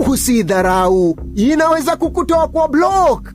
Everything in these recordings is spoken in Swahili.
Kusidharau, inaweza kukutoa kwa block.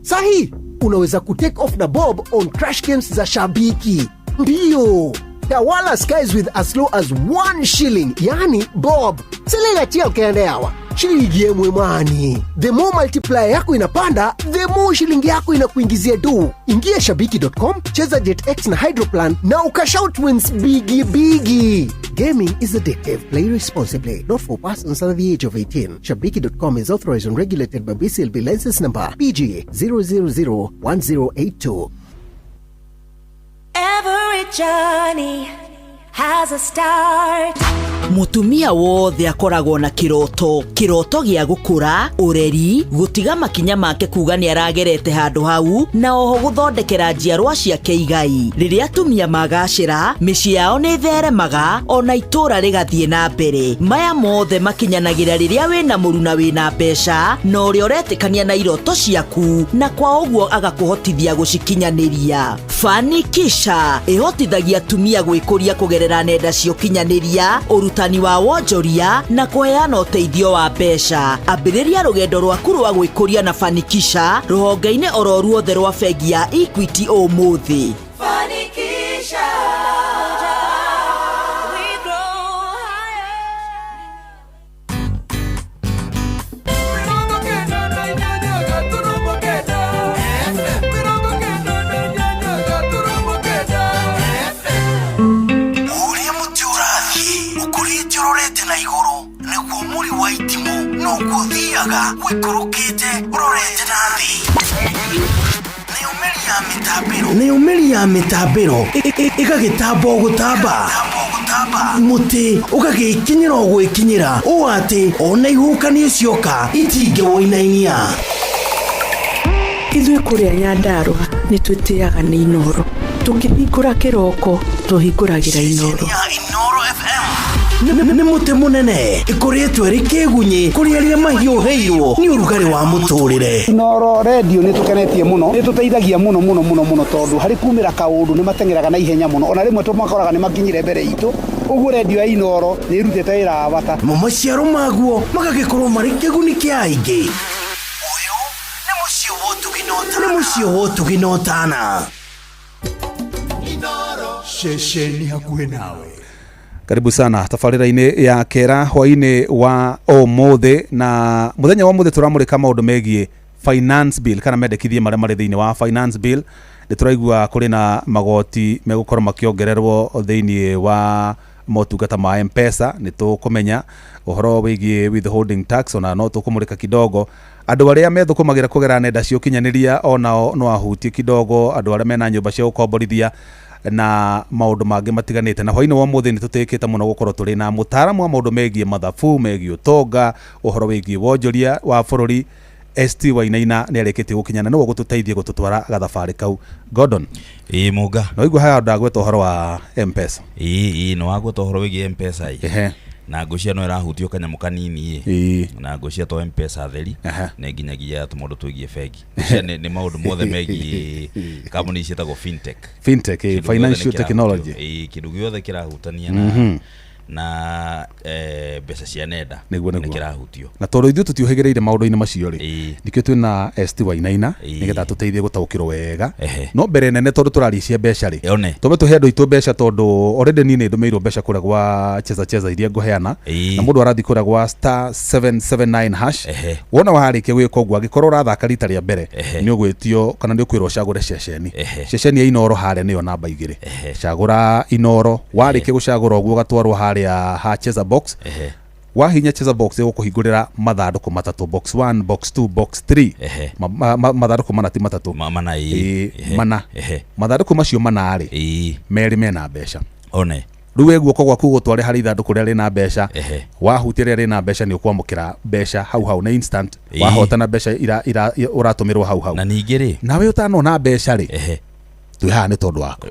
Sahi, unaweza kutake off na Bob on crash games za Shabiki. Ndiyo, tawala skies with as low as 1 shilling, yani Bob. Silenga tia ukiendeawa. Shilingi yemwe mani. The more multiplier yako inapanda, the more shilingi yako inakuingizia do. Ingia shabiki.com, cheza JetX na Hydroplan na ukashout wins bigi. Gaming is addictive. Play responsibly. Not for persons under the age of 18. Shabiki.com is authorized and regulated by BCLB license number PG 0001082. Every journey has a start. Mutumia wothe akoragwo na kiroto gya gukura, ureri, gutiga makinya make kuga ni aragerete handu hau na oho guthondekera njiarwa ciake igai. Riria atumia magacira, micii yao ni theremaga ona itura rigathie na mbere. Maya mothe makinyanagira riria wina muruna wina mbeca na uria uretikania na iroto ciaku na kwa uguo agakuhotithia gucikinyaniria. Fanikisha ihotithagia atumia gwikuria kugerera nenda cia ukinyaniria, urutani wa wonjoria na kuheana uteithio wa mbeca. Ambiriria rugendo rwaku rwa gwikuria na Fanikisha ruhonge-ini oro ruothe rwa bengi ya Equity umuthi. Fanikisha. Ni umeri ya mitabiro igagitambo gutamba muti ugagikinyira gwikinyira o ati ona ihukani cioka itinge woinainia. Ithuĩ kũrĩa Nyandarua nĩ twĩtĩaga nĩ Inoro, tũngĩhingũra kĩroko tũhingũragĩra Inoro. Nĩ muti munene ikoretwo ri kĩgunyi kũrĩ arĩa mahiũhĩirwo nĩ ũrugarĩ wa mũtũrĩre. Inoro radio nĩ tũkenetie mũno, nĩ tũteithagia mũno tondũ harĩ kumĩra kaũndũ nĩ matengeraga na ihenya mũno, ona rĩmwe tũmakoraga nĩ makinyire mbere itũ. Ũguo radio ya Inoro nĩ irutĩte wĩra wa bata. Maciaro maguo magagĩkorwo marĩ kĩguni kĩa aingĩ. Ũyũ nĩ mũciĩ wotuginotana. Inoro shesheni hakuhĩ nawe. Karibu sana tafarira-ini ya kera hwaini wa umuthi, na muthenya wa umuthi turamurika maundu megie finance bill kana mendekithie maria mari thiini wa finance bill. Ni turaigua kuri na magoti megukorwo makiongererwo thiini wa motungata ma M-Pesa. Ni tukumenya uhoro wigie withholding tax, ona no tukumurika kidogo andu aria methukumagira kugera nenda cia ukinyaniria onao no ahutie kidogo andu aria mena nyumba cia ukomborithia na maundu mangi matiganite. Na hwaini wa muthi ni tutekete muno gukorwo turi na mutaaramu wa maundu megie mathabu megie utonga uhoro wigie wonjoria wa bururi. ST Wainaina ni areketie gukinyana no gututeithie gututwara gathabari kau. Gordon muga no igua haya ndagweta uhoro wa M-Pesa no agweta uhoro wigie M-Pesa na ngucia no irahutio kanyamu kanini na ngucia to M-Pesa theri na nginyagia tumundu twigie bengi ni maundu mothe megie kambuni cietagwo fintech financial technology kindu giothe kirahutania na mbeca cia nenda nĩ kirahutio na tondũ ithuĩ tũtiũhĩgĩrĩire maũndũ-inĩ macio rĩ nikĩo twĩna ST Wainaina nĩgetha tũteithie gũtaũkĩrwo wega no mbere nene tondũ tũraricia mbeca rĩ tũme tũhe andũ itũ mbeca tondũ already niĩ nĩ ndũmĩirwo mbeca kũrĩa gwa cheza iria ngũheana na mũndũ arathi kũrĩa gwa *779 hash wona warĩkia gwĩka ũguo angĩkorwo ũrathaka rita rĩa mbere nĩ ũgwĩtio kana nĩ ũkwĩrwo cagũre ceceni ya Inoro harĩa nĩyo namba 2 cagũra Inoro warĩkia gũcagũra ũguo gatwarwo harĩa ha Cheza Box wahinya Cheza Box igukuhingurira mathanduku matatu, box 1 box 2 box 3 mathanduku mana ti matatu mana mathanduku macio mana ri meri mena mbeca one riu guoko gwaku gutware hari ithanduku ria rina mbeca wahutia ria rina mbeca ni ukwamukira mbeca hau na instant wahotana mbeca ira uratumirwo hau na ningiri nawe utanona mbeca ri tu haha ni tondu wako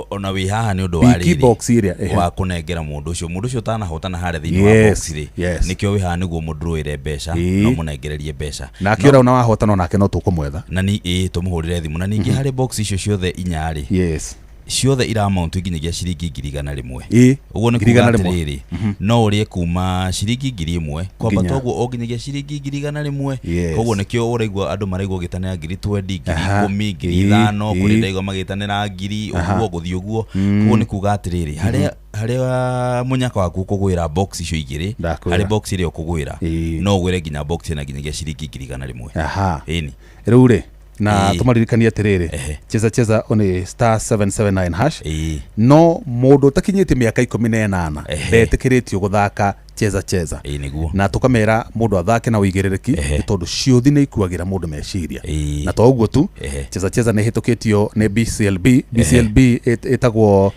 ona wi haha ni undu wa riri box iria wa kunengera mundu ucio utanahotana hare thiini wa box ri nikio wi haha niguo mundu ire mbeca no munengererie mbeca na akiora una wahotana onake no tukumwetha na ni tumuhurire thimu na ningi hari box icio ciothe 4 ri ciothe ira amount nginyagia ciringi 100,000 uguo ni kuga atiriri no urie kuma ciringi 1,000 kwamba toguo o nginyagia ciringi 100,000 koguo nikio uraigua andu maraigua gitanira 20,000 10,000 5,000 kuri ndaigua magitanira 1,000 uguo guthii uguo koguo ni kuga atiriri haria munyaka waku kugwira box icio igiri hari box ile ukugwira no gwire nginya box na nginyagia ciringi 100,000 ini rĩu na tumaririkania atiriri cheza one *779# no mundu utakinyite miaka 18 ndetikiritio guthaka cheza na tukamera mundu athake na uigirereki tondu ciothi ni ikuagira mundu meciria na to uguo tu cheza ni hitukitio ni BCLB etagwo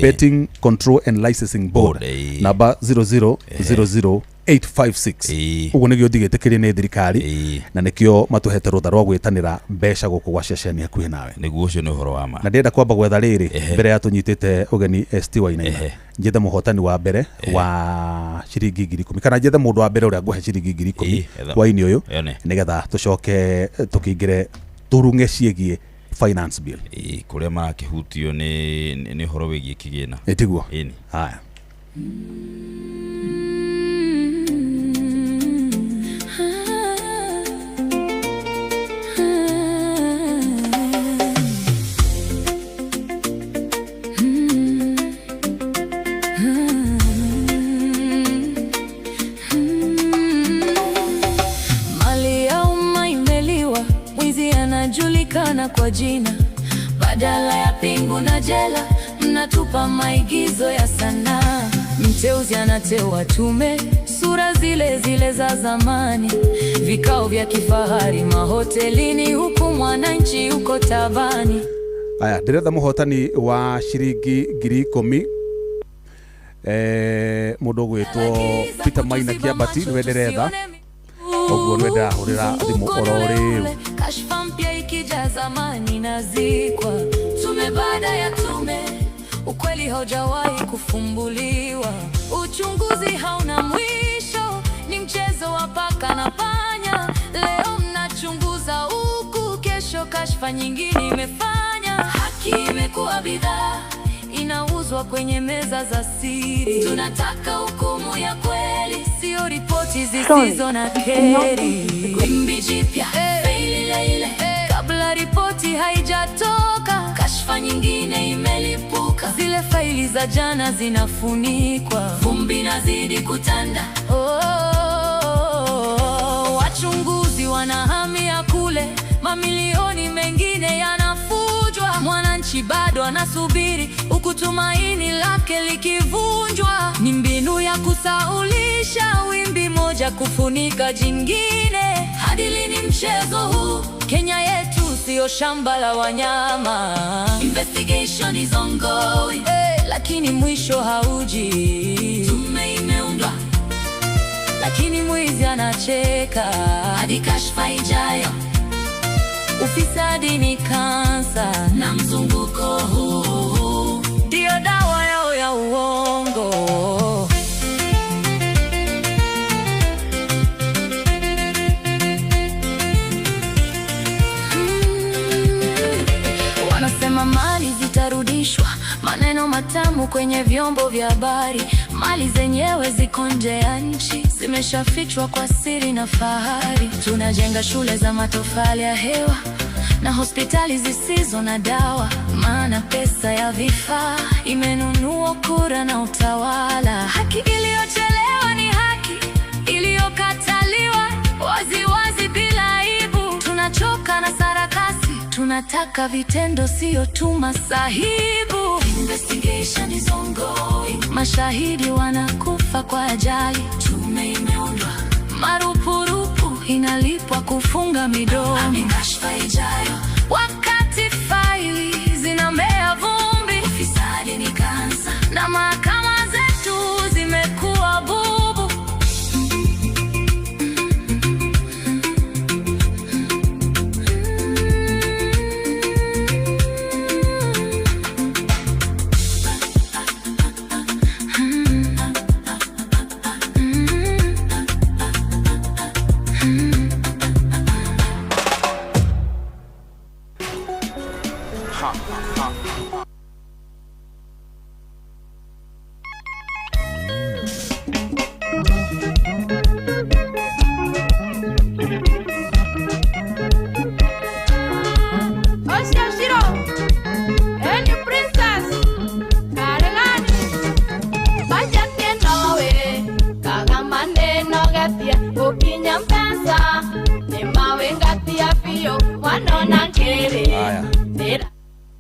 Betting Control and Licensing Board namba 0000856 uguo nigio ndigitikirie ni thirikari na nikio matuhete rutha rwa gwitanira mbeca guku gwa ceceni akuhi nawe niguo ucio ni uhoro wa ma na ndenda kwamba gwetha riri mbere ya tunyitite ugeni ST Wainaina njethe muhotani wa mbere wa ciringi 10,000 kana njethe mundu wa mbere uria nguhe ciringi 10,000 kwa ini uyu nigetha tucoke tukingire turunge ciegie finance bill kuria makihutio ni horo wigie kigina etiguo haya kwa jina badala ya pingu na jela, mnatupa maigizo ya sanaa. Mteuzi anateua tume, sura zile zile za zamani, vikao vya kifahari mahotelini, huku mwananchi uko tabani. Aya, ndiretha muhotani wa ciringi 10,000 mundu gwitwo Peter Maina Kiabati niwe ndiretha oguo nwenda hurira thimu orori kashfa mpya ikija zamani nazikwa, tume baada ya tume, ukweli haujawahi kufumbuliwa, uchunguzi hauna mwisho, ni mchezo wa paka na panya. Leo mnachunguza huku, kesho kashfa nyingine imefanya. Haki imekuwa bidhaa inauzwa kwenye meza za siri. Tunataka hukumu ya kweli, sio ripoti zisizo na keri. Wimbi jipya, faili ile kabla ripoti haijatoka, kashfa nyingine imelipuka. Zile faili za jana zinafunikwa, vumbi nazidi kutanda. Wachunguzi wanahamia kule, mamilioni mengine yanafujwa. Mwananchi bado anasubiri, huku tumaini lake likivunjwa. Ni mbinu ya kusaulisha, wimbi moja kufunika jingine. Hadi lini mchezo huu? Kenya yetu sio shamba la wanyama. Investigation is ongoing, lakini mwisho hauji. Tume imeundwa, lakini mwizi anacheka. Hadi kashfa ijayo, ufisadi ni kansa, na mzunguko huu ndio dawa yao ya uongo. Wanasema mali zitarudishwa, maneno matamu kwenye vyombo vya habari. Mali zenyewe ziko nje ya nchi, zimeshafichwa kwa siri na fahari. Tunajenga shule za matofali ya hewa na hospitali zisizo na dawa, maana pesa ya vifaa imenunua kura na utawala. Haki iliyochelewa ni haki iliyokataliwa wazi wazi bila aibu. Tunachoka na sarakasi, tunataka vitendo, sio tu masahibu. Investigation is ongoing, mashahidi wanakufa kwa ajali. Tume imeundwa, marupurupu inalipwa kufunga midomo. Kashfa ijayo, wakati faili zinamea vumbi. Ufisadi ni kansa, na mahakama zetu zimekuwa bubu.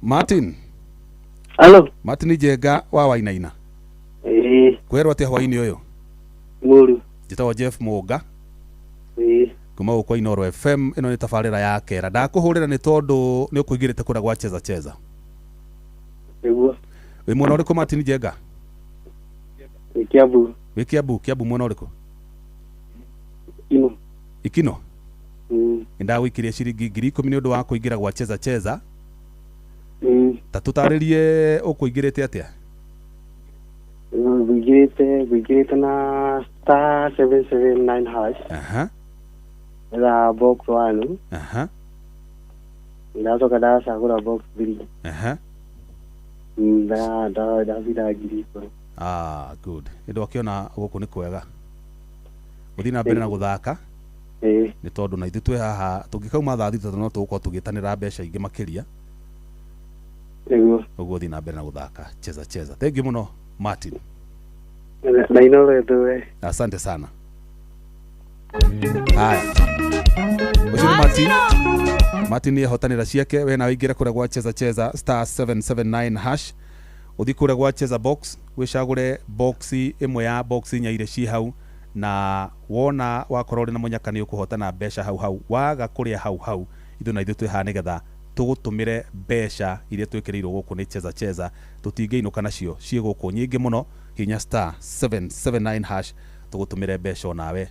Martin. Hello. Martin Jega wa Wainaina. Kwerwo atia hwaini uyu? Muru. Jitawa Jeff Muga. Kuma uko Inoro FM ino ni tafarira ya kera. Ndakuhurira ni tondu ni ukuigirite kura gwa cheza. Eguo. We mwana uriko Martin Jega? Kiambu. We Kiambu mwana uriko? Ikino. Ndawikirie ciringi 10,000 ni undu wa kuingira gwa cheza. Ta tutaririe ukuigirite atia? Vigirite na star 779 hash. La box 1. Ndatoka ndacagura box 3. Ndavira ngiri. Good. Indo akiona guku ni kwega. Uthina mbere na guthaka. Ni tondu na ithu twi haha tungikauma thaa 3 no tugukorwo tugitanira mbeca ingi makiria. Uguo thina mbere na guthaka cheza. Thank you muno Martin. Na Inoro etuwe. Asante sana. Haya. Ushuru Martin ni hotanira ciake we na wingira kura gwa cheza star 779 hash. Uthi kura gwa cheza box wicagure box imwe ya box nyaire ci hau na wona wakorwo na munyaka ni ukuhotana mbeca hau waga kuria hau ithu na ithu twi ha nigetha tugutumire mbeca iria twikiriirwo guku ni cheza tutingeinuka nacio cie guku nyingi muno hinya star 779 hash tugutumire mbeca onawe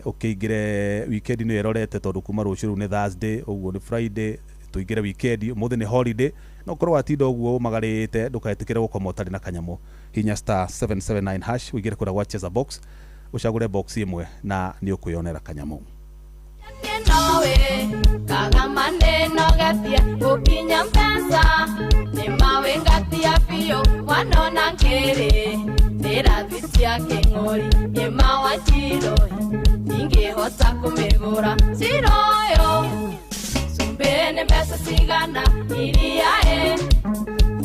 ukingire weekend ni erorete tondu kuma ruciru ni Thursday uguo ni Friday tuingire weekend umuthi ni holiday no korwo atinda uguo magarite ndukaetikire gukoma utari na kanyamu hinya star 779 hash wigire kura gwa cheza box ucagure box imwe na ni ukuyonera kanyamu nawe kagama neno gatia ukinya mpesa ni mawe gatia pio wanona ngere nera bisia kengori ni mawa chiro ingehota kumegora siroyo sumbene pesa sigana iriae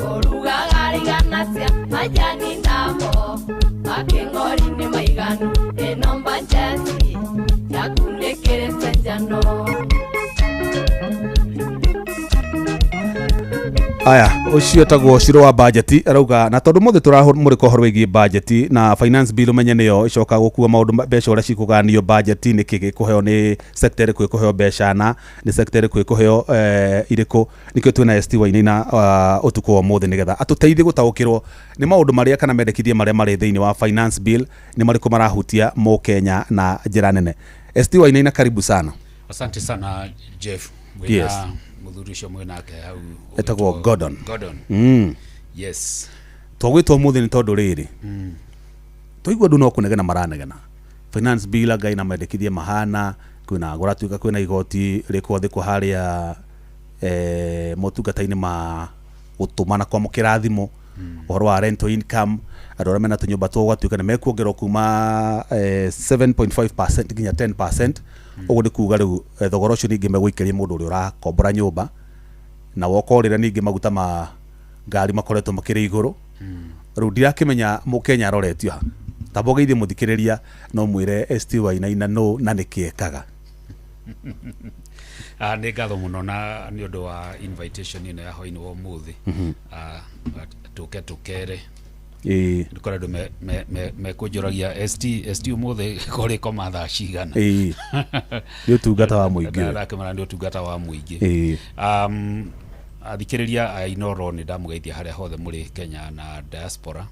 oruga garigana sia majani namo akengori ni maigano enomba jasi yakunekere senjano. Aya ucio tagwo ciro wa budget arauga na tondu mothe turamurika horo wigi budget na finance bill menye niyo icoka gukua maundu mbeca ura cikuganio budget ni kiki kuheo ni sector iriku kuheo mbeca na ni sector iriku kuheo iriku nikio twina ST Wainaina utuko wa mothe nigetha atuteithie gutaukirwo ni maundu maria kana mendekithie maria mari thiini wa finance bill ni mariko marahutia mo Kenya na njira nene. ST Wainaina karibu sana. Asante sana Jeff. Yes. Muthurisho mwenake hau etagwo Gordon. Yes. Twagwitwo muthi ni tondu riri. Tuigwa ndu no kunegena maranegena. Finance bill ngai na mendekithie mahana kwina guratuika kwina igoti riko thiko haria motungata-ini ma gutumana kwa mukirathimo uhoro wa rental income adora mena tunyumba twagwatuika ni mekuongerwo kuma 7.5% nginya 10%. Uguo ni kuuga riu thogora ucio ningi megwikiria mundu uri urakombora nyumba na wokorira ningi maguta ma ngari makoretwo makiri iguru. Riu ndirakimenya mukenya aroretio ha tabogeithie muthikiriria no mwire ST Wainaina no na nikiekaga. Nĩ ngatho mũno na nĩ ũndũ wa invitation ĩno ya hwainĩ wa ũmũthĩ tũke tũkere ndikora andũ mekũnjũragia ST ũmũthĩ kũrĩ koma thaa cigana nĩ ũtungata wa mũingĩ ndakĩmara nĩ ũtungata wa mũingĩ athikĩrĩria a Inoro nĩ ndamũgeithia harĩa hothe mũrĩ Kenya na diaspora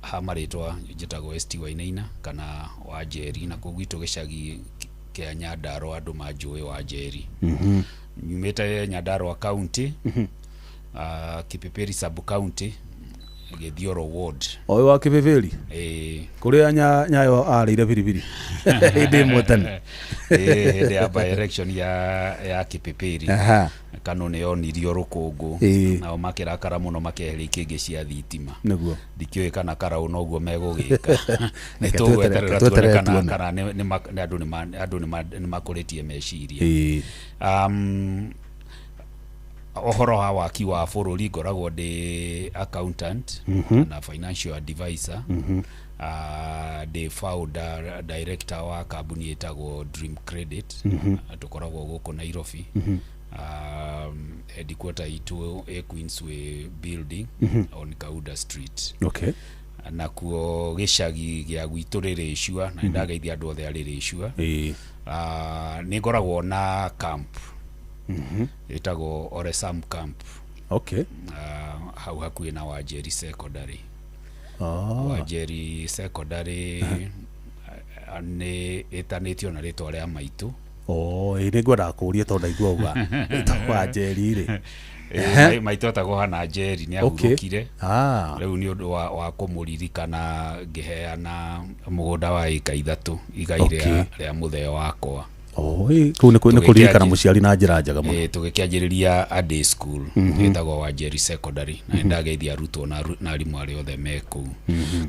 ha marĩtwa njĩtagwo ST Wainaina kana Wanjeri na kũu gwitũ gĩcagi kia Nyandarua andu manjui Wanjeri. Nyumite Nyandarua county Kipipiri sub county Githioro ward. Oyo wa Kipipiri kuria nyayo arire biribiri ndi mutane ndi ya by election ya Kipipiri kanone yonirio rukungu nao makirakara muno makeheri ikingi cia thitima niguo ndikiwe kana karau no guo megugika nitugweterera tuone kana ni andu ni makuritie meciria. Ohoro ha waki wa bururi ngoragwo ndi accountant na financial advisor the founder director wa kambuni etagwo Dream Credit tukoragwo guku Nairobi headquarter itu Queensway building on Kauda Street. Okay. Na kuo gicagi gia gwitu riri icua na ndageithia andu othe ariri icua. Ni ngoragwo na camp itagwo Oresam camp. Okay. Hau hakuhi na Wajeri secondary. Wajeri secondary ni itanitio na ritwa ria maitu. Ni ngwenda kuria tondu ndaigua uga Wajeri ri. Maitu atagwo hana Njeri ni ahurukire. Riu ni undu wa kumuririkana ngiheana mugunda wa ika 3 igai ria mutheo wakwa. Kau ni kuririkana muciari na njira njega muno. Tugikianjiriria a day school itagwo Wajeri secondary na ndageithia arutwo na arimu aria othe meku.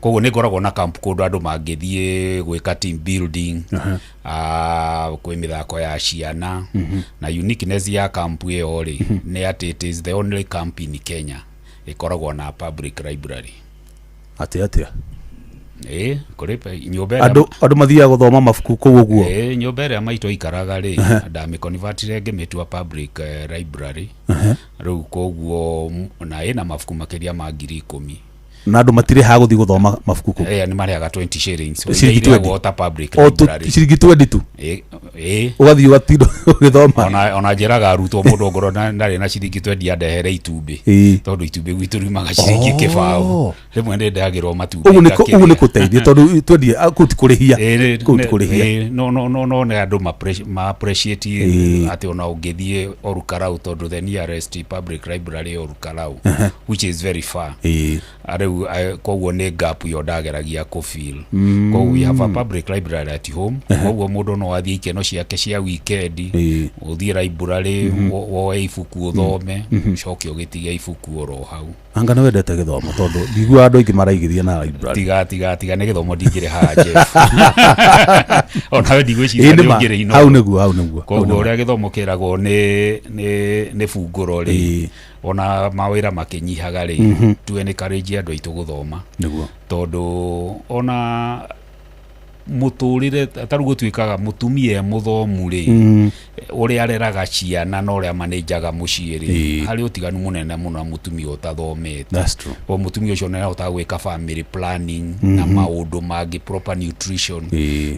Koguo ni ngoragwo na camp kundu andu mangithie gwika team building, kwi mithako ya ciana, na uniqueness ya camp iyo ri ni ati it is the only camp in Kenya ikoragwo na public library. Atia kuripa nyumba andu mathiaga guthoma mabuku kuu guo. Nyumba ria maitu ikaraga ri ndami convertire ngemitua public library. Riu koguo na ina mabuku makiria ma 10,000 na andu matire ha guthi guthoma mabuku kuu. Ni mariaga 20 shillings ile water public library. Ciringi 20 tu. Ugathi ugatindo ugithoma. Ona njiraga arutwo mundu ngoro ndari na ciringi 20 andehere itumbi tondu itumbi gwitu rimaga ciringi kibao. Rimwe ndendagirwo matumbi. Ugu ni kuteithia tondu twendi kuti kurihia. No ne andu ma appreciate ati ona ungithie Orukarau tondu the nearest public library Orukarau which is very far. Koguo ni gap yo ndageragia ku feel. Koguo we have a public library at home. Koguo mundu no athie ikeno ciake cia weekend uthie library woe ibuku uthome coke ugitige ibuku oro hau. Anga no wendete githomo tondu ndigua andu aingi maraigithia na library. Tiga ni githomo ndingire haha Jeff. Ona we ndigwiciria ni ungire ino. Hau niguo. Koguo uria githomo kiragwo ni bunguro ri ona mawira makinyihaga ri tu encourage andu aitu guthoma niguo tondu ona muturire taru gutwikaga mutumia muthomu ri uria areraga ciana no uria manajaga mucii ri hari utiganu munene muno mutumia utathomete. That's true. O mutumia ucio no utagwika family planning na maundu mangi proper nutrition.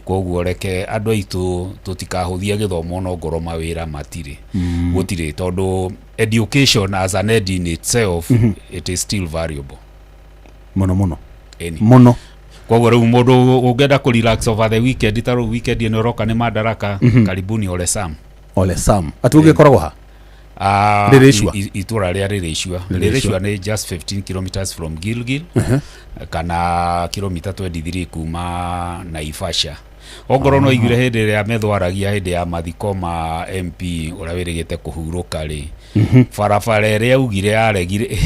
Koguo reke andu aitu tutikahuthia githomo no ngoro mawira matire gutire tondu education as an ed in itself it is still valuable muno muno. Koguo riu mundu ungenda ku relax over the weekend taru weekend ni roka ni Madaraka karibuni Oresam atuge koragwo ha Ririshua itura ria Ririshua ni just 15 kilometers from Gilgil kana kilomita 23 kuma Naivasha. Ongoro no igire hindi ria methwaragia hindi ya mathiko ma MP uria wirigite kuhuruka ri farafara ria ugire yaregire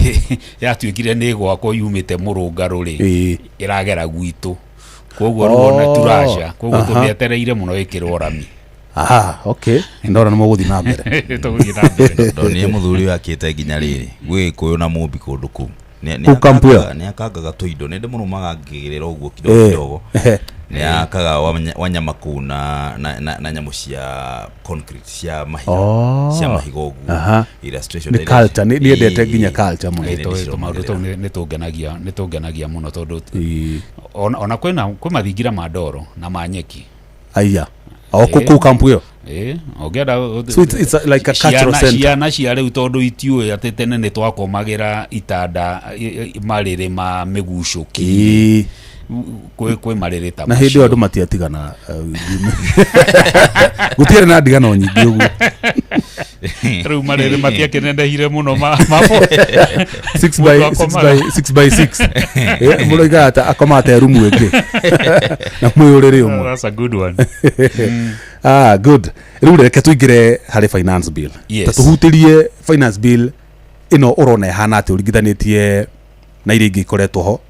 yatuikire ni gwako yumite murungaru ri iragera gwitu koguo ruona turasha koguo tumietereire muno ikirwo rami. Okay. Ndora no muguthi na mbere. Tuguthi na mbere. Ndoni muthuri akite nginya riri. Gwe kuyo na mumbi kundu ku. Ni akagaga tuindo nende muno magagirira uguo kidogo. Ni akaga wanyama ku na nyamu cia concrete cia mahiga. Cia mahiga uguo. Illustration ni culture ni endete nginya culture muno. Maundu to ni tungenagia muno tondu ona kwina mathingira ma ndoro na manyeki. Aya. Kuku kampu yo. Ogeda. So it's like a cultural center. Ciana cia riu tondu itiuĩ ati tene ni twakomagira itanda mariri ma migucuki. Kwe mariri ta na hindi andu matiatigana gutiere na ndigano nyingi uguo. Riu mariri matiakenendehire muno ma 6 by 6 muroiga ata akomate rumu eke na mwiriri umwe. That's a good one. Good. Riu reke tuingire hari finance bill. Tatuhutirie finance bill ino urone hana ati urigithanitie na iringi ikoretwo ho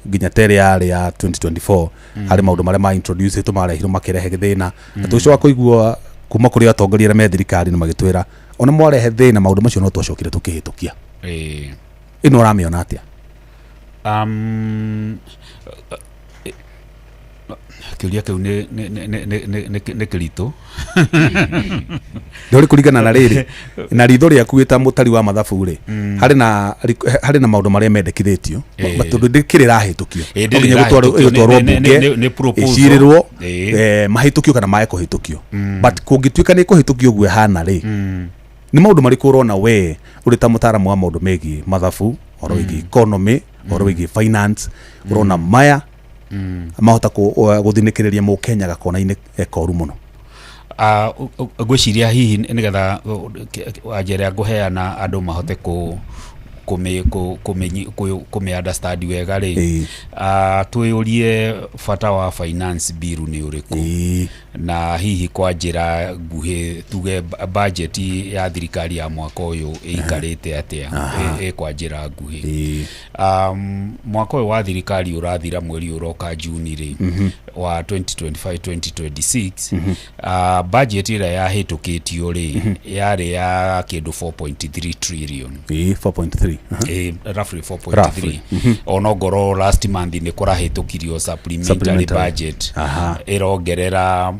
nginya tere ya 2024 hari maundu maria ma introduce tumarehirwo makirehe thina na tucoka kuigua kuma kuri atongoria na methirikari ni magitwira ona mwarehe thina maundu macio no twacokire tukihitukia ino ramiona atia kiuria kiu ne kirito ndori kuringana na riri na ritho ria kuita mutari wa mathabu ri hari na maundu maria mendekithitio matundu ndikirira hitukio nginya gutwarwo bunge icirirwo mahitukio kana mae kuhitukio but kungituika ni kuhitukio gwe hana ri ni maundu mariku urona we uri ta mutaramu wa maundu megi mathabu oro wigi economy oro wigi finance urona maya mahota guthinikireria mu Kenya gakona-ini ekoru muno gwiciria hihi nigetha ajere nguheana andu mahote kume understand wega ri tuyurie fata wa finance bill ni uriku na hihi kwa njira nguhi tuge budget ya thirikari ya mwaka uyu ikarite atia kwa njira nguhi mwaka uyu wa thirikari urathira mweri uroka Juni ri wa 2025-2026 budget ira yahitukitio ri yari ya kindu 4.3 trillion 4.3 roughly 4.3 onogoro last month ni kurahitukirio supplementary budget irongereire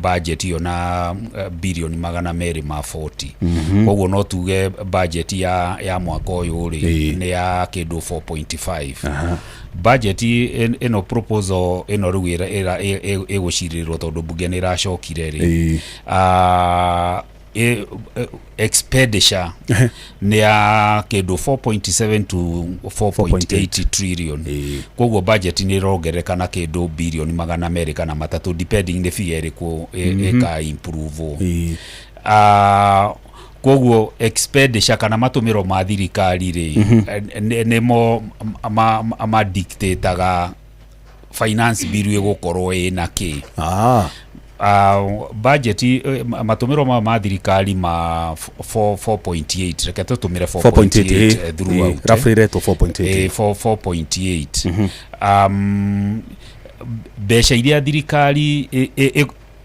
budget yo na bilioni 240 koguo no tuge budget ya mwaka uyu ri ni ya kindu 4.5 budget ino proposal ino rugira egucirirwo tondu bunge ni racokire ri expenditure ni ya kindu 4.7 to 4.8 trillion koguo budget ni rogerekana kindu bilioni 200 na matatu depending the figure ko eka improve koguo expenditure kana matumiro ma thirikari ri nemo ama dictator finance bill igukorwo ina ki budget matumiro ma thirikari ma 4.8 reke tutumire 4.8 throughout roughly rate 4.8 besha iria thirikari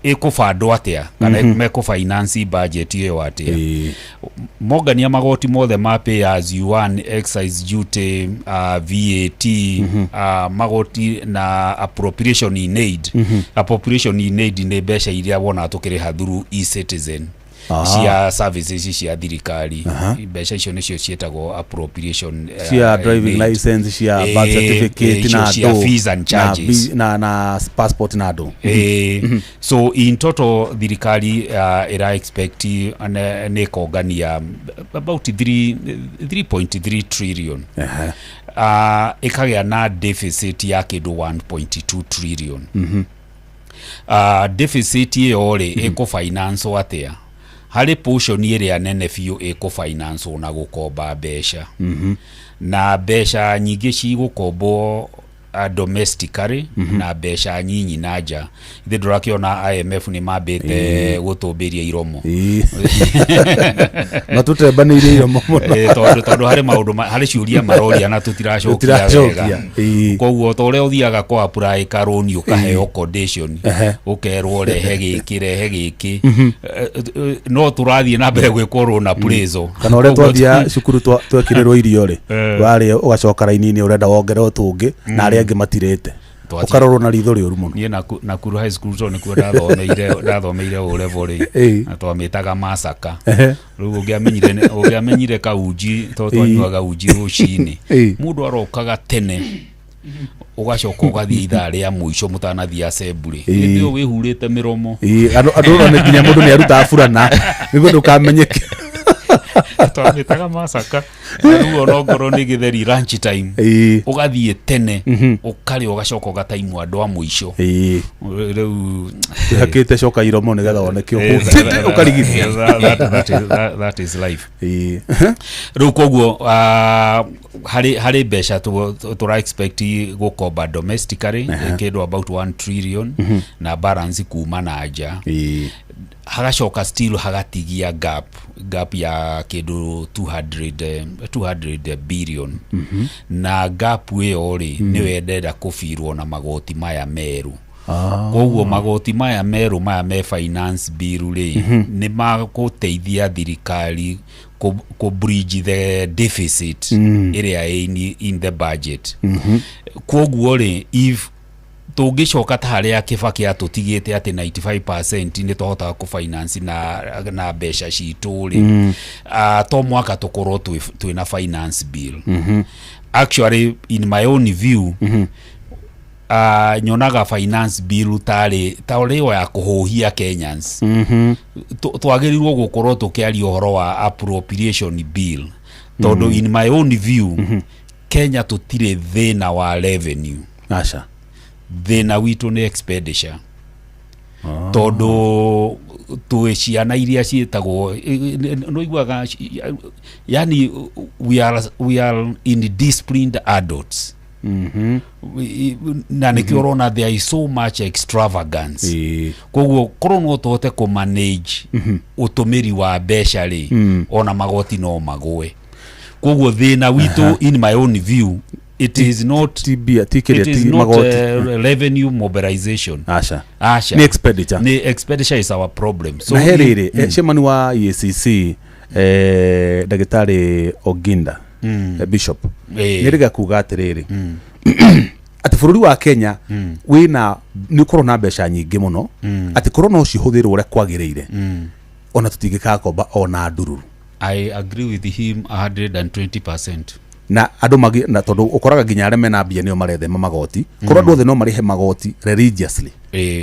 ekufandwa atia kana meko finance budget yo atia mogania magoti mothe ma pay as you earn, excise duty, VAT, magoti na appropriation in aid appropriation in aid ne besha iria wona tukiriha through e-citizen cia services cia thirikari besha icio nicio cietagwo appropriation cia driving license cia birth certificate na cia fees and charges na passport na do so in total thirikari era expect ne kongania about 3.3 trillion ikagea na deficit ya kindu 1.2 trillion deficit yo ri ikufinance atia hari portion iria nene fiu ikufinance na gukomba besha na besha nyingi ci gukombo domestically na besha nyinyi naja ithe ndurakiona IMF ni mambite gutumbiria iromo matutembanirie iromo tondu hari maundu hari ciuria maroria na tutiracokia wega koguo tore uthiaga kwa apply karoni ukaheo condition ukerwo rehe giki no turathie na mbere gwikorwo na prezo kana ore twathia cukuru twekirirwo irio ri wari ugacoka raini-ini urenda wongerwo tungi na aria angi matirete ukarorwo na ritho ri urumo nie na kuru high school to nikuo ndathomeire o level ri na twamitaga masaka riu ungiamenyire kauji to twanyuaga uji rucini mundu arokaga tene ugacoka ugathie ithaa ria muico mutanathia assembly ndio wihurite miromo andu ne nginya mundu ni aruta furana niguo ndukamenyeke twamitaga masaka riu onongoro ni githeri lunch time ugathie tene ukari ugacoka ugataimwa andu a muico riu hakite coka iromo nigetha woneke ukarigithia that is life riu koguo hari besha tura expect gukomba domestically kindu about 1 trillion na balance kuma naja hagacoka still hagatigia gap ya kindu 200 billion na gap iyo ri ni wendeda kufirwo na magoti maya meru koguo magoti maya meru maya me finance bill ri ni maguteithia thirikari ko bridge the deficit area in the budget koguo ri if tungicoka ta haria Kibaki atutigite ati 95% ni tohota ku finance na besha citu ri to mwaka tukorwo twina finance bill. Actually in my own view nyonaga finance bill tari ya kuhuhia Kenyans. Twagirirwo gukorwo tukiaria uhoro wa appropriation bill tondu in my own view Kenya tutire thina wa revenue. Asha thina witu ni expenditure. Tondu tuiciana iria cietagwo no iguaga yani we are indisciplined adults. Na nikiorona there is so much extravagance. Koguo korwo no tote ku manage utumiri wa mbeca ri ona magoti no magwe. Koguo thina witu in my own view it is not revenue mobilization. Asha ni expenditure is our problem. So herere chemani wa EACC Dagitari Oginda Bishop niriga kuga atiriri ati bururi wa Kenya wina ni korona mbeca nyingi muno ati korona ucihũthĩrwo ũrĩa kwagĩrĩire ona tutingĩka komba ona ndururu. I agree with him 120%. Na andu magi na tondu ukoraga ginya areme na mbia nio marethema magoti korwo andu othe no marihe magoti religiously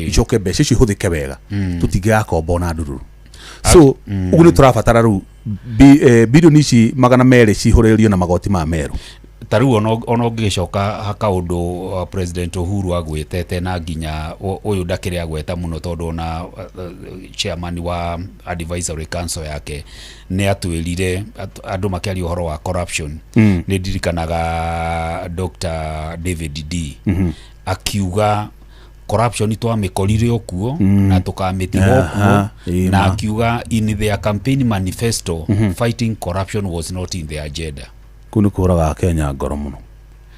icoke mbeca icio ihuthike wega tutingĩka komba ona ndururu. So ugu ni turabatara ru bilioni ici 200 cihũrĩrio na magoti ma meru. Taru ono gicoka haka undu President Uhuru agwetete na ginya uyu ndakire agweta muno tondu na chairman wa advisory council yake ni atwirire andu makiaria uhoro wa corruption. Ni ndirikanaga Dr. David D akiuga corruption twamekorire okuo na tukametiga okuo na akiuga in their campaign manifesto fighting corruption was not in the agenda. Kuni kuraga Kenya ngoro muno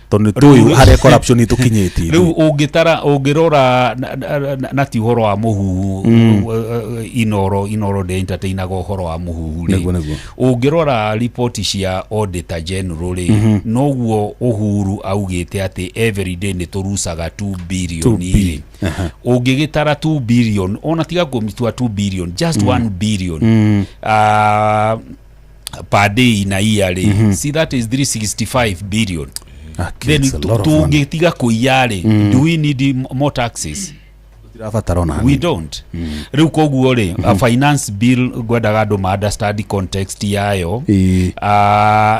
tondu tuyu hare corruption itukinyiti riu ungirora na ti uhoro wa muhuhu inoro de entertainer go uhoro wa muhuhu ri ungirora report cia auditor general ri noguo Uhuru augite ati every day ni turusaga 2 billion iri ungigitara 2 billion ona tiga kumitwa 2 billion just 1 billion per day in a year. See, that is 365 billion. Then to getiga kuiyare, do we need more taxes? We don't. Riu koguo ri a finance bill gwendaga andu ma understand context yayo.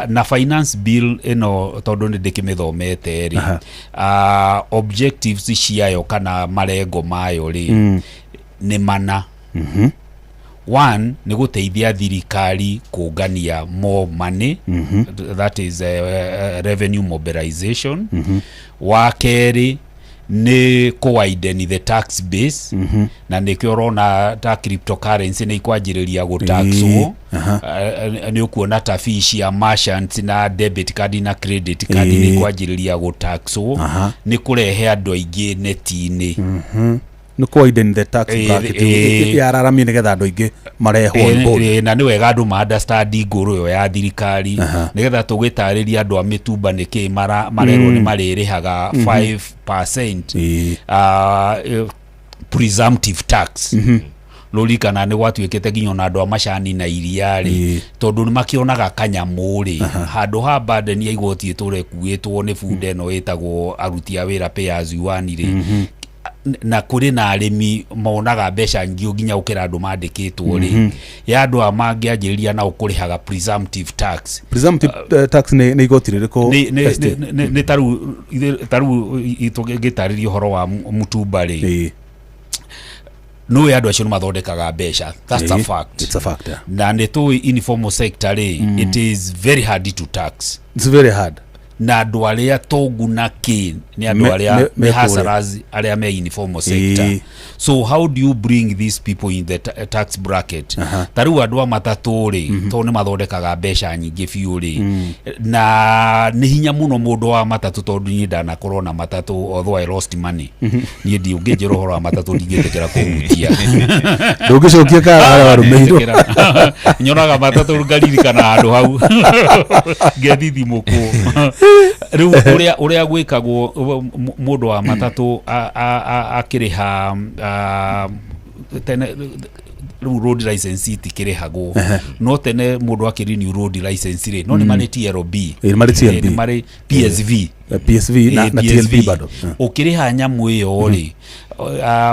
Na finance bill eno tondu ni ndikimithomete ri objectives ciayo kana marengo mayo ri ni mana. One, ni guteithia thirikari kugania more money, that is revenue mobilization. Wa keri ni kuwiden the tax base, na nikiorona ta cryptocurrency ni ikwajiriria gutaxwo. Ni ukuona ta fees ya merchants na debit card na credit card ni ikwajiriria gutaxwo. Ni kurehe andu aingi neti-ini. No widen the tax bracket yararamie nigetha andu aingi marehwo na ni wega andu ma understand iguru yo ya thirikari nigetha tugitariria andu a mitumba niki marerwo ni maririhaga 5% presumptive tax. Lorikana ni gwatuikite ginyo na andu a macani na iriari tondu ni makionaga kanyamuri handu ha burden ya igoti turekuitwo ni food eno etagwo aruti a wira pay as you earn ri na kuri na arimi monaga mbeca ngio ginya ukira andu mandikitwo ri ya andu amangianjiriria na ukurihaga presumptive tax. Presumptive tax ni igoti ririko ni taru itugitaririo horo wa mutumba ri no ya andu acio mathondekaga mbeca. That's a fact. It's a fact. Na neto informal sector ri it is very hard to tax. It's very hard. Na andu aria toguna ki ni andu aria me hasaras aria me informal sector. So how do you bring these people in the tax bracket? Taru andu matatu ri to ni mathondekaga mbeca nyingi biu ri na ni hinya muno mundu wa matatu tondu ni ndana corona matatu although I lost money ni ndi ungenjero horo wa matatu ngitekera kuhutia ndugicokia ka warumeiro nyonaga matatu ngalirikana andu hau ngethithimukwo riu uria gwikagwo mundu wa matatu akiriha tene road license itikirihagwo no tene mundu akiri road license ri no ni mari TLB ni mari PSV na TLB bado ukiriha nyamu iyo ri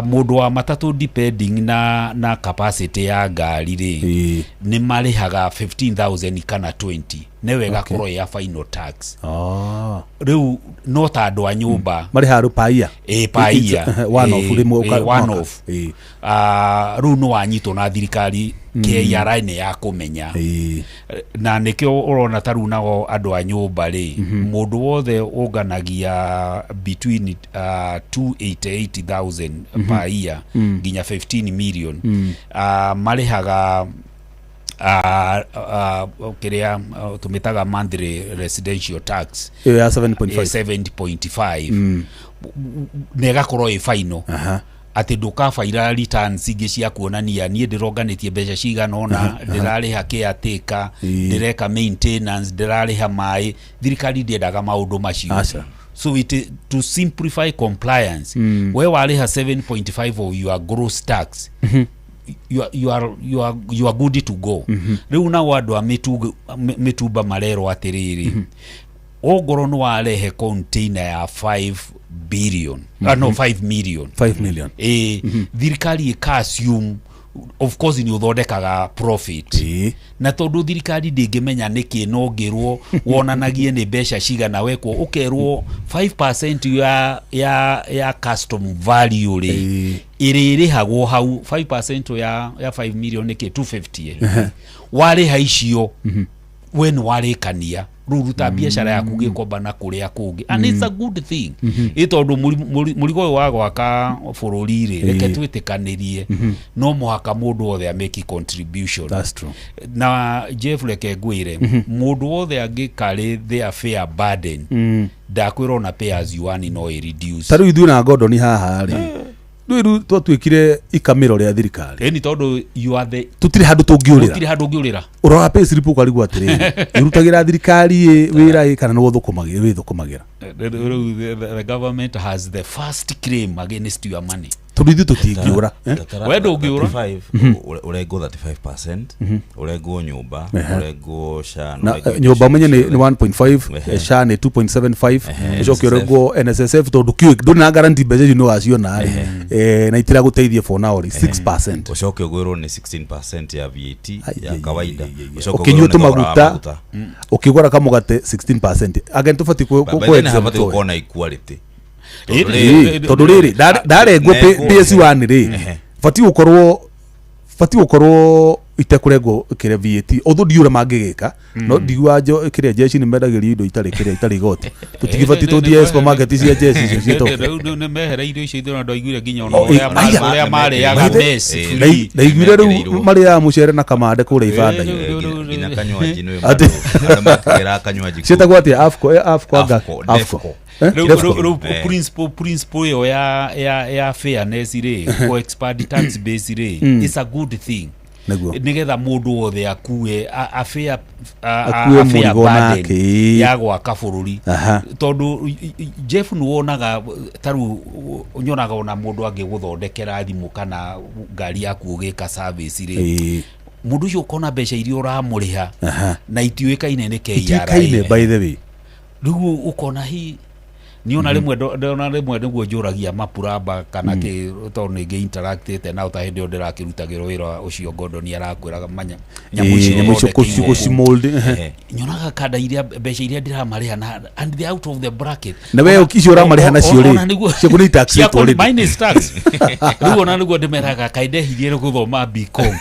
mundu wa matatu depending na capacity ya ngari ri ni marihaga 15,000 kana 20 newega kuro ya final tax riu no ta andu a nyumba mari haru paia one off riu no wanyitwo na thirikari KRA ne ya kumenya na nikio urona taru nago andu a nyumba ri mundu wothe unganagia between 288,000 per year nginya 15 million marihaga kiria tumitaga monthly residential tax ya 7.5 nega koro e final ati ndukabaira returns ingi cia kuonania nie ndironganitie mbeca cigana ona ndirariha caretaker ndireka maintenance ndirariha mai thirikari ndiendaga maundu macio so to simplify compliance we wariha 7.5 of your gross tax you are good to go riu na wandu a mituba marero atiriri ogoro no warehe container ya 5 billion no 5 million thirikari ikasum of course ni uthondekaga profit na tondu thirikari ndingimenya niki no ngirwo wonanagie ni mbeca cigana wekwo ukerwo 5% ya custom value ri iririhagwo hau 5% ya 5 million niki 250 wari haicio when wari kania ruruta biashara yaku gikomba na kuria kungi and it's a good thing itondu murigo wa gwaka bururi ri reke twitikanirie no muhaka mundu wothe make contribution. That's true. Na Jeff reke ngwire mundu wothe angikari their fair burden ndakwira na pay as you earn no reduce taru ithu na godo ni haha ri ndu twatwikire ikamiro ria thirikari ni tondu you are the tutiri handu tungiurira urora pay slip ukarigwa atiriri irutagira thirikari wira kana no withukumagira the government has the first claim against your money tudithi tutingiura wendo ungiura urengo 35% urengo nyumba urengo sha nyumba menye ni 1.5 sha ni 2.75 ucoke urengo NSSF tondu kiu nduri na guarantee mbeca no aciona na itira guteithia for now 6% ucoke ugwirwo ni 16% ya VAT ya kawaida ukinywa tumaguta ukigura kamugate 16% again tufati ku exempt ukona equality tondu riri ndarengwo PS1 ri fati ukorwo itekurengwo kire VAT otho ndiura mangigika no ndiwajo kire jeshi ni mendagiria indo itari goti tutigifati tuthie supermarket cia jeshi icio cieto ne mehera irio icio ithona ndoiguire ginya ono ya mari ya gamesi ndaiguire riu mari ya mucere na kamande kure ibanda ina kanywaji no makira kanywaji cietagwo atia afco principle yo ya fairness ri ko expand tax base ri is a good thing nigetha mundu wothe akue afia burden ya gwaka bururi tondu Jeff nuonaga taru nyonaga ona mundu angiguthondekera thimu kana ngari yaku ugika service ri mundu ucio kona mbeca irio uramuriha na itiweka inene KRA by the way riu ukona hi niona rimwe niguo njuragia mapuramba kana ki tondu ngi interactete na utahindi ndirakirutagirwo wira ucio gondo ni arakwiraga manya nyamuicio kucimold nyonaga kada iria mbeca iria ndiramariha na and they out of the bracket na we ukicio uramariha nacio ri cio kuni tax minus tax riu ona niguo ndimeraga kaide hirie guthoma BCom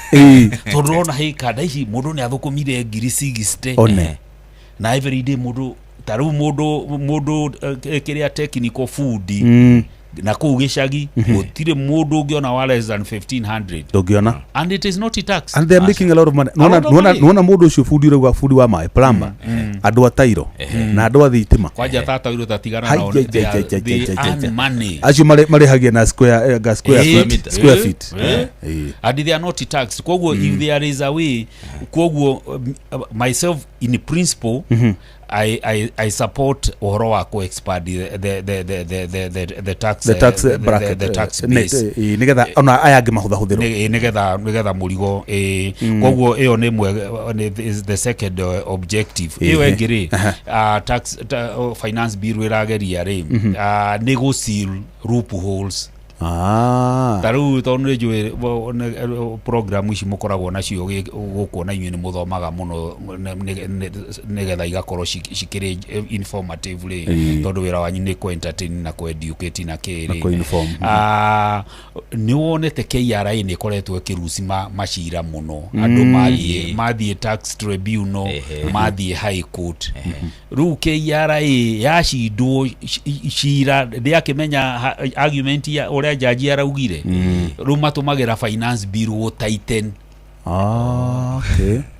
tondu ona hi kada ici mundu ni athukumire ngiri 60 na every day mundu taru mundu kiria technical food na ku gicagi gutire mundu ungiona wa less than 1500 dogiona and it is not a tax and they are making a lot of money nona mundu ucio food wa mai plumber andu atairo na andu athitima kwaja tata wiro tatigana na money acio mari hagia na square feet and they are not taxed kogwo if there is a way kogwo myself in principle I support uhoro wa ku expand the tax bracket the tax base nigetha ona aya angi mahuthahuthiro nigetha murigo koguo iyo ni is the second objective iyo engiri tax finance bill irageria ri ni go seal loopholes taru tondu njue program ici mukoragwo nacio gukuona inyuĩ nĩ mũthomaga mũno nĩgetha igakorwo cikĩrĩ informatively tondũ wĩra wanyu nĩ ku entertain na ku educate na kĩrĩ nĩ wonete KRA nĩ ĩkoretwo ĩkĩruci macira mũno andũ mathiĩ tax tribunal mathiĩ high court rĩu KRA yacindwo cira ndĩakĩmenya argument ya ũrĩa jaji araugire rĩu matũmagĩra finance bill go tighten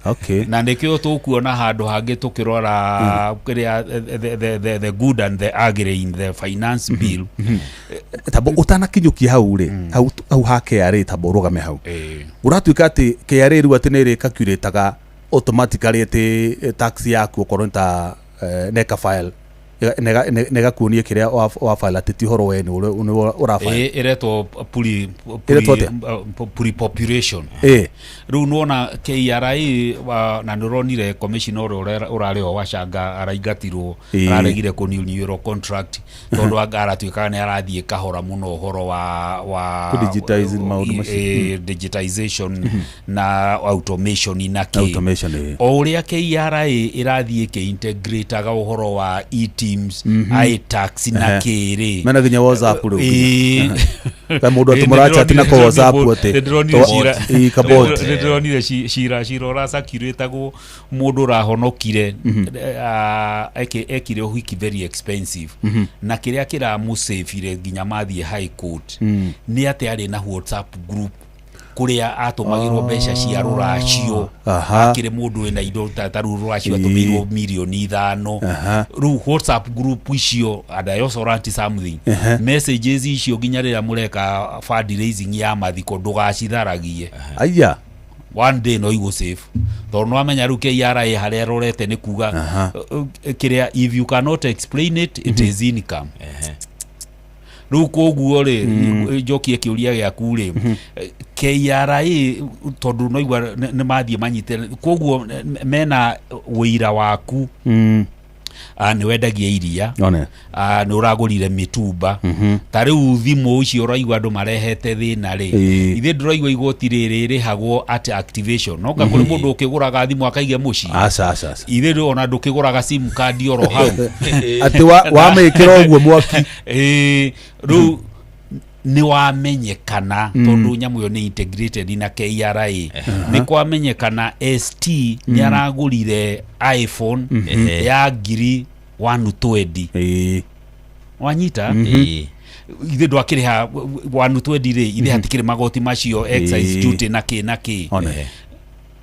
okay na ndĩkĩo tũkuona handũ hangĩ tũkĩrora the good and the ugly in the finance bill tabo utanakinyukia hau ri hau ha KRA tabo rugame hau uratuika ati KRA rĩu ati nĩ calculate automatically ati tax yaku okorwo ta neka file nega kuonia kiria wa file ati tihoro we ni ura file iretwo puri population riu nona KRA na ndoronire commissioner urare wa Wachanga araingatirwo araregire kuniuniro contract tondu agaratuika ni arathie kahora muno horo wa digitizing maundu macio digitization na automation na o uria KRA irathie ke integrate aga horo wa teams iTax na kere mena ginya WhatsApp ru kama mundu atumuracha tina ko WhatsApp ote ndronire shira ora sakiretagwo mundu rahonokire ekire uhiki very expensive na kiria kira musefire ginya mathie high court ni ate ari na WhatsApp group kuria atumagirwo mbeca cia ruracio akire mundu ena indo taru ruracio atumirwo milioni 5 ru WhatsApp group icio adayosoranti something messages icio ginya rira mureka fundraising ya mathiko ndugacitharagie aya one day no igo safe tondu amenya ru KRA haria rorete ni kuga kiria if you cannot explain it it is income ru koguo ri njokie kiuria giaku ri KRA tondu no igwa ni mathie manyite koguo mena wira waku ni wendagia iria ni uragurire mitumba tariu thimu icio uraigwa andu marehete thina ri ithe nduraigwa igoti riri hagwo at activation no ngakuri mundu ukiguraga thimu akaige muci ithe ri ona ndukiguraga sim card oro hau ati wa mekira ogwo mwaki ru ni wamenyekana tondu nyamu yo ni integrated na KRA ni kwamenyekana ST ni aragurire iPhone ya ngiri 120 wanyita ithe ndwakiriha 120 ri ithe hatikire magoti macio excise duty na ki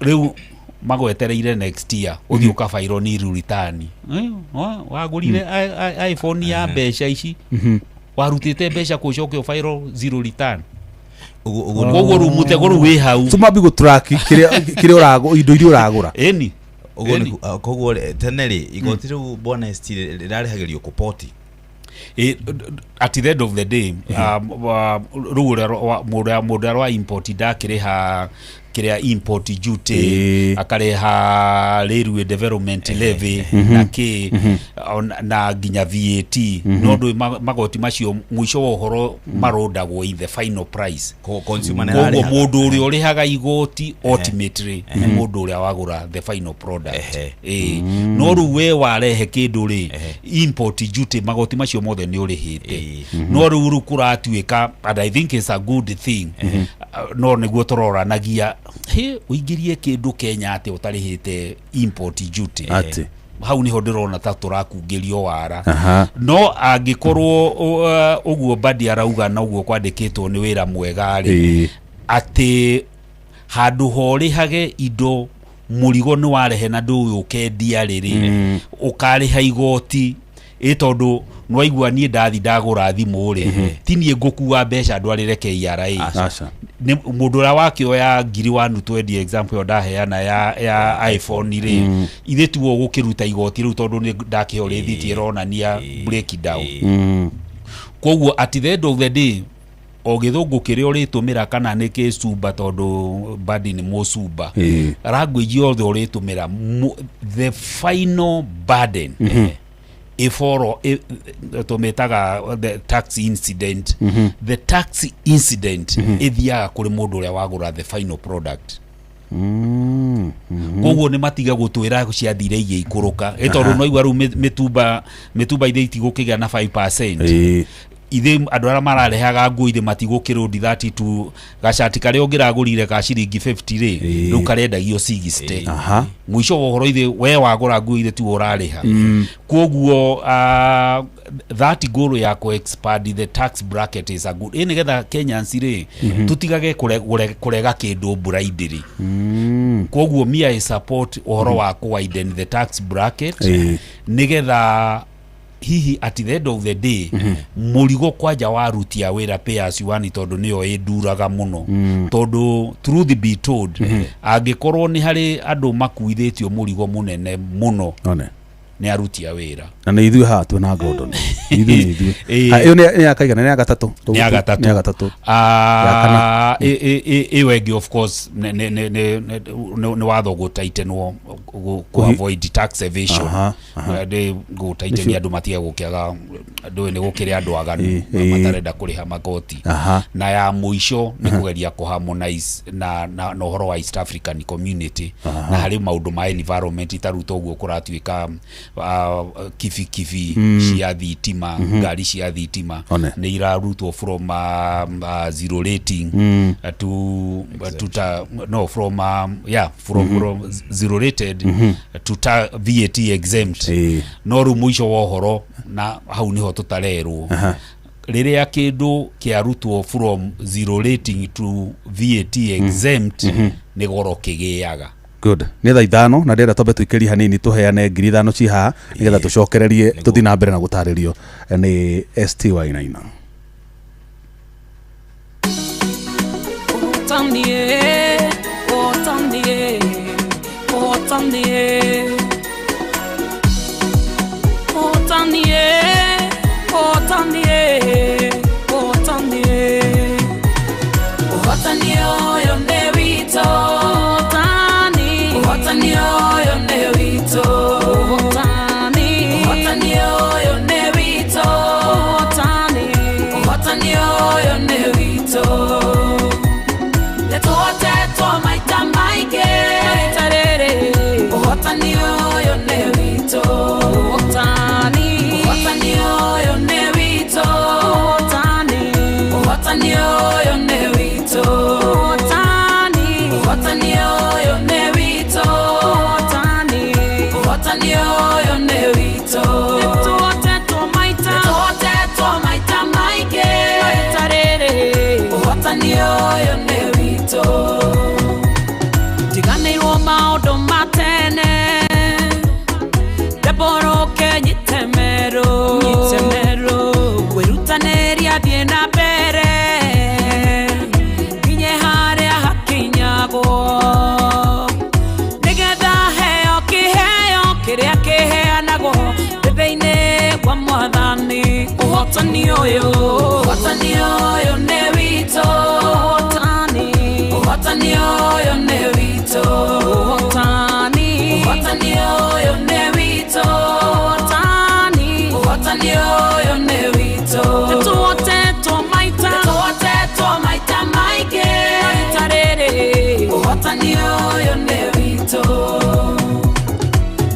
riu magwetereire next year uthi ukabairo ni return wagurire iPhone ya mbeca ici warutite mbeca kucoke ufairo zero return ugo rumute goru we hau tumabi go track kire urago indo irio uragura eni koguo teneri igotiru bonus rirarehagerio kupoti at the end of the day muda rwa import dakiriha kiria import duty akareha railway development levy na ginya VAT no ndo magoti macio mwisho wa uhoro marodagwo in the final price consumer na mundu uri urihaga igoti ultimately mundu uri wagura the final product no ru we warehe kindu ri import duty magoti macio mothe ni urihite no ru kuratuika and I think it's a good thing no niguo turoranagia uingirie kindu Kenya ate utarihite import duty ate hau niho ndirona ta turakungirio wara no angikorwo uguo badi arauga na uguo kwandikitwo ni wira mwega ri ati handu hori hage indo murigo ni warehe na ndu ukendia riri ukariha igoti tondu nwaigua nie ndathi ndagura thimu ri tinie ngukua mbeca ndwarire KRA ni mundu ra wakioya ngiri 120 example ndaheana ya iPhone ri ithe tuo gukiruta igoti riu tondu ni ndakihorithiti ironania break down koguo at the end of the day o githungu kiria uritumira kana ni kisuba tondu badi ni musuba language all the uritumira the final burden iforo tumetaga the tax incident the tax incident ithia kuri mundu uria wagura the final product koguo ni matiga gutwira ciathire iye ikuruka tondu no igwa ru mituba ithe itigukigia na 5% ithe andu ara mararehaga ngui ithe matigukirudi 32 gacati kare ongiragurire ka ciringi 50 ri riu karendagio 60 mwisho wohoro ithe we wagura ngui ithe tu urariha koguo that goal ya ko expand the tax bracket is a good in getha Kenyans ri tutigage kurega kindu blindly koguo mia I support ohoro wa ko widen the tax bracket nigetha hihi at the end of the day murigo kwaja warutia wira pay as you want tondu niyo iduraga muno tondu truth be told angikorwo ni hari andu makuithitio murigo munene muno ni arutia wira na ni ithu hatu na Gordon ithu iyo ni akaigana ni agatatu wengi of course ni watho gutaitenwo ku avoid tax evasion de gutaitenia andu matia gukiaga andu ni gukiria andu aganu matarenda kuriha magoti na ya muisho ni kugeria ku harmonize na uhoro wa East African community na hari maundu ma environment itaruta uguo kuratuika kifi cia thitima ngari cia thitima ni irarutwo from zero rating from zero rated to VAT exempt no ru muisho wa uhoro na hau niho tutarerwo riria kindu kiarutwo from zero rating to VAT exempt ni goro kigiaga good ni thaa ithano na ndira tombe tuikiri hanini tuheane ngiri ithano ci haha nigetha tucokererie tuthi na mbere na gutaririo ni ST Wainaina tiganirwo maundu matene deboroke nyitemero kwirutaneria thie na mbere nginye haria hakinyagwo nigetha heo kiheo kiria kiheanagwo thĩinĩ kwa Mwathani ũhotani ũyũ nĩ witũ ũhotani ũyũ nĩ witũ ũhotani ũyũ nĩ witũ ũhotani ũyũ nĩ witũ nĩtũhotetwo maita maingĩ maita rĩrĩ ũhotani ũyũ nĩ witũ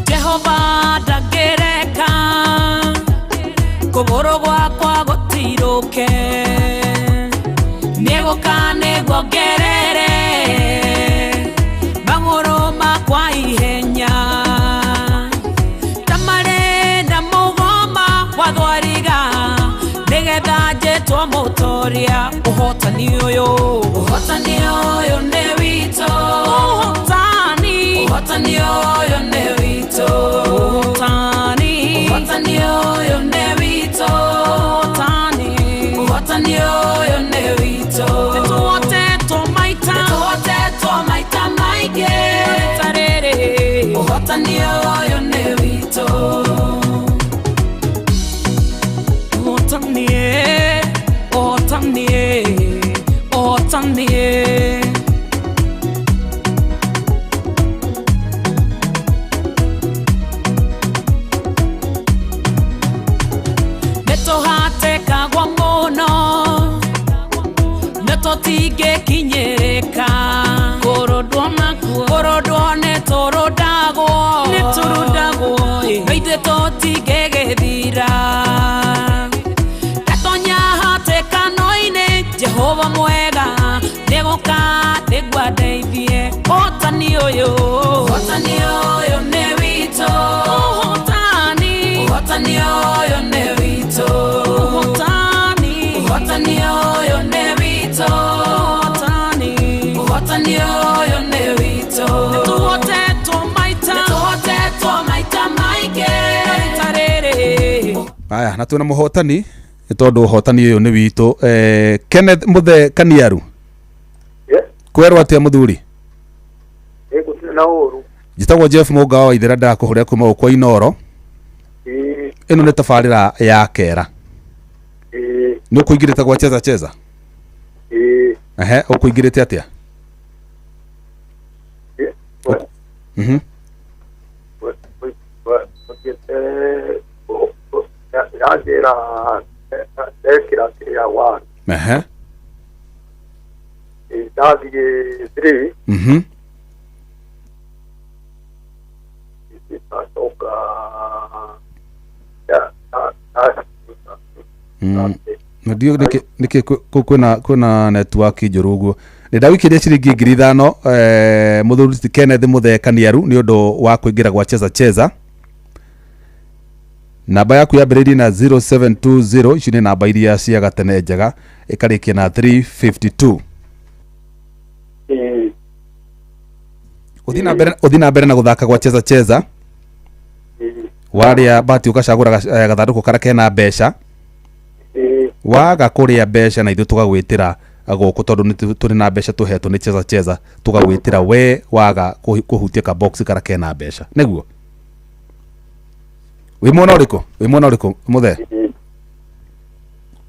Jehova ndangĩreka kũgũrũ gwakwa gũtirũke nĩgũka nĩguongerere magũrũ makwa ihenya ta marĩ na mũgoma wa thwariga nĩgetha njĩtwo mũtoria ũhotani ũyũ nĩ witũ ũhotani ũyũ nĩ witũ ũhotani ũyũ Gatonya hatekano-inĩ Jehova mwega nĩgũka nĩgwa ndeithie ũhotani ũyũ nĩ witũ ũhotani ũyũ nĩ witũ ũhotani ũyũ nĩ witũ ũhotani ũyũ nĩ witũ nĩtũhotetwo maita maingĩ tarĩrĩ. Aya na twina muhotani tondu uhotani uyu ni witu. Kenneth Muthe Kaniaru, kwerwo atia muthuri? Na uru Jitagwo Jeff Muga wa Ithera ndakuhuria kuma kwa Inoro. Ino ni tabarira ya kera. Ni ukuingirite gwa cheza ukuingirite atia? Yajira ekira ya wa Davi 3 Atoka Ndio niki kuna network njurugu ni ndawikiria ciringi 5,000 muthuri Kenneth Muthe Kaniaru ni undu wa kuingira gwa cheza. Namba yaku yambiririe na 0720 ici ni namba iria cia gatene njega ikarikia na 352. Uthi na mbere na guthaka gwa cheza waria bati ukacagura gathanduku karia kena mbeca waga kuria mbeca na ithu tugagwitira agoku tondu turi na mbeca tuhetwo ni cheza tugagwitira we waga kuhutia ka box karia kena mbeca niguo. Wi mwona uriku Muthe?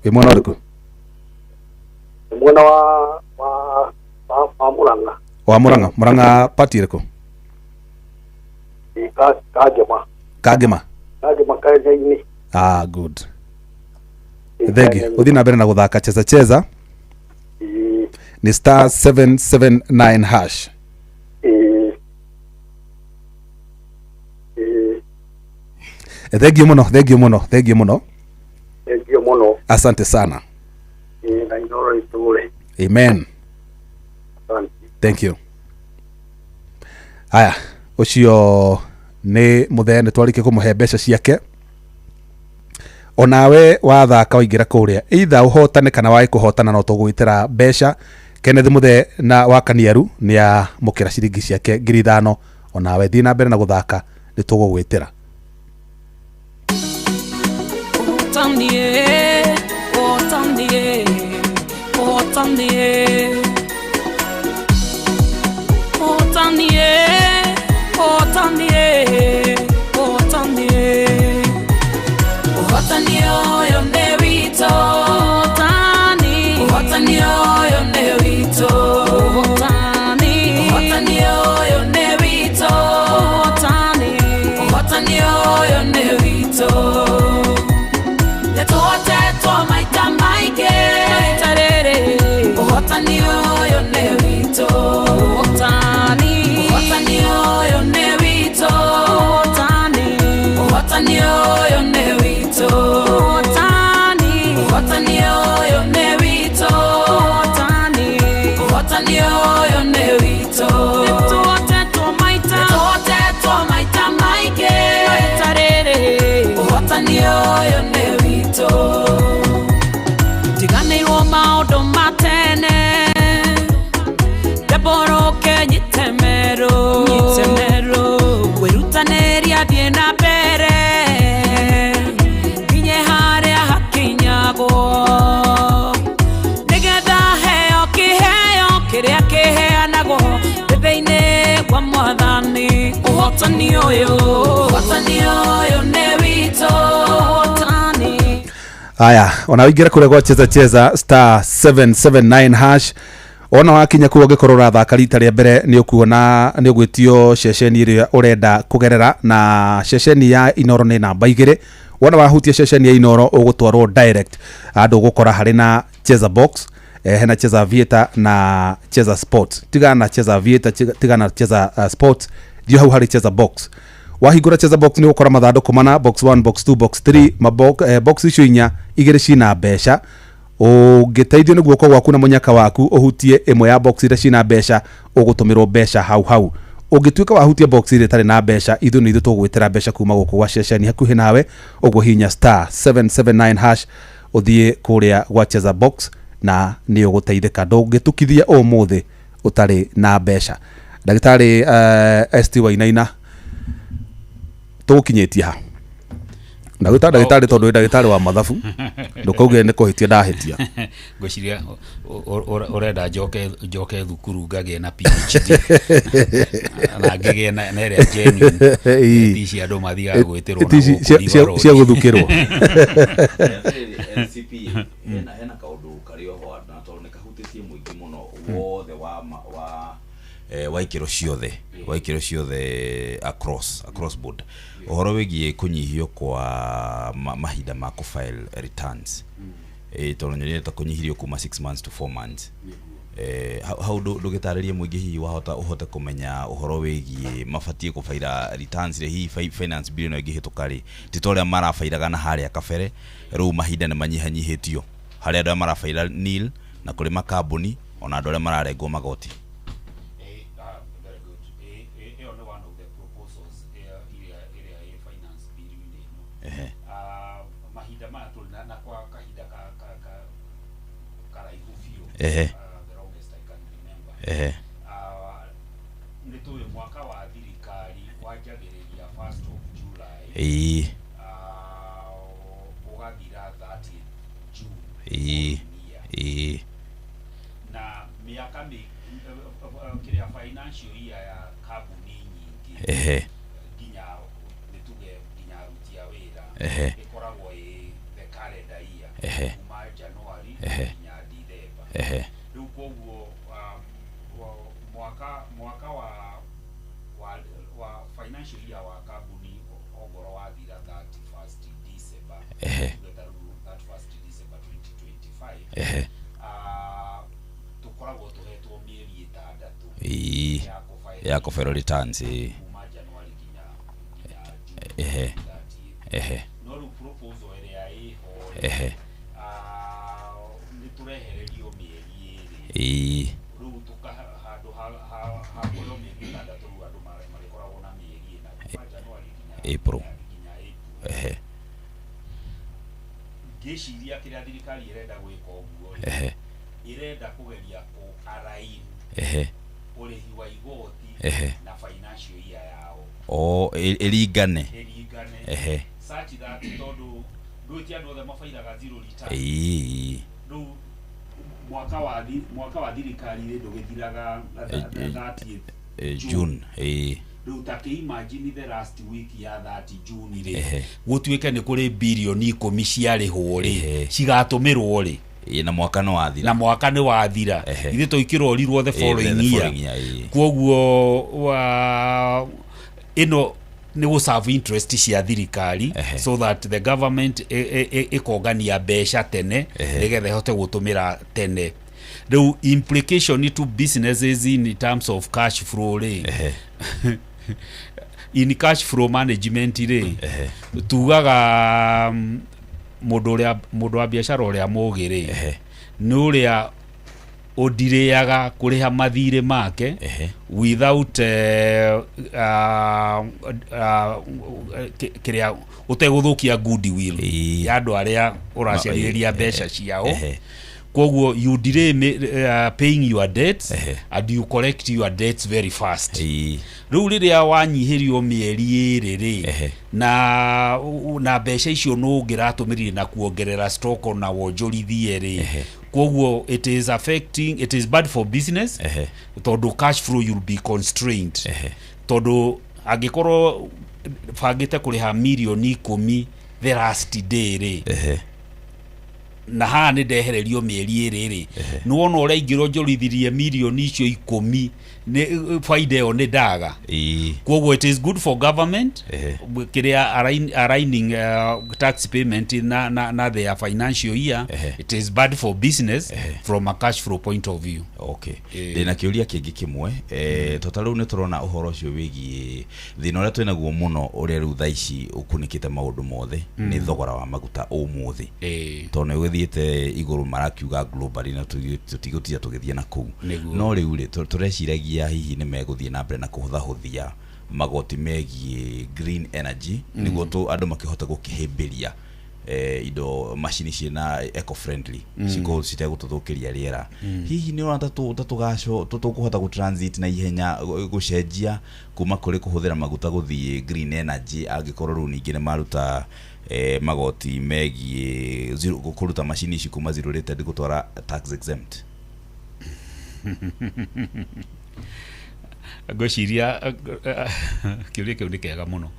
Wi mwona uriku? Mwona wa Murang'a party iriku? Kagema kaini. Good. Thegi uthi na mbere na guthaka cheza ni *779 hash. Thank you muno. Asante sana. Amen. Thank you. Aya, ucio ni Muthe ni twarike kumuhe mbeca ciake. Onawe wathaka waingira kuria either uhotane kana wai kuhotana no tugwitira mbeca. Kenneth Muthe na wa Kaniaru ni ya mukira ciringi ciake 5,000. Onawe thi na mbere na guthaka ni tugugwitira. Aya, onawigira kure gwa cheza *779 hash. Ona wakinya kuo ngikorwo rathaka rita ria mbere ni ukuona ni ugwitio ceceni iria urenda kugerera na ceceni ya Inoro ni namba 2. Wona wahutia ceceni ya Inoro ugutwarwo direct andu gukora hari na cheza box hena cheza vieta na cheza sport. Tigana cheza vieta tigana cheza sport dio hau hari cheza box. wahingura cheza box ni ukora mathanduku mana, box 1 box 2 box 3 box icio inya igiri cina mbeca. Ungiteithio ni guoko gwaku na munyaka waku uhutie imwe ya box ire cina mbeca ugutumirwo mbeca hau. Ungituika wahutia box ire tari na mbeca, ithu ni ithu tugwitira mbeca kuma guku gwa ceceni hakuhi nawe, ugwo hinya *779# uthie kuria gwa cheza box na ni uguteithika. Ndungitukithia umuthi utari na mbeca. Ndagitari ST Wainaina tukinyetie ha ndagitari tondu ndagitari wa mathabu ndukauge ni kuhitia ndahitia ngociria urenda njoke thukuru ngage na PhD na ngige na area genuine tici andu mathiaga gwitirwo na cia guthukirwo NCP ena kaundu kario ho na tondu ne kahutitie muingi muno wothe wa ikiro ciothe across board. Uhoro wigie kunyihio kwa mahinda ma ku file returns tondu nyota kunyihirio kuma 6 months to 4 months. How do gitariria muingi hi wahota kumenya uhoro wigie mafatie ku file returns hi finance bill no igihitukari titoria marafairaga na haria kabere ru mahinda ne manyihanyihitio haria ndo marafaira nil na kuri makambuni ona andu aria mararengwo magoti. Mahinda matu na kwa kahida karaihu fio the longest I can remember. Nituwe mwaka wa thirikari wajagereria 1st of July ugathira 30 June na miaka kiria financial year ya kabuni nyingi ikoragwo the calendar year kuma January nginya December. Riu koguo mwaka wa financial year wa kabuni ogoro wa thira 31st December 2025 tukoragwo tuhetwo mieri 6 ya kufero returns kuma January nginya June. No proposal area iho niturehererio mieri iri ru tuka handu ha kulo mieri tandatu andu marikoragwo na mieri na kuma January nginya April giciria kiria thirikari irenda gwika uguo irenda kugeria ku arain urihi wa igoti na financial year yao elingane such that tondu nduti andu othe mafairaga zero return ru mwaka wa thirikari ndugithiraga 30th June ru take imagine the last week ya 30 June ri gutuike ni kuri bilioni 10 ciarihwo ri cigatumirwo ri na mwaka no wathira ithe toikirorirwo the following year koguo ino ni go serve interest cia thirikari so that the government ikongania mbeca tene nigethe hote gutumira tene. The implication to businesses in terms of cash flow in cash flow management tugaga mundu wa biashara uria mugire nuria odireaga kuriha mathire make without kiria uteguthukia goodwill ya andu aria uraciariria mbeca ciao. Koguo you delay paying your debts and you collect your debts very fast. Riu riria wanyihirio mieri iri na mbeca icio no ngiratumirire na kuongerera stock na wonjorithie ri koguo it is bad for business tondu cash flow you'll be constrained tondu angikorwo fagite kuriha milioni 10 the last day ri na ha ni ndehererio mieri iri nuona uria ingiro njorithirie milioni icio 10 ni faida yo ni ndaga Koguo it is good for government kiria aligning tax payment na their financial year. It is bad for business from a cash flow point of view. Okay. Ndina kiuria kingi kimwe totaru ne turona uhoro cio wigi thina ria twina guo muno uria riu thaici ukunikite maundu mothe ni thogora wa maguta umuthi to ne gwithiete iguru marakiuga globally na tutigotia tugithia na kuu no riu ri tureciragia hihi ni meguthie na mbere na kuhuthahuthia magoti megie green energy niguo tu andu makihota gukihimbiria indo machine cina eco friendly ciko citegututhukiria riera hihi ni urata tugaco tukuhota gu transit na ihenya gucenjia kuma kuri kuhuthira maguta guthie green energy angikorwo ru ningi ne maruta magoti megie kuruta machine ici kuma zero rated gutwara tax exempt. Gociria kiuria kiu ni kega muno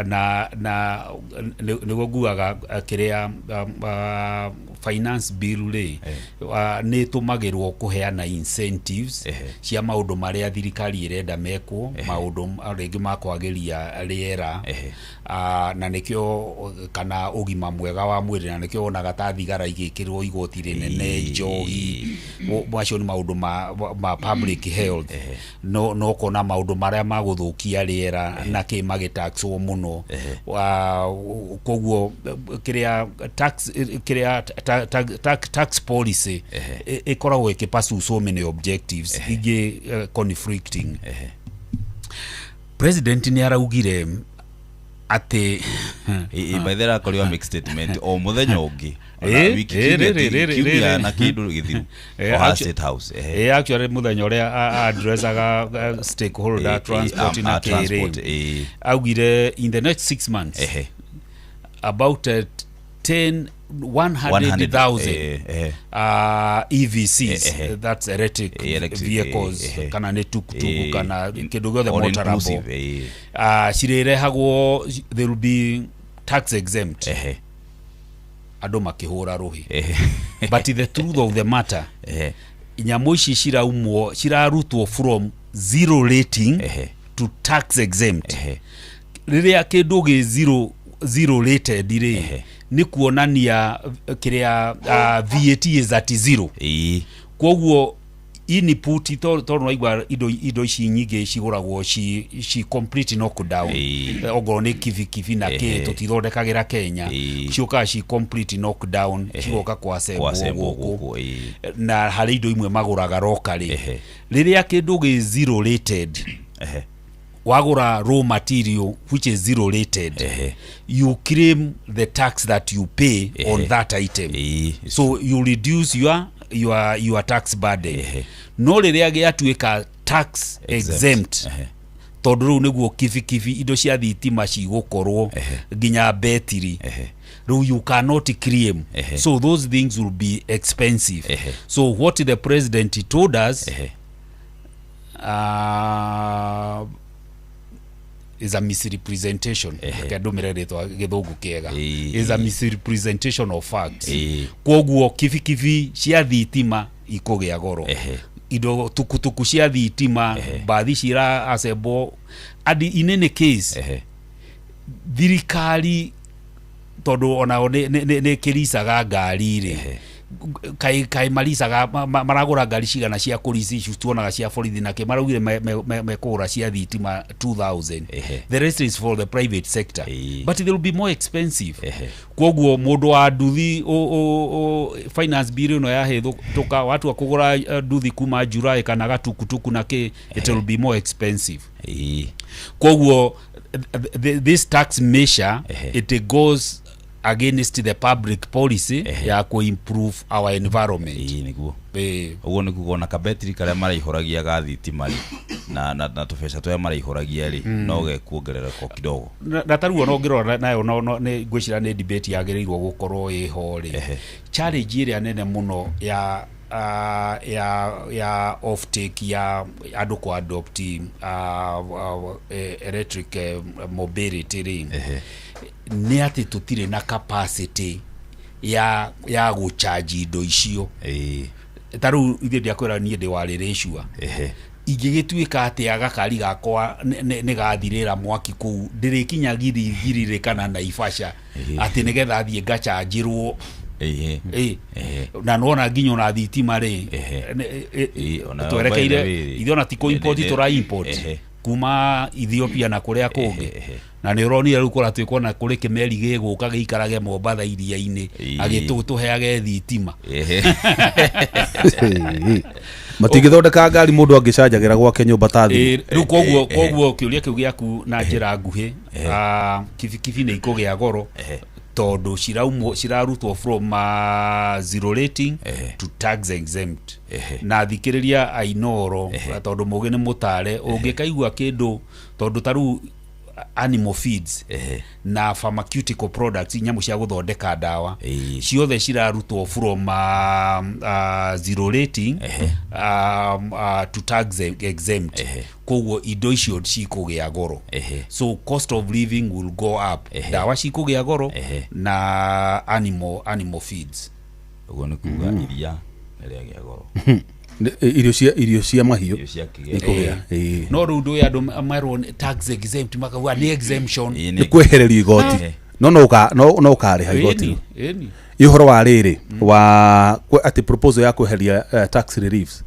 na niguo nguaga kiria finance bill ri ni tumagirwo kuheana incentives cia maundu maria thirikari irenda mekwo maundu ringi makwagiria riera na nikio kana ugima mwega wa mwiri na nikio onaga ta thigara igikirwo igoti rinene njohi mwacio ni maundu ma public health no kona maundu maria maguthukia riera na kimagitaxwo muno koguo kiria tax policy ikoragwo ikipasu so many objectives igi conflicting. President ni araugire ate by the way make statement o muthenya ungi wiki kiuria na kindu githiru State House actually muthenya uria addressaga stakeholder transport na kiri augire in the next 6 months about 100,000 EVCs that's electric vehicles kana ne tukutuku kana kindu gothe motorable cirerehagwo there will be tax exempt ando makihura ruhi but the truth of the matter inyamu ici cirarutwo from zero rating to tax exempt riria kindu gi zero rated ire ni kuonania kiria VAT is at zero koguo input to noigwa ido ici nyingi ciguragwo ci complete knockdown ogoro ni kivi na ke tutithondekagira Kenya cioka ci complete knockdown cigoka kwa sembo guku na hari indo imwe maguraga rokari riria kindu gi zero rated wagura raw material which is zero rated you claim the tax that you pay on that item so you reduce your tax burden no riria giatuika tax exempt tondu niguo kivi indo cia thitima cigukorwo ginya betiri you cannot claim so those things will be expensive so what the president told us is a misrepresentation kadomereretwa githungu kiega is a misrepresentation of facts koguo kivi cia thitima ikugia goro ido tukutuku cia thitima baadhi cira asebo and in any case thirikari tondu ona ne kirisaga ngari ri kai marisaga maragura ngari cigana cia kurisi tuonaga cia borithi nake maraugire mekura cia thitima 2000 the rest is for the private sector but they will be more expensive koguo mundu wa nduthi finance bill no ya hethuka watu akugura nduthi kuma July kana gatukutuku nake it will be more expensive koguo this tax measure it goes against the public policy ya ku improve our environment niguo ugo niguo na kabetri kare maraihuragia gathitima na tubesha twa maraihuragia ri no gekuongerera ko kidogo na taruo no ngirora nayo no ni ngwicira ni debate yagereirwo gukorwo iho ri challenge ire nene muno ya off take ya andu ku adopt electric mobility ri ni ati tutire na capacity ya gucharge indo icio taru ithe ndiakwira nie ndi wari reshua ingĩgĩtuĩka atĩ agakari gakwa nĩ gathirĩra mwaki kũu ndĩrĩkinya giririkana na Naivasha atĩ nĩgetha thiĩ ngachanjĩrwo na nona nginya na thitima rĩ twerekeire ithiona tiko import tora import kuma Ethiopia na kuria kũngĩ na nĩ ũronire rĩu kũratuĩkwo na kũrĩ kĩmeri gĩgũka gĩikarage Mombatha iria-inĩ agĩtũheage thitima matigĩthondeka ngari mũndũ angĩcanjagĩra gwake nyũmba ta thĩ rĩu koguo kĩũria kĩu gĩaku na njĩra nguhĩ kibikibi nĩ ikũgĩa goro tondũ cirarutwo from zero rating to tax exempt na thikĩrĩria ainoro tondũ mũgĩ nĩ mũtare ũngĩkaigua kĩndũ tondũ taru animal feeds na pharmaceutical products nyamũ cia gũthondeka ndawa ciothe cirarutwo from zero rating to tax exempt koguo indo icio cikũgĩa goro so cost of living will go up ndawa cikũgĩa goro na animal feeds ũguo nĩ kuga iria nĩrĩagĩa goro irio cia mahiũ no rĩu ndũĩ andũ marwo tax exempt makauga nĩ exemption nĩ kwehererio igoti no ũkarĩha igoti ihoro wa rĩrĩ wa atĩ proposal ya kweheria tax reliefs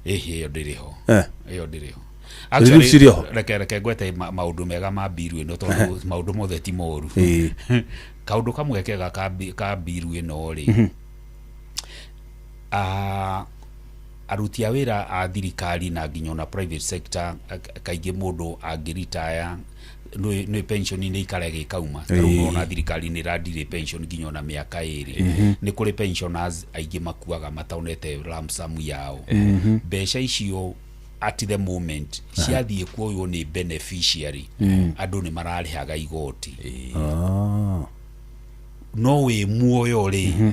ĩyo ndĩrĩho ĩyo ndĩrĩho actually reke gwete maũndũ mega ma biru ĩno tondũ maũndũ mothe ti moru kaũndũ kamwe kega ka biru ĩno rĩ aruti a wĩra a thirikari na nginya na private sector kaingĩ mũndũ angĩritaya nĩ pension nĩ ikarege kauma tondũ na thirikari nĩ radire pension nginya na mĩaka 2 nĩ kũrĩ pensioners aingĩ makuaga mataunete lump sum yao mbeca icio at the moment ciathiĩ kuoywo nĩ beneficiary andũ nĩ mararĩhaga igoti no wĩ muoyo rĩ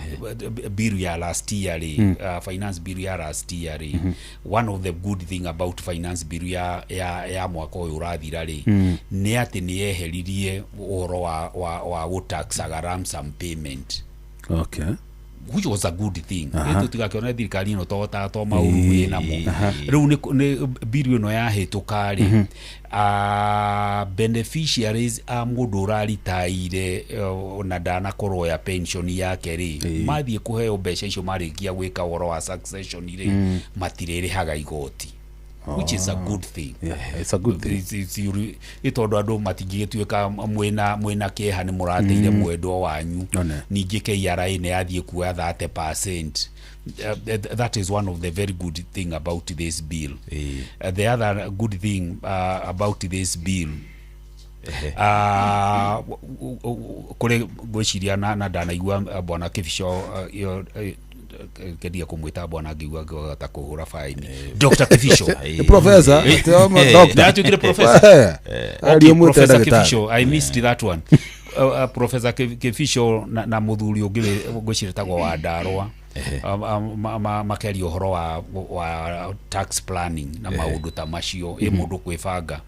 bill ya last year rĩ finance bill ya last year rĩ one of the good thing about finance bill ya mwaka ũyũ ũrathira rĩ nĩ atĩ nĩ yeheririe ũhoro wa gũtaxaga lump sum payment which was a good thing tutigakiona thirikari ino to mauru na mo riu ni bill ino ya hituka ri beneficiaries a mundu uraritaire na dana koroya pension yake ri mathie kuheo mbeca icio marikia gwika woro wa succession ri matirĩrĩhaga igoti which is a good thing. It's a good thing. Itondo andu matingĩtuĩka mwena kĩeha nĩ mũrateire mwendwa wanyu ningĩ KRA nĩ yathie kuoya 30%. That is one of the very good thing about this bill. The other good thing about this bill kule gwiciria na ndanaigua bwana Kifisho kedia kumwita bwana ngiwa gata kuhura fine Dr. Kifisho professor doctor tukire professor Professor Kifisho I missed that one. Professor Kifisho na muthuri ungi gwiciritagwo wa Ndarwa makeri uhoro wa tax planning na maundu ta macio mundu kwibanga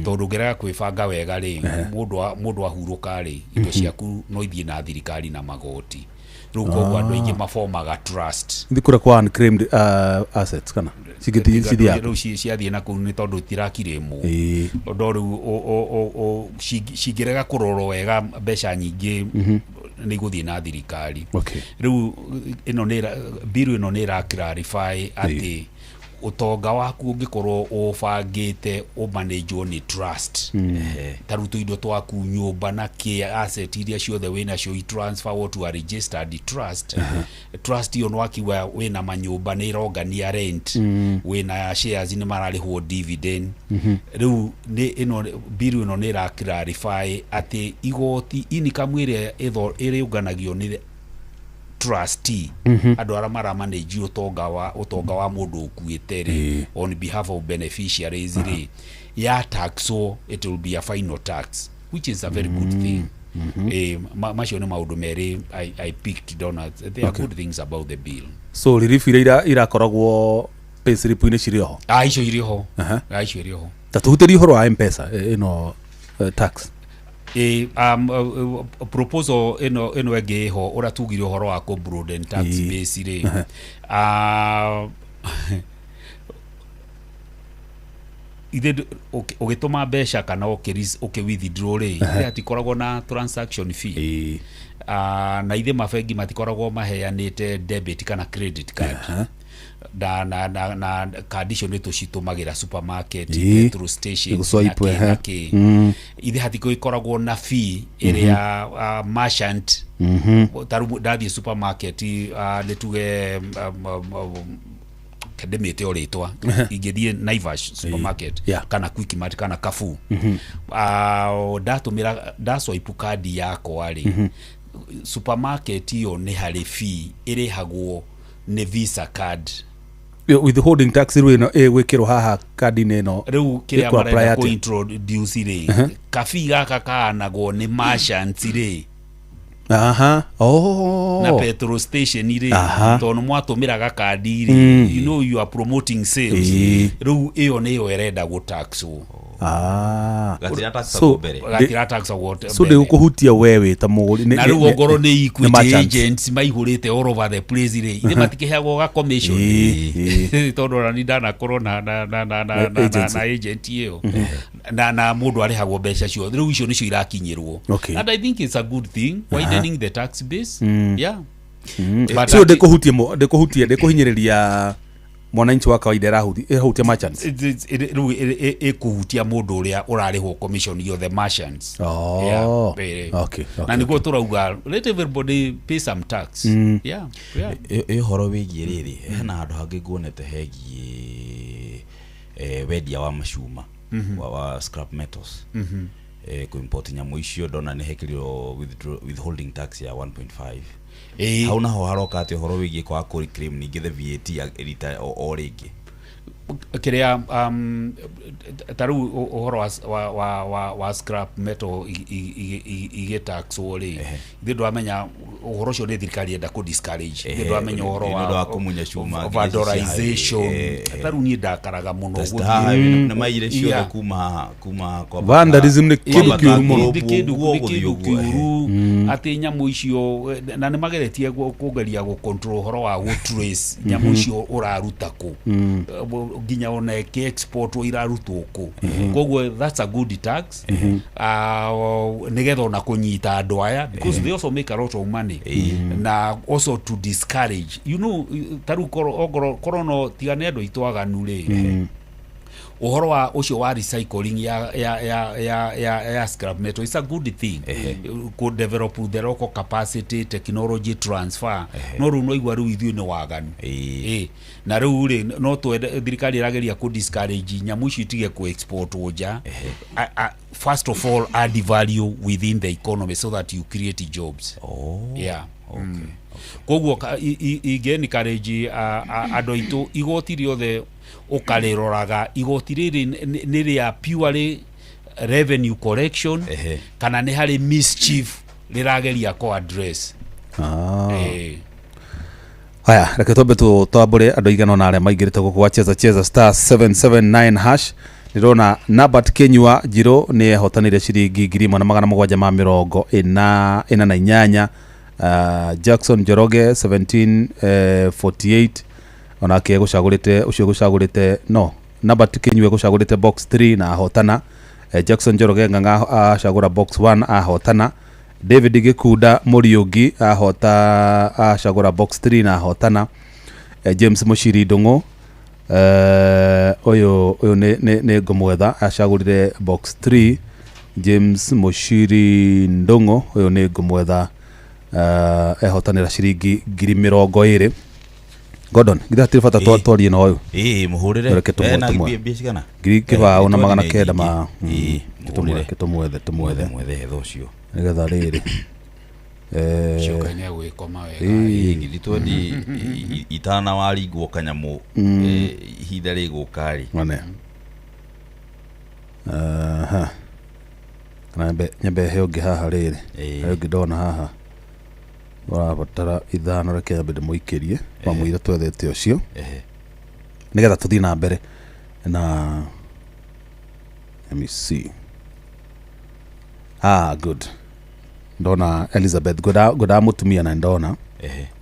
tondu ngerega kwibanga wega ri mundu ahuruka ri indo ciaku no ithie na thirikari na magoti ruko andu aingi maformaga trust ndikura kwa unclaimed assets kana cigithia ciathie na kunu ni tondu tirakiremo ndoru cigirega kuroro wega mbeca nyingi ni guthie na thirikari riu ino ni bill ino ni ra clarify ati utonga waku ungikorwo ubangite umanage ni trust tarutu indo twaku nyumba na ke asset iria ciothe wina cio transfer to a registered trust trust yo no akiwa wina manyumba ni irongania rent wina shares ni mararihwo dividend riu ni ino bill ino ni ra clarify ati igoti income ire iriunganagio ni trustee andu ara maramanage utonga wa mundu ukuite on behalf of beneficiaries ya taxo it will be a final tax which is a very good thing. Macio ni maundu meri I picked on it. There are good things about the bill. So relief ira koragwo payslip ini ciriho icio iriho icio iriho tatuhutiri horo wa M-Pesa ino tax proposal eno egeho ora tugire horo wa ko broaden tax base ri ithe ugituma mbeca kana withdraw ri atikoragwo na transaction fee na ithe mabengi matikoragwo maheanite debit kana credit card na card icio nä tå citumagä supermarket petrol station ithe hatiko ikoragwo na fee ĩrĩa merchant ndathie supermarket nä tuge kademete oretwa ingethie Naivas supermarket kana Quickmart kana Carrefour ndasoipu card yakwa ri supermarket iyo nä harä fee ĩrĩhagwo nä Visa card withholding tax rwino gwikirwo haha card-inĩ ĩno rĩu kĩrĩa marenda ku introduce ri kabi gaka kaanagwo nĩ merchants ri na petrol station ri tondũ mwatumĩraga kandi ri you know you are promoting sales rĩu ĩyo nĩyo ĩrenda gũtaxwo gatira tax water so de kuhutia wewe ta muguri na rĩu ngoro nĩ equity agents maihurite all over the place ri ithe matikiheagwo ga commission tondũ rani ndana korwo na agent iyo na mundu arihagwo mbeca cio rĩu icio nicio irakinyirwo and I think it's a good thing widening the tax base so de kuhutia de kuhinyiriria mwananchi wa kawaida rahutia merchants kuhutia mundu uria urarihwo commission yo the merchants okay na niguo turauga let everybody pay some tax horo wigie riri hena handu hangi nguonete hegie wendia wa mashuma wa scrap metals ku import nyamu icio ndona ni hekirio withholding tax ya 1.5 hauna ho haroka ati horo wigie kwa kuri claim ningi the VAT elita o ringi kiria taru uhoro wa scrap metal igetax ori ndio amenya uhoro cio ni thirikari enda ku discourage ndio amenya uhoro wa kumunya cuma valorization taru ni ndakaraga muno na maire cio kuma kwa vandalism ni kindu kiuru ati nyamu icio na ni mageretie kugeria go control uhoro wa go trace nyamu icio uraruta ku ginya ona export irarutwo ku kogwo that's a good tax nigetha ona kunyita andu aya because they also make a lot of money na also to discourage you know taru korono tigane andu itwaganu ri uhoro wa ucio wa recycling ya scrap metal is a good thing could develop the local capacity technology transfer no runo igwa ru ithu ni waganu na ru ri no to thirikari irageria ku discourage nyamu ici tige ku export oja first of all add value within the economy so that you create jobs kogwo igeni encourage ando itu igoti riothe ukariroraga igoti riri ni ria purely revenue collection kana ni hari mischief rirageria ko address haya reke tobe twambure andu igana na aria maingirite guku wa cheza star 779 hash ndirona Nabat Kenywa Jiro ni hotanire ciringi 1748 Jackson Joroge 1748 onake gucagurite ucio gucagurite no Nabat Kenywa gucagurite box 3 na hotana Jackson Joroge nganga acagura box 1 ahotana David Gikuda Muriugi acagura box 3 na hotana James Mushiri Ndungu oyo ne ngomwetha acagurire box 3 James Mushiri Ndungu oyo ne ngomwetha ehotanira ciringi 20,000 Gordon githa tifata twarie no uyu muhurire na mbia cigana kiba ona 900 ma tumwethe hetho cio nigetha riri shokanya gwikoma wega ngithitwo ndi itana waringwo kanyamu ihinda rigukari mane kana nyambe he ungi haha riri he ungi ndona haha warabatara ithano reke nyambe ndĩmũikĩrie wamũire twethete ũcio nigetha tuthii na mbere na let me see good ndona Elizabeth goda mutumia na ndona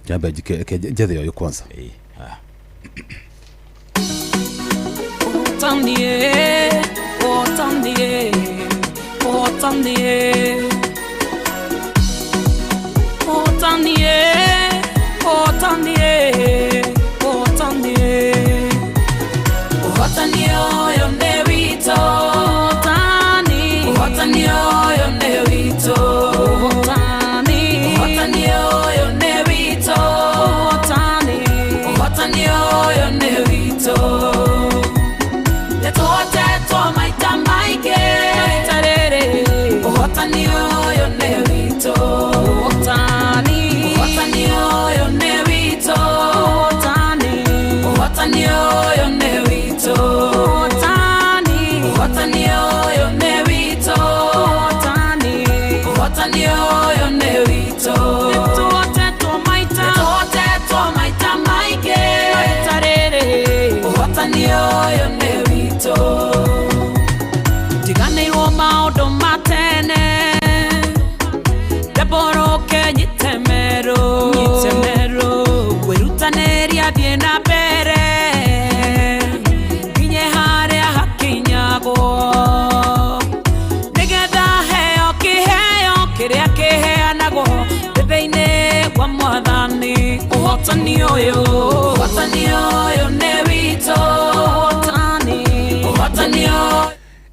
nyambe njethe ũyũ kwanza Tamnie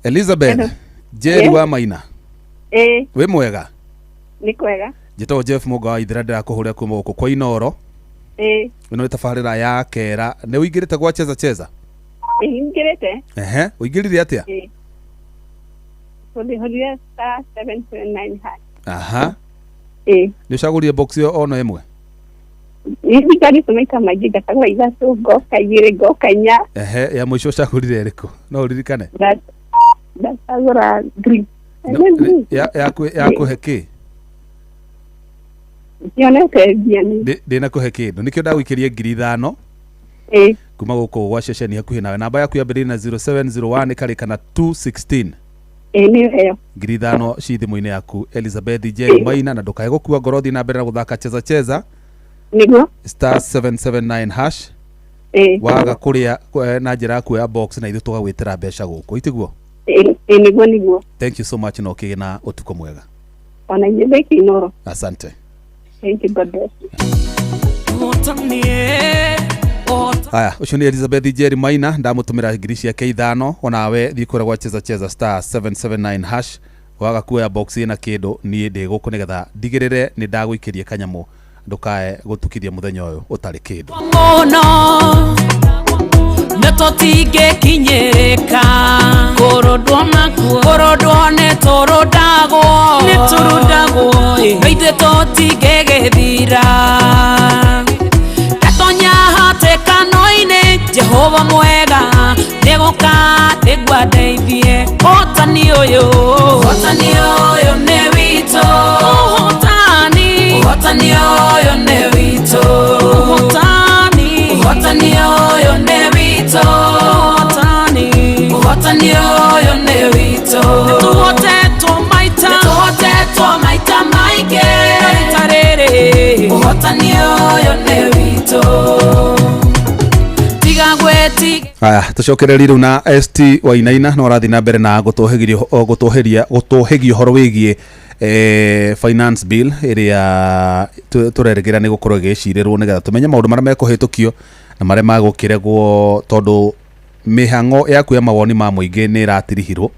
Elizabeth, Jerry wa Maina. We mwega? Ni kwega. Njĩtagwo Jeff Mũnga ithira ndĩrakũhũrĩra kuma gũkũ kwa Inoro. Ĩno nĩ tabarĩra ya Kera. Nĩ ũingĩrĩte gwa Cheza? Ingĩrĩte. Ũingĩrire atĩa? Hũrire star 779 hash. Aha. Nĩ ũcagũrire box ĩyo ono ĩmwe? Nĩngarĩ maita maingĩ ngatagwa ithatũ ngoka igĩrĩ ngoka inya. Ya mũico ũcagũrire ĩrĩkũ? No ũririkane? Ndacagũra green. Yakũhe kĩ? Ndionete mbiani. Ndĩnakũhe kĩndũ. Nĩkĩo ndagũikĩrie 5,000. Kuma gũkũ gwa ceceni hakuhĩ nawe. Namba yaku yambĩrĩria na 0701 ĩkarĩka 216. Nĩyo ĩyo. 5,000 ci thimũ-inĩ yaku Elizabeth Jerry Maina, na ndũkae gũkua ngoro, thiĩ na mbere na gũthaka Cheza. Nĩguo. Star 779 hash. Waga kũrĩa na njĩra ya kuoya box na ithuĩ tũgagwĩtĩra mbeca gũkũ. Itiguo? Nĩguo. Thank you so much na ũkĩgĩa na ũtukũ mwega. Ona njĩthĩki Inoro. Asante. Thank you, God bless you. Haya, ucio ni Elizabeth Jerry Maina, ndamũtũmĩra ngiri ciake 5,000. Onawe thiĩ kũrĩa gwa Cheza star 779 hash. Waga kuoya box ĩna kĩndũ, niĩ ndĩ gũkũ nĩgetha ndigĩrĩre nĩ ndagũikĩria kanyamũ, ndũkae gũtukithia mũthenya ũyũ ũtarĩ kĩndũ. Netotingĩkinyĩrĩka kũrũndwo nakuo, kũrũndwo nĩtũrũndagwo na ithuĩ tũtingĩgĩthira. Gatonya hatĩkano-inĩ, Jehova mwega nĩgũka nĩguo ndeithie. Ũhotani ũyũ nĩ witũ, ũhotani ũyũ nĩ witũ, ũhotani ũyũ nĩ witũ, ũhotani ũyũ nĩ witũ. Nĩtũhotetwo maita maingĩ, rita rĩrĩ ũhotani ũyũ nĩ witũ. Tiga gwĩtiga. Haya, tucokereri rĩu na ST Wainaina no arathi na mbere na gũtũhĩgia ũhoro wĩgiĩ finance bill ĩrĩa tũreregera nĩ gũkorwo ĩgĩcirĩrwo nĩgetha tũmenye maũndũ marĩa mekũhĩtũkio na marĩa magũkĩregwo, tondũ mĩhang'o ya kuoya mawoni ma mũingĩ nĩ ĩratirihirwo.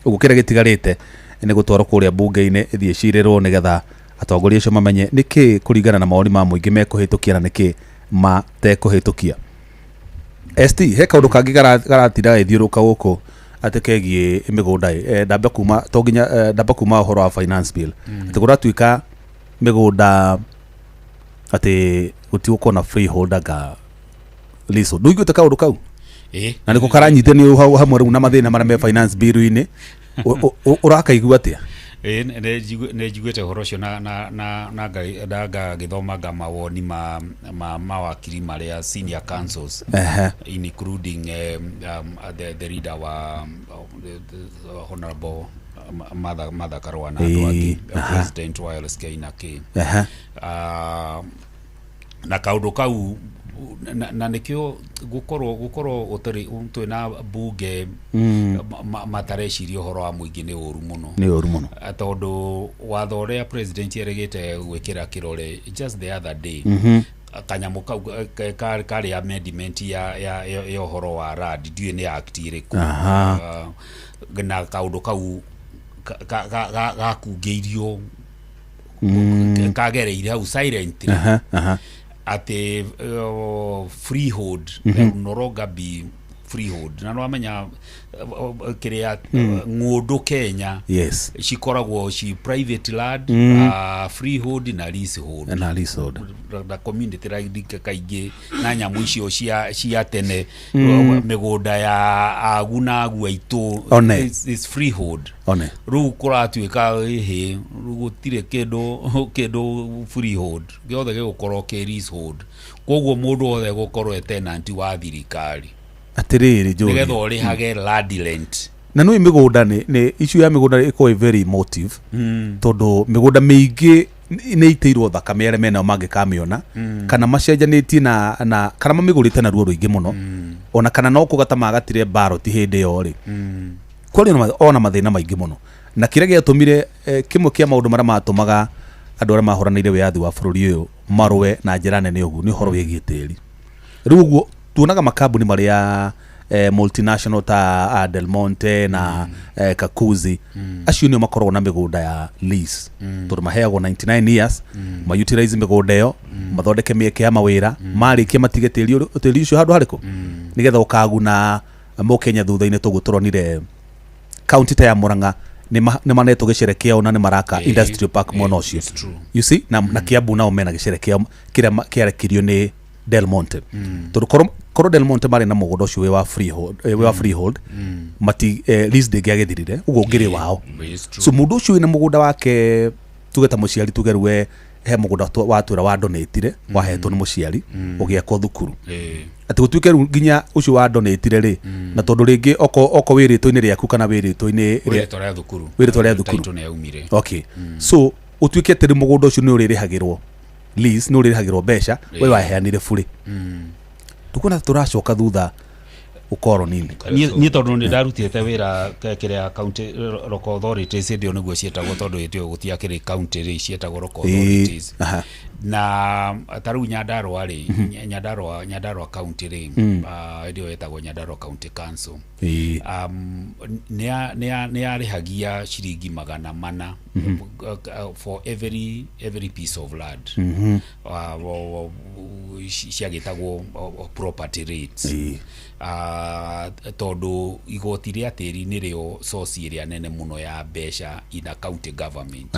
Ũguo kĩrĩa gĩtigarĩte nĩ gũtwarwo kũrĩa mbunge-inĩ ĩthiĩ ĩcirĩrwo nĩgetha atongoria acio mamenye nĩkĩ kũringana na mawoni ma mũingĩ mekũhĩtũkia na nĩkĩ matekũhĩtũkia. ST, he kaũndũ kangĩ garatira gĩthiũrũka gũkũ atĩ kegiĩ mĩgũnda, ndamba kuma ũhoro wa finance bill, atĩ gũratuĩka mĩgũnda atĩ gũtigũkorwo na freeholder ga leasehold. Ndũiguĩte kaũndũ kau? Na nĩko karanyitithania hau hamwe rĩu na mathĩna marĩa me finance bill-inĩ. Ũrakaigua atĩa? Nĩ njiguĩte ũhoro ũcio na ngagĩthomanga mawoni ma mawakiri marĩa senior councils, including the leader wa Honorable Martha Karua na andũ angĩ, President wa LSK na K. Na kaũndũ kau na nikio gukorwo utari twina bunge matarecirio horo wa muingi ni uru muno tondu watho uria president erigite gwikira kirore just the other day kanyamu kari amendment ya horo wa rad ndiye ni act iriku na kaundu kau gakungeirio kagereire au silently ati freehold there will no longer be freehold na no amenya kiria ng'undu Kenya cikoragwo ci private land freehold na leasehold na community right kaingi na nyamu icio cia tene migunda ya aguna aitu is freehold ru kuratuika hi gutire kindu freehold giothe gigukorwo ke leasehold koguo mundu othe gukorwo tenant wa thirikari atiriri jo nigetha uri hage land rent na no imigunda ni issue ya migunda iko very emotive tondu migunda mingi ni iteirwo thakame ya mena mange kamiona kana macenjanĩtie na kana mamigurite na ruo ruingi muno ona kana no kugata magatire ballot hindi yo ri kwari ona mathina maingi muno na kire giatumire kimwe kia maundu maria matumaga andu aria mahoranĩire wiathi wa bururi uyu marwe na njira nene ugu ni horo wigie tĩri riu uguo tuonaga makambuni maria multinational ta Del Monte na Kakuzi acio nio makorwo na migunda ya lease tondu maheagwo 99 years ma utilize migunda yo mathondeke mieke ya mawira marikia matige tĩri ucio handu hariku nigetha ukaguna Mukenya thutha-ini tuguturonire county ta ya Murang'a ni maneto gĩcerekea ona ni maraka industrial park mono cio you see na Kiambu nao mena gĩcerekea kiria kiarekirio ni Del Monte tondu korwo Del Monte mari na mugunda ucio wa freehold mati lease de giagethirire ugo ngiri wao so mundu ucio ina mugunda wake tugeta muciari tugerwe he mugunda watura wa donatire wahetwo ni muciari ugiako thukuru ati gutuike nginya ucio wa donatire ri na tondu ringi oko wiritwo-ini riaku kana wiritwo-ini wiritwa thukuru okay so utuike ati mugunda ucio ni uririhagirwo lease no ririhagirwo besha we waheanire bure tukuna turacoka thutha ukoroni ni tondu ni ndarutite wira kiria county local authorities ndio niguo cietagwo tondu itio gutia kiri county ri cietagwo local authorities na taru Nyandarua ri Nyandarua county ri ndio yetagwo Nyandarua county council ni arihagia ciringi 400 for every piece of land ciagitagwo property rates tondu igoti ria tiri ni rio source iria nene muno ya besha ina county government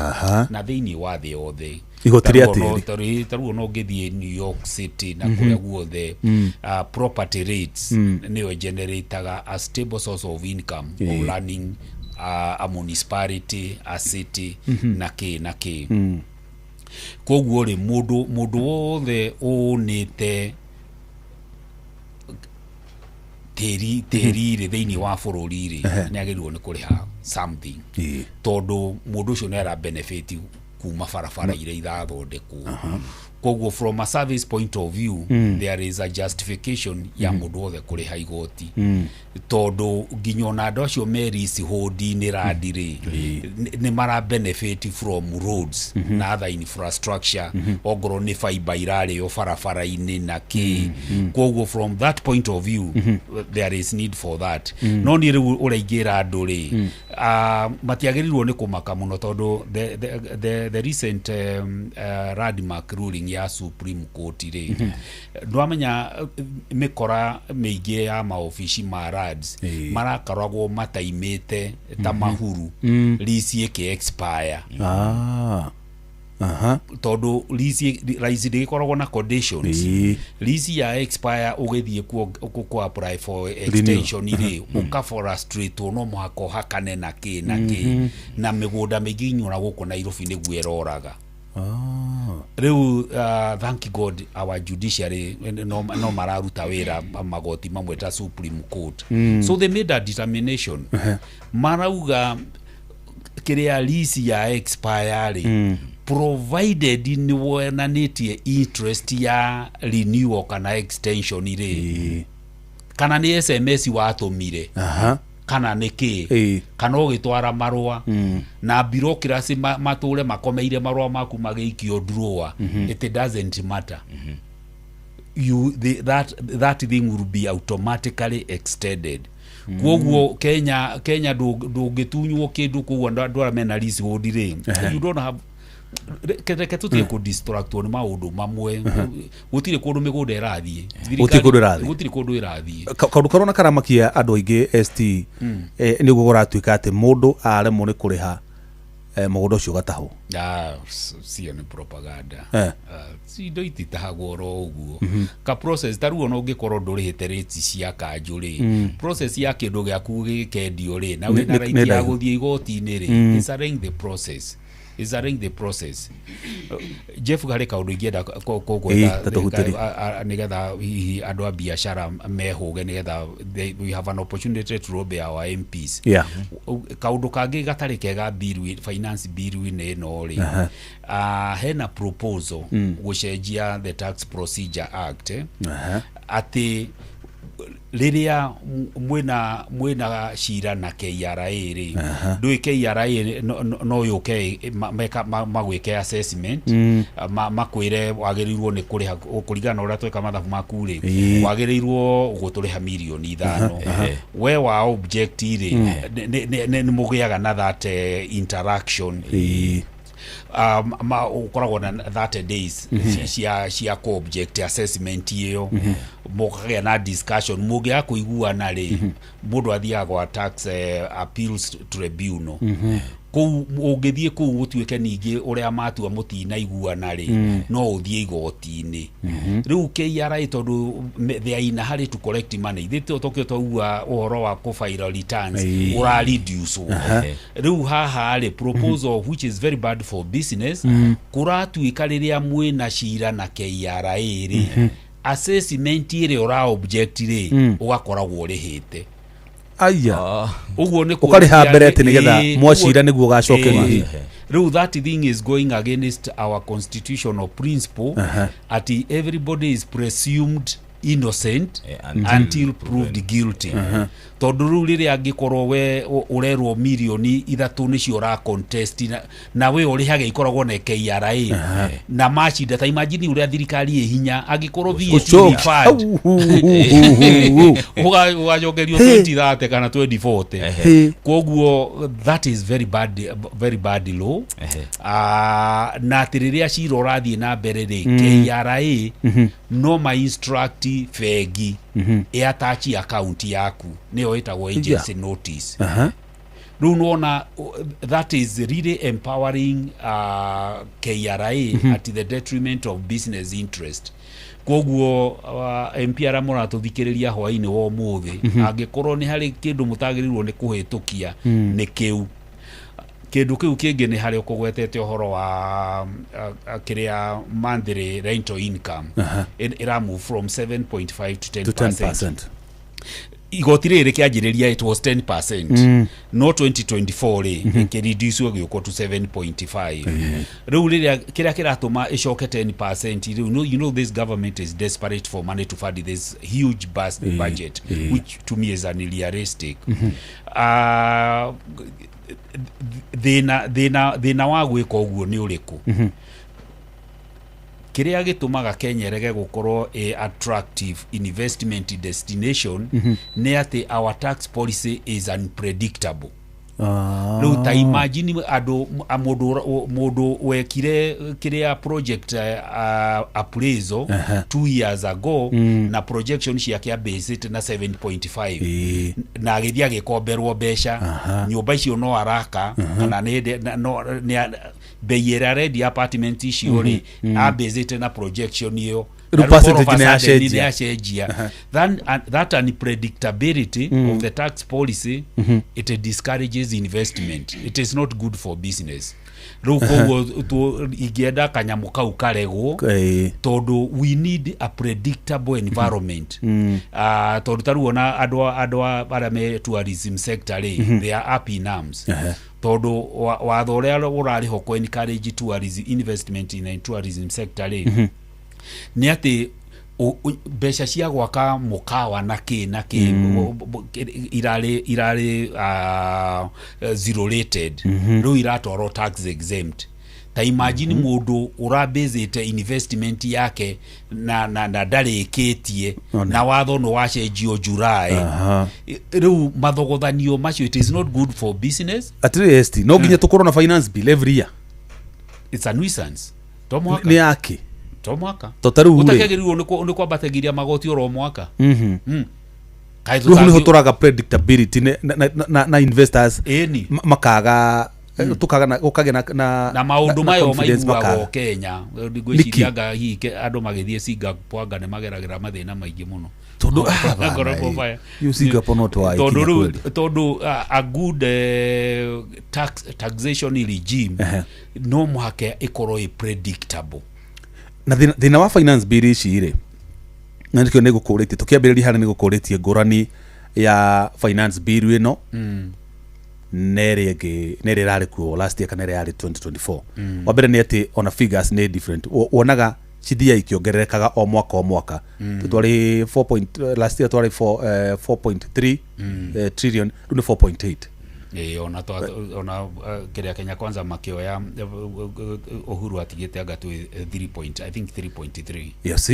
na thiini wa thi othe igoti ria tiri taruo no ngithie New York City na kuria guothe property rates niyo generataga a stable source of income of running a municipality, a city na ki koguo ri mundu wothe unite tiri ri thiini wa bururi ri ni agirirwo ni kuriha something tondu mundu ucio ni ara benefit kuma barabara iria ithathondekwo koguo from a service point of view there is a justification ya mundu wothe kuriha igoti tondu nginya na andu acio merisi hodi ni radiri ni mara benefit from roads na other infrastructure ogoro ni fiber irare yo barabara-ini na ki koguo from that point of view there is need for that no ni riu uraingira andu ri matiagirirwo ni kumaka muno tondu the recent landmark ruling ya Supreme Court ri ndwamenya mikora meige ya maofici ma rads marakaragwo mataimite ta mahuru lease yake expire tondu lease ndikoragwo na conditions lease ya expire ugithie ku apply for extension iri ukaforestratwo no muhako hakane na ki na migunda mingi nyura guku Nairobi niguo eroraga riu thank God our judiciary no mararuta wira magoti mamwe ta Supreme Court so they made a determination marauga kiria lease ya expire provided ni wonanitie interest ya renewal kana extension ile kana ni SMS watumire kana niki kana ugitwara marua na bureaucracy mature makomeire marua maku magikio drawer it doesn't matter that thing will be automatically extended kwoguo Kenya ndungitunywo kindu kwoguo ndwara mena list hodire you don't have kete tutie ku distract on maundu mamwe gutire kundu migunda irathie gutire kundu irathie kaundu karona karamakia andu aingi ST ni guguratuika ati mundu aremwo ni kuriha mugunda ucio gataho sio ni propaganda si ndo ititahagwo ro uguo ka process taruo no ngikorwo ndurihite rates cia kanjuri process ya kindu giaku gikendio ri na wina right ya guthie igoti-ini ri is arrange the process Jeff gari kaundu ingienda nigetha hihi andu a biashara mehuge nigetha we have an opportunity to lobby our MPs kaundu kangi gatari kega finance bill ine no ri hena proposal gucenjia the tax procedure act ati liria mwena shira na KRA ri ndui KRA no yuke magwike assessment makwire wagirirwo ni kuriha kurigana uria tweka mathabu maku ri wagirirwo guturiha milioni 5 we wa object ri ni mugiaga na that interaction ukoragwo na 30 days cia co-object assessment iyo mukagia na discussion mugia kuiguana ri mundu athiaga kwa tax appeals tribunal ku ugithie ku gutuike ningi uria matua mutina iguana ri no uthie igoti-ini riu KRA tondu they ina hari to collect money thito tokyo twa uhoro wa ku file returns ura reduce riu haha ri proposal which is very bad for business kuratuika riria mwina shira na KRA ri assessment ire ura object ri ugakoragwo rihite aya uguo ni ukari hambere ati nigetha mwashira niguo gacoke riu that thing is going against our constitutional principle at everybody is presumed innocent until proved guilty tondu riu riria angikorwo we urerwo milioni 3 nicio ra contest na we urihage ikoragwo na KRA na machinda ta imagine uria thirikari hinya angikorwo VAT refund ugajogerio 2030 kana 2040 kwoguo that is very bad law na tiriria ciro rathie na mbere ri KRA no ma instruct fegi attach account yaku niyo itagwo agency notice riu nona that is really empowering KRA at the detriment of business interest kwoguo MPR muratuthikiriria hwaini wo muthi angikorwo ni hari kindu mutagirirwo ni kuhitukia ni kiu kindu kiu kingi ni hari ukugwetete uhoro wa kiria monthly rental income ira move from 7.5 to 10%. Igoti riri kianjiriria it was 10% no 2024 ri kireduce giko to 7.5 riu riria kiria kiratuma ishoke 10% riu you know this government is desperate for money to fund this huge budget which to me is unrealistic thina wa gwika uguo ni uriku kiria gitumaga Kenya rege gukorwo attractive investment destination ni ati our tax policy is unpredictable riu ta imagine mundu wekire kiria project appraisal 2 years ago na projection ciake based na 7.5 na agithia gikomberwo besha nyumba icio no araka kana ni bei ya ready apartment icio ri based na projection iyo percentage ni yacenjia that unpredictability of the tax policy it discourages investment. It is not good for business. Ruko igienda kanyamu kau karegwo tondu we need a predictable environment. Tondu taruona adwa bara me tourism sector they are up in arms. Tondu watho uria urari ho ko encourage tourism investment in tourism sector ni ati besha cia gwaka mukawa na ki irari zero rated ru iratoro tax exempt. Ta imagine mundu urabezete investment yake na ndareketie na watho no wacenjio July ru mathogothanio macio it is not good for business. At least no ginya tukorwo na finance bill every year. It's a nuisance. Tomwaka ni yake tomwaka totaru utakegerirwo ni kwambategiria magoti oro mwaka kaithu niho turaga predictability na investors makaga tukaga ukage na maundu mayo maiguaga Kenya ngwiciriaga hike andu magithie Singapore ne mageragira mathina maingi muno tondu Singapore not why tondu a good taxation regime no muhake ikoro predictable. Na thina wa finance bill ici ri na ndikio nigukuretie tukiambiriria hana nigukuretie ngurani ya finance bill ino nere rari ku last year kana rari 2024 wabere ni ati ona figures ni different wonaga cidia ikiongererekaga o mwaka twari 4 last year twari 4.3 trillion ni 4.8 ona kiria Kenya kwanza makioya Uhuru atigite anga tu 3.3. Yes.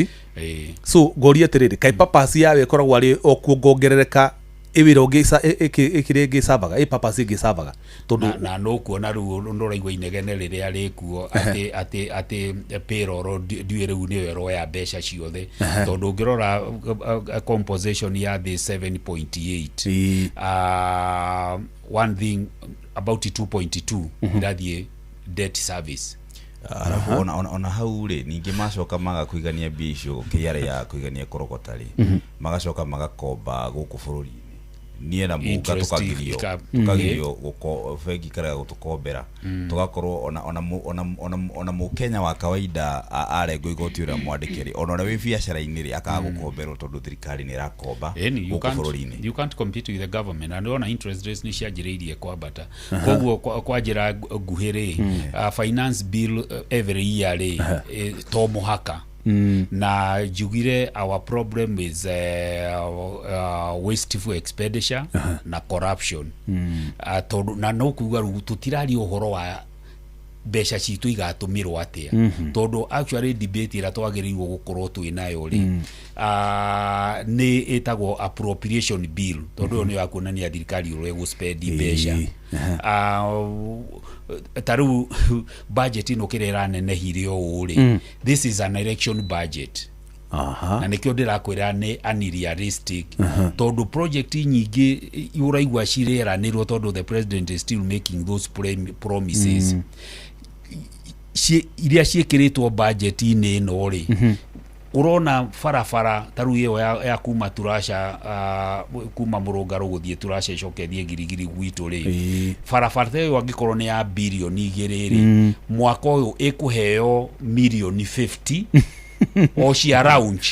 So goria terere kai papasi yawe koragwo ari okuongerereka ibiro gisa ikirege sabaga papasi gisabaga tondu na no kuona ru nduraigwa inegene riria rikuo ati payroll duere ni ero ya besha ciothe tondu ngirora composition ya the 7.8 one thing about 2.2 ndathie debt service ona hau ri ningi macoka magakuigania bisho kiare ya kuigania korokotari magacoka magakomba guku bururi nie na muga tukagirio guko fegi kara gutukombera tugakorwo ona mukenya wa kawaida arengo igoti ura mwandikiri ona we biacara iniri akagukomberwo tondu thirikari ni rakomba guko bururi-ini. You can't compete with the government and ona interest rates ni cianjiriirie kwambata koguo kwa njira nguhiri finance bill every year to muhaka na jugire our problem is wasteful expenditure na corruption na no kuga tutirari uhoro wa besha citu igatumirwo atia tondu actually debate ira twagirirwo gukorwo twinayo ri ni etagwo appropriation bill tondu ni yakuonania thirikari uri guspend besha taru budget ino kirera nene hirio uri this is an election budget na nikio ndirakwira ni unrealistic tondu project nyingi uraigwa cirera nirwo tondu the president is still making those promises iria ciekiritwo budget ini no ri urona farafara taru iyo ya kuma turasha kuma murungaro guthie turasha icokethie girigiri gwitu ri farafara teyo angikorwo ni ya bilioni 2 mwaka uyu ikuheo milioni 50 o cia launch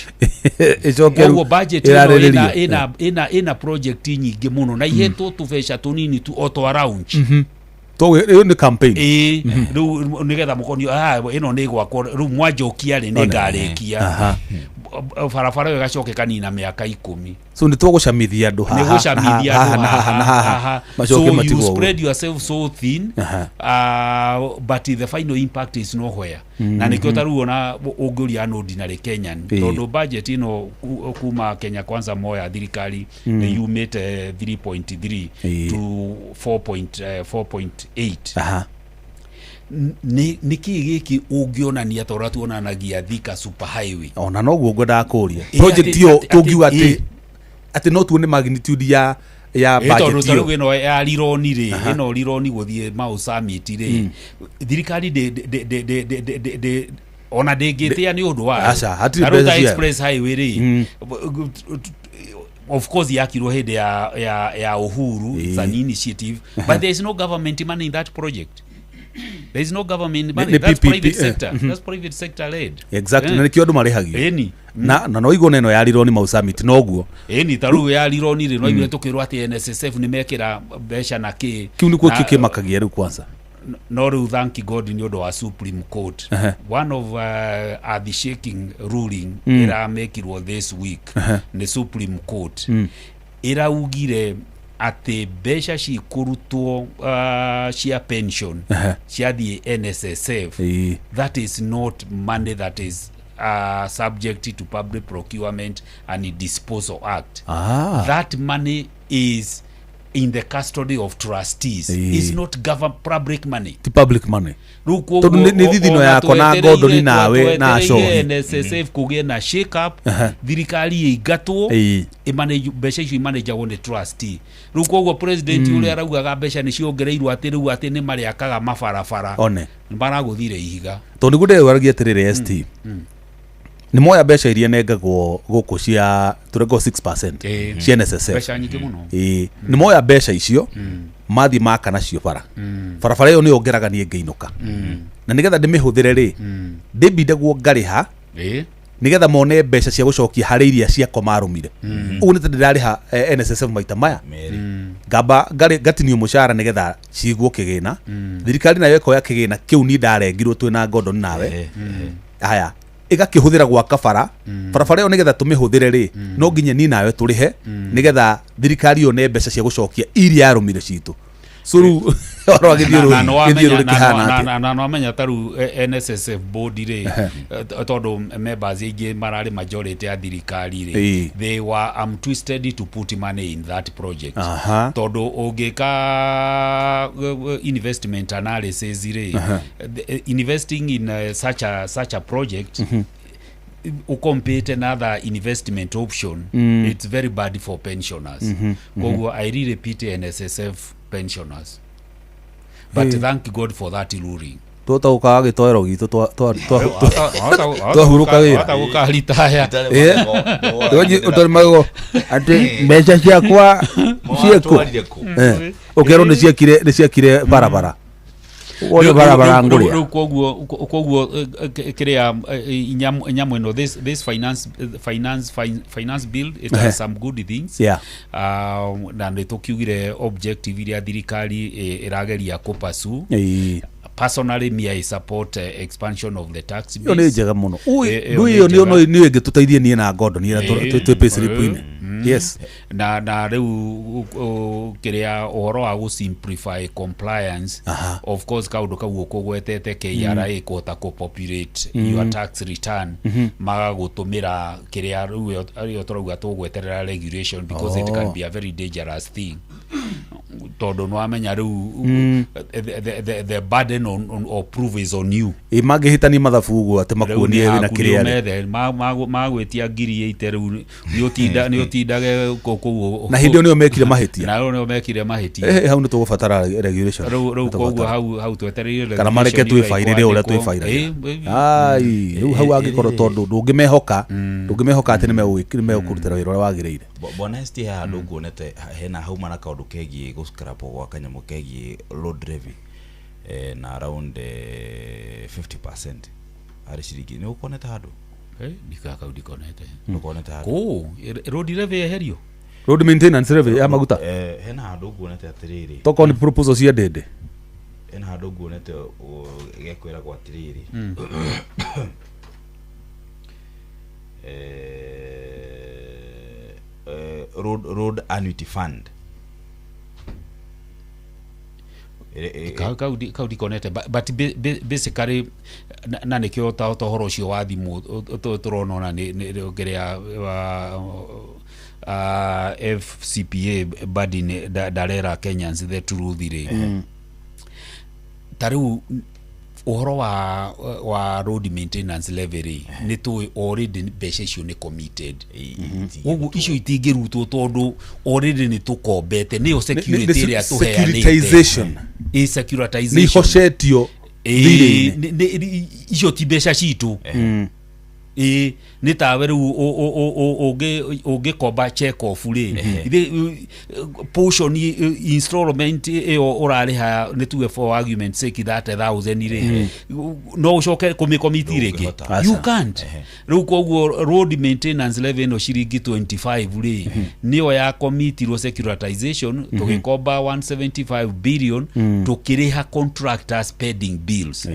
icokeru budget ina project nyingi muno na ihetwo tubeca tunini tu auto launch to ni campaign ru nigetha mukonio ino ni gwakwo ru mwanjokia ri ni ngarekia farafara yo gacoke kanina miaka 10 so ni twagucamithia andu ni gucamithia andu so you spread yourself so thin but the final impact is nowhere na nikio taruona unguria no ordinary Kenyan tondu budget ino kuma Kenya kwanza moya thirikari you made 3.3 to 4.8 ni kigiki ungionania tora tuonanagia Thika super highway ona no guo ngwenda kuria project yo tungiwa ati no tuone magnitude ya budget yo ino ya lironi ri ino lironi guthie Mau Summit ri thirikari de ona ndĩngĩtĩa nĩ ũndũ wa aca hatirĩ mbeca cia express highway rĩ of course yakirwo hĩndĩ ya Uhuru it's an initiative but there is no government money in that project. There is no government money. That's private sector. That's private sector led. Exactly. Na nikio andu marihagio. Na no igwo neno ya Lironi Mau Summit noguo. Taru ya Lironi ri no igwo tukirwa ati NSSF ni mekira mbeca na ki. Kiu nikuo kikimakagia riu kwanza. No riu thank God ni undu wa Supreme Court. One of the shaking ruling ira mekirwo this week ni Supreme Court. Iraugire ati mbeca cikurutwo cia pension cia the NSSF that is not money that is subject to public procurement and disposal act. That money is in the custody of trustees. It's not public money. The public money. Ruko ni thithino yako na ngodo ni nawe na show NSSF kugie na shake up thirikari igatwo imanage mbeca icio imanage on the trustee. Ruko ugo president ule araugaga mbeca ni ciongereirwo ati riu ati ni mariakaga mabarabara one baraguthire ihiga to niguo ndewaragia atiriri ST ni moya mbeca iria nengagwo guku cia turego 6% cia NSSF mbeca nyingi muno ni moya mbeca icio mathi maka nacio barabara iyo ni ongeraga nie ngeinuka na nigetha ndimihuthire ri ndibindagwo ngariha nigetha mone mbeca cia gucokia hari iria cia komarumire ugu nite ndirariha NSSF maita maya ngamba gatinio mushara nigetha ciguo kigina thirikari nayo ikoya kigina kiu ni ndarengirwo twina ngondo nawe haya igakihuthira gwa kabara barabara iyo nigetha tumihuthire ri no nginya ni nawe turihe nigetha thirikari yo ne mbeca cia gucokia iria yarumire citu suru oro agithiru kihana na no amenya taru NSSF board ri tondu members ingi marari majority ya thirikari ri they were twisted to put money in that project tondu ungika investment analysis ri investing in such a project compete another investment option it's very bad for pensioners. I really pity NSSF pensioners but thank God for that ruling. Tutauka gitoero gitu twahuruka wira tutauka ritaya utarimago ati mbeca ciakwa cieko ukero ni ciakire barabara wone barabara nguria koguo kiria nyamu no this finance bill it has some good things na nitukiugire objective iria thirikari irageria kupasu personally me I support expansion of the tax base. Yo ni njega muno iyo ni ingituteithie nie na ngondo ni twe pay ine yes na riu kiria uhoro wa simplify compliance of course kaundu kau kugwetete KRA kota ko populate your tax return magagutumira kiria riu turauga tugweterera regulation because it can be a very dangerous thing todo no amenya riu the burden on proof is on you magihitani mathabu uguo ate makuonie wina kiria magwetia ngiri 8 riu ni otindage kokuo na hindi nio mekire mahitia na nio mekire mahitia hau ni tugubatara regulation riu koguo hau twetereire kana mareke twifairire uria twifairire ai riu hau angikorwo tondu ndungimehoka ati ni megukirutira wira uria wagirire honesty ha ndunguonete hena hau mana kaundu kegie guscrap gwa kanyamu kegie load levy na around 50% ari ciringi ni ukoneta handu dikaka udikonete ukoneta handu road levy eherio road maintenance levy ya maguta hena handu ukoneta atiriri toko ni proposal cia dede hena handu ukoneta gekwira kwa atiriri road annuity fund kaudi konete but basically na nikyo tohoro cio wa thimu turonona ni geria FCPA badine darera Kenyans the truthire taru uhoro wa road maintenance levy ni tu already mbeca icio ni committed ugu icio itingirutwo tondu already ni tukombete ni security ria tuheanite securitization securitization ni hocetio icio ti mbeca citũ nĩ tawe rĩu ũngĩkomba check off rĩ portion installment ĩyo ũrarĩha nĩ tuge for argument sake 30,000 rĩ no ũcoke kũmĩkomiti rĩngĩ you can't rĩu koguo road maintenance levy ĩno ciringi 25 rĩ nĩyo ya commitirwo securitization tũgĩkomba 175 billion tũkĩrĩha contractors pending bills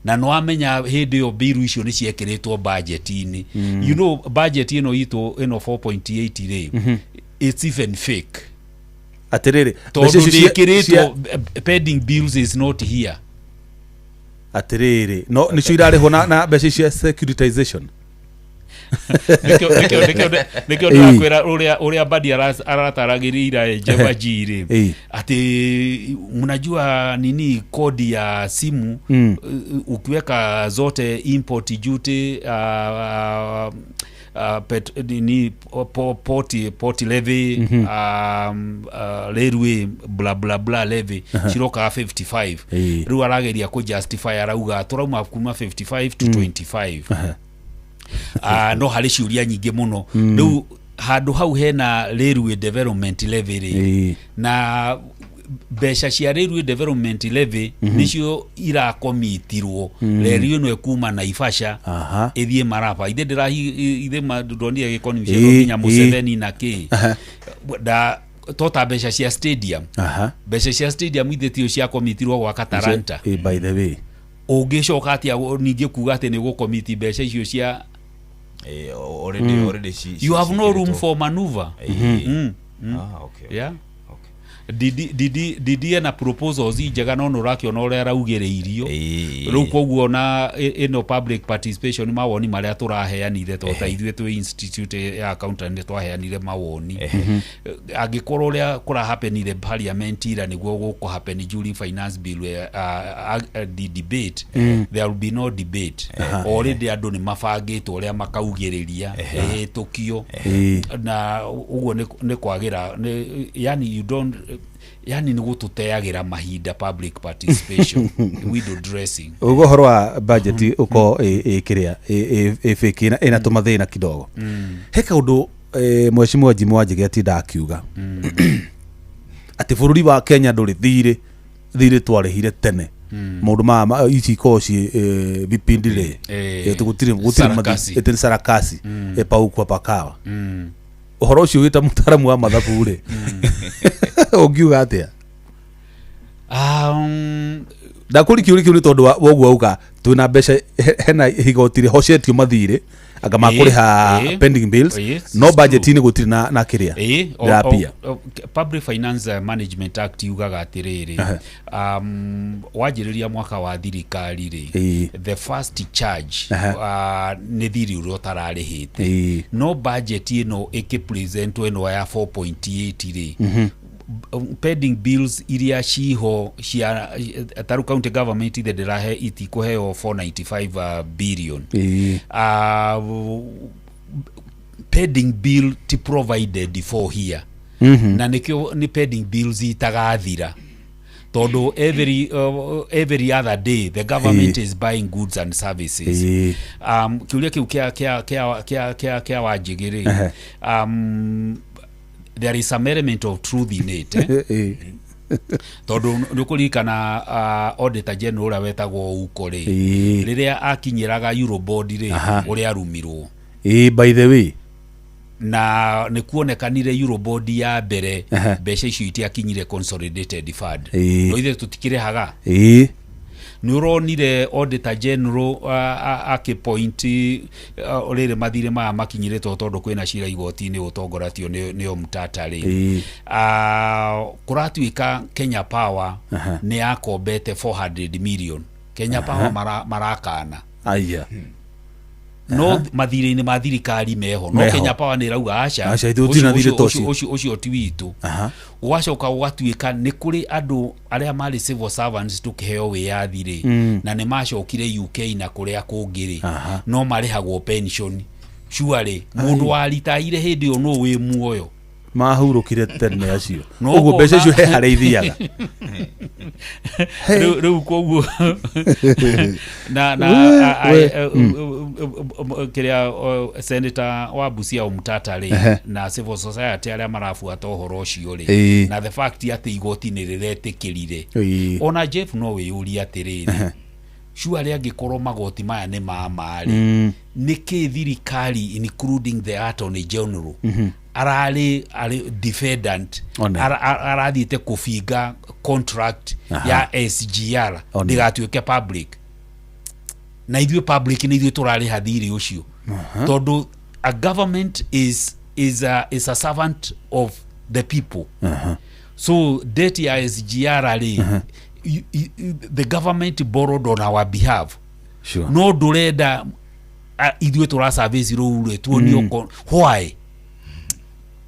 na no amenya hindi yo biru icio ni ciekeretwo budget-ini you know budget ino ito ino 4.8 rĩ it's even fake atiriri tondũ pending bills is not here atiriri no nicio irarĩhwo na mbeca cia securitization nikio ndakwira uria badi arataragirira Jeva Jiri ati mnajua nini kodi ya simu ukiweka zote import duty port levy railway bla bla bla levy ciroka 55 riu arageria ku justify arauga turauma kuma 55 to 25 no harĩ ciũria nyingĩ mũno rĩu handũ hau hena railway development levy rĩ na mbeca cia railway development levy nicio irakomitirwo reri ĩno ĩkuma Naivasha ĩthiĩ Maraba ithe ndĩrahi ndonire gĩkoni cia Kinya Museveni na kĩ da tota mbeca cia stadium mbeca cia stadium ithe tio cia komitirwo gwa Kataranta by the way ũngĩcoka atia ningĩ kuga atĩ nĩ gũkomiti mbeca icio cia already you have no room for maneuver okay yeah didi na proposals njega no norakiona ũrĩa araugĩrĩirio rĩu koguo na ino public participation mawoni marĩa tũraheanire tota ithuĩ twĩ institute ya accountant twaheanire mawoni angĩkorwo ũrĩa kũra happenire parliament ira nĩguo gũkũ happen during finance bill the debate there will be no debate already andũ nĩ mabangĩtwo ũrĩa makaugĩrĩria tũkio na ũguo nĩ kwagĩra yani you don't yani nĩ gũtũteagĩra mahinda public participation window dressing ũhoro wa budget uko ĩkĩrĩa fake ina tũmathĩna kidogo he kaũndũ mheshimiwa Jimmy Wanjigi atinda akiuga atĩ bũrũri wa Kenya ndũrĩ thirĩ twarĩhire tene maũndũ ma ici koci vipindi rĩ gũtirĩ mathi eteni sarakasi pau kwa pakawa ũhoro ũcio wĩta mũtaramu wa mathabu rĩ ũngiuga atĩa ndakũrikiũri nĩ tondũ woguo auga twĩna mbeca hena higotire hocetio mathirĩ anga makũrĩha pending bills no budget-inĩ gũtirĩ na kĩrĩa rapia Public Finance Management Act yugaga atĩrĩrĩ wanjĩrĩria mwaka wa thirikari rĩ the first charge nĩ thirĩ ũrĩa ũtararĩhĩte no budget ĩno ĩkĩpresentwo ĩno ya 4.8 rĩ pending bills iria ciho cia Taru County government ithe ndĩrahe itikuheo 495 billion pending bill ti provided for here na nikio ni pending bills itagathira todo every other day the government is buying goods and services kiuria kiu kia Wanjigi there is some element of truth in it tondu nukurikana auditor general ura wetagwo uko ri riria akinyiraga Euroboard ri uri arumirwo by the way na nĩ kuonekanire Euroboard ya mbere mbeca icio itiakinyire consolidated fund no ithe tutikirehaga nĩ ũronire auditor general akipoint rĩrĩ mathirĩ maya makinyĩrĩtwo tondũ kwĩna cira igoti-inĩ ũtongoratio nĩo Mtatari kũratuĩka Kenya Power nĩ yakombete 400 million Kenya Power marakana aya no mathirĩ-inĩ ma thirikari meho no Kenya Power nĩ rauga aca ũcio ti witũ ũgacoka ũgatuĩka nĩ kũrĩ andũ arĩa marĩ civil servants tũkĩheo wĩyathi rĩ na nĩ macokire UK na kũrĩa kũngĩ rĩ no marĩhagwo pension surely mũndũ waritaire hĩndĩ ĩyo no wĩ muoyo mahurũkire tene acio ũguo mbeca icio he harĩa ithiaga Rĩu koguo na kĩrĩa Senator wa Busia Omtata rĩ na civil society arĩa marabuata ũhoro ũcio rĩ na the fact atĩ igoti nĩ rĩretĩkĩrire ona Jeff no wĩyũria atĩrĩrĩ sure angĩkorwo magoti maya nĩ mamarĩ nĩkĩ thirikari including the Attorney General ararĩ defendant arathiĩte kũbinga contract ya SGR ndĩgatuĩke public na ithuĩ public nĩ ithuĩ tũrarĩha thirĩ ũcio tondũ a government is a servant of the people so debt ya SGR rĩ the government borrowed on our behalf no ndũrenda ithuĩ tũra service rũu rĩ tuonio why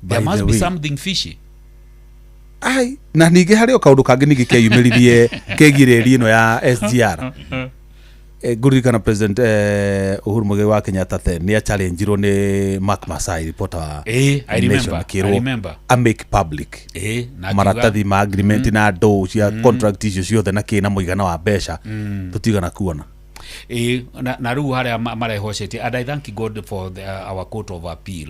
there must be something fishy. Ai na ningĩ harĩ o kaũndũ kangĩ ningĩ keyumĩririe kegirĩrie ĩno ya SGR ngũririkana president Uhuru Muigai wa Kenyatta nĩ achallengeirwo nĩ Mark Masai reporter wa I remember a make public maratathi ma agreement na ndũ cia contract icio ciothe na kĩna mũigana wa mbeca tũtigana kuona na rĩu harĩa marehocetie and I thank God for our court of appeal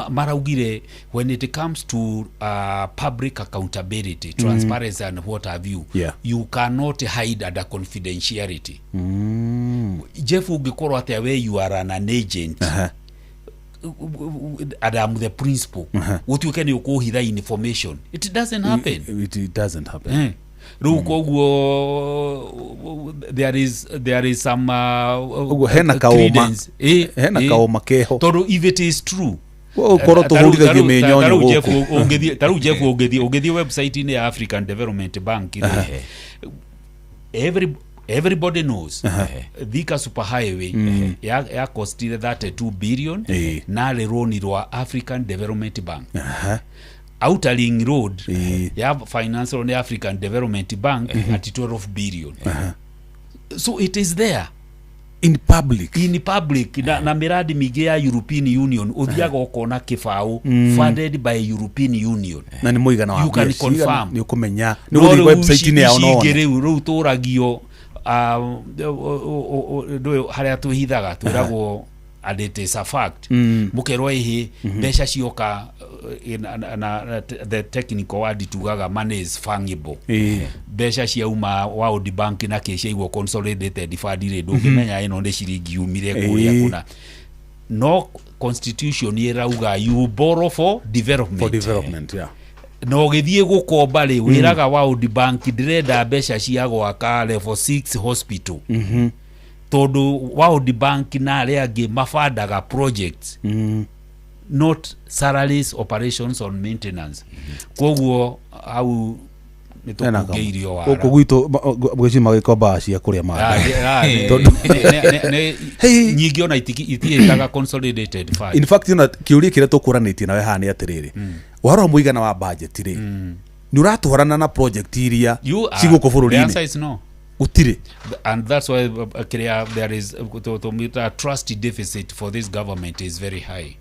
maraugire when it comes to public accountability transparency and what have you you cannot hide under confidentiality Jeff ungĩkorwo atĩa where you are an agent Adam the principal gũtuĩke nĩ ũkũhitha information it doesn't happen there is some hena kaoma keho tondũ if it is true korwo tũhũrithagie mĩnyonyo gũkũ taru Jeff ũngĩthiĩ website -inĩ ya African Development Bank everybody knows Thika Superhighway ya costire 32 billion na loan rwa African Development Bank Outer Ring Road ya finance on African Development Bank at 12 billion so it is there in public na miradi mingĩ ya European Union uthiaga ukona kibao funded by European Union na ni muigana wa you can confirm ni ukumenya ni uri website -inĩ yao no rĩu tũragio harĩa twĩhithaga twĩragwo and it is a fact mukerwa ihi mbeca cioka the technical word tugaga money is fungible mbeca ciauma World Bank na kesha igwo consolidated fund rate ndũngĩmenya ĩno nĩ ciringi umire kũrĩa kuna no constitution ĩrauga you borrow for development no gĩthiĩ gũkomba rĩ wĩraga World Bank ndĩrenda mbeca cia gwaka level 6 hospital tondũ World Bank na arĩa angĩ mafandaga projects not salaries operations on maintenance koguo au nĩtũkũngĩirio wara gũkũ gwitũ gwĩcima gĩkomba cia kũrĩa maĩ nyingĩ ona itiĩtaga consolidated fund in fact ona kĩũria kĩrĩa tũkũranĩtie nawe haha nĩ atĩrĩrĩ ũhoro wa mũigana wa budget rĩ nĩ ũratwarana na project iria cigũkũ bũrũri-inĩ the answer is no utire and that's why there is a trust deficit for this government is very high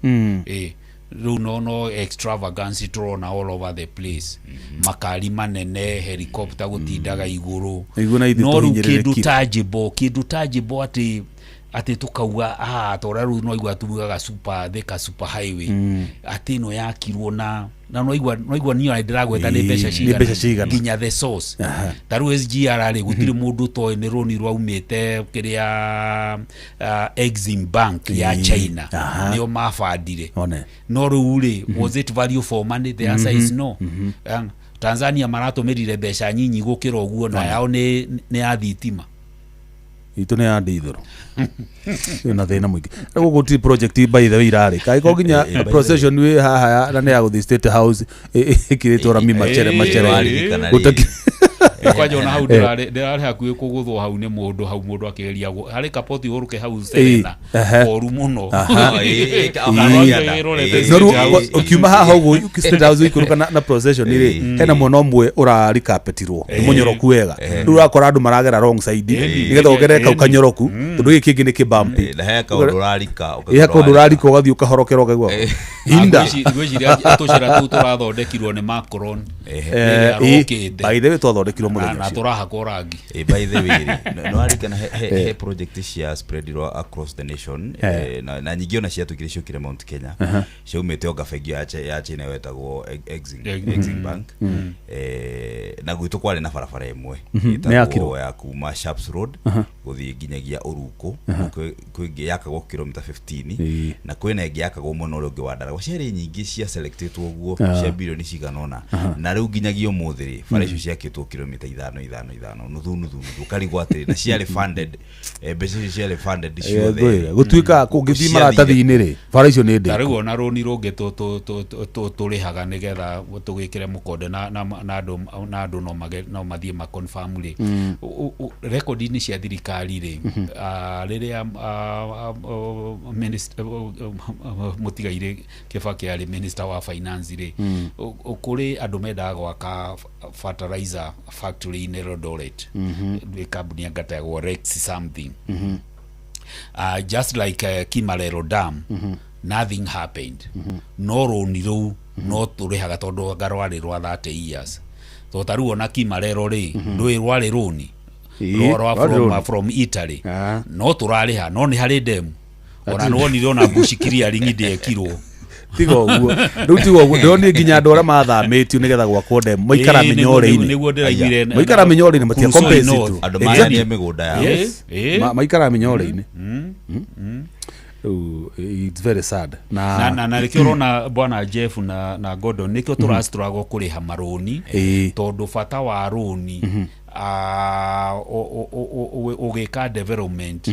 no extravagance thrown all over the place makari manene helicopter gutindaga iguru no kindu tangible ati tukauga tora ru no igwa tugaga super highway ati no yakirwo na no igwa niyo ndiragweta ni mbeca cigana nginya the source taru SGR ri gutiri mundu toy ni roni rwaumite kiria Exim Bank ya China niyo mafandire no ru ri was it value for money the answer is no Tanzania maratumĩrire mbeca nyinyi gukira uguo na yao ni athitima itu ne andi ithoro na thina mwingi ego guti project by the way irari kai ko ginya procession we haha na ne ya go state house ikiritwo rami machere gutaki kwaje ona hau ndirari hakuĩ kuguthwo hau ni mundu akigeria hari kapoti uruke hau Serena oru muno ukiuma haha uguo state house ikuruka na procession iri hena mwana umwe urari carpetirwo munyoroku wega ndu rakora andu maragera wrong side nigetha ugereka ukanyoroku tondu giki kingi ni kibampi na heka ndurarika ugathii ukahorokera ukagwa inda gwiciria atucira tu turathondekirwo ni Macron by the way twathondekirwo muthenya na turaha korangi by the way no arikana he project cia spread across the nation na nyingĩ ona ciatukire ciokire Mount Kenya ciaumĩte o gabegi ya China wetagwo Exim Bank na gwitũ kwarĩ na barabara ĩmwe ĩtagwo ya kuma Sharps Road gũthiĩ nginyagia Uruko kwĩngĩ yakagwo kilomita 15 na kwĩna ĩngĩ yakagwo mwena ũrĩa ũngĩ wa Ndaragwa ciarĩ nyingĩ cia selected ũguo cia bilioni ciganona na rĩu nginyagia ũmũthĩ bara icio ciakĩtwo kilomita 5 nuthu ukarigwo atĩ na ciarĩ funded mbeca icio ciarĩ funded ciothe gũtuĩka kũngĩthiĩ maratathi-inĩ rĩ bara icio nĩ ndĩ tarĩguo na rũni rũngĩ tũrĩhaga nĩgetha tũgĩkĩre mũkonde na andũ no mathiĩ ma confirm rĩ record-inĩ cia thirikari rĩ rĩrĩa Mũtigaire Kĩbakĩ arĩ minister wa finance rĩ kũrĩ andũ mendaga gwaka fertilizer factory in Eldoret kambuni ngatagwo Rex something just like Kimarero Dam nothing happened no rũni rũu no tũrĩhaga tondũ rwarĩ rwa 30 years to taruo na Kimarero rĩ rũĩ rwarĩ rũni from Italy no tũrarĩha no nĩ harĩ demu ona nĩwonire ona Bushikiri aringide ekirwo tigo guo rĩu tigo guo ndĩronire nginya andũ arĩa mathamĩtio nĩgetha gwakwo demu maikara mĩnyore-inĩ maikara mĩnyore-inĩ matia compensate andũ maya mĩgũnda yao maikara mĩnyore-inĩ it's very sad na nĩkĩo ũrona bwana Jeff na Gordon nĩkĩo tũrastruggle kũrĩha marũni tondũ bata wa rũni ugeka development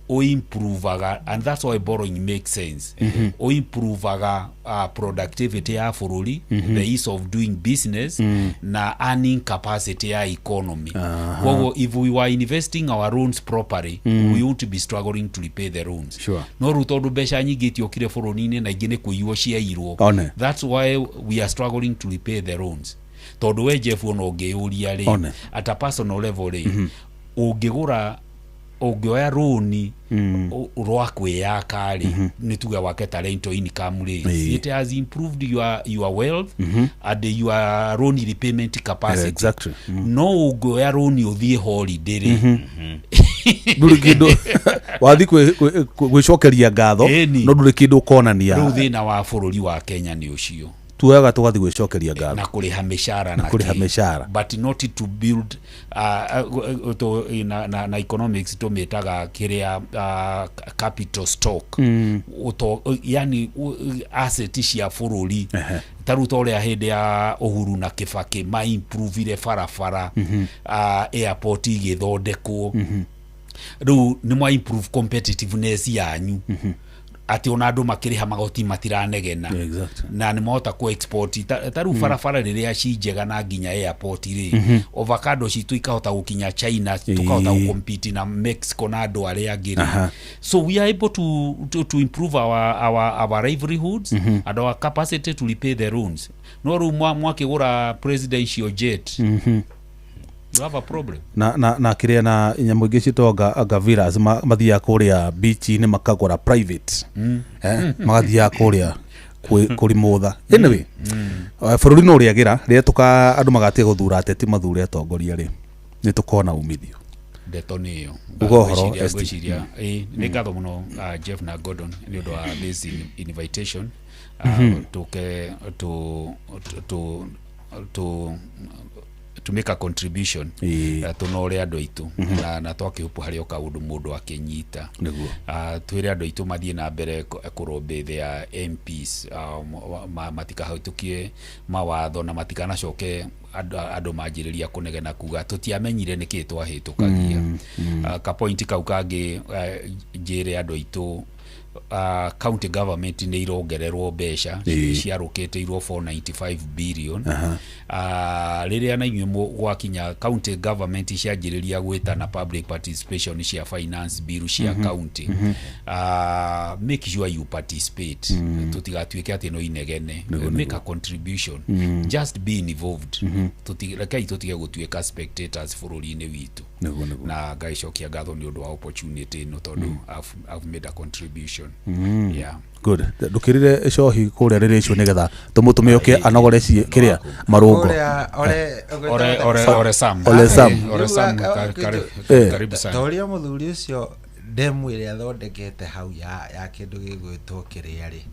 o improvaga and that's why borrowing makes sense o improvaga productivity ya bururi the ease of doing business na earning capacity ya economy if we were investing our loans properly we won't be struggling to repay the loans no rutondu besha nyingi tiokire buruni-inĩ na ingĩ nĩ kũiywo ciairwo that's why we are struggling to repay the loans tondu we Jeff ono ngĩũria rĩ at a personal level rĩ ũngĩoya rũni rwa kwĩyaka rĩ nĩ tuga wake talento income rĩ it has improved your wealth and your loan repayment capacity no ũngĩoya rũni ũthiĩ holiday rĩ ndũrĩ kĩndũ wathi gwĩcokeria ngatho no ndũrĩ kĩndũ ũkonania rĩu thĩna wa bũrũri wa Kenya nĩ ũcio tuaga tugathi gwĩcokeria ngatho na kũrĩha mĩcara but not to build na economics tumĩtaga kĩrĩa capital stock yani asset cia bũrũri taruta ũrĩa hĩndĩ ya Uhuru na Kĩbakĩ ma improve barabara airport igĩthondekwo rĩu nĩ ma improve competitiveness yanyu ati ona andũ makĩrĩha magoti matiranegena na nĩ mahota ku export taru barabara rĩrĩa cinjega na nginya airport rĩ avocado citũ ikahota gũkinya China tukahota compete na Mexico na andũ arĩa angĩ so we are able to improve our livelihoods and our capacity to repay the loans no rĩu mwakĩgũra presidential jet you have a problem na kiria na nyamũ ingĩ citonga gaviras mathiaga kũrĩa beach-inĩ makagũra private magathiaga kũrĩa kũrimũtha anyway bũrũri no ũrĩagĩra rĩrĩa andũ magatia gũthura ateti mathure atongoria rĩ nĩ tũkona umithio ndeto nĩyo ngwĩciria nĩ ngatho mũno Jeff na Gordon nĩ ũndũ wa this invitation to make a contribution tunore andũ aitũ na twakihupu harĩ okaundu mundu akinyita twire andũ aitũ mathie na mbere kũrũmbĩthia MPs matikahautukie mawatho na matikanacoke andũ manjĩrĩria kũnegena kuga tutiamenyire nĩkĩ twahĩtũkagia ka point kau kangĩ njĩre andũ aitũ county government nĩ irongererwo mbeca ciarũkĩtĩirwo 495 billion rĩrĩa na inyuĩ gwakinya county government cianjĩrĩria gwĩta na public participation cia finance bill cia county make sure you participate tutigatuĩke atĩ no inegene make a contribution just be involved tutige gũtuĩka spectators bũrũri-inĩ witũ na ngaicokia ngatho nĩ ũndũ wa opportunity no tondũ I've made a contribution contribution. Yeah. Good. Ndukirire cohi kuria ririsho nigetha tumutume oke anogore ci kiria marungo. Ore Sam. Karibu sana. Toria muthuri ucio demu ile athondekete hau ya kindu gigwitwo kiria ri.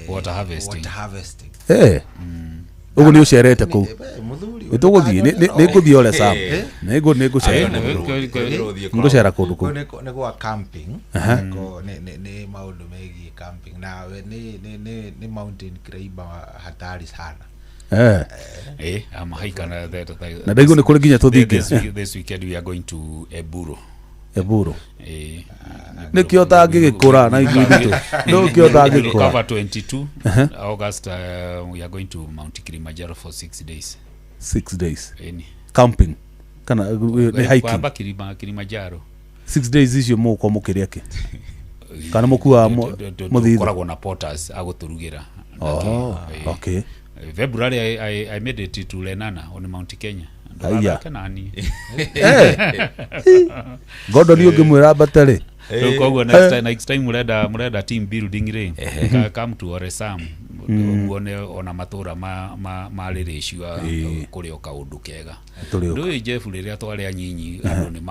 Water harvesting. Ugu ni ucerete ku. Ituguthie ni nguthie Ole Sam. Ni ngucera. Ngucera kundu ku. Ni gwa camping. Ni maundu megi camping na ni mountain climber hatari sana. I'm hiking na ndaigu ni kuri nginya tuthinge. This weekend we are going to Eburo. Ni kiota ngigikura na igui ditu. No kiota ngigikura. Cover 22 August we are going to Mount Kilimanjaro for 6 days. 6 days. Camping. Kana ni hiking. Kilimanjaro. 6 days icio muko mukiria ki. Kana mukua muthithu. Koragwo na porters aguturugira. Okay. February I made it to Lenana on Mount Kenya. Kanani. Godo ni ungimwira batari. Koguo next time mureda team building ri. Come to Ore Sam. Uone ona matura ma rĩrĩcio kũrĩ o kaũndũ kega. Ndũĩ Jeff rĩrĩa twarĩ anyinyi andũ nĩ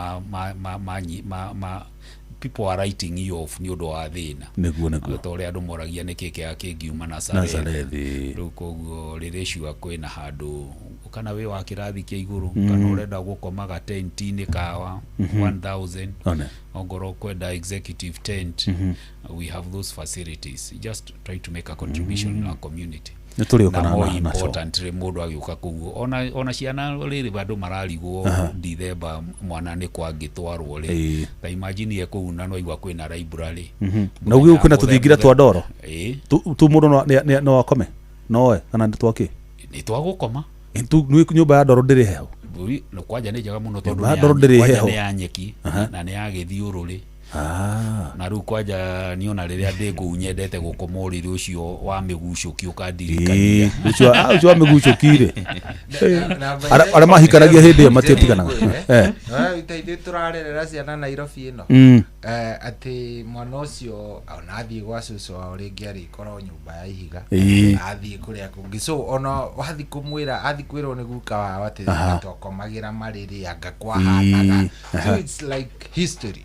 people are writing you off ni ũndũ wa thĩna. Nĩguo. Tore andũ moragia nĩkĩ kĩngiuma Nazarethi. Koguo rĩrĩcio kwĩna handũ kana we wa kĩrathi kĩa igũrũ kana ũrenda gũkomaga tent-inĩ kawa 1000 ongoro kwenda executive tent. We have those facilities. Just try to make a contribution in our community. More importantly mundu agiuka kuguo ona ciana riri bandu mararigwo December mwana ni kwangitwarwo ri ta imagine ye kuuna no igwa kwina library na ugi ukuna tuthingira twa ndoro tu mundu no akome no kana twaki ni twagukoma tu ni nyumba ya ndoro ndiri heho no kwanja ni jaga muno tondu ni ya nyeki na ni ya githiururi na riu kwanja niona riria ndingu nyendete gukomorire ucio wa migucuki ukandirikania ucio wa migucukire ara mahikanagia hindi ya matiatiganaga itaithĩ turarerera ciana Nairobi ino ati mwana ucio onathie gwa cucu wao ringi arikorwo nyumba ya ihiga athie kuria kungi so ona wathi kumwira athi kwirwo ni guka wao ati tokomagira mariri anga kwahanaga so it's like history.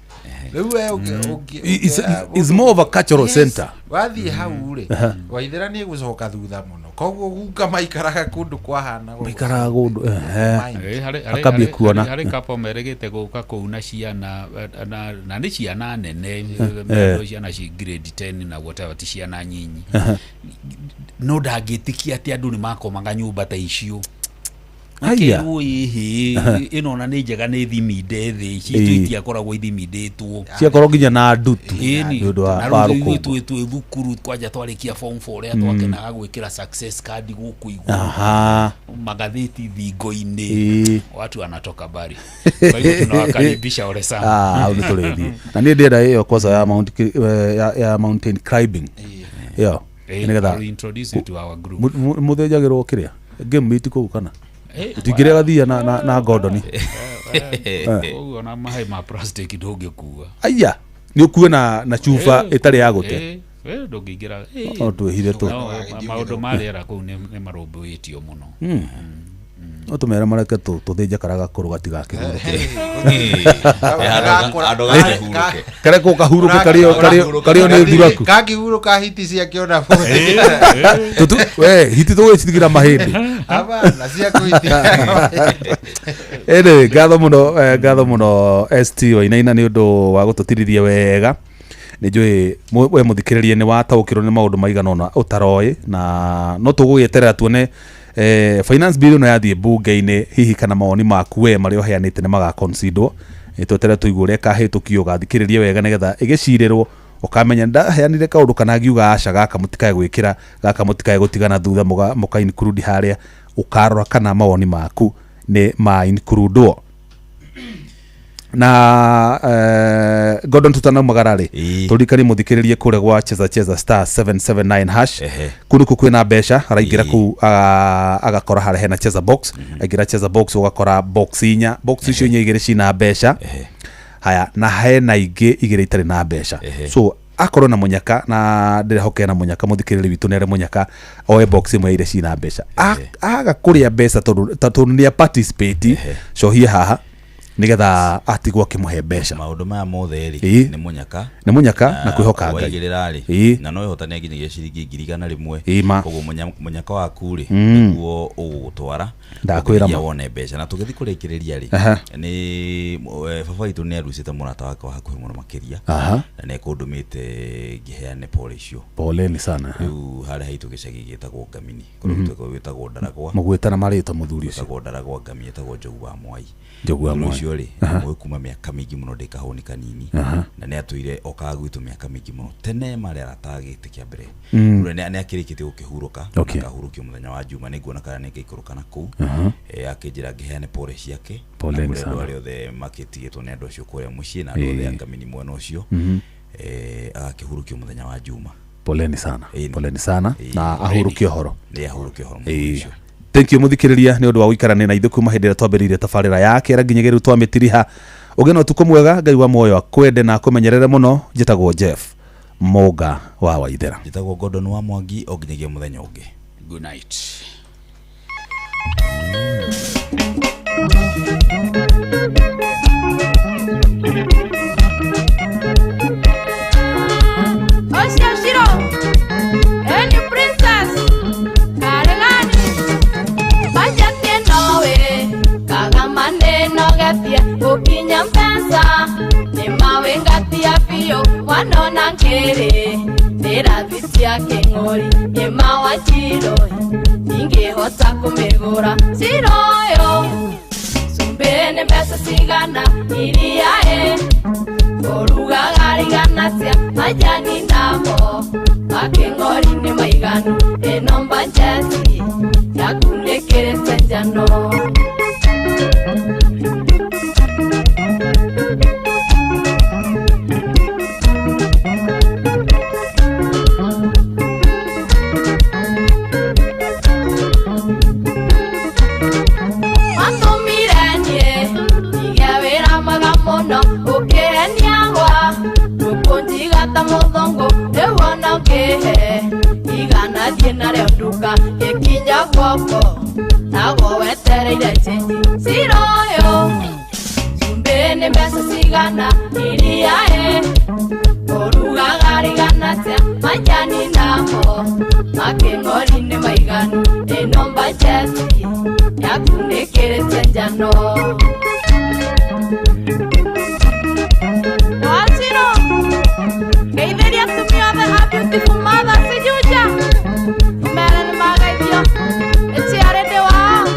It's more of a cultural center. Wathi hau ri waithira ni gucoka thutha muno koguo guka maikaraga kundu kwahana maikaraga kundu akambia kuona hari kapo meregete guka kuuna ciana na ni ciana nene ndo ciana ci grade 10 na whatever ti ciana nyinyi no ndangitikia ati andu ni makomaga nyumba ta icio. Aya ino na ni njega ni thiminde thi citia koragwo ithimindetwo ciakorwo nginya na ndutu ni undu wa baruko tu thukuru kwanja twarikia form 4 ria twakenaga gwikira success card guku iguru magatheti thingo-ini watu wanatoka bari kwa hivyo tunawakaribisha Ole Sam au ni turethi na ni ndira hiyo kwanza ya mountain climbing nigetha introduce you to our group muthejagirwo kiria game meet ku kana tigire gathia na Gordon ona mahe ma plastic doge kuwa aya ni ukue na chufa itari ya gute ndungigira twihire tu maundu marera ku ni marumbuitio muno otumera mareke tuthija karaga kuru gatigakihurũke kare ko kahuruke kario ni thuraku kakihurũka hiti cia kiona tutu hiti tu icigira mahindi abana cia kuitia gatho muno ST Wainaina ni undu wa gututiriria wega ni njui we muthikiririe ni wataukirwo ni maundu maiganona utaroi na no tugugieterera tuone finance bill no yathie bunge-ini hihi kana maoni maku we mario heanite ni maga consider twetere tuigure kahitukio gathikiririe wega nigetha igicirirwo ukamenya ndaheanire kaundu kana ngiuga aca gaka mutikae gwikira gaka mutikae gutigana thutha muka include haria ukarora kana mawoni maku ni ma include na Gordon tutana magarari turikari muthikiririe kure gwa cheza star 779 hash kunuku kwina besha araingira ku agakora hare hena cheza box agira cheza box ugakora box inya box icio inya igire cina besha haya na hena ingi igire itari na besha so akorwo na munyaka na ndirehoke na munyaka muthikiriri witu nere munyaka oe box imwe ire cina mbeca aga kuria mbeca tondu ni participate cohie haha nigetha atigwo kimuhe mbeca maundu maya mothe ri ni munyaka na kwihoka Ngai waigirira ri na no ihotane nginyagia ciringi 100 koguo munyaka waku ri niguo ugutwara ndakwira wone mbeca na tugithi kurikiriria ri ni baba itu ni arucite murata wake wa hakuhi muno makiria na ne kundumite ngiheane pole icio poleni sana riu hare haitu gicagi gitagwo Ngamini kurutwo gwitagwo Ndaragwa mugwitana marito muthuri ucio gitagwo Ndaragwa Ngami etagwo Njogu wa Mwai ucio ri mwe kuma miaka mingi muno ndikahoni kanini na ne atwire okaga gwitu miaka mingi muno tene mari aratagite kia mbere rure ne akirikite gukihuruka akahurukio muthenya wa Juma niguo na kana ngeikuruka na ku akinjira ngiheane pole ciake poleni sana wale othe makitigitwo ne ndo cio kuria mucii na othe Ngamini mwena ucio akihurukio muthenya wa Juma poleni sana na ahurukio horo ni ahurukio horo mucio. Thank you muthikiriria ni undu wa guikarania na ithuku mahindira twambiririe tabarira yake ra nginyagiru twamitiriha ugena utuko mwega Ngai wa moyo akwende na akumenyerere muno njitagwo Jeff Moga wa Waithera njitagwo Gordon wa Mwangi oginyagia muthenya ungi. Good night. Ukinya mpesa ni mawengatia pio wanona ngere nirathisia keng'ori ni mawachiro ingehota kumegura siroyo sumbene mbesa sigana iriae oruga gariganatia majani namo akeng'ori ni maiganu enomba njesi yakunekere senjano Duka ekinya gwoko nago wetereire chenji siroyo sumbene mbesa sigana iriae oruga gariganatia majani namo makeng'ori ni maiganu enomba njesi yakunekere senjano Asiro Geitheria tumia the happy beautiful mother sijuja Mera magaibio echiarede wa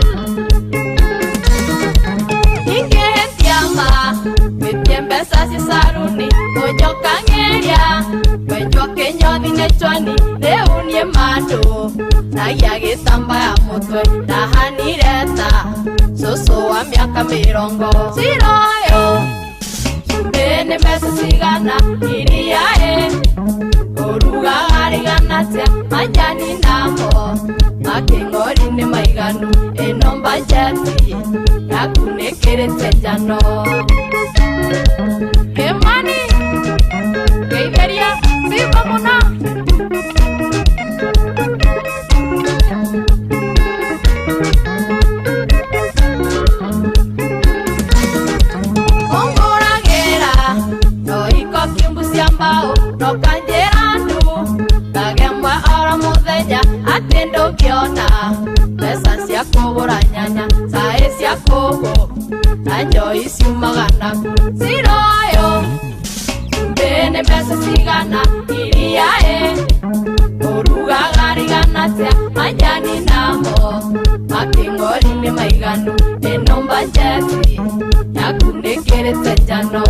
ingehetiama metiembesa sisaruni ojokangeria wenjokenyothi nechwani reunie mando nagia gitamba ya mutwe ndahanireta susu wa miaka 70 siroyo sumbene mbesa sigana iriae oruga gariganatia majani namo makeng'ori ni maiganu enomba njesi yakunekere senjano Kemani Geitheria siva muna Ongoragera no iko kimbusia mbao no kanjerandu kagemwa ora muthenya atendo kiona pesa cia kugura nyanya sae cia kugo na njoi ciumagana siroyo sumbene pesa cigana iriae oruga gariganatia majani namo makeng'ori ni maiganu enomba njesi yakunekere senjano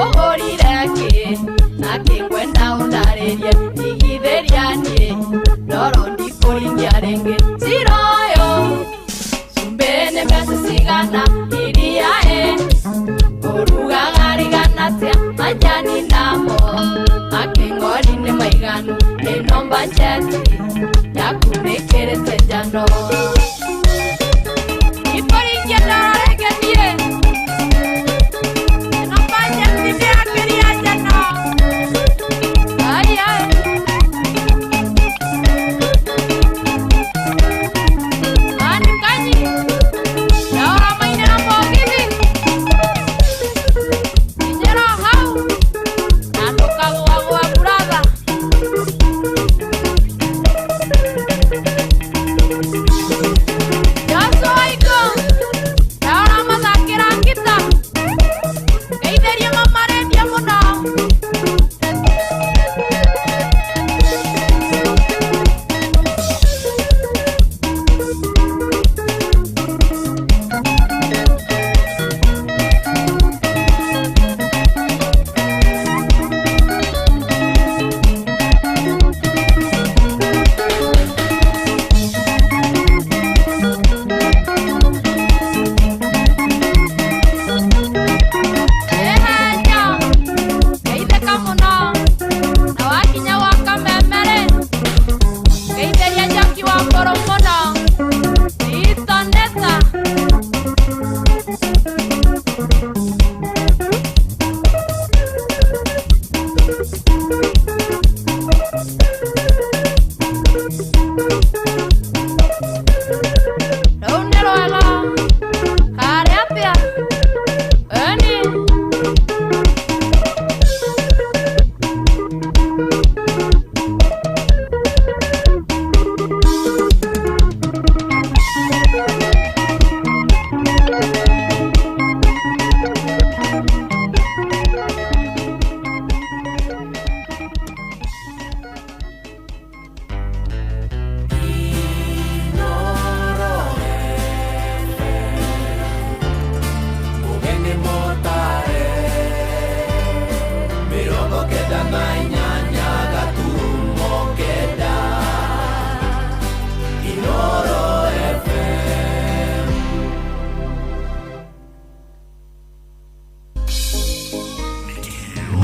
Ogorireke na kingwenda undarerie igitherianie noro ndikuringia ino bajeti yakurekerete jano iporike ndaregenie ino bajeti yakiria jano aya anikani yaora maina na mogili injera hau natoka wa brother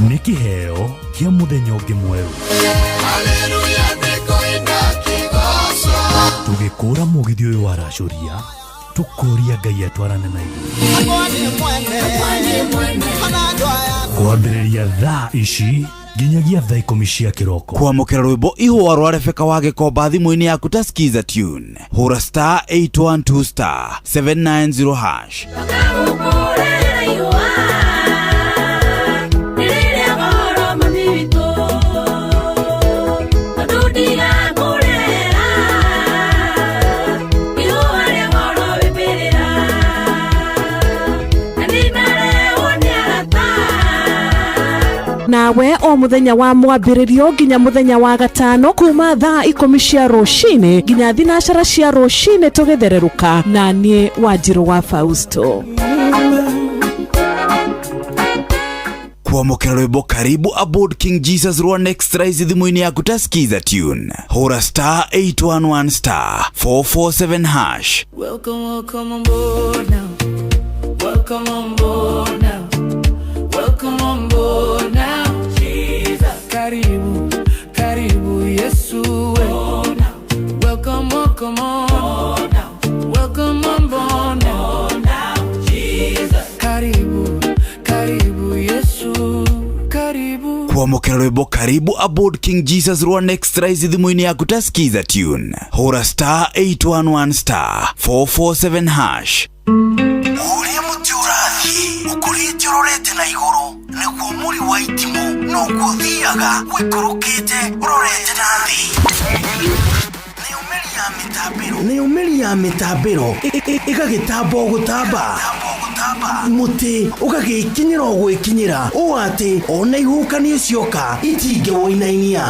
nĩ kĩheo kĩa mũthenya ũngĩ mwerũ. Tũgĩkũra mũgithi ũyũ wa racoria, tũkũria Ngai atwarane na ithuĩ. Kwambĩrĩria thaa ici nginyagia thaa 10 cia kĩroko. Kwamũkĩra rwĩmbo ihũa rwa Rebeka wa Gĩkomba thimũ-inĩ yaku ta skiza tune. Hũra star 812 star 790 hash. Nawe o muthenya wa mwambĩrĩrio nginya muthenya wa gatano kuma thaa 10 cia rũcinĩ nginya thinacara cia rũcinĩ tũgĩthererũka na niĩ Wanjirũ wa Fausto. Kwamũkĩra rwĩmbo karibu aboard King Jesus rwa Next Rise thimũ-inĩ yaku ta skiza tune. Hũra star 811 star 447 hash. Welcome, welcome on board now. Welcome on board now. Welcome on board now. Jesus. Karibu, karibu Yesu. Welcome, welcome on. Welcome on board now. Jesus. Karibu, karibu Yesu. Karibu. Kwamũkĩra rwĩmbo karibu aboard King Jesus rwa Next Rise thimũ-inĩ yaku ta skiza tune. Hũra star 811 star 447 hash. Ũrĩa mũtĩ ũrathiĩ ũkũrĩte ũrorete na igũrũ nĩguo mũri wa itimũ no gũthiaga wĩkũrũkĩte ũrorete na thĩ. Nĩ ũmĩri ya mĩtambĩro ĩgagĩtamba gũtamba mũtĩ ũgagĩkinyĩra gwĩkinyĩra ũũ atĩ ona ihukanio cioka itingĩwoinainia.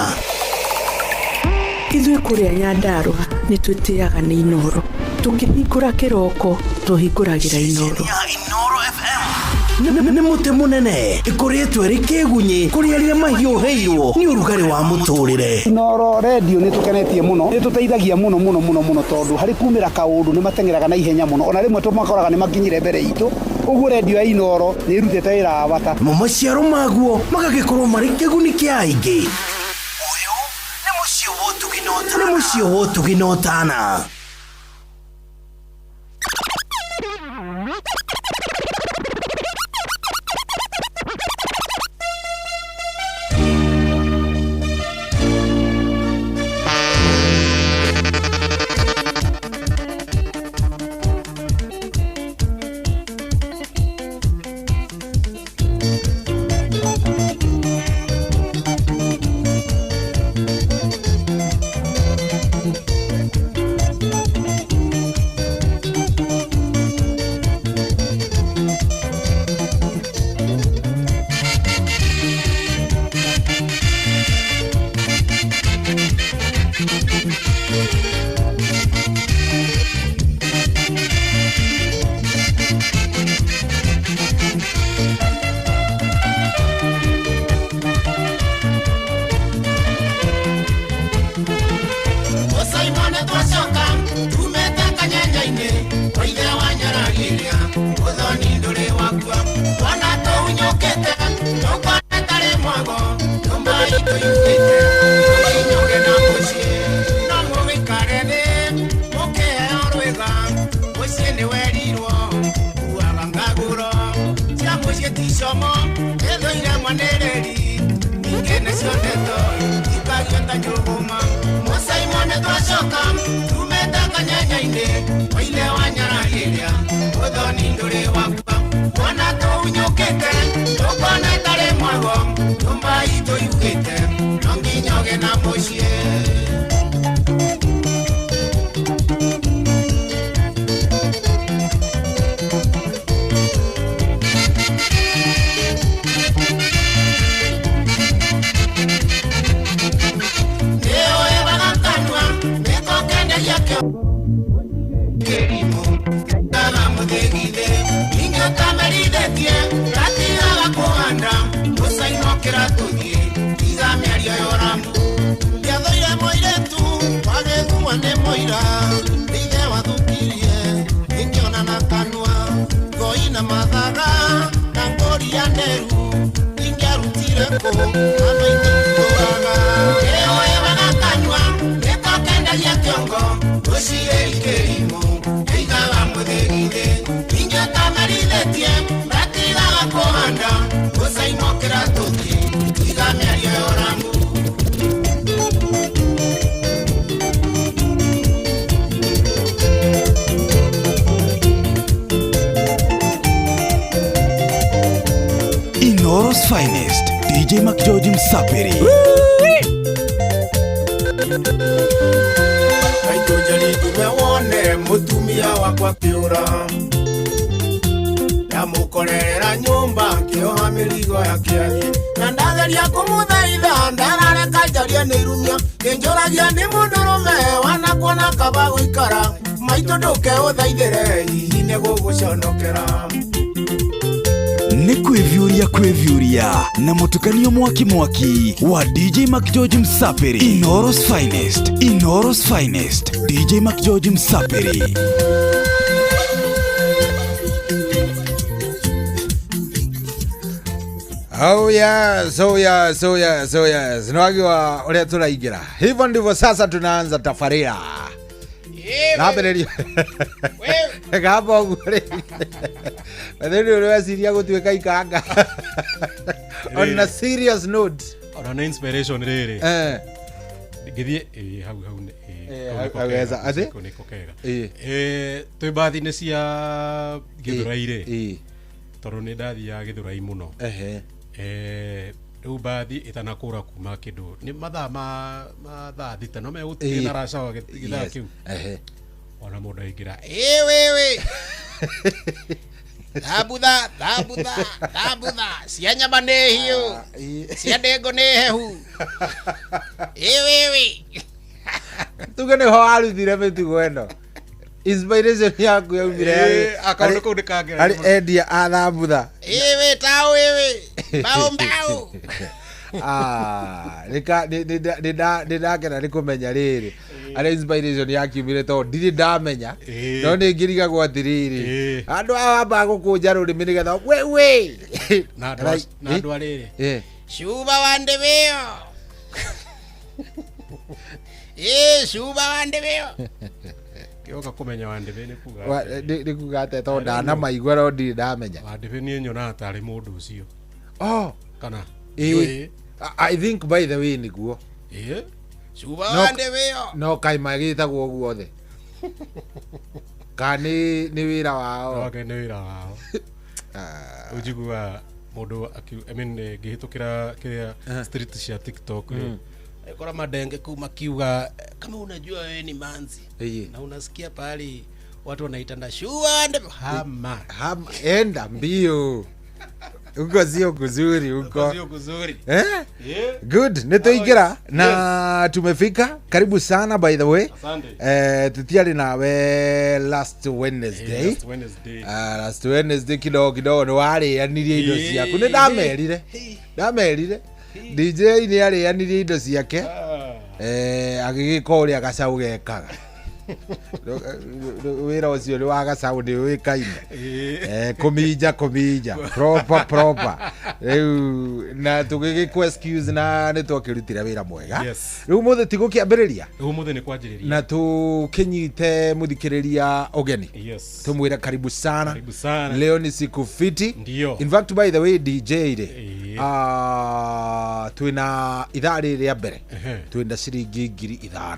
Ithuĩ kũrĩa Nyandarua nĩ twĩtĩaga nĩ Inoro. Tũkĩhingũra kĩroko tũhingũragĩra Inoro. Nĩ mũtĩ mũnene ĩkoretwo ĩrĩ kĩgunyi kũrĩa rĩrĩa mahiũhĩirwo nĩ ũrugarĩ wa mũtũrĩre. Inoro radio nĩ tũkenetie mũno, nĩ tũteithagia mũno tondũ harĩ kumĩra kaũndũ nĩ matengeraga na ihenya mũno, ona rĩmwe tũmakoraga nĩ makinyire mbere itũ. Ũguo radio ya Inoro nĩ ĩrutĩte wĩra wa bata. Maciaro maguo magagĩkorwo marĩ kĩguni kĩa aingĩ. nĩ mũciĩ wotũginotana. Inoro's finest, DJ McGeorge Msapiri. Kaitujali tumewone mutumia wakwa kiura yamukorera nyumba kioha mirigo ya kiathi na ndageria kumuthaitha ndarareka njarie ni rumia kinjoragia ni mundurume wanakuona kaba guikara maito nduke uthaithire hihi ni guguconokera Ni kwevyuria na mutukanio mwaki wa DJ McGeorge Msapiri. Inoro's finest, DJ McGeorge Msapiri. Oh yes. Nwagiwa uria turaingira. Hivyo ndivyo sasa tunaanza tafaria. Nabererio. Gabo gure. Batheri ule wasiria gutweka ikanga. On a serious note. On an inspiration rere. Githie hau aweza ate twi bathi-inĩ cia Gĩthũrai-rĩ tondũ nĩ ndathiaga Gĩthũrai mũno rĩu bathi ĩtanakũra kuma kĩndũ nĩ mathaa ma thaa thita no megũtigĩ na racaga gĩthaa kĩu ona mũndũ aingĩra wewe Dabutha cia nyama nĩ hiũ cia ndengũ nĩ hehu wewe tuge nĩ ho aruthire mĩtugo ĩno inspiration yaku yaumire akaundu kuu ndikangera ari endia a thambutha wewe tao wewe mbao ndakena nĩ kũmenya rĩrĩ arĩ inspiration yakiumire tondũ ndirĩ ndamenya no nĩ ngĩrigagwo atĩrĩrĩ andũ amba gũkũnja rũrĩmĩ nĩgetha we na andũ arĩrĩ cuba wa ndĩmĩyo Cuba wande beo. Kioka kumenya wandebe nikuga. Nikuga ate to ndana maigwa ro ndi ndamenya. Wandebe ni nyona atari mundu ucio. Oh, kana. I think by the way niguo. Cuba wande beo. No kai magitagwo uguo the. Kani ni wira wao. Okay, ni wira wao. Ujigua mundu ngihitukira kiria street cia TikTok kora madenge kuma kiuga kama unajua wewe ni manzi na unasikia pale watu wanaitana shua ndio hama enda mbio uko sio kuzuri uko sio kuzuri good nitoingira na tumefika karibu sana by the way tutiari nawe last Wednesday last Wednesday kidogo no wari anirie indo ciaku ni ndamerire DJ ni ari anirie indo ciake agigikoria gacaũ gekaga wira ucio ni wa gacaũ ni wikaine kuminja proper na tugigikwa excuse na ni twakirutira wira mwega riu muthe tigukiambiriria riu muthe ni kwanjiriria na tukinyite muthikiriria ogeni tumwira karibu sana leo ni siku fiti in fact by the way DJ twina ithaa rĩrĩa mbere twina ciringi 5,000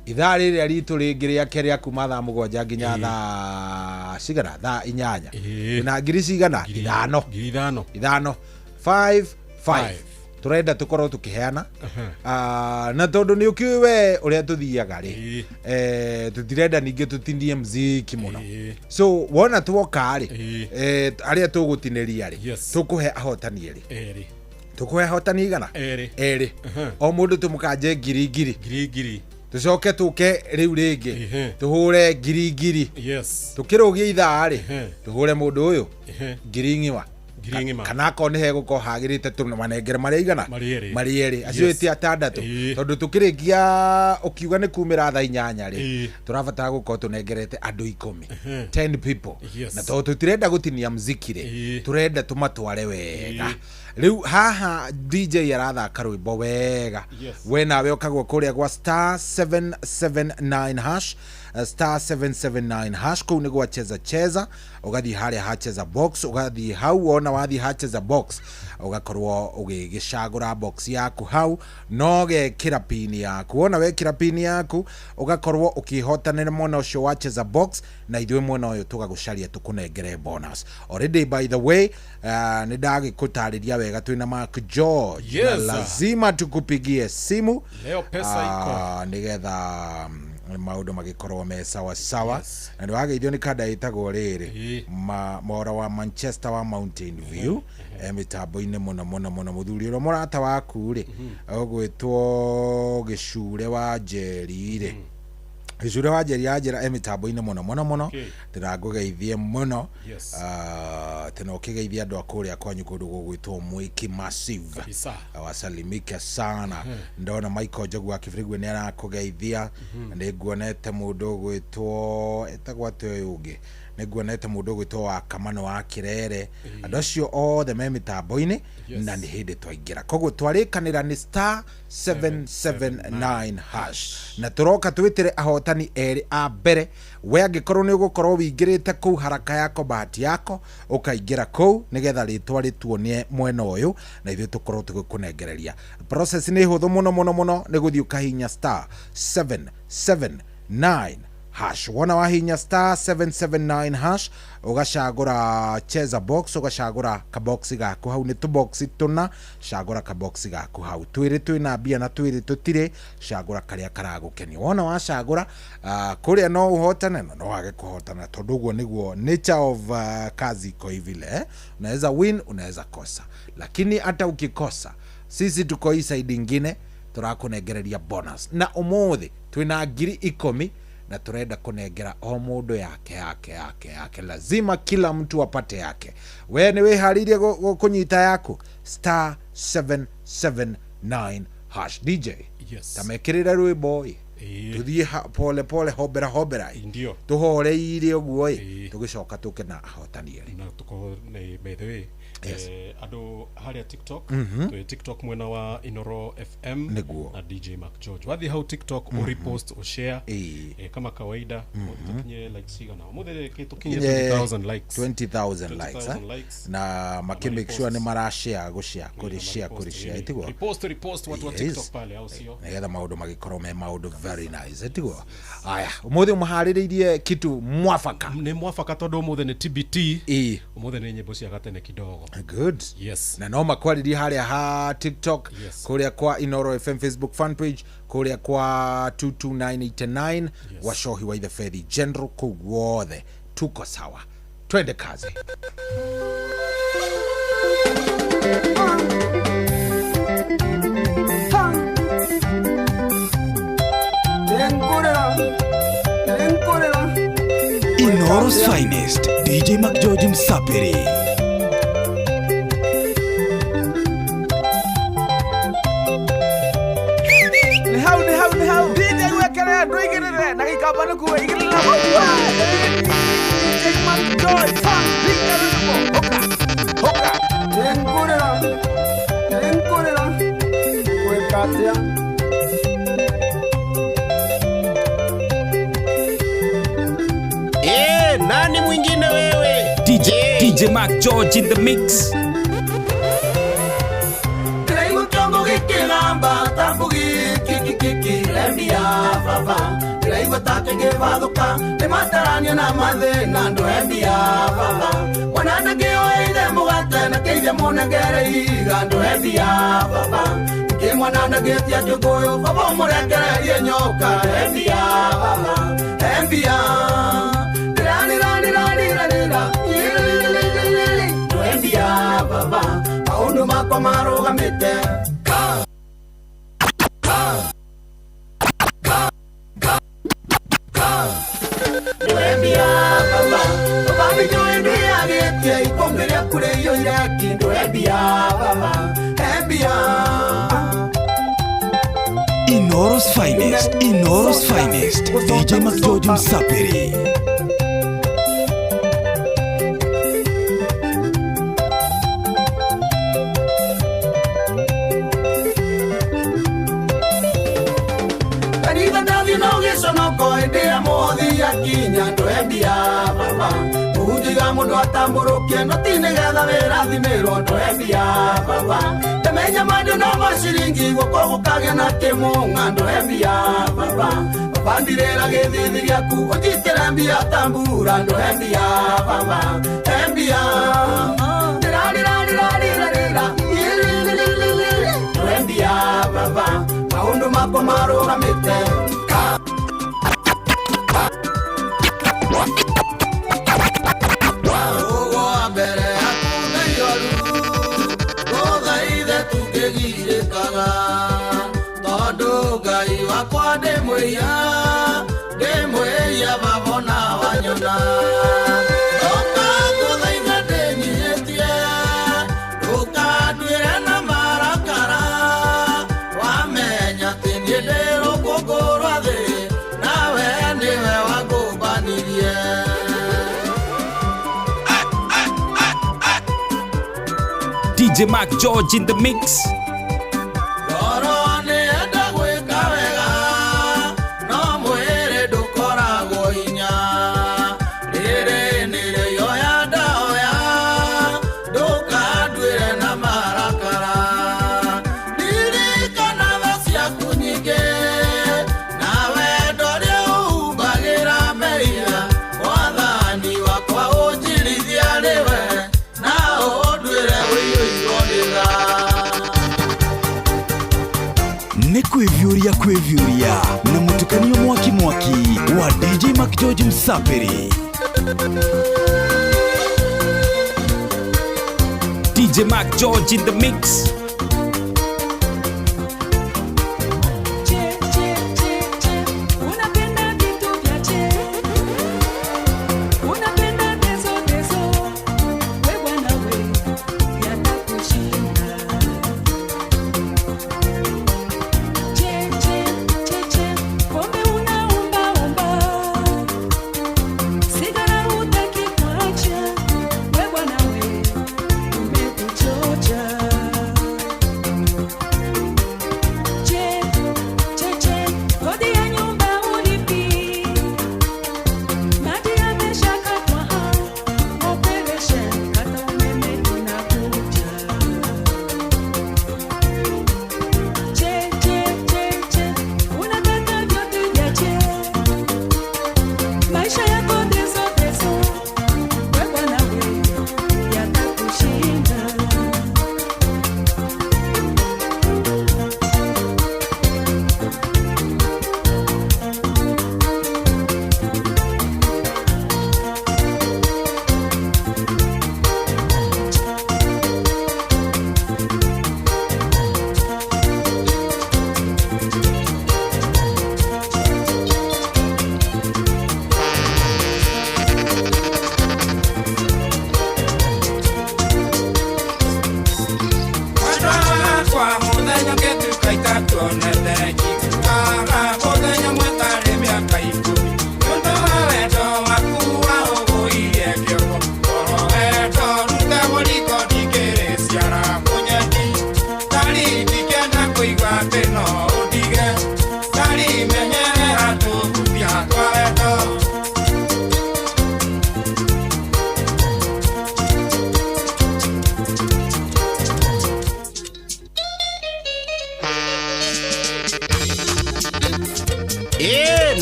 ithaa rĩrĩa ritũ rĩngĩ rĩake rĩa kuma thaa 7 nginya thaa cigana thaa 8 na ngiri cigana 5 5 turenda tukorwo tukiheana na tondu ni ukiwe uria tuthiaga ri tutirenda ninge tutindie muziki muno so wona tuoka ri aria tugutiniria ri tukuhe ahotani ri tukuhe ahotani igana eri o mundu tumukanje ngiri tucoke tuke riu ringi tuhure ngiri tukirugia ithaa ri tuhure mundu uyu ngiri kana ko ni hego ko hagirite tumanengere mari igana mari eri acio ti atandatu tondu tukirigia ukiuga ni kumira thaa 8 ri turabatara guko tunengerete andu 10 people na tondu tutirenda gutinia muziki ri turenda tumatware wega riu haha DJ arathaka rwimbo wega we nawe ukagwo kuria gwa *779 hash *779 hash kuu ni gwacheza ugathi haria hacheza box ugathi hau ona wathi hacheza box ugakorwo ugigicagura box yaku hau no gekira pin yaku ona wekira pin yaku ugakorwo ukihotanira mwana ucio wacheza box na ithwe mwana uyu tugagucaria tukunengere bonus already by the way ni ndagikutariria wega twina Mark George na lazima tukupigie simu leo pesa iko nigetha maundu magikorwo me sawa na ndwageithio ni kada itagwo riri mora wa Manchester wa Mountain View mitambo-ini muno muthuri ro murata waku ri ogwitwo gicure wa Njeri ri gicure wa Njeri ajira mitambo-ini muno tiragugeithie muno tino kigeithia andu akuria kwanyu kundu gugwitwo Mwiki Massive wasalimike sana ndona Michael Jogu akifrigwe ni arakugeithia niguonete mundu gwitwo etagwate ugi niguonete mundu gwitwo wa Kamano wa Kirere andu acio othe me mitambo-ini na ni hindi twaingira koguo twarikanira ni *779 hash na turoka twitire ahotani eri a mbere we angikorwo ni ugukorwo wingirite kuu haraka yako bahati yako ukaingira kuu nigetha ritwa rituonie mwena uyu na ithuĩ tukorwo tugikunengereria process ni huthu muno ni guthii ukahinya *779 hash wona wahinya *779 hash ugacagura cheza box ugacagura ka box gaku hau ni tu box tuna cagura ka box gaku hau twiri twina bia na twiri tutire cagura karia karagukenia wona wacagura kuria no uhotane no wage kuhotana tondu guo niguo nature of kazi iko hivile unaweza win unaweza kosa lakini hata ukikosa sisi tuko hii side ingine turakunengereria bonus na umuthi twina 10,000 na turenda kunengera o mundu yake lazima kila mtu apate yake we ni wiharirie kunyita yaku *779 hash DJ tamekirira rwimbo tuthie pole hobera ndio tuhoreire uguo tugicoka tuke na ahotani eri na tuko by the way ado haria TikTok to TikTok mwena wa Inoro FM Neguo. na DJ Mac George wathi how TikTok o repost o share kama kawaida tukinye likes higa na mudere kitu kinye 20,000 likes 20,000 likes na make make sure ni mara share go share kuri share itigo repost watu wa TikTok pale au sio ngetha maundu magikoro me maundu very nice itigo aya umuthi umuhaririirie kitu mwafaka ni mwafaka tondu umuthe ni TBT umuthe ni nyimbo cia gatene kidogo good yes na no makwaririe haria ha TikTok kuria kwa Inoro FM Facebook fan page kuria kwa 22989 washohi wa the Fedi General kuguothe tuko sawa twende kazi Inoro's finest DJ Mac George Msapiri. How DJ wekere doigere na ikabana kuwe igirira kwa DJ Mac George fan hoka enkorera wekatia nani mwingine wewe DJ Mac George in the mix. Traigo tongo gikilamba tambugi kiki lemia baba Traigo tatege vaduka te mataranya na madhe nando embia baba Wanana geo ide mugata na keide monagere igando embia baba Ke mwanana getia jogoyo baba murekere yenyoka embia baba embia Baba, aundu makwa marugamite Ndoembia baba, baba ni ndoembia getia ikomberia kure yo yaki ndoembia baba, embia Inoro's finest DJ Mac George Msapiri. Kinya ndoembia baba ujiga mundu atamburukie no tinegetha wirathimiro ndoembia baba temenya mandu no mashiringi guko gukagya na kimunga ndoembia baba bandirira githithi giaku ujitira mbia tambura ndoembia baba embia ndoembia baba maundu makwa marugamite Demweya babona wanyona Oka kuthaitha ndenyihetie Ndukandwire na marakara Wamenya ati nie ndi rũkũngũ rwa thĩ Nawe niwe wangũmbanirie DJ Mac George in the mix. Kwevyuria na mutukanio mwaki wa DJ Mac George Msapiri. DJ Mac George in the mix.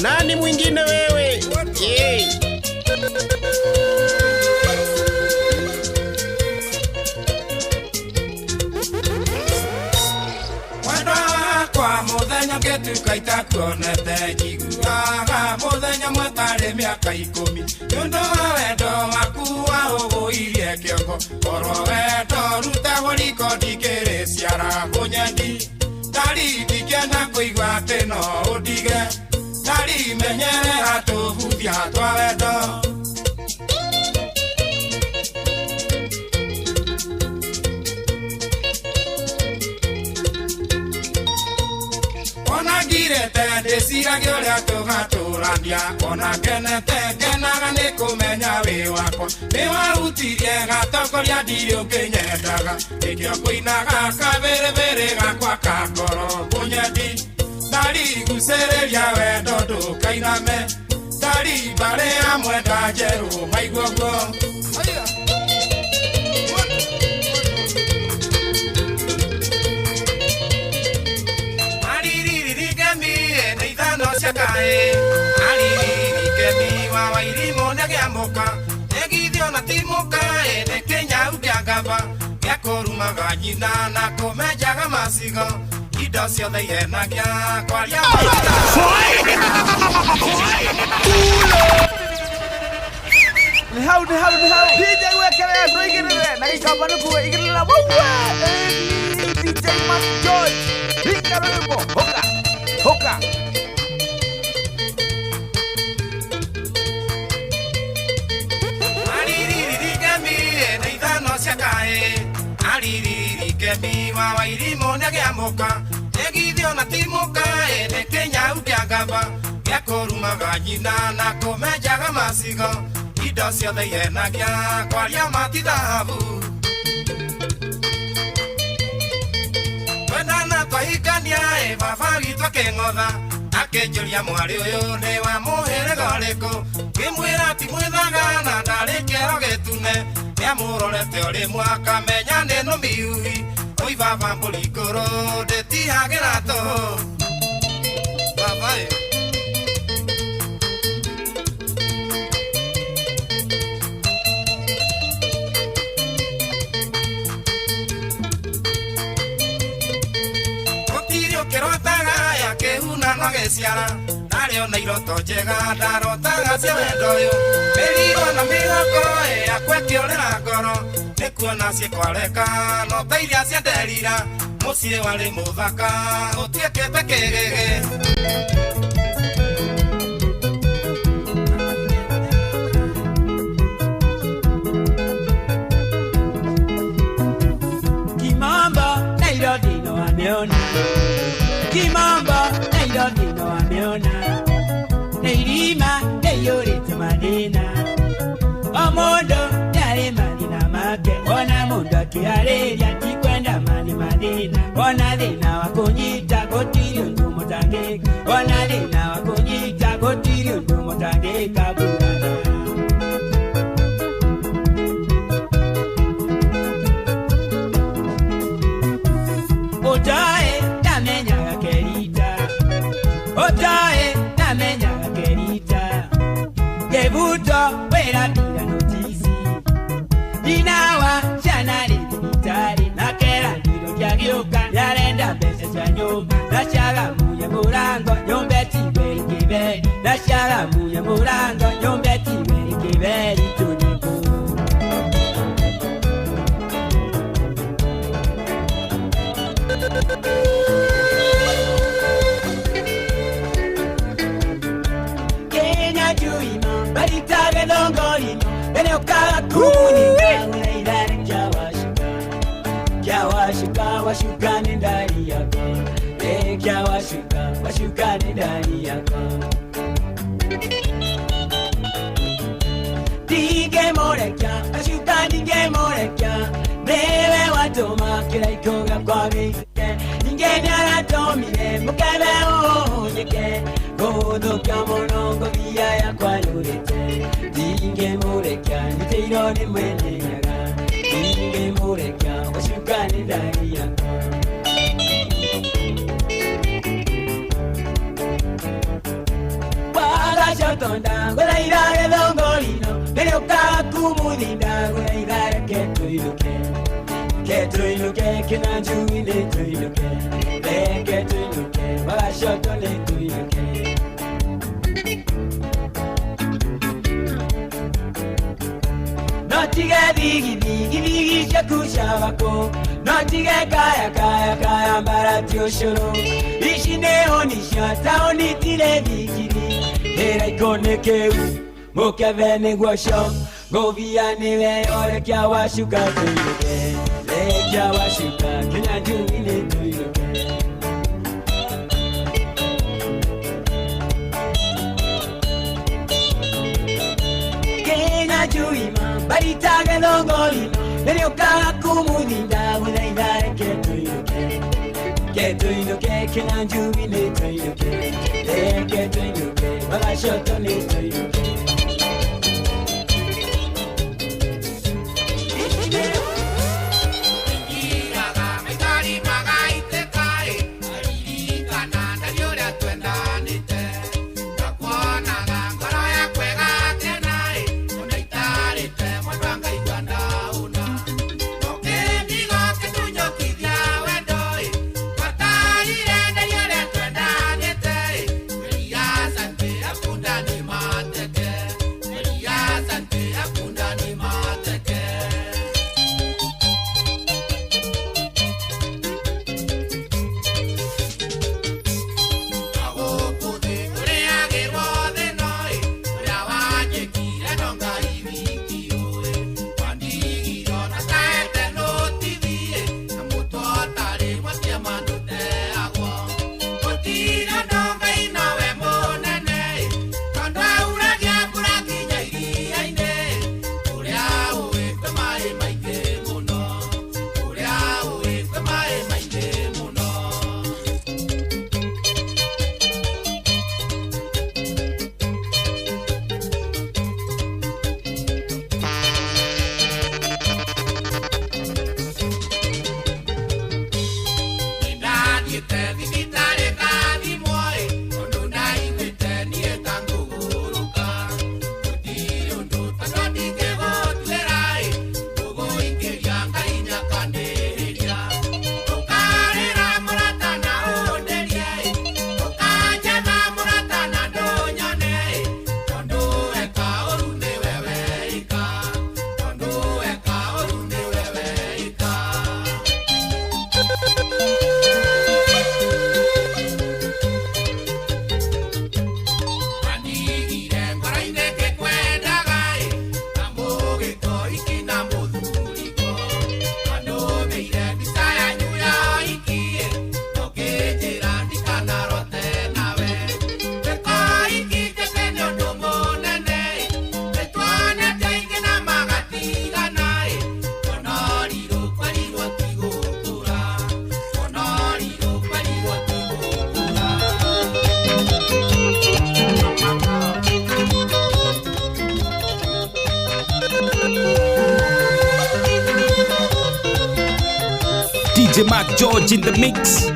Nani mwingine wewe? Kwa muthenya ngetuka itakuonete njiguaga muthenya mwetare miaka 10 nundu wa wendo waku wauguirie kiongo oro wendo rutagwo riko ndikiriciara bunyendi ndari ndikena kuigua tino undige ndari menyere atubuthia twa wendo ndeciragia uria tugaturania ona kenete ngenaga ni kumenya wi wakwa ni warutirie gatokoria ndiri unginyendaga ikio kuinaga kabiribiri gakwa ka ngoro bunyendi ndari guciriria wendo ndukainame ndari mbari ya mwenda njeru maiguoguo Kae aliri kemi wa wairimo negiamoka negithio na timoka ene Kenya ugiagamba giakorumaga nyina na kumenjaga masigo indo ciothe ihenagia kwaria ni hau DJ wekere andũ igĩrĩre na gĩkamba nĩ kuwe igĩrĩra DJ Mac George hika rwĩmbo hoka aliri kemi wa wairimo negiamoka negithio na timoka ene Kenya ugiagamba giakorumaga nyina na kumenjaga masigo indo ciothe ihenagia kwaria matithabu wendana twahikania baba witũ akĩng'otha akĩnjũria mwarĩ ũyũ nĩ wa mũhĩrĩga ũrĩkũ ngĩmwĩra ti mwĩthaga na ndarĩ kĩero gĩtune nĩamũrorete ũrĩ mwaka menya nĩ no miuhi oi baba mbũri ngũrũ ndĩtihagĩra tũhũ baba gũtirĩ ũkĩrotaga yakĩhuna no gĩciara narĩ ona iroto njega ndarotaga cia wendo ũyũ mĩrirwo na mĩgoko yakwa ĩkĩũrĩra ngoro nĩkuona ciĩkwareka no ta iria cianderira mũciĩ warĩ mũthaka ũtuĩkĩte kĩgĩgĩ Kimamba Nairobi no ameona Kimamba Nairobi no ameona Neirima neyorete manena Omondo yale manina make Ona mondo akiareria tikwenda mani manena Ona thina wakunyita gotirio ndumo tangeka Ona thina wakunyita gotirio ndumo tangeka burana Otae namenyaga kerita Otae namenyaga kerita Gebuto wera bila notisi Ninawa shanari ditari Nakera ndiro kiagioka Yarenda mbese cha nyumba Nashaga muye murango Nyombeti weri kiberi Nashaga muye murango Nyombeti weri kiberi Tuniku Kenya juima Baritage dongorino Ene okaga kumuni Unaidare Kiawashika Washuka ni ndari yako Kiawashika washuka, washuka ni ndani yako. Dige morekia, washuka dige morekia, newe watoma kila ikoga kwa mike, ningeni aratomine mukebe onyeke, godo kya monongo via ya kwa lurete. Dige morekia, niteiro ni mwene yaga, dige morekia, washuka ni ndani yako. Shotonda, gula irare dongolino, nene ukaku mudinda, gula irare ketuiluke, kinanjuine tuiluke, ketuiluke, baga shotone tuiluke. Notige digi shakushabako, notige kaya mbarati oshoro, ishine onisha, taoni tile digiri. Era ikone keu, moke vene guasho, govia niwe ore kia washuka tuiluke, le kia washuka, kenya jumine tuiluke. Kenya juima, baritage dongolino, nene ukaga kumudinda, guna idare ke tuiluke. Get to you, can I do it to you? Get to you, but I shot on it to you. DJ Mac George in the mix.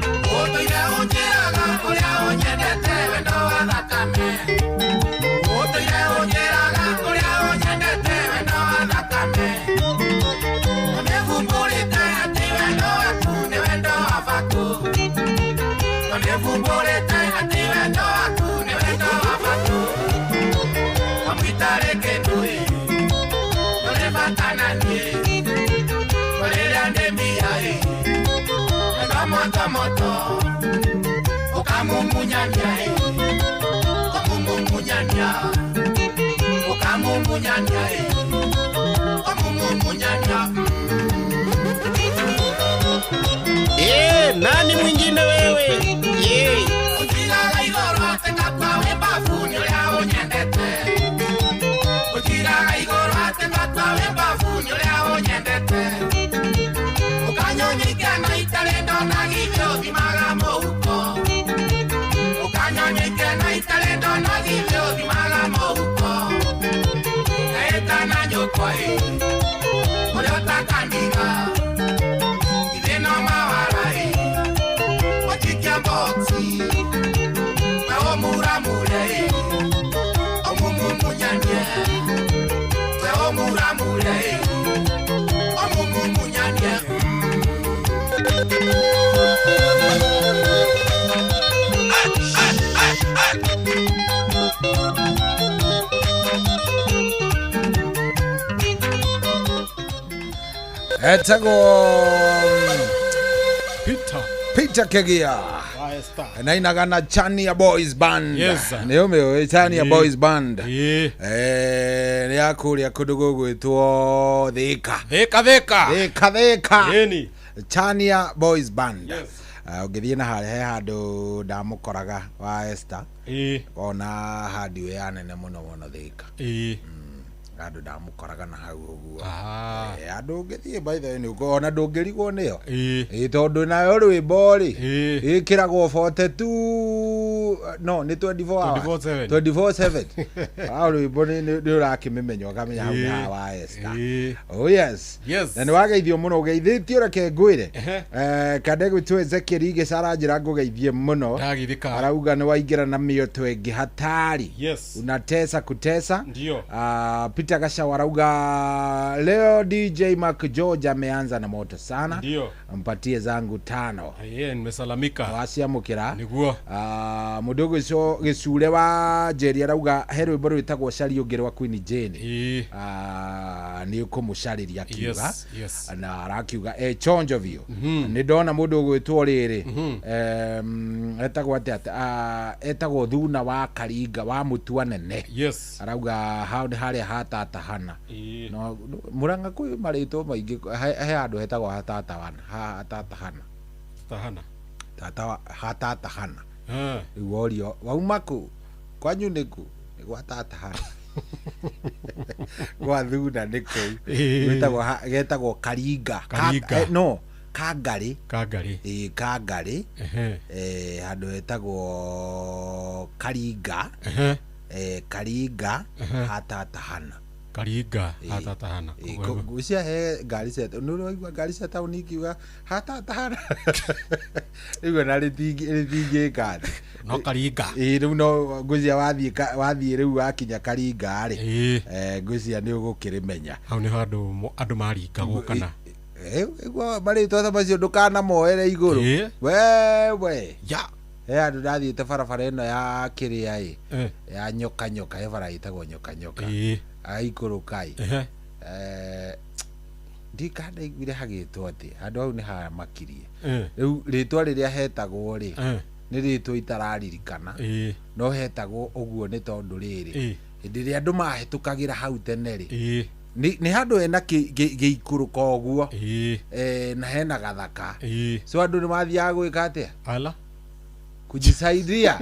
Moto, ukamumunyanya, ukamumunyanya, ukamumunyanya, ukamumunyanya. Nani mwingine wewe? Etago Peter Kegia na inagana Chania Boys Band. Ni ume Chania Boys Band. Ni akuria kudugo gwitwo Thika. Yeni Chania Boys Band. Ugithie na hare handu ndamukoraga wa Esther. Ona hadi we anene muno Thika. Andu ndamukoraga na hau uguo. Andu ngithie by the way ni ukona ndungirigwo niyo. Tondu nayo rwimbo ri ikiragwo 42 no ni 24/7. Rwimbo ni urakimimenya ukamenya hau na wa Esther. Oh yes. Na ni wageithio muno ugeithitio reke ngwire. Kadego tu Ezekiel Igesara njira ngugeithie muno. Arauga ni waingira na mio twengi hatari. Unatesa kutesa. Ndio. Peter Gashawa arauga leo DJ Mark George ameanza na moto sana. Ndio. Mpatie zangu 5. Nimesalamika. Wasiamukira. Niguo. Mudogo so gicure wa Jerry arauga hero boro itagwo Shari Ogerwa Queen Jane. Ni ukumushariria kiuga. Na arakiuga chonjo vio. Ni ndona mundu gwitwo riri. Etagwo atata etagwo Thuna wa Karinga wa Mutua nene. Arauga how hali hatata hana. No Muranga kwi marito maingi he andu hetagwo hatata hana. Hatata hana. Iworio waumaku kwanyu niku gwatata hana. Gwa Thuna niku getagwo Karinga. No Kangari. Kangari. Handu hetagwo Karinga. Karinga hatatahana. Karinga hatatahana. Gucia he ngari cia no igwa ngari cia town ikiuga hatatahana. Igwa na ritingi kadi. No Karinga. Riu no gucia wathie riu wakinya Karinga ri. Gucia ni ugukirimenya. Hau ni handu andu maringagwo kana. Igwa bari to macio ndukana moere iguru. Wewe. Andu ndathiite barabara ino ya kiria ya nyoka ebara itagwo nyoka aikurukai ndikanda igwire hagitwo ati andu au ni ha makirie riu ritwa riria hetagwo ri ni ritwa itararirikana no hetagwo uguo ni tondu riri hindi ria andu mahitukagira hau tene ri ni handu ena giikuruka uguo na hena gathaka so andu ni mathiaga gwika atia kujisaidia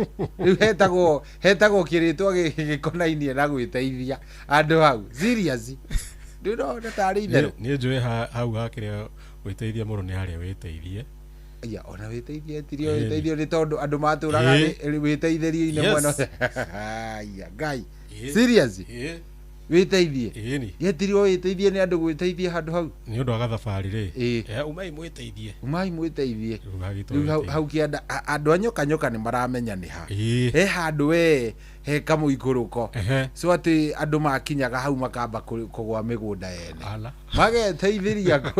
hetagwo kiritwa gikonainie na gwiteithia andu hau serious ndio ndari itherũ ni njũĩ hau hakiria gwiteithia mũno ni haria witeithie ona witeithie tirio witeithio ni tondu andu maturaga witeithĩrie-inĩ mwena ngai serious witeithie yetirio witeithie ni andu gwiteithia handu hau ni undu wa gathabari ri umai mwiteithie hau kianda andu anyoka ni maramenya ni ha he handu we he kamuikuruko so ati andu makinyaga hau makamba kugwa migunda yene mageteithiria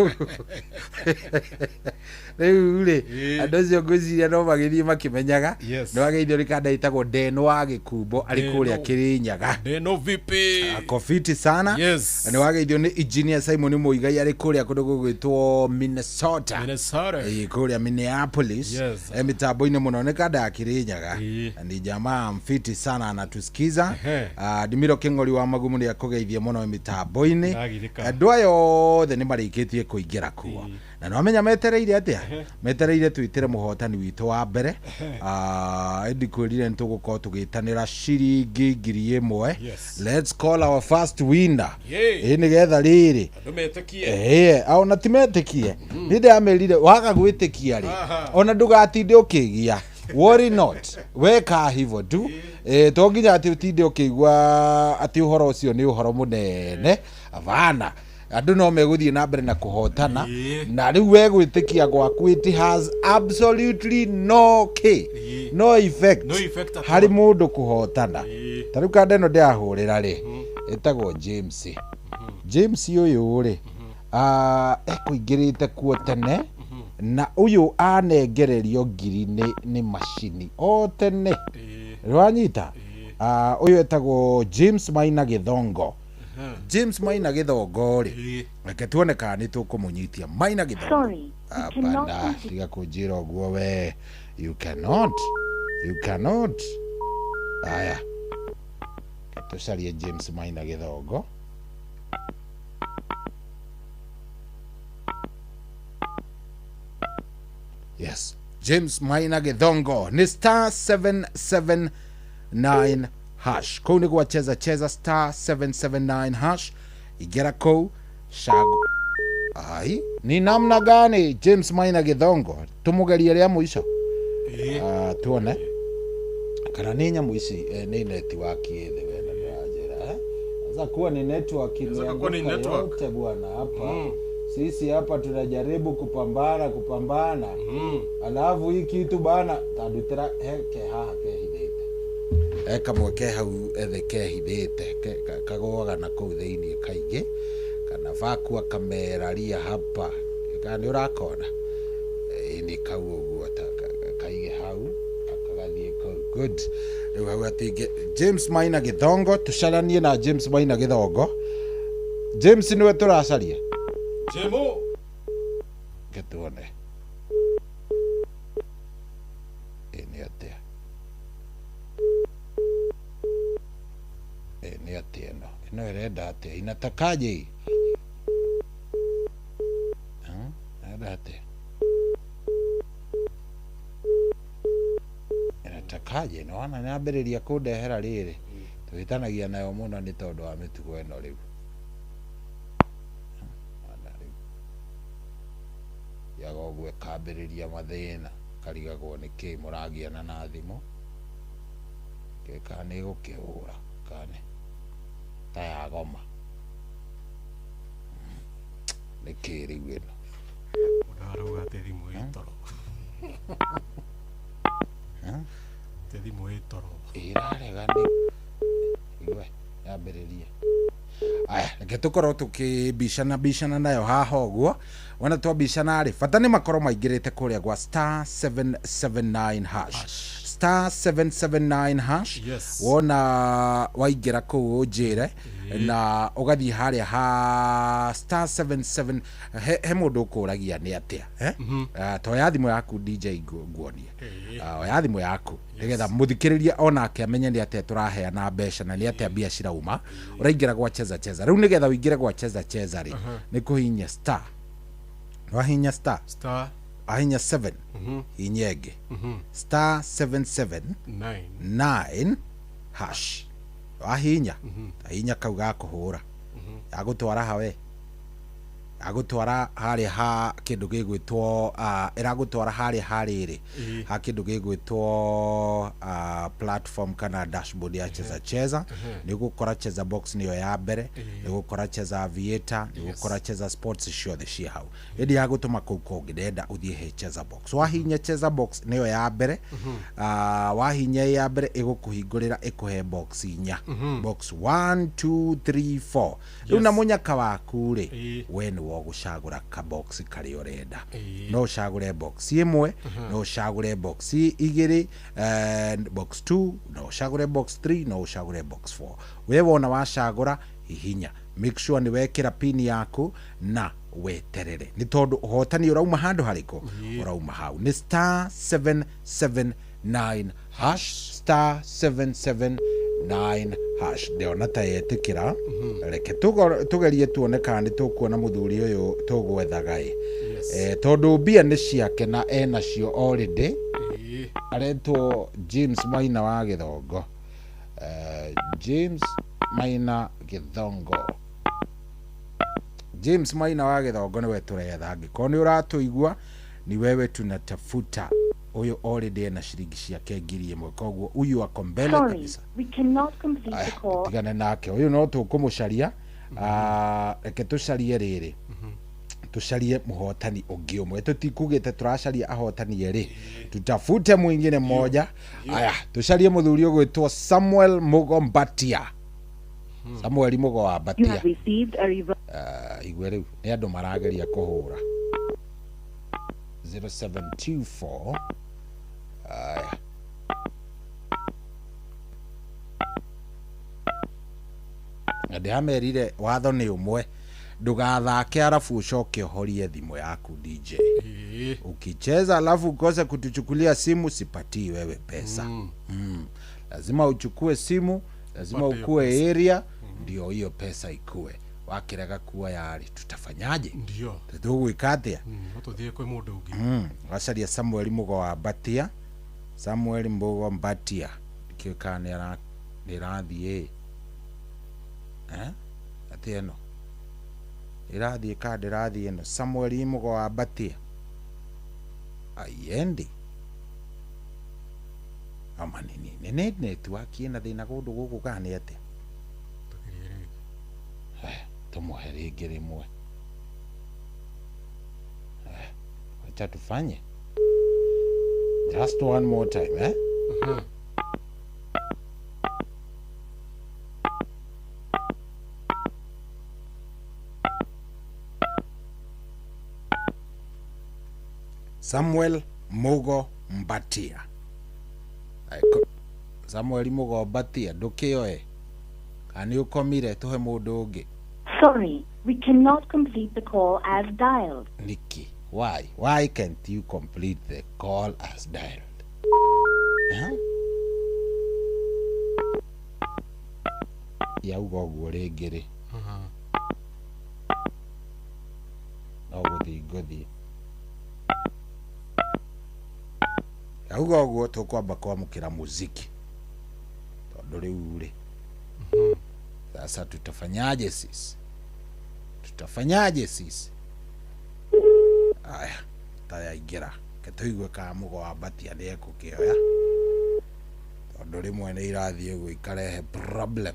riu ri andu cio ngwiciria no magithie makimenyaga no ageithio rikanda itagwo Deno wa Gikumbo ari kuria Kirinyaga. Deno vipi akofiti sana ni wageithio ni Engineer Simon Muigai ari kuria kundu gwitwo Minnesota kuria Minneapolis mitambo-ini muno ni kanda ya Kirinyaga ni jamaa mfiti sana anatusikiza. Dimiro King'ori wa Magumu ni akugeithia muno mitambo-ini andu ayo the ni marikitie kuingira kuo na no menya metereire atia metereire twitire muhotani witu wa mbere ndikwirire ntugukorwo tugitanira ciringi 1,000. Let's call our first winner ni getha riri ona timetikie ni ndamerire waga gwitikia ri ona ndugatinde ukigia worry not weka hivyo tu to nginya ati utinde ukigwa ati uhoro ucio ni uhoro munene avana andu no meguthie na mbere na kuhotana na riu we gwitikia gwaku it has absolutely no effect hari mundu kuhotana tariu kanda ino ndiahurira ri etagwo James uyu ri ekuingirite kuo tene na uyu anengererio ngiri ni machini o tene rwanyita uyu etagwo James Maina Githongo James Maina Githongo ri reke tuone kana ni tukumunyitia Maina Githongo. Sorry, Apana, tiga kunjira uguo we. You cannot. Aya, tucarie James Maina Githongo. Yes, James Maina Githongo ni star 779 hash. Kou ni cheza star 779 hash. Igera kou shago. Ai, ni namna gani James Maina Githongo? Tumugerie ria muico. Tuone. Kana ni nyamu ici ni network yethe wena ndajira. Sasa kuwa ni network yote bwana hapa. Sisi hapa tunajaribu kupambana. Alafu hii kitu bana tadutira heke haha kehithite. Eka mweke hau ethe kehithite kagoga na kou thiini kaingi kana vakua kameraria hapa. Kana urakona ni kau uguo ta kaige hau akagathie kou. Good. Riu hau atige James Maina Githongo tucaranie na James Maina Githongo. James niwe turacaria. Jemo ketuone ni atia no irenda atia inatakaje atia inatakaje no ana nyambiriria kundehera riri tuhitanagia nayo muno ni tondu wa mitugo eno riu yagogwe kabiriria mathina karigagwo ni ki muragiana na thimu kekane gukihura kane ta ya goma ni kiri wino unaruga te thimu itoro te thimu itoro irarega ni iwe yambiriria. Aya, reke tukorwo tukibicana nayo haha uguo. Wana twabicana ri bata ni makorwo maingirite kuria gwa star 779 hash. Star 779 hash. Yes. Wona waingira kuu ujire na ugathi haria ha star 77 he mundu ukuragia ni atia to ya thimu yaku DJ nguonie ya thimu yaku nigetha muthikiriria ona akiamenya ni atia turaheana mbeca na ni atia bia cirauma uraingira gwa cheza riu nigetha uingire gwa cheza ri ni kuhinya star wahinya star ahinya 7 inyege star 779 hash wahinya ahinya kau gakuhura agutwara hawe agutwara hari ha kindu gigwitwo iragutwara hari hariri ha kindu gigwitwo platform kana dashboard ya cheza nigukora cheza box niyo ya mbere nigukora cheza aviator nigukora cheza sports show the share how edi yagutuma kuko ngirenda uthie he cheza box wahinya cheza box niyo ya mbere wahinya ya mbere igukuhingurira ikuhe box inya box 1 2 3 4 una munyaka waku ri when wogucagura ka box kari urenda no cagure box imwe no cagure box igiri box 2 no cagure box 3 no cagure box 4 we wona wacagura hihinya make sure ni wekira pin yaku na weterere ni tondu hotani urauma handu hariko urauma hau ni star 779 hash star 779 hash ndio natayetikira reke tugerie tuone kana ni tukuona muthuri uyu tugwethaga tondu mbia ni ciake na ena cio already aretwo James Maina wa Githongo James Maina Githongo James Maina wa Githongo ni weturetha angiko ni uratuigua ni wewe tunatafuta uyu already na shiringi ciake ngiri imwe koguo uyu ako mbele kabisa. We cannot complete the call. Tigane nake uyu no tukumucaria reke tucarie riri tucarie muhotani ungi umwe tutikugite turacaria ahotani eri tutafute mwingine mmoja. Aya tucarie muthuri ugwitwo Samuel Mugombatia Samuel Mugombatia igwe riu ni andu marageria kuhura 0724 na ndiamerire watho ni umwe ndugathake arafu ucoke uhorie thimu yaku DJ. Ukicheza alafu ukose kutuchukulia simu sipatii wewe pesa. Lazima uchukue simu, lazima ukue area ndio hiyo pesa ikue. Wakirega kuwa yari tutafanyaje? Ndio tutugwikatia tuthie kwe mundu ungi. Wacaria Samuel Mugo wa Batia, Samuel Mugo Batia kikana nirathie atieno irathie ka ndirathie no Samuel Mugo wa Batia ayendi amanini nene network ina thina gundu guku kani ate tumuhe ringi rimwe acha tufanye just one more time Samuel Mugo Mbatia. Samuel Mugo Mbatia ndukioe ani ukomire tuhe mundu ungi. Sorry, we cannot complete the call as dialed. Nikki, why can't you complete the call as dialed? Yauga guo ringiri no guthi yauga guo tukwamba kwamukira muziki tondu riu ri sasa tutafanyaje sisi aya tayaingira ketuigwe ka Mugo wa Batia ni kukioya tondu rimwe ni irathie gwikarehe problem.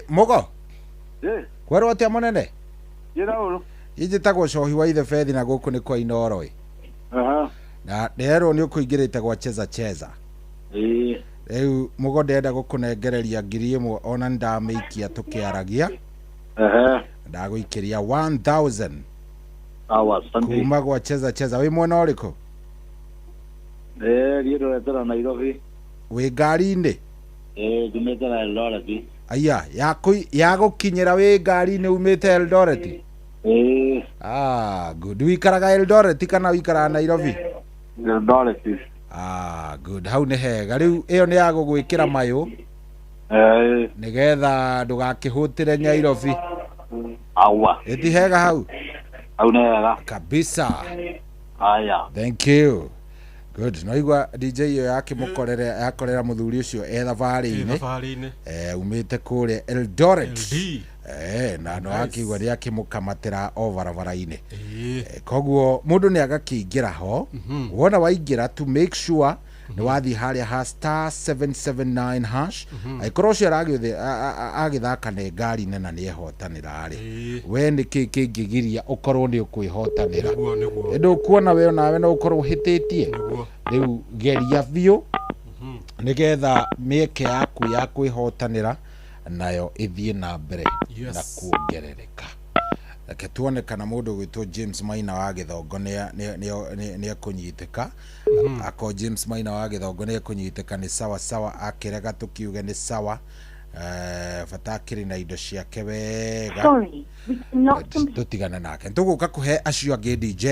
Mugo kwerwo atia munene ijitagwo cohi wa ithe Fethi na guku ni kwa Inoro na nderwo ni ukuingirite gwa cheza riu Mugo ndenda gukunengereria 1,000 ona ndameikia tukiaragia ndaguikiria 1,000 kuma gwa cheza wi mwena uriku riero retera Nairobi wi ngari-ini jumete na Eldoret aya ya gukinyira wi ngari-ini umite Eldoret good wikaraga Eldoret kana wikaraga Nairobi Eldoret good hau ni hega riu iyo ni ya gugwikira mayo nigetha ndugakihutire Nairobi eti hega hau ni hega kabisa aya thank you good noigwa DJ yo yake mukorere yakorera muthuri ucio thavari-ini umite kuria Eldoret na no akigwa ri akimukamatira o barabara-ini koguo mundu ni agakiingira ho wona waingira to make sure ni wathi haria ha *779 hash aikorwo cio agithaka ne ngari nena ni ehotanira ri we ni kingigiria ukorwo ni ukwihotanira ndu kuona we nawe no ukorwo hititie riu geria biu nigetha mieke yaku ya kwihotanira nayo ithie na mbere na kuongerereka. Reke tuone kana mundu gwitwo James Maina wa Githongo ni akunyiteka ako James Maina wa Githongo ni akunyiteka ni sawa akirega tukiuge ni sawa fatakiri na indo ciake wega tutigana nake tuguka kuhe acio angi DJ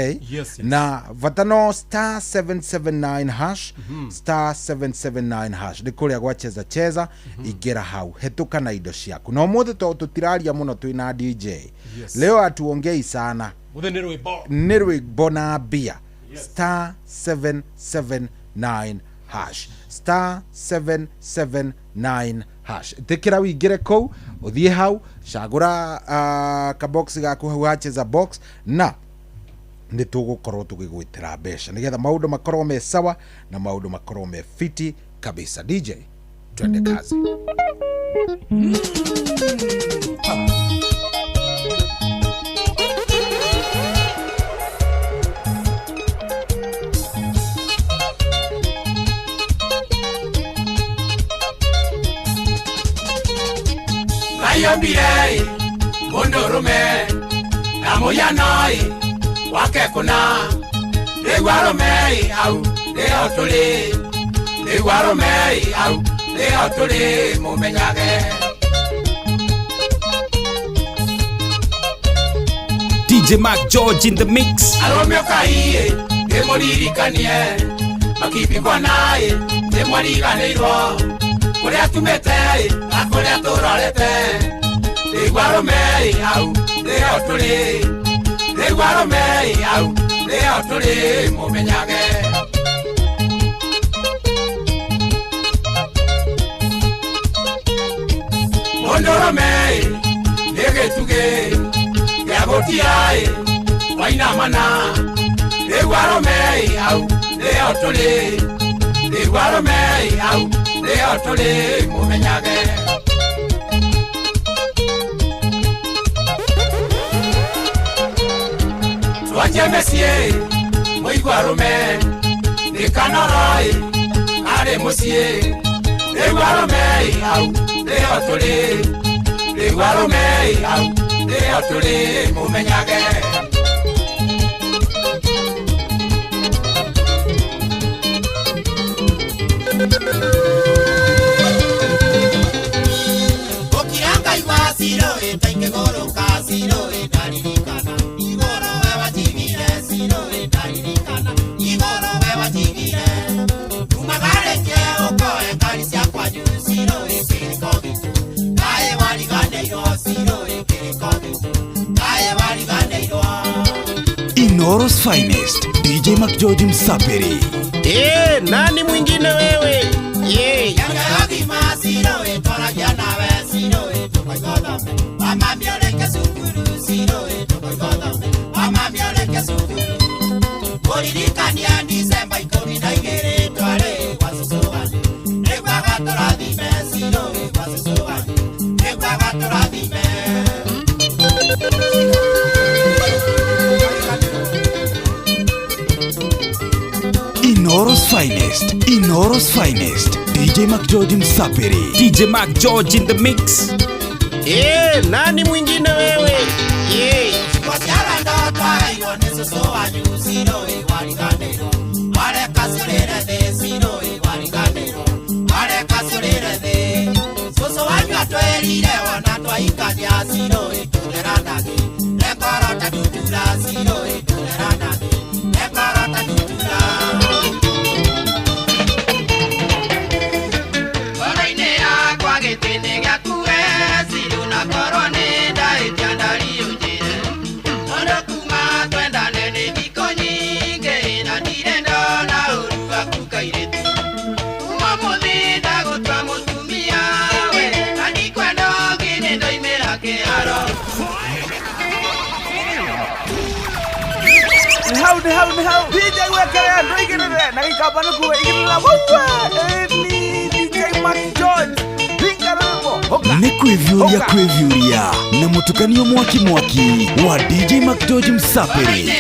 na vatano *779 hash *779 hash ni kuria gwa cheza igira hau hetuka na indo ciaku no muthe tutiraria muno twina DJ leo atuongei sana ni rwimbo na bia *779 hash *779 hash tikira wingire kou uthie hau cagura ka box gaku hau hacheza box na ni tugukorwo tugigwitira mbeca nigetha maundu makorwo me sawa na maundu makorwo me fiti kabisa. DJ twende kazi. Ayombirei mundurume na muyanoi wake kuna Niguaromei au neotuli Niguaromei au leo tuli mumenyage. DJ Mac George in the mix. Aromeo kaiye ngemuririkanie makibikwa naye ngemwariganirwo kuria tumete na kuria turorete rigwaromei au leo tuli rigwaromei au leo tuli mumenyage. Mondoromei negetuge yagotiae wainamana rigwaromei au leo tuli rigwaromei au leo tuli mumenyage. Twajemesie muigwarume nikanarai ari musie rigwaromei au leo tuli rigwaromei au leo tuli mumenyage. Okiranga iwasiro etaike goro kasiro etaririkana igoro wewa tigire siro etaririkana igoro wewa tigire umagare ke okoe karisia kwa siro ekirikoge kae wariganeiro siro ekirikoge kae wariganeiro. Inoros Finest, DJ Mac George Msapiri. Nani mwingine wewe? Yanga masiro etoragia nawe siro etokoigoda. Mama mioleke sukuru siro etokoigoda. Mama mioleke sukuru. Kuririkania Disemba 12 tware wasusuani. Negwaga torathime siro wasusuani. Negwaga torathime. Inoros Finest, Inoros Finest, DJ Mac George Msapiri. DJ Mac George in the mix. Nani mwingine wewe? Kwasiara ndo twayo nesuso wanyu siro wariganero. Wale kasurere de siro wariganero. Wale kasurere de suso wanyu atwerire wana twaikania siro tuleranage. Rekorota tutula siro tuleranage. Rekorota tutula. How DJ wekere ndo igirire na gikabana kuwe igirira wawe ni DJ Mac George Pingaramo Ni kwivyuria na mutukanio mwaki wa DJ Mac George Msapiri.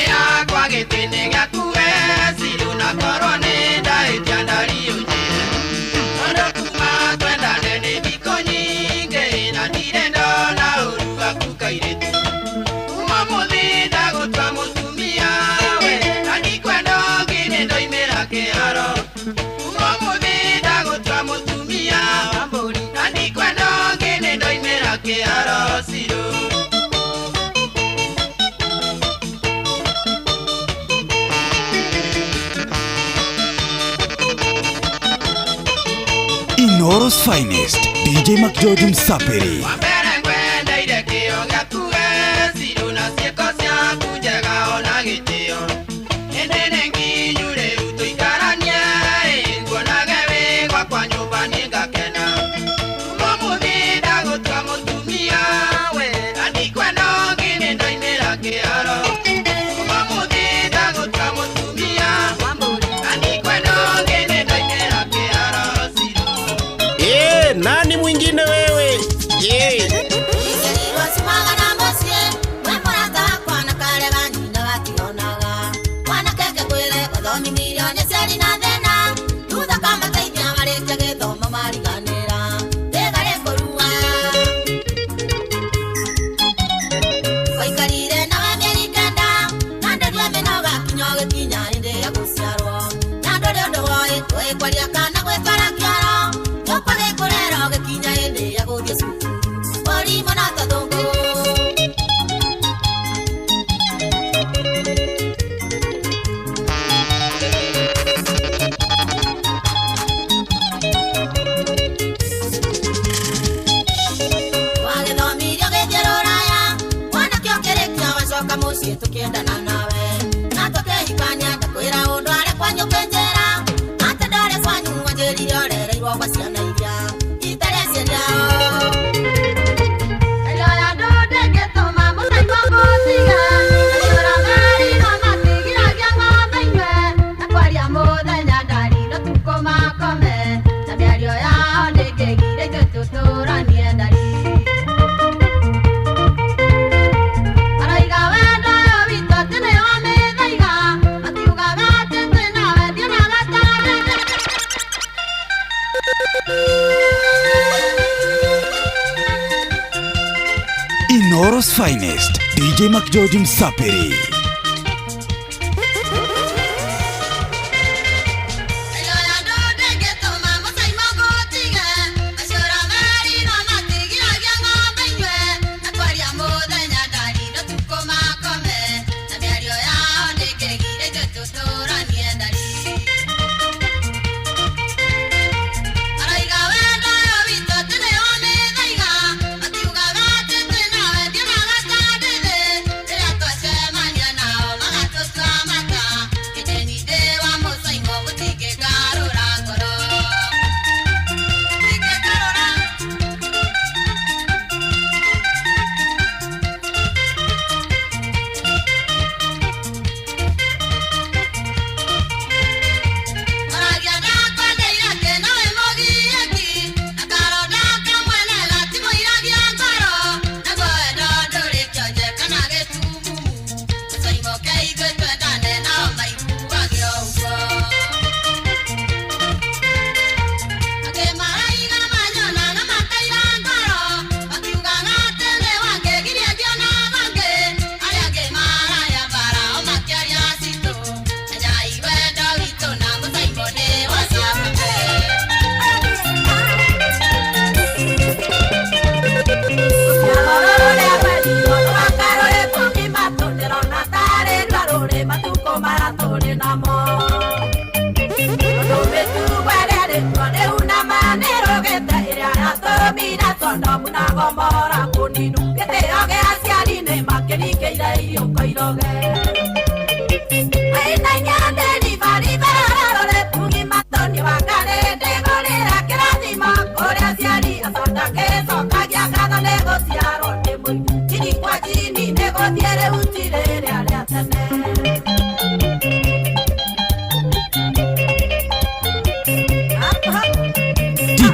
Inoros Finest, DJ Mac George Msapiri. Nani mwingine wewe? Kwa Inoros Finest, DJ Mac George Msapiri.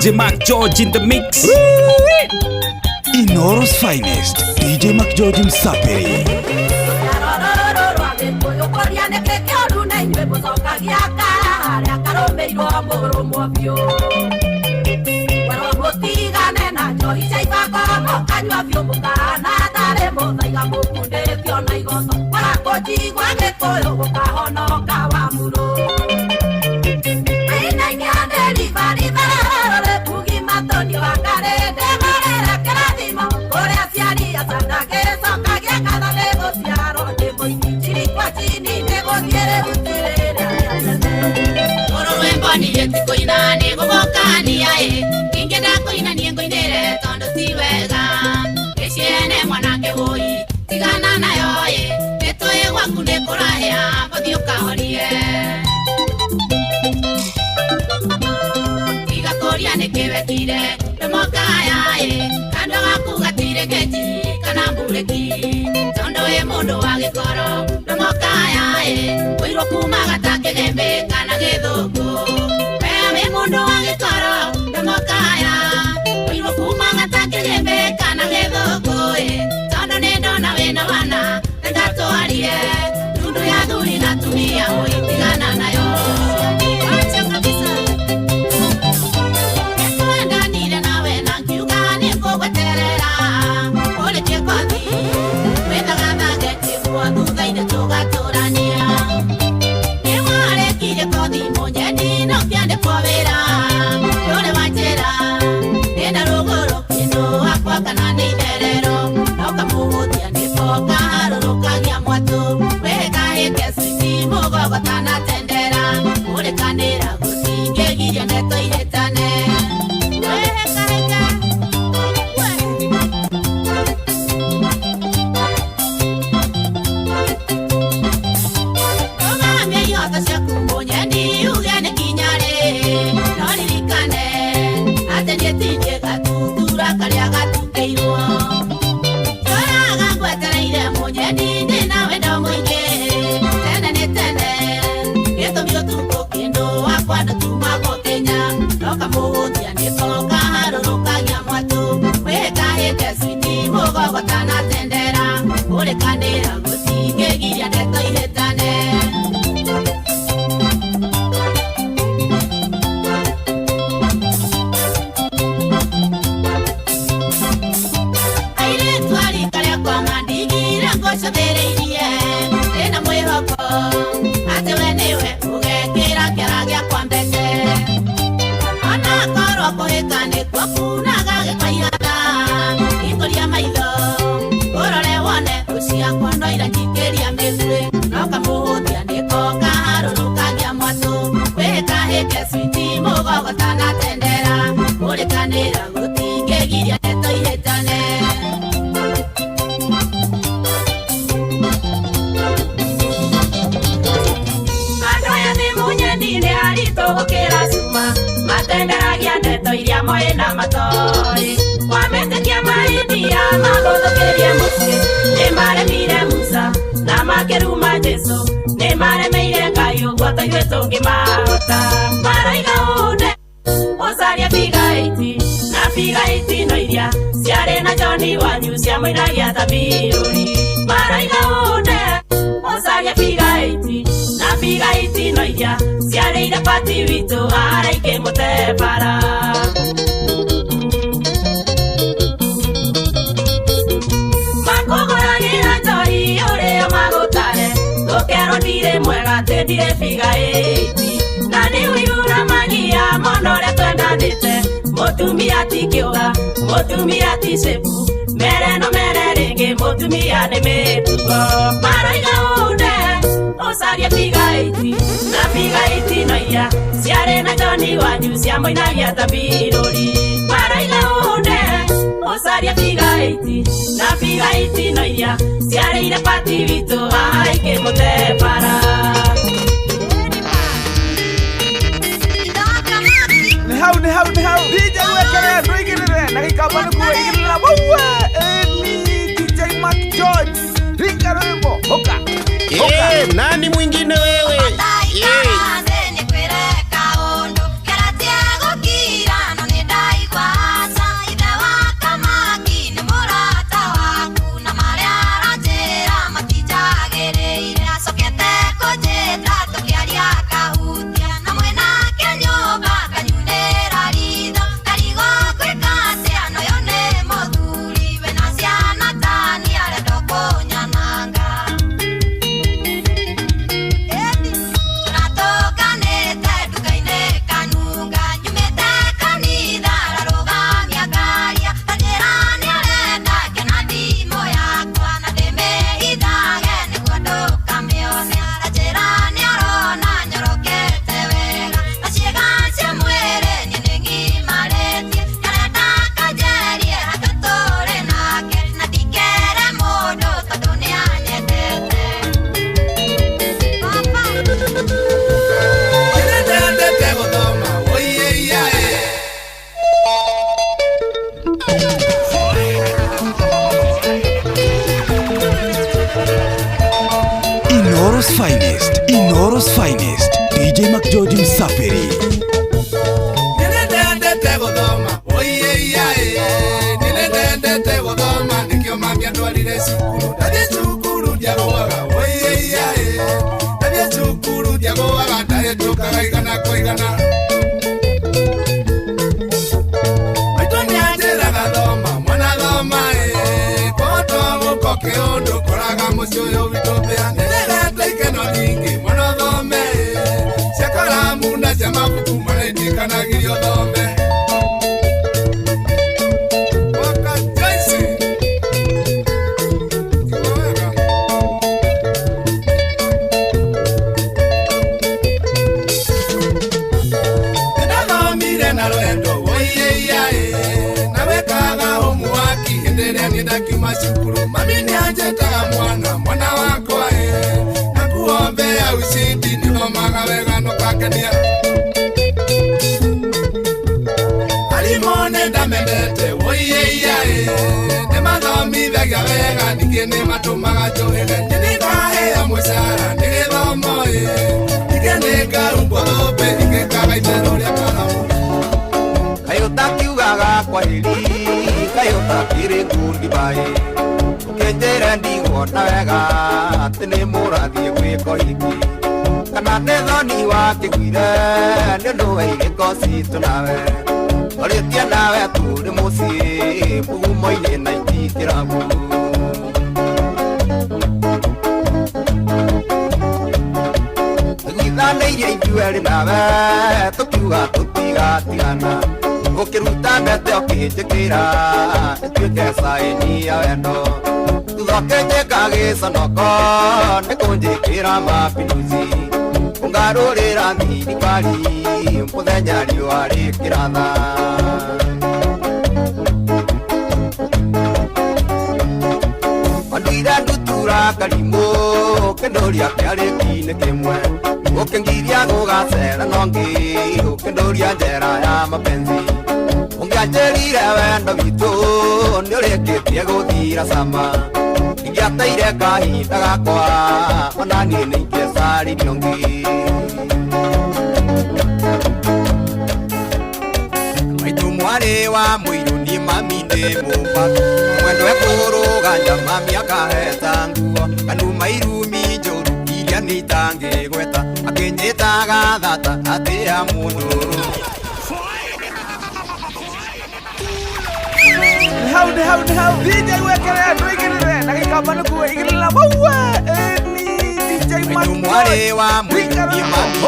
DJ Mac George in the mix. Inoros Finest, DJ Mac George Msapiri. Wakunaga gĩkoigaga Itoria maitho Ũrore wone Rucia kondo ira njikĩria mĩthurĩ Noka mũhũthia nĩko kaharũrũkagia mwatũ Wĩkahĩke switi mũgogo tanatendera Ũrĩkanĩra gũtingĩgiria ndeto ihĩtane Andũya nĩ mũnyendine aritũ gũkĩra cuma Matenderagia ndeto iria moĩ na matoĩ Wametĩkia mahĩtia magũthũkĩrie mũciĩ Nĩmaremire Musa na makĩruma Jesũ Nĩmaremeire Ngai ũguo ta ithuĩ tũngĩmahota Maraiga ũnde Ũcaria bigaiti na bigaiti no iria ciarĩ na Joni wanyu ciamũinagia ta mbirũri Maraiga ũnde Ũcaria bigaiti na bigaiti no iria ciarĩire Pati witũ araike mũtebara Makũgũragĩra njoi ũrĩa magũtare Gũkerwo ndirĩ mwega tĩ ndirĩ bigaiti Na nĩwĩigura magia mono ũrĩa twendanĩte Mũtumia ti kĩũga, mũtumia ti cepu Mere no mere rĩngĩ mũtumia nĩ mĩtugo Maraiga ũnde Ũcaria bigaiti na bigaiti no iria ciarĩ na Joni wanyu ciamũinagia ta mbirũri Maraiga ũnde Ũcaria bigaiti na bigaiti no iria ciarĩire Pati witũ araike mũtebara Ni hau DJ wekere ndũigĩrĩre na gĩkamba nĩ kuo igĩrĩra waua ni DJ Mac George ringa rwĩmbo hoka nani mwingine wewe Inoros finest DJ Mac George Msafiri Nilendete gũthoma Nilendete gũthoma Nĩkĩo mami andwarire cukuru Ndathiĩ cukuru ndiagũaga Ndathiĩ cukuru ndiagũaga Ndahĩtũkaga igana kwa igana Maitũ nĩanjĩraga thoma Mwana thoma Kũhota gũko kĩũndũ Koraga mũciĩ ũyũ witũ mbĩa Nĩrĩrete ikeno nyingĩ Mwana thome Cia karamu na cia mabuku Marĩndĩkanagĩrio thome Kiuma cukuru mami nĩanjĩtaga mwana wakwa na kuombea ushindi nĩthomaga wega nũkangenia arimũ nĩndamendete nĩmathomithagia wega ningĩ nĩmatũmaga njũhĩge nĩndĩkahĩa mũcara nĩ gĩthomo ningĩ nĩngarumbwo thũmbĩ ingĩkaga itherũ rĩa karamu Kayota kiugaga kwa hili Kayota kiri kundi bae Ukenjere ndigwona wega Atĩ nĩ mũrathiĩ gwĩko hiki Kana nĩ thoni wakĩgwire Nĩ ũndũ wa irĩko citũ nawe Orĩtie nawe tũrĩ mũciĩ Mũgumo-inĩ na itikĩrabu Tũgithanĩirie ithuerĩ nawe Tũkiuga tũtigatigana ukiruta mbete ukihitikira tuike saini ya wendo tuthokete giconoko nikunjikira mapinduzi ungarurira thirikari muthenya riũa rĩkĩratha Andira ndutura karimũ ũkĩndoria kĩarĩki-inĩ kĩmwe ũkĩngiria gũgacera nongĩ ũkĩndoria njera ya mapenzi ũngĩanjĩrire wendo witũ nĩũrĩkĩtie gũthira cama ingĩateire kahinda gakwa ona niĩ nĩingĩcaririe ũngĩ maitũ mwarĩ wa mũirũ niĩ mami ndĩ mũmbatu mwendo ekũrũganja mami akaheta nguo kanuma irumi njũru iria nĩitangĩgweta akĩnjĩtaga thata atĩa mũndũrũ How DJ wekere ndũigĩrĩre na gĩkamba nĩkuo igĩrĩra waua ni DJ Mac mwari wa mwĩrĩ mami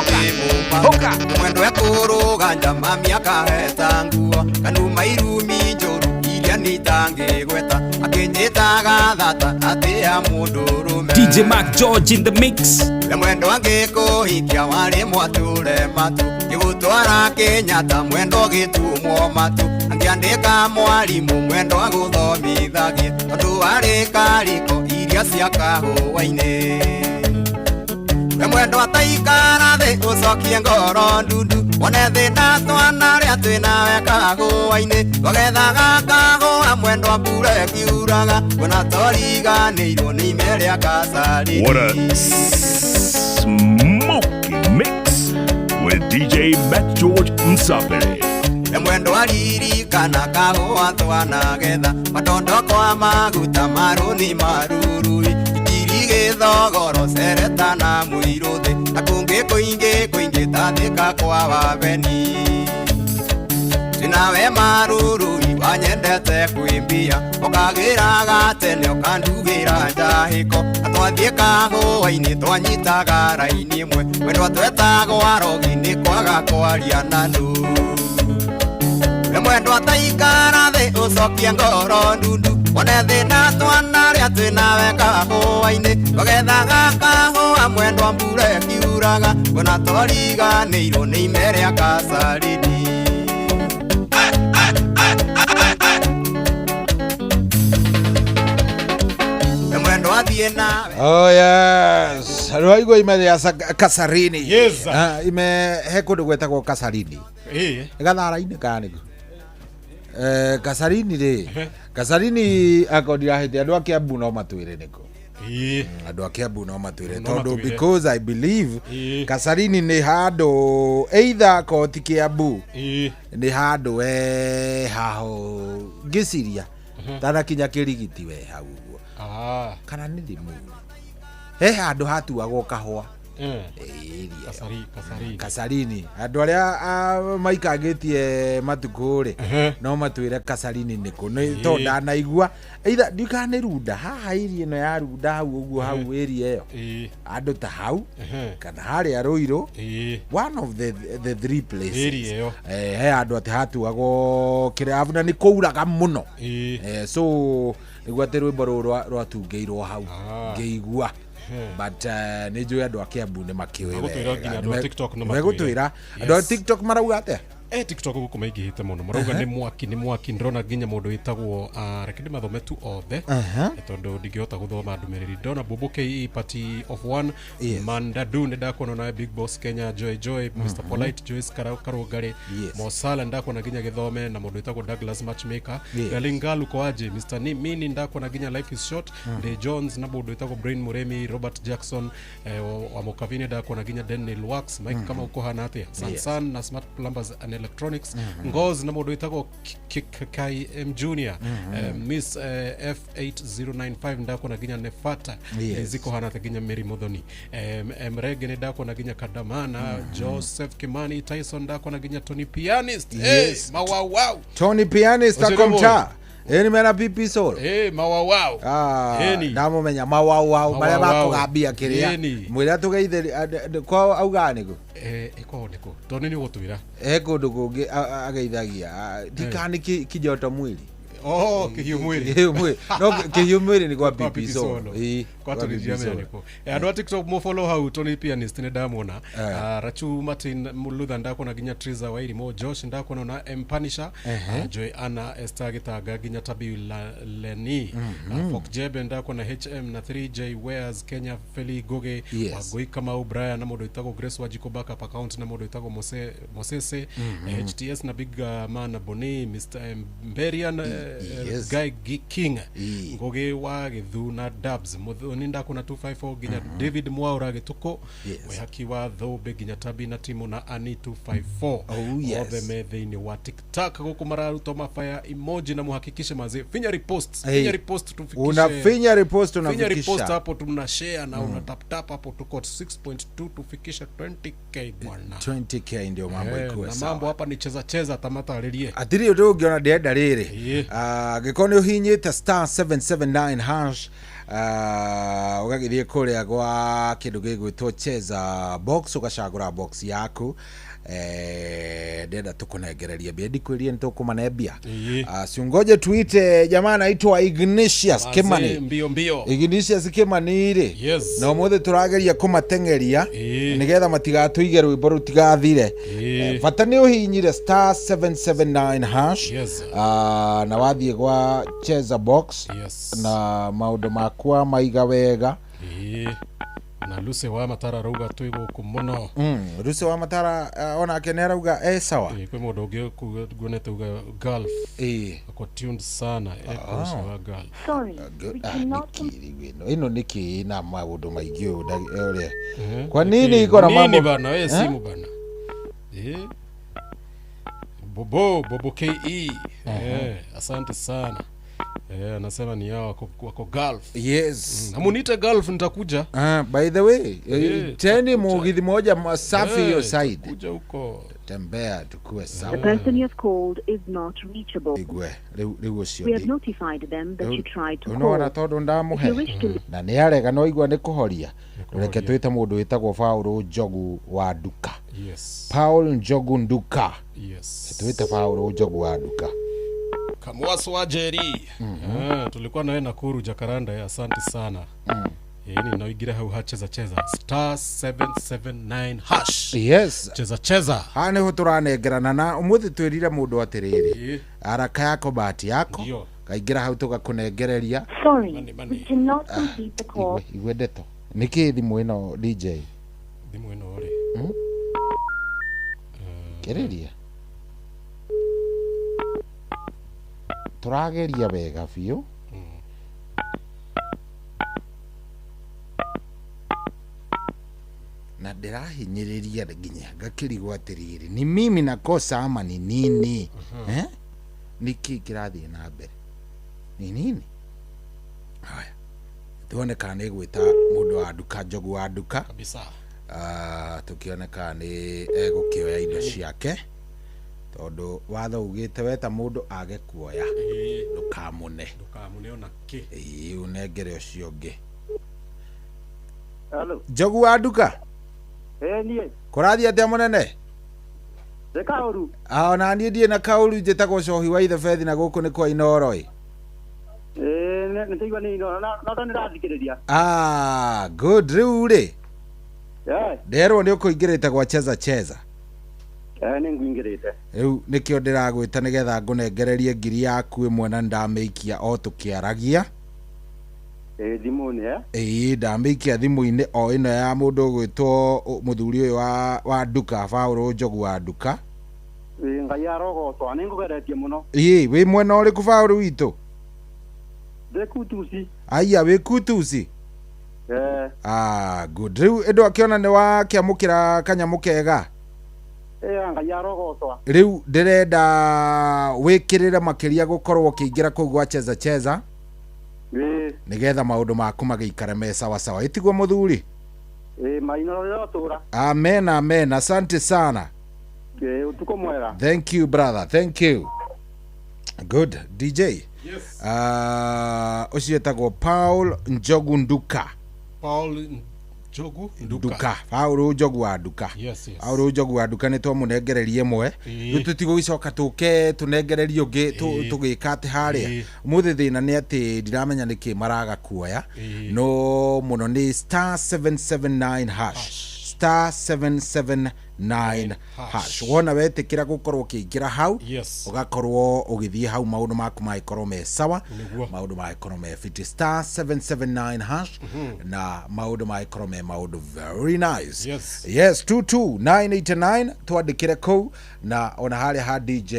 hoka mwendo ekũrũganja mami akaheta nguo kanuma irumi njũru iria nĩitangĩgweta akĩnjĩtaga thata atĩa mũndũrũme DJ Mac George in the mix mwendo angĩkũhikia warĩ mwatũre matu gĩgũtwara Kenyatta mwendo gĩtumwo matu angĩandĩka mwarimũ mwendo agũthomithagie tondũ warĩ kariko iria cia kahũa-inĩ we mwendo ataikara thĩ ũcokie ngoro ndundu wone thĩna twana rĩa twĩnawe kahũa-inĩ twagethaga kahũa mwendo mbura ĩkiuraga kwona toriganĩirwo nĩ ime rĩa Kasarani. What a smoky mix with DJ Mac George Msapele. Mwendo aririkana kahũa twanagetha matondo kwa maguta maruni marurui ikiri gĩthogoro cereta na mũirũ thĩ na kũngĩ kũingĩ tathĩka kwa wabeni nawe marurui wanyendete kwĩmbia ũkagĩraga tene ũkandugĩra njahĩko atwathiĩ kahũa-inĩ twanyitaga raini ĩmwe wendo twetagwo arogi nĩ kwaga kwaria na nũ mwendo ataikara thĩ ũcokie ngoro ndundu wone thĩna twana rĩa twĩnawe kahũa-inĩ twagethaga kahũa mwendo mbura ĩkiuraga kwona toriganĩirwo nĩ ime rĩa Kasarani. Oh yes, rwaigua ime rĩa Kasarani. Yes. Ime he kũndũ gwetagwo Kasarani. Gathara-inĩ kana nĩkũ Kasarani rĩ Kasarani akondia hĩndĩ andũ a Kiambu no matwĩre nĩkũ andũ a Kiambu no matwĩre tondũ because I believe Kasarani nĩ handũ either koti Kiambu nĩ handũ haho ngĩciria tanakinya Kĩrigiti we hau kana nĩ ndĩmu he handũ hatuagwo kahũa Kasarani andũ arĩa maikangĩtie matukũ rĩ no matwĩre Kasarani nĩkũ nĩ tondũ ndanaigua either ndikanĩ Runda haha area ĩno ya Runda hau ũguo hau area ĩyo andũ ta hau kana harĩa Ruiru one of the three places he andũ atĩ hatuagwo kĩrĩa na nĩ kũuraga mũno so nĩguo atĩ rwĩmbo rũrũ rwatungĩirwo hau ngĩigua but nĩ njũĩ andũ a Kiambu nĩ makĩũĩ megũtwĩra andũ a TikTok marauga atĩa TikTok guku maingĩhĩte mũno marauga nĩ mwaki ndĩrona nginya mũndũ wĩtagwo reke ndĩmathome tu othe tondũ ndingĩhota gũthoma ndũmĩrĩri ndona Bobo KE party of one Mandadu nĩndakuona nawe Big Boss Kenya Joy Mr Polite Joyce Karũngari Mosala ndakuona nginya Gĩthome na mũndũ wĩtagwo Douglas Matchmaker Galingalu kwaje Mr Mini ndakuona nginya Life is Short De Jones na mũndũ wĩtagwo Brain Muremi Robert Jackson wa Mokavini ndakuona nginya Daniel Wax Mike kama uko hana atĩa Sansan na Smart Plumbers and Electronics Ngoz na mũndũ wĩtagwo KM Junior Miss F8095 ndakuona nginya Nefata ziko hana atĩa nginya Mary Modhoni Mrege ndakuona nginya Kadamana Joseph Kimani Tyson ndakuona nginya Tony Pianist wow Tony Pianist akomcha Eni mena pipi soul. Mawawau. Ndamo menya mawawau maria bakugambia kiria. Mwira tugeitheri kwa augane go. Iko ndiko. Toni ni gutwira. Kundu kungi ageithagia. Dikani kijoto mwili. Kihiu mwili. No kihiu mwili ni kwa pipi soul. Kwa tulijia niko. Andwa TikTok mo follow how Tony pianist ni damona. Rachu Martin Mulutha ndako na ginya Triza Wairi mo Josh ndako na Empanisha. Joy Anna Esther Gitaga ginya Tabi Leni. Fok Jebe ndako na HM na 3J Wares Kenya Feli Goge. Wagoi kama Brian na modo itago Grace Wajiko backup account na modo itago Mosese. HTS na Big Man Boni Mr. Mberian Guy King. Goge wa Githu na Dubs ninda kuna 254 ginya David Mwaura gituko wehaki wa Thobe ginya Tabi na timu na Ani 254 othe metheini wa TikTok guku mararuta mafaya emoji na muhakikishe maze finya repost tufikishe una finya repost hapo tuna share na una tap hapo tuko 6.2 tufikisha 20k bwana 20k ndio mambo iko sawa na mambo hapa ni cheza tamata relie atiri ndio ungiona deda riri gikoni uhinyite *779 hash ugagithie kuria gwa kindu gigwitwo cheza box ugacagura box yaku ndenda tukunengereria bia ndikwirie nitukumanebia siungoje tweet jamaa anaitwa Ignatius Kimani mbio Ignatius Kimani ri na mothe turageria kumatengeria nigetha matigatuige rwimbo rutigathire bata ni uhinyire *779 hash na wathie gwa cheza box na maundu makwa maiga wega na Luce wa Matara rauga tuigo kumuno Luce wa Matara ona akenera uga sawa kwe modo uge kugoneta uga golf kwa tuned sana kunisha wa golf sorry we cannot ino niki na maundu maigi ule kwa nini iko na mambo bana simu bana Bobo KE asante sana anasema ni yao wako golf. Yes. Amunite golf nitakuja. By the way, teni mugithi moja masafi hiyo side. Kuja huko. Tembea tukue sawa. The person you have called is not reachable. Igwe, leo sio. We have notified them that you tried to call. Unaona todo ndamuhe. Na ni arega no igwa ni kuhoria. Reke twita mundu witagwo Paulo Njogu wa Nduka. Yes. Paul Njogu Nduka. Yes. Twita Paulo Njogu wa Nduka. Kamwaso wa Jerry. Tulikuwa nawe Nakuru Jacaranda, asante sana. Ni nawigira hau hacheza *779 hash. Yes. Cheza. Hane ho turanegerana na umuthi twirire mundu atiriri. Araka yako bahati yako. Kaigira hau tugakunegereria. Sorry. We cannot complete the call. Igwedeto. Niki thimu ino DJ. Thimu ino ori. Kereria. Turageria wega biu na ndirahinyiriria nginya ngakirigwa atiriri ni mimi nakosa ama ni nini niki kirathie na mbere ni nini haya tuone kana igwita mundu wa Nduka Njogu wa Nduka kabisa tukione kana ni egukioya indo ciake tondu watho ugite weta mundu age kuoya ndukamune ona ki unengere ucio ngi Hello Njogu wa Nduka nie kurathia atia munene Kauru ona nie ndie na Kauru njitagwo Cohi wa ithe Bethi na guku ni kwa Inoro nitaigwa ni Inoro na ndirathikiriria good riu ri nderwo ni ukuingirite gwa cheza ni nguingirite riu nikio ndiragwita nigetha ngunengererie ngiri yaku imwe na ndameikia o tukiaragia thimuni ndameikia thimu-ini o ino ya mundu gwitwo muthuri uyu wa Nduka Paulo Njogu wa Nduka ngai arogotwa ni ngugeretie muno wi mwena uriku Paulo witu Kutusi aya wi Kutusi good riu endo akiona ni wa kiamukira kanyamu kega ngai arogotwa riu ndirenda wikirire makiria gukorwo kiingira kuu gwa cheza nigetha maundu maku magiikare me sawa itigwo muthuri maino rotura amen asante sana utuko mwega thank you brother thank you good DJ ucio etagwo Paul Njogu Nduka. Paul Njogu Nduka. Paul Njogu wa Nduka. Paul Njogu wa Nduka nĩ twamunegererie mwe. Rĩu tũtigũgicoka tũke tunengererie ũngĩ tũgĩka atĩ harĩa. Mũthĩ thĩna nĩ atĩ ndiramenya nĩkĩ maraga kuoya. No mũno nĩ *779 hash. *779 hash. Wona wetikira gukorwo ukiingira hau ugakorwo ugithie hau maundu maku maikorwo me sawa, maundu maikorwo me fit. *779 hash na maundu maikorwo me maundu very nice. Yes 22989 twandikire kou na ona haria ha DJ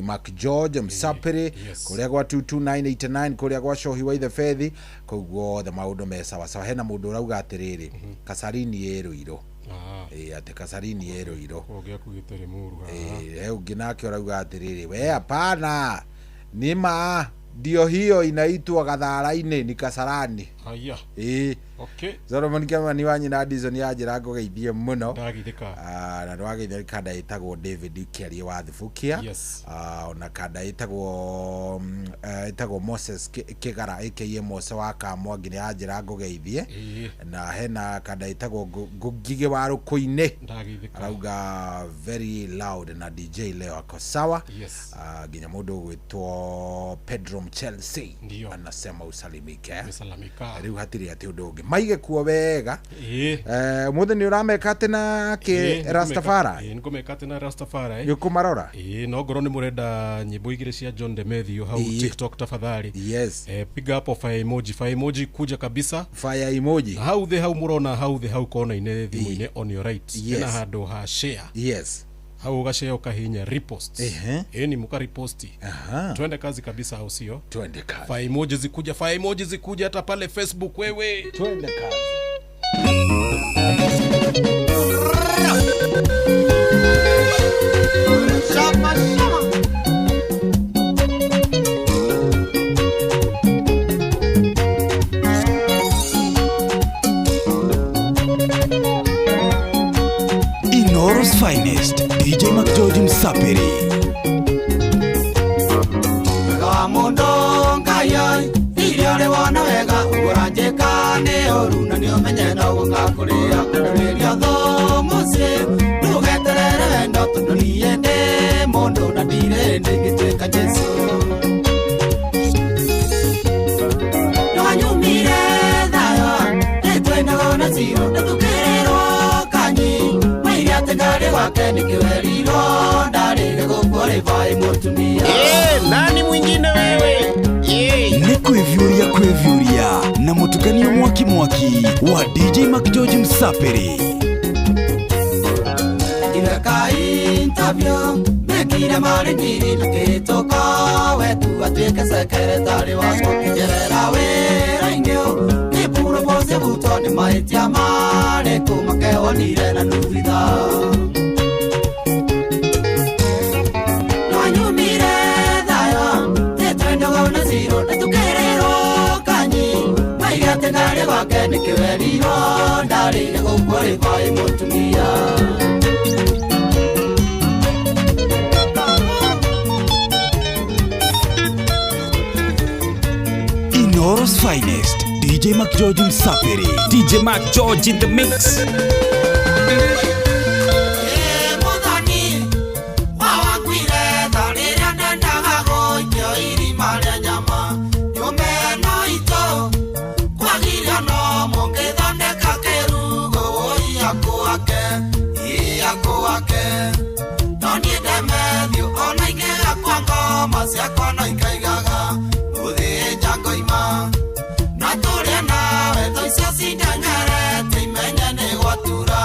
Mac George Msapiri kuria gwa 22989 kuria gwa Shohi wa the Fethi koguo the maundu me sawa sawa. Hena mundu urauga atiriri Kasarini yeruiro ate Kasarini yeruiro ogea kugitere muru ungi nake urauga atiriri we hapana nima ndio hiyo inaitwa Gathara-ini ni Kasarani. Haya. Okay. Solomon Kimani wanyi na Addison ya njira ngugeithie muno. Ndagithika. Na ndwageithia kada itagwo David Kiarie wa Thibukia. Ona kada itagwo Moses Kigara aka Mose wa Kamwangi ya njira ngugeithie. Na hena kada itagwo Ngugige wa Rukuine. Ndagithika. Arauga very loud na DJ leo ako sawa. Ginya mundu gwitwo Pedro Chelsea anasema usalimike. Usalimika. Riu hatiri ati undu ungi maige kuo wega. Muthe ni urameka tena ke Rastafari. Ngomeka tena Rastafari. Yukumarora. No ngoro ni murenda nyimbo igire cia John Demethio hau TikTok tafadhali. Piga hapo fire emoji kuja kabisa. Fire emoji. Hau murona hau kona ine thimu-ine on your right. Na hando ha share. Hau ugashare ukahinya repost. Ni muka reposti. Twende kazi kabisa au sio? Twende kazi. Fire emoji zikuja hata pale Facebook wewe. Twende kazi. Shama Inoros finest DJ Mac George Msapiri. Mundo ngayai iriare wana wega uranjeka ne oruna ni omenye no gukakuria kuria tho mose nugeterere ndo tununi ende mondo na dire ndingiteka Jesu nyumire dayo etwena na ziro tukerero kanyi mai atengare wake nikiweriro ndari gukorify mutumia nani mwingine wewe? Ni kwevyuria na mutukanio mwaki wa DJ Mac George Msapiri. Ileka interview mekire marindiri na kitoka wetu atweke sekretari wako kijerera wera ingeo ni puro bose buto ni maitia mare kumakeo nire na nuvida Ngare wake nikiweriro ndarire gukorify mutumia Inoros finest DJ Mac George Msapiri. DJ Mac George in the mix. Masiakona ikaigaga uthi jango ima na turia nawe toicio cindanyare timenye ni gwatura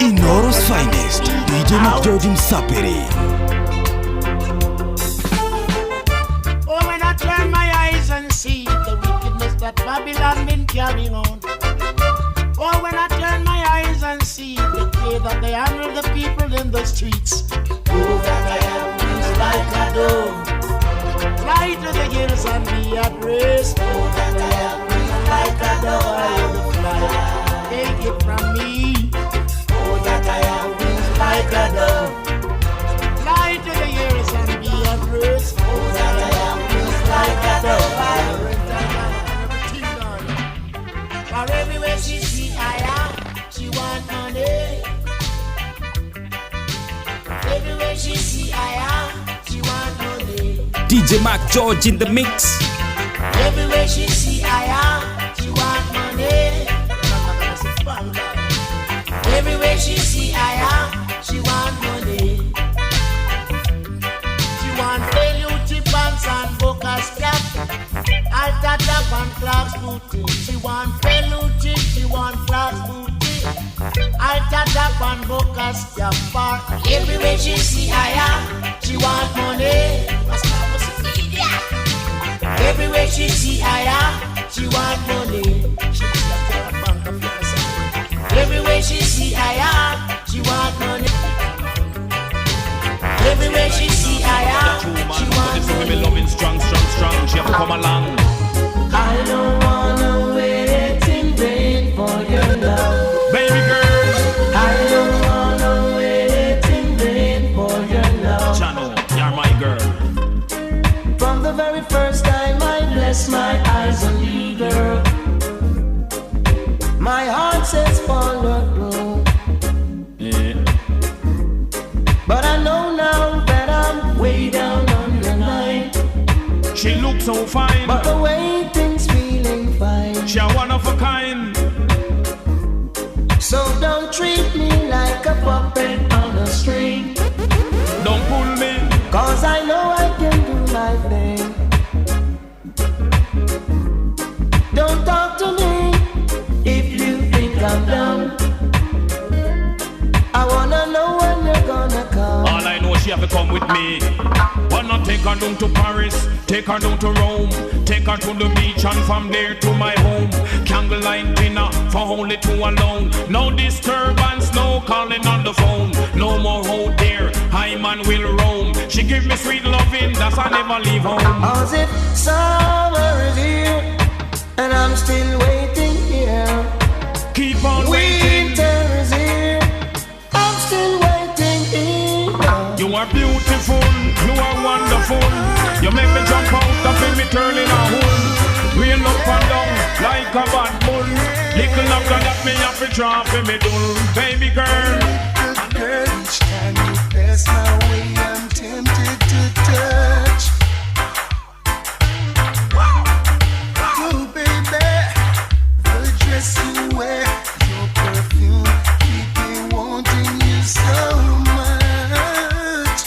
Inoro's finest, DJ McGeorge Msapiri. Oh, when I turn my eyes and see the wickedness that Babylon been carrying on. Oh, when I turn my eyes and see the way that they handle the people in the streets. Oh, that I have wings like a dove. Fly to the hills and be at rest. Oh, that I have wings like a dove. I will fly. Take it from me. Oh, that I have wings like a dove. Fly to the hills and be at rest. Oh, that I have wings like a dove. I will fly. For everywhere she see I am, she want money. Everywhere she see I am, she want money. DJ McGeorge in the mix. Everywhere she see I am, she want money. Everywhere she see I am, she want money. She want Velluti pants and Bocas cap, Alta top and Clark's booty. She want Velluti, she want Clark's booty, Alta top and Bocas cap. Everywhere she see I am, she want money. Everywhere she see I am, she want money. Everywhere she see I am, she want money. Everywhere she see I am, she want money. Loving strong, she have to come along. I don't wanna wait in vain for your love, baby girl. I don't wanna wait in vain for your love. Chano, you're my girl. From the very first time I bless my eyes on you, girl, my heart says follow through. Yeah. But I know now that I'm way down on the line. She looks so fine, but the waiting's feeling fine. She a one of a kind. So don't treat me like a puppet on a string. Don't pull me, cause I know I can do my thing. Don't talk to me if you think I'm dumb. I wanna know when you're gonna come. all I know she have to come with me. Wanna take her down to Paris, take her down to Rome, take her to the beach and from there to my home. Candlelight dinner for only two alone. No disturbance, no calling on the phone. No more out there, I man will roam. She give me sweet loving, that's I never leave home. As if summer is here and I'm still waiting here. Keep on waiting. Winter is here, I'm still waiting here. You are beautiful, you are wonderful. You make me jump out and feel me turning a hole. Rain up and down like a bad bull. Little longer that me have to drop in me dull. Baby girl, girl, each time you pass my way, I'm tempted to touch. Oh baby, the dress you wear, your perfume, keep me wanting you so much.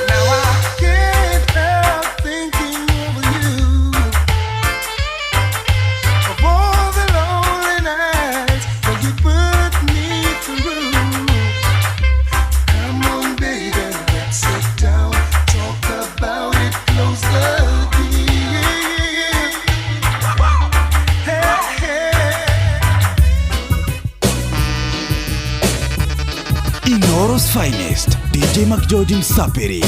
Now I can't help thinking of you, of all the lonely nights that you put me through. Come on, baby, let's sit down, talk about it closer. Inoro's finest, DJ McGeorge Msapiri.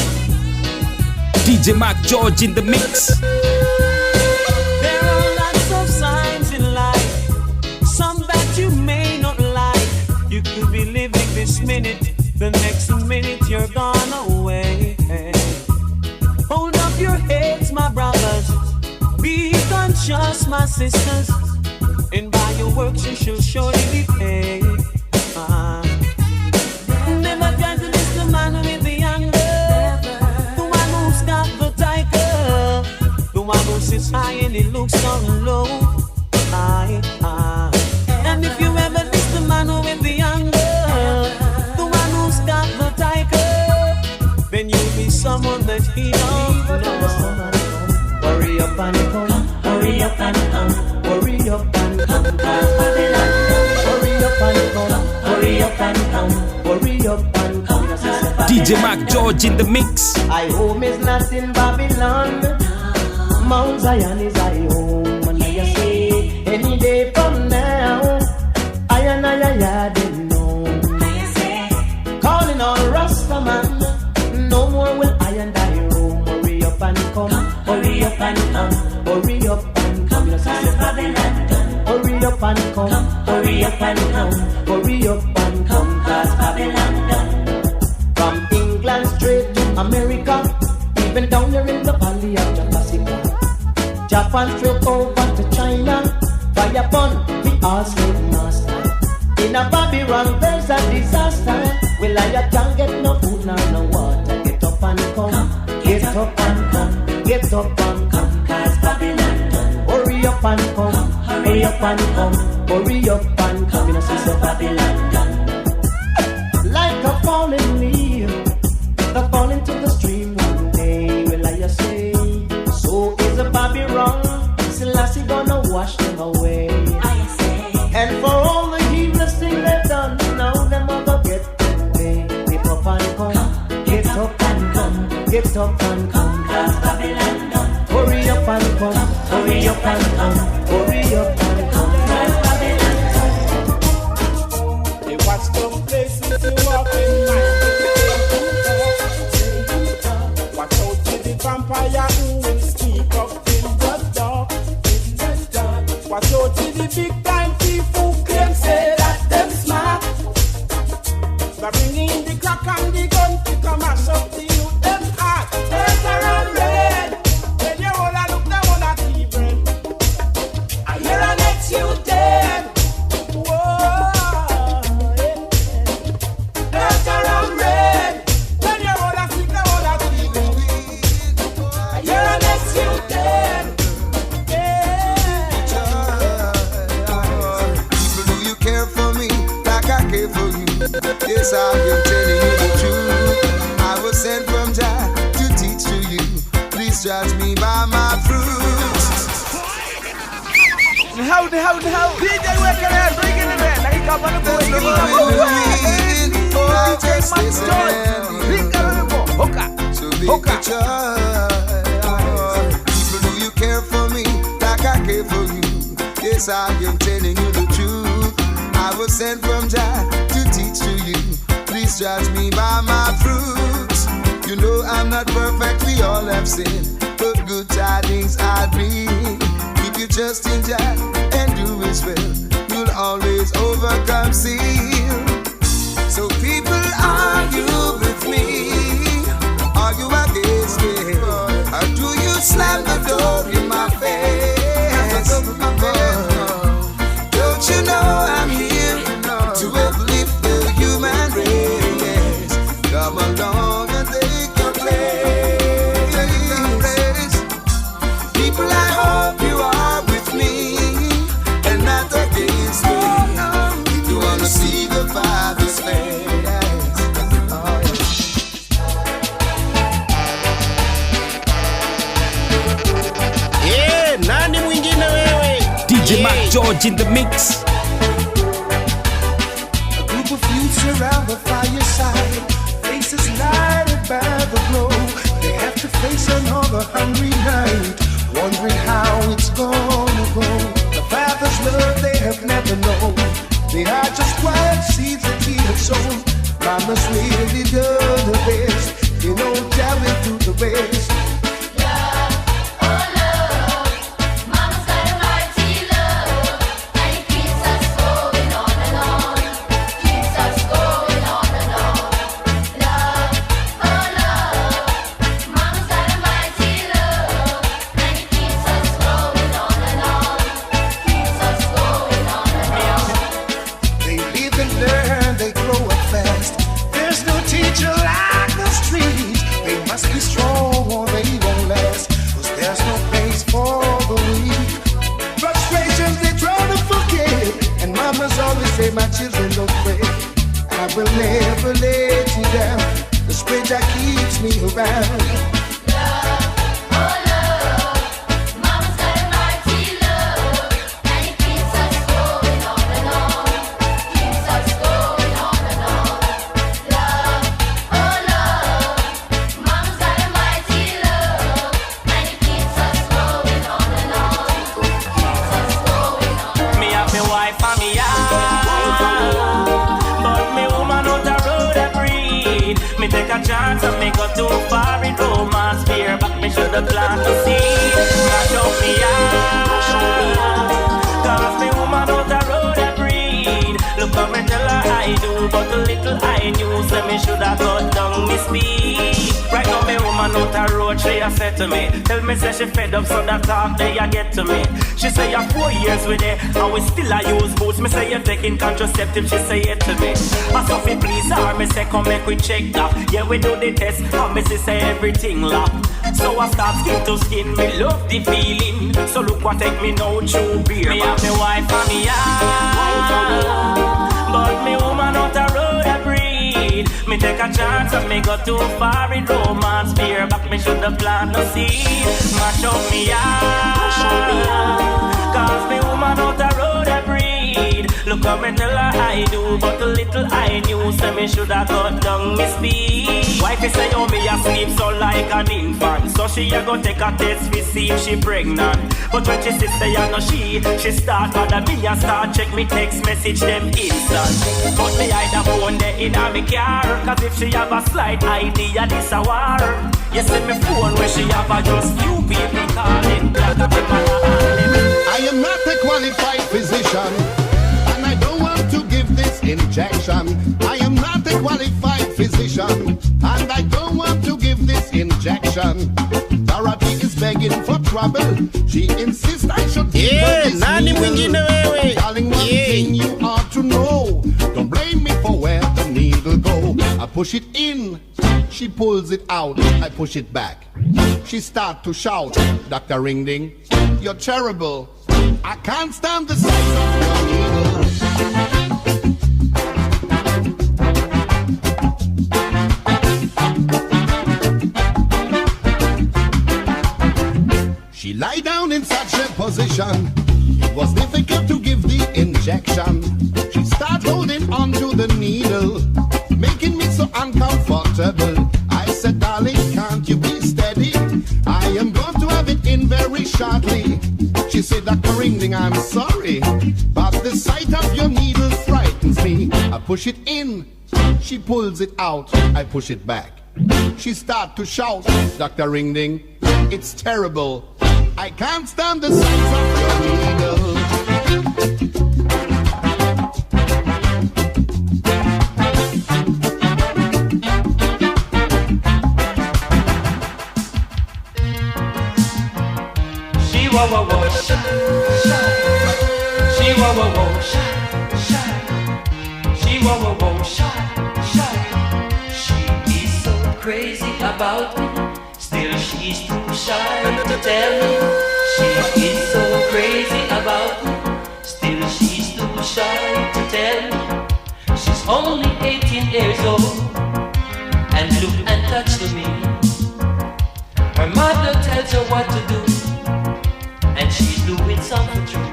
DJ McGeorge in the mix. There are lots of signs in life, some that you may not like. You could be living this minute, the next minute you're gone away. Hold up your heads, my brothers, be conscious, my sisters, and by your works you shall surely be paid. Never try to miss the man with the anger, the one who's got the tiger, the one who sits high and he looks down low. And if you ever miss the man with the anger, the one who's got the tiger, then you'll be someone that he don't know. Hurry up and come, hurry up and come, hurry up and come, Babylon, hurry DJ Mac George in the mix. I home is not in Babylon. Mount Zion is I home. And I say, any day from now, I didn't know. Calling all Rastaman, no more will I and I roam. Hurry up and come, hurry up and come, hurry up and come. Hurry up and come, hurry up and come, hurry up and come, cause Babylon done. From England straight to America, even down here in the valley of Jacasica. Japan straight over to China, fire upon the all slave master. In a Babylon there's a disaster. Well, I can't get no food nor no water. Get up and come, get up and come, get up and come, cause Babylon done. Hurry up and come, hurry up and come, hurry up and come. You know, see, so Babylon done. Like a falling leaf, that fall into the stream one day. Well, I say, so is a Babylon. Selassie gonna wash them away. And for all the heedless things they've done, now them mother get them pay. Get up and come, get up and come, get up and come, cause Babylon done. Hurry up and come, hurry up and come, hurry up and come, cause Babylon done. They watch some places you walk in mind. Watch out to the vampire who will sneak up in the dark, in the dark. Watch out to the big time thief who claim say that them smart. They're bringing the crack and the gun to come mash up the youth them heart. There's a red. When you wanna look, they wanna see bread. I hear an ex you dead. Whoa, yeah. There's a red. When you wanna speak, they wanna see bread. I hear an ex you dead. Do you care for me like I care for you? Yes, I am telling you the truth. I was sent from Jah to teach to you. Please judge me by my fruits. How? DJ Wekaran, bring it in there. Like I'm gonna go in. So big picture. People, do you care for me like I care for you? Yes, I am telling you the truth. I was sent from Jah to teach to you. Please judge me by my fruits. You know I'm not perfect, we all have sinned, but good tidings I bring. If you trust in Jah and do His will, you'll always overcome sin. So people, are you with me? Are you against me? Or do you slam the door in my face? Don't you know I'm here to uplift the human race? Come along and take your place. People, I hope you are with me and not against me. If you wanna see the Father's face. Yeah, nani mwingine wewe? DJ Mac George in the mix. A group of youths around the fireside, faces lighted by the glow. They have to face another hungry night, wondering how it's gonna go. The Father's love they have never known. They are just quiet seeds that He had sown. Mama's really done the best, you know, carry through the best. My children don't pray. I will never let you down. The spirit that keeps me around. But me woman out the road a breed. Me take a chance and me go too far in romance fear, but me shoulda planned to see. Mash up me eye, cause me woman out the road a breed. Look how me tell her I do, but the little I knew, say me shoulda cut down me speed. Right now me woman out the road, she a said to me, tell me say she fed up, so that talk they a get to me. She say you're 4 years with it, and we still a use boots. Me say you're taking contraceptive, she say it to me. But Sophie please her, me say come make we check that. Yeah we do the test, and me say everything lock. So I start skin to skin, me love the feeling. So look what take me now through beer. Me have me wife and me but me woman out the road a breed. Me take a chance and me go too far in romance fear, but me shoulda planned no seed. Mash up me eye, cause me woman out the road a breed. Look how me tell her I do, but the little I knew, say me shoulda cut down me speed. Wifey say oh me a sleep so like an infant, so she a go take a test to see if she pregnant. But when she say I know she start bother me and start check me text message them instant. But me hide the phone there in a me car, cause if she have a slight idea this a war. You see me phone where she have a just few people calling. I am not a qualified physician, and I don't want to give this injection. I am not a qualified physician, and I don't want to give this injection. Dorothy is begging for trouble. She insists I should give her this needle. Darling, one thing you ought to know, don't blame me for where the needle go. I push it in, she pulls it out. I push it back, she start to shout, Dr. Ringding, you're terrible. I can't stand the sight of your needle. She lie down in such a position, it was difficult to give the injection. She start holding on to the needle, making me so uncomfortable. I said, darling, can't you be steady? I am going to have it in very shortly. She said, Dr. Ringling, I'm sorry, but the sight of your needle frightens me. I push it in, she pulls it out. I push it back, she start to shout, Dr. Ringling, it's terrible. I can't stand the sight of your needle. She wa wa wa shy, she wa wa wa shy, she wa wa wa shy. She is so crazy about me, still she's too shy to tell me. She is so crazy about me, still she's too shy to tell me. She's only 18 years old, and look and touch to me. Her mother tells her what to do, and she's doing something true.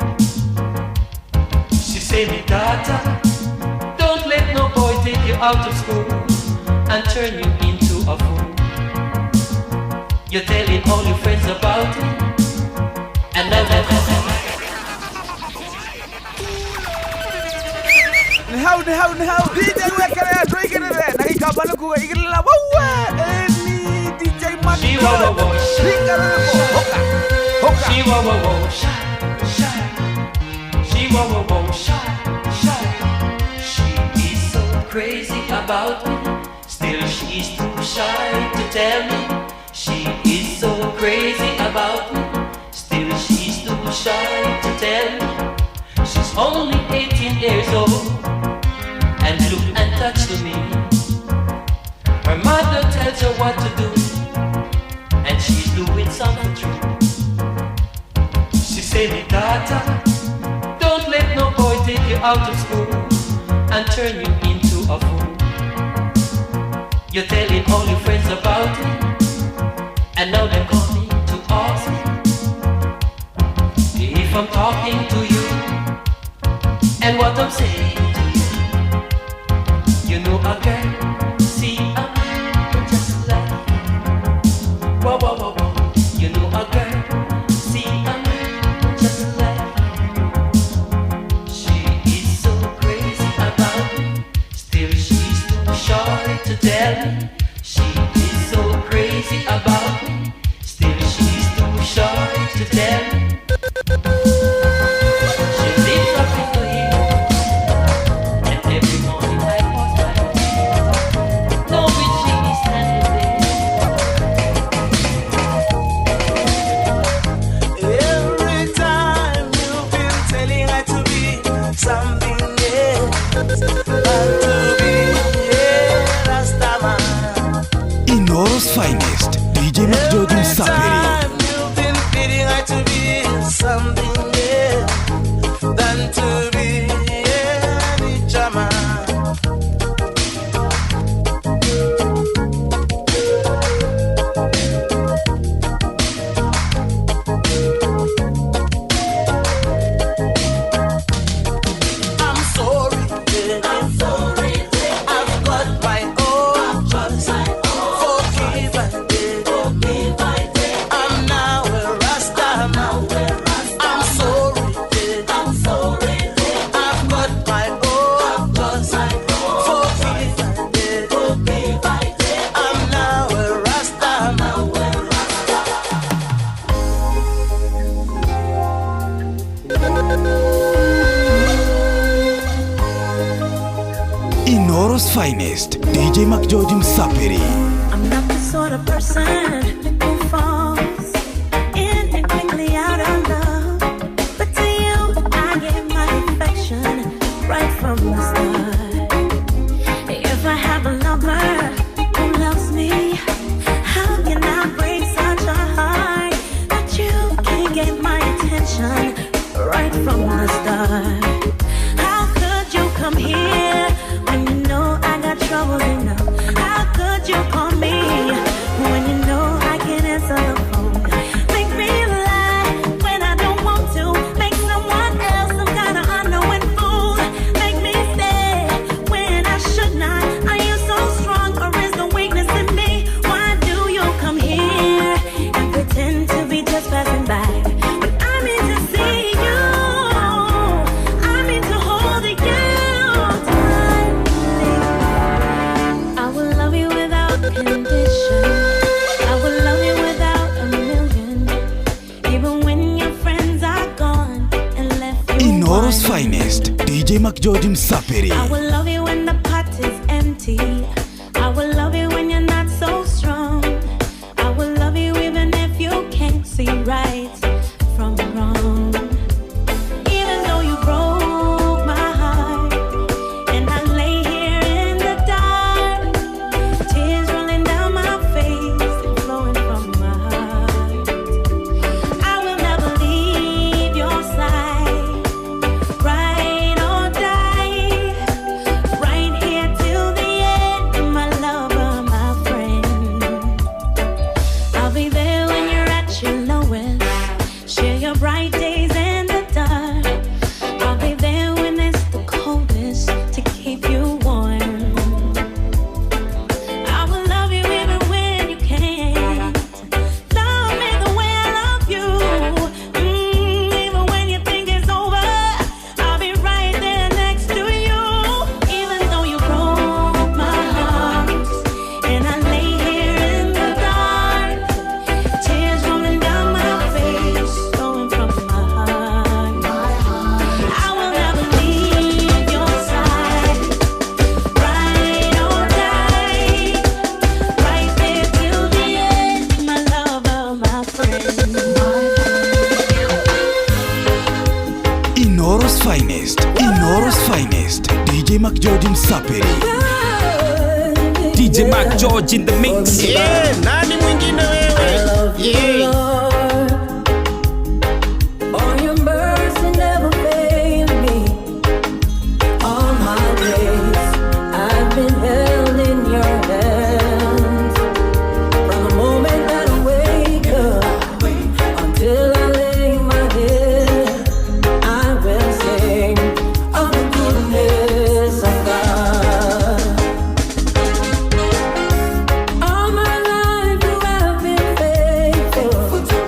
She say, me daughter, don't let no boy take you out of school and turn you into a fool. You're telling all your friends about me, and now How DJ Wekere drinking it and I come on go igla wawa any DJ Mac she wa wa wa she wa wa wa shy she wa wa wa shy. She is so crazy about me, still she's too shy to tell me. She is so crazy about me, still she's too shy to tell me. She's only 18 years old, and look and touch to me. Her mother tells her what to do, and she's doing something true. She say, me daughter, don't let no boy take you out of school and turn you into a fool. You're telling all your friends about me, and now they're coming to ask me if I'm talking to you and what I'm saying to you. You know a girl, see I'm just like whoa, whoa, whoa, whoa. You know a girl, see I'm just like she is so Inoro's finest, DJ McJoji Sapiri. You've been feeling like to be something, yeah, than to be any drama. I'm sorry, I've got my own choice. Forgive and I'm now a Rasta man. I'm sorry, I've got my own choice. Forgive and I'm now a Rasta man. Inoro's finest, DJ McJoji Sapiri. I'm not the sort of person who falls in and quickly out of love. But to you, I gave my affection right from the start. If I have a lover who loves me, how can I break such a heart that you can't get my attention right from the start? How could you come here when you know I got trouble enough? How could you call me when you know I can't answer the phone? Make me lie when I don't want to. Make someone else some kind of unknowing fool. Make me stay when I should not. Are you so strong or is the weakness in me? Why do you come here and pretend to be just passing by? When I mean to see you, I mean to hold you tightly. I will love you without condition. I will love you without a million. Even when your friends are gone and left you Inoro's one. finest, DJ McJoji Sapiri. I will love you when the pot is empty. I will love you when you're not so strong. I will love you even if you can't see right from wrong. Even though you broke my heart and I lay here in the dark, tears rolling down my face and flowing from my heart. I will never leave your side, ride or die, right here till the end, my lover, my friend. I'll be there when you're at your lowest, share your bright days and the dark. I'll be there when it's the coldest to keep you warm. I will love you even when you can't. Love me the way I love you. Even when you think it's over, I'll be right there next to you. Even though you broke my heart and I lay here in the dark, tears rolling down my face, flowing from my heart. I will never leave your side, ride or die, right there till the end, my lover, my friend. Inoro's finest, Inoro's finest, DJ McJoji Sapiri. DJ McJoji in the mix. Nani mwingine wewe? For your mercy never failed me. All my days I've been held in your hands. From the moment that I wake up until I lay my head, I will sing of the goodness of God. All my life you have been faithful.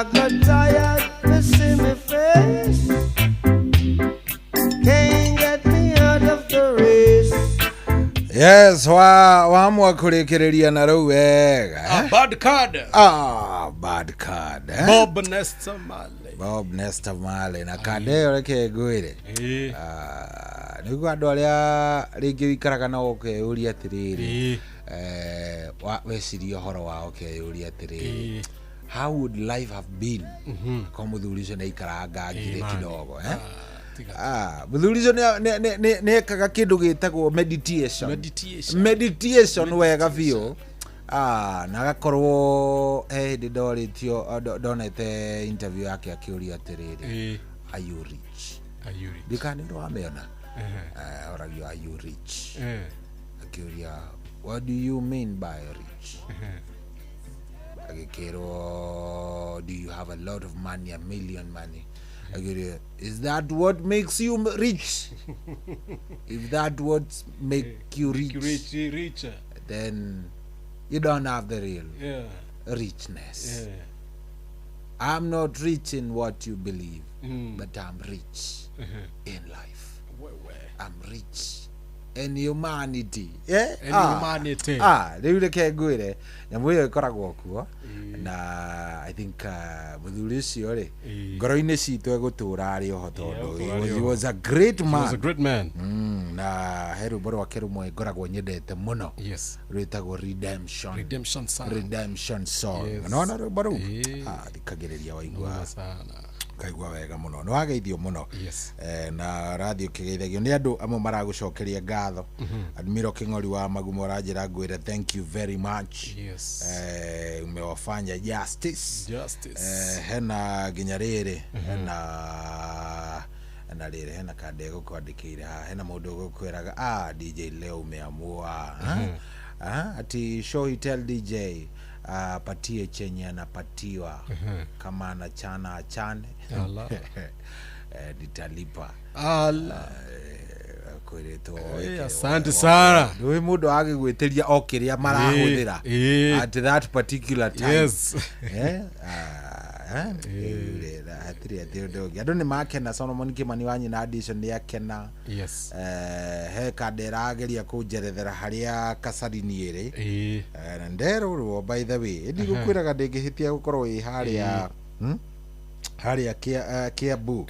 I got tired to see me face. Can't get me out of the race. Yes, waamua kurekereria na rau wega. Bad card. Bad card. Bob Nesta Marley. Bob Nesta Marley na kade reke gwire. Niguo andu aria ringi wikaraga na ukeuria atiriri. Weciria horo wa ukeuria atiriri. How would life have been? Kwa muthuri ucio ni ikaranga ngire kidogo, muthuri ne kaga kindu gitagwo meditation wega biu na agakorwo ndi ndoritio ndonete interview yake akiuria atiriri, are you rich? Dikani ndo ameona oragio, are you rich? Akiuria, what do you mean by rich? Agikero, do you have a lot of money, a million money? Is that what makes you rich? If that what make you rich, then you don't have the real richness. I'm not rich in what you believe, but I'm rich in life. I'm rich in humanity. Humanity. Riu reke ngwire nyamu iyo ikoragwo kuo na I think muthuri ucio ri ngoro-ini citu egutura ari oho tondu he was a great man. He was a great man. Na heru boro wa kerumwe ngoragwo nyendete muno. Yes. Rwitagwo Redemption Song. Yes. No boro thikagiriria waigua sana. Kaigua wega muno. No wageithio muno. Yes. Na radio kigeithagio ni andu amwe maragucokeria ngatho. Admiral King'ori wa Magumo ranjira ngwire thank you very much. Yes. Umewafanya justice. Hena nginya riri hena kande gukwandikire hena mundu gukwiraga DJ leo umeamua ati show he tell DJ patie chenye anapatiwa kama anachana achane nitalipa kwiritwo asante sana ndio mundu agigwitiria okiria marahudira at that particular time. Yes. Andu ni makena Solomon Kimani wanyi na audition ni akena. Yes. He kaderageria kunjerethera haria kasarini iri na nderurwo by the way ndi gukwiraga ndingihitia gukorwo i haria haria Kiambu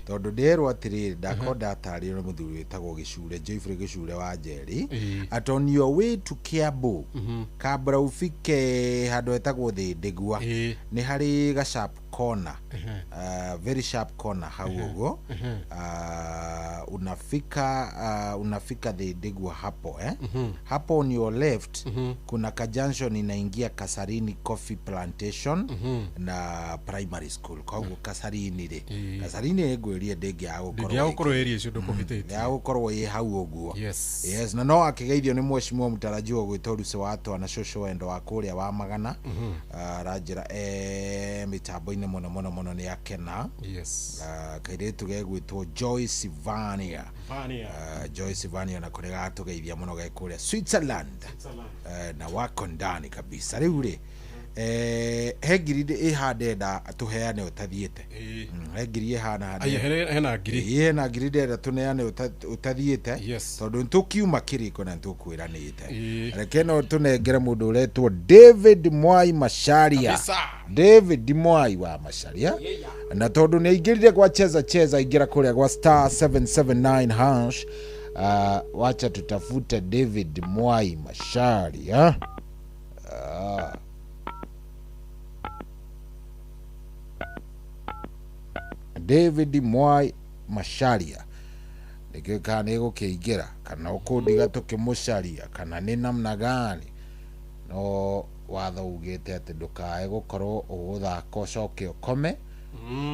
tondu nderwo atiriri ndakonda atari no muthuri witagwo Gicure Joyfrey Gicure wa Njeri at on your way to Kiambu kabra ufike handu etagwo Thindigua ni hari ga sharp corner very sharp corner hau uguo unafika Thindigua hapo hapo on your left kuna ka junction inaingia Kasarini Coffee Plantation na primary school kwa Kasarini ri Kasarini ngwirie ndingi agukorwo area icio ndukuhitite agukorwo i hau uguo. Yes na no akigeithio ni mweshimwo mutarajiwa gwitwo Rucio watu na shosho endo wa kuria wa Magana ranjira mitambo-ini muno ni akena. Yes. Kairetu gegwitwo Joyce Vania Joyce Vania na kurega atugeithia muno gekuria Switzerland na wako ndani kabisa riu ri hegiride ihadeda tuheane utathiete hegiri ihana hena giride da tuneane utathiete tondu ntukiuma kiriko na ntukwiranite rekeno tunengere mundu uretwo David Mwai Macharia. David Mwai wa Macharia na tondu ni ingiride kwa cheza ingira kuria kwa star 779 hash wacha tutafute David Mwai Macharia. David Mwai Macharia nikika ni gukiingira kana ukundiga tukimucaria kana ni namna gani no watho ugite ati ndukae gukorwo uguthaka ucoke ukome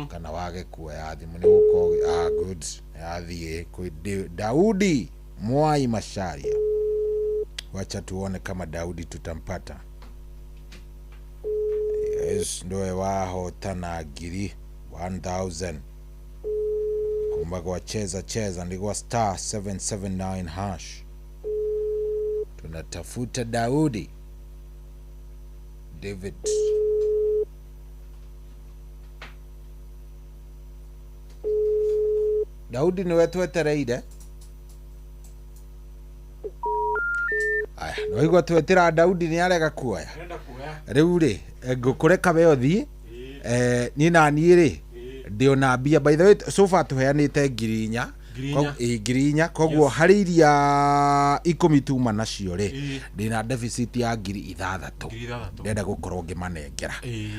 kana wage kuoya thimu ni gukorwo good athie kwi Daudi Mwai Macharia. Wacha tuone kama Daudi tutampata. Yes, ndoe wahotana ngiri 1000 kumba kwa cheza ndigwa star 779 hash. Tunatafuta Daudi David Daudi niwe twetereire aya no igwa twetira Daudi ni arega kuoya riu ri ngukureka we uthii ni nani ri ndio na mbia by the way so far tuheanite ngirinya ngirinya koguo hari iria 10 tuma nacio ri ndina deficit ya 6,000 ndenda gukorwo ngimanengera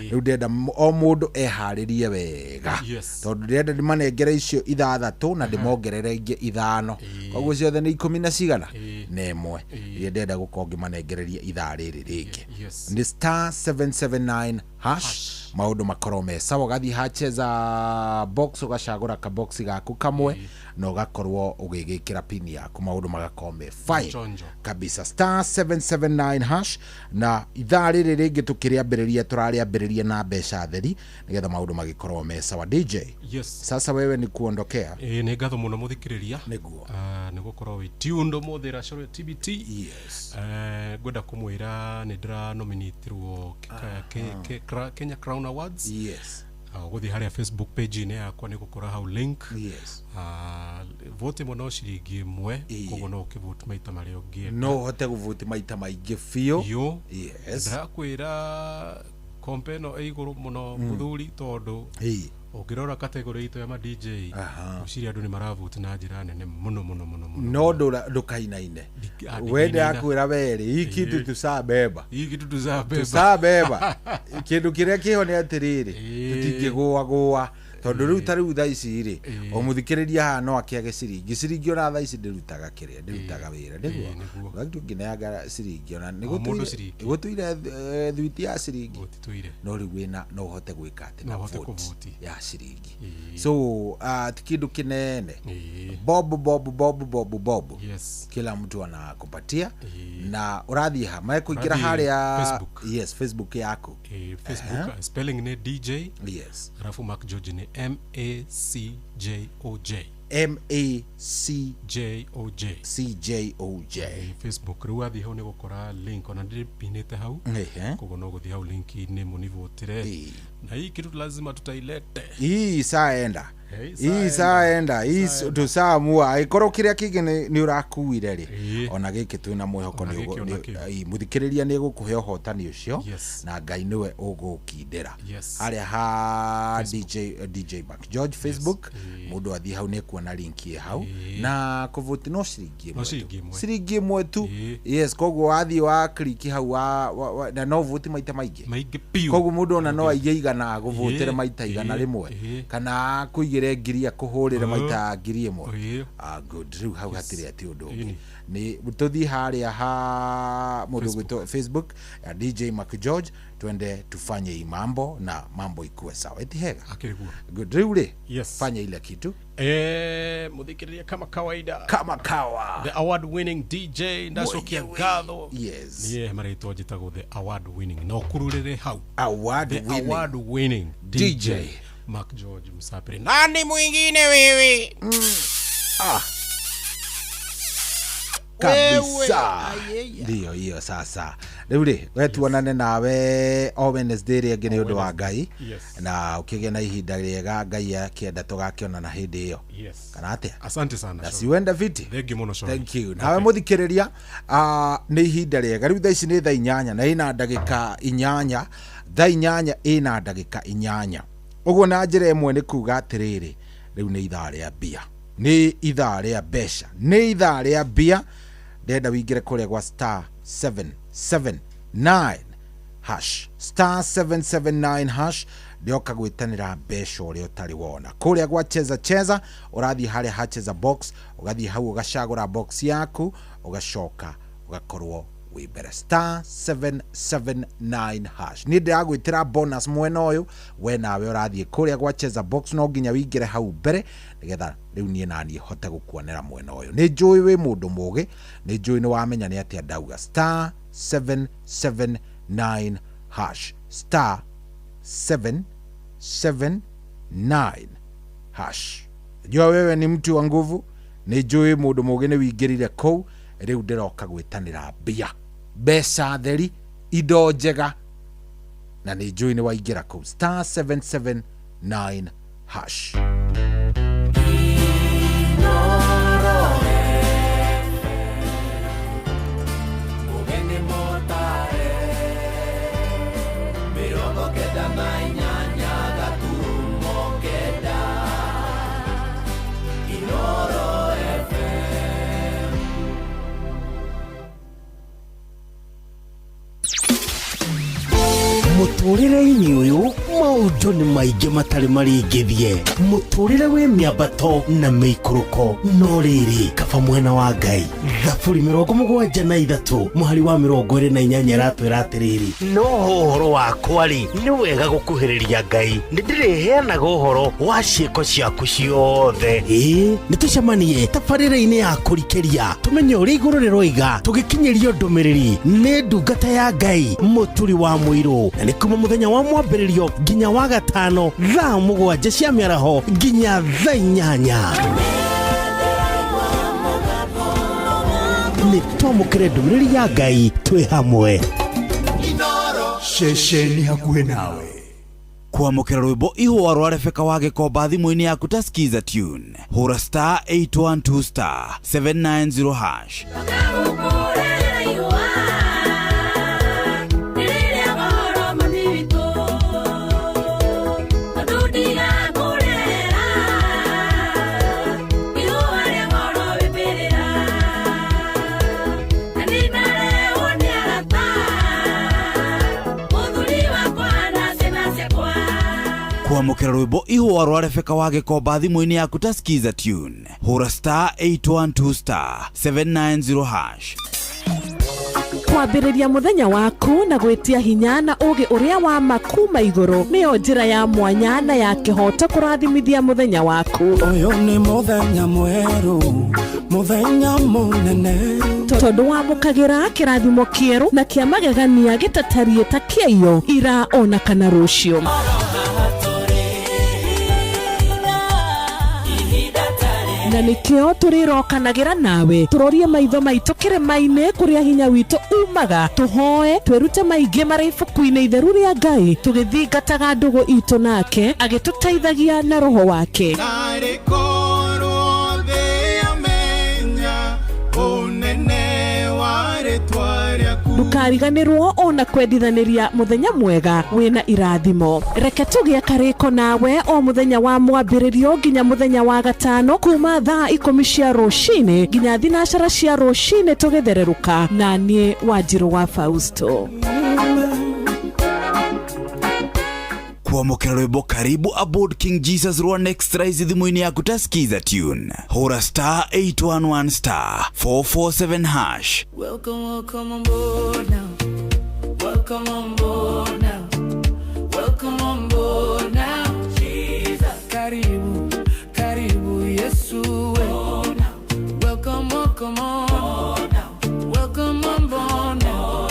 riu ndenda o mundu eharirie wega tondu ndenda ndimanengera icio 6 na ndimongerere ingi 5 koguo ciothe ni 10 na cigana na imwe iria ndenda gukorwo ngimanengereria ithaa riri ringi ni *779# maundu makorwo me sawa gathi hacheza box ugacagura ka box gaku kamwe no gakorwo ugigikira pin yaku maundu magakorwo me fine kabisa *779# na ithaa riri ringi tukiriambiriria turariambiriria na mbeca theri nigetha maundu magikorwo me sawa. DJ sasa wewe ni kuondokea ni ngatho muno muthikiriria niguo nigukorwo wi tiundo muthira coro TBT gwenda kumwira ni ndira nominatirwo Kenya Crown Awards guthi haria Facebook page ine yakwa ni gukora hau link vote muno ciringi imwe koguo no ukivote maita maria ungi no hote guvote maita maingi fio ndakwira kompeno iguru muno muthuri tondu ukirora category ito ya ma DJ uciria andu ni maravote na njira nene muno no ndukainaine wende akwira weri hiki kitu tusabeba kindu kiria kiho ni atiriri tutingigua tondu riu tariu thaa ici ri o muthikiriria ha no akiage ciringi ona thaa ici ndirutaga kiria ndirutaga wira niguo gatu ngineaga ciringi ona nigutuire thwiti ya ciringi no riu wina no uhote gwika ati na vote ya ciringi so tikindu kinene bob kila mtu anakupatia na urathi ha mae kuingira haria Facebook yako Facebook spelling ni DJ alafu Mark George ni MACJOJ Facebook riu athi hau ni gukora link ona ndipinite hau koguo no guthi hau link ni munivotire na hii kitu lazima tutailete hii saenda hii tusamua ikoro kiria kingi ni urakuire ri ona giki twina mwihoko ni muthikiriria ni gukuhe hotani ucio na Ngai niwe ugukindira haria ha DJ Mark George Facebook mundu athi hau ni kuona link ye hau na kuvote no ciringi imwe tu koguo athi wa click hau na no vote maita maingi koguo mundu ona no aigana guvotera maita igana rimwe kana kuigire ngiria kuhurire maita ngiri imwe good riu hau hatire ati undu ni tuthi haria ha mundu gwito Facebook ya DJ Mark George twende tufanye hii mambo na mambo ikuwe sawa itihega good riu ri fanya ile kitu muthikiriria kama kawaida the award winning DJ ndacokia ngatho ni marito njitago the award winning no kururire hau award winning DJ Mark George Msapiri nani mwingine wewe kabisa ndio hiyo sasa riu ri we tuonane nawe o Wednesday ri ngine undu wa Ngai na ukigia na ihinda riega Ngai akienda tugakiona na hindi iyo kana atia asante sana na siwenda viti thank you nawe muthikiriria ni ihinda riega riu thaa ici ni thaa 8 na ina ndagika 8 thaa 8 ina ndagika 8 uguo na njira imwe ni kuga atiriri riu ni ithaa ria bia ni ithaa ria besha ni ithaa ria bia ndenda wingire kuria gwa *779# *779# ndioka gwitanira besha uria utari wona kuria gwa cheza urathi haria hacheza box ugathi hau ugacagura box yaku ugacoka ugakorwo wibere *779# ni ndiragwitira bonus mwena uyu we nawe urathie kuria gwa cheza box no nginya wingire hau mbere nigetha riu nie nani hote gukuonera mwena uyu ni njui wi mundu mugi ni njui ni wamenya ni atia ndauga *779# *779# jua wewe ni mtu wa nguvu ni njui mundu mugi ni wingirire kou riu ndiroka gwitanira bia mbeca theri indo njega na ni njui ni waingira kou *779# Muturire-ini uyu maundu ni maingi matari maringithie. Muturire wi miambato na miikuruko no riri kaba mwena wa Ngai. Thaburi 73 muhari wa 28 ratwira atiriri no horo wakwa ri ni wega gukuhiriria Ngai ndiriheanaga uhoro wa ciiko ciaku ciothe. Nitucemanie tabarĩra-inĩ ya kũrikĩria tumenye ũrĩa igũrũ rĩroiga tũgĩkinyĩrio ndũmĩrĩri nĩ ndungata ya Ngai mũturi wa mũirũ, na nĩ kuma mũthenya wa mwambĩrĩrio nginya wa gatano thaa 7 cia mĩaraho nginya thaa 8. Nĩ twamũkĩre ndũmĩrĩri ya Ngai twĩ hamwe. Ceceni hakuhĩ nawe. Kwamũkĩra rwĩmbo ihũa rwa Rebeka wa Gĩkomba thimũ-inĩ yaku ta skiza tune. Hũra *812*790#. Kwamũkĩra rwĩmbo ihũa rwa Rebeka wa Gĩkomba thimũ-inĩ yaku ta skiza tune. Hũra *812*790#. Kwambĩrĩria mũthenya waku na gwĩtia hinya na ũgĩ ũrĩa wa makuma igũrũ nĩyo njĩra ya mwanya na ya kĩhoto kũrathimithia mũthenya waku. Ũyũ nĩ mũthenya mwerũ, mũthenya mũnene, tondũ wamũkagĩra kĩrathimo kĩerũ na kĩa magegania gĩtatariĩ ta kĩayo ira ona kana rũciũ. Na nikio turirokanagĩra nawe turorie maitho maitũ kĩrĩma-inĩ kũrĩa hinya witũ umaga, tuhoe twĩrute maingĩ marĩ ibuku-inĩ itheru rĩa Ngai tũgĩthingataga ndũgũ itũ nake agĩtũteithagia na roho wake. Ndukariganĩrwo ona kwendithanĩria mũthenya mwega wĩna irathimo. Reke tũgĩe karĩko nawe o mũthenya wa mwambĩrĩrio nginya mũthenya wa gatano kuma thaa 10 cia rũcinĩ nginya thinacara cia rũcinĩ tũgĩthererũka na niĩ Wanjirũ wa Fausto. Kwamũkĩra rwĩmbo Karibu Aboard King Jesus rwa Next Rise thimũ-inĩ yaku ta skiza tune. Hũra *811*447#. Welcome, welcome on board now. Welcome on board now. Welcome on board now. Jesus. Karibu, karibu Yesu. Welcome, welcome on. Welcome on board now.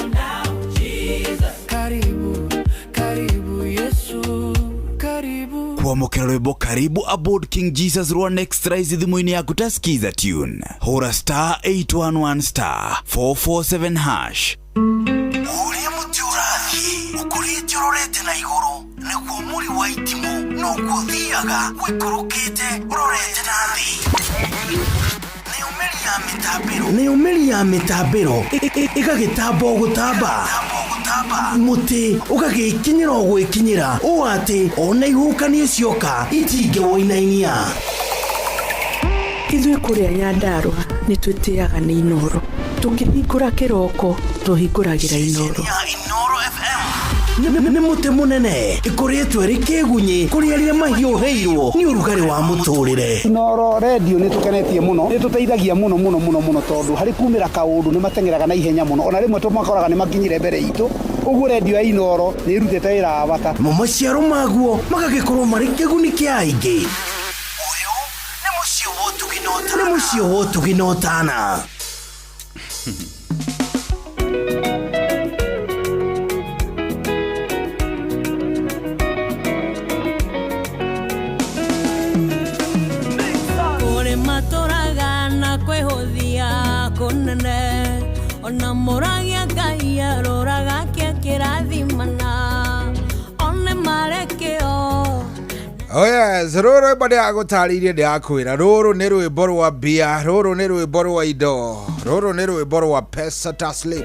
Jesus. Karibu, karibu Yesu. Karibu. Kwamũkĩra rwĩmbo Karibu Aboard King Jesus rwa Next Rise thimũ-inĩ yaku ta skiza tune. Hũra *811*447#. Ũrĩa mũtĩ ũrathiĩ ũkũrĩte ũrorete na igũrũ nĩguo mũri wa itimũ no gũthiaga wĩkũrũkĩte ũrorete na thĩ. Nĩ ũmĩri ya mĩtambĩro ĩgagĩtamba o gũtamba, mũtĩ ũgagĩkinyĩra o gwĩkinyĩra ũũ atĩ ona ihuhũkanio cioka itingĩwoinainia. Ithuĩ kũrĩa Nyandarua nĩ twĩtĩaga nĩ Inoro, tũkĩhingũra kĩroko tũhingũragĩra Inoro. Nĩ mũtĩ mũnene ĩkoretwo ĩrĩ kĩgunyi kũrĩa rĩrĩa mahiũhĩirwo nĩ ũrugarĩ wa mũtũrĩre. Inoro radio nĩ tũkenetie mũno, nĩ tũteithagia mũno tondũ harĩ kumĩra kaũndũ nĩ matengeraga na ihenya mũno, ona rĩmwe tũmakoraga nĩ makinyire mbere itũ. Ũguo radio ya Inoro nĩ irutĩte wĩra wa bata. Maciaro maguo magagĩkorwo marĩ kĩguni kĩa aingĩ. Ũyũ nĩ mũciĩ wa ũtugi na ũtana. Ona moragia Ngai aroraga kĩrathimana one marekeo. Oh yes, rũrũ rwĩmbo ndĩragũtarĩirie ndĩrakwĩra rũrũ nĩ rwĩmbo rwa mbia, rũrũ nĩ rwĩmbo rwa indo, rũrũ nĩ rwĩmbo rwa pesa taslim.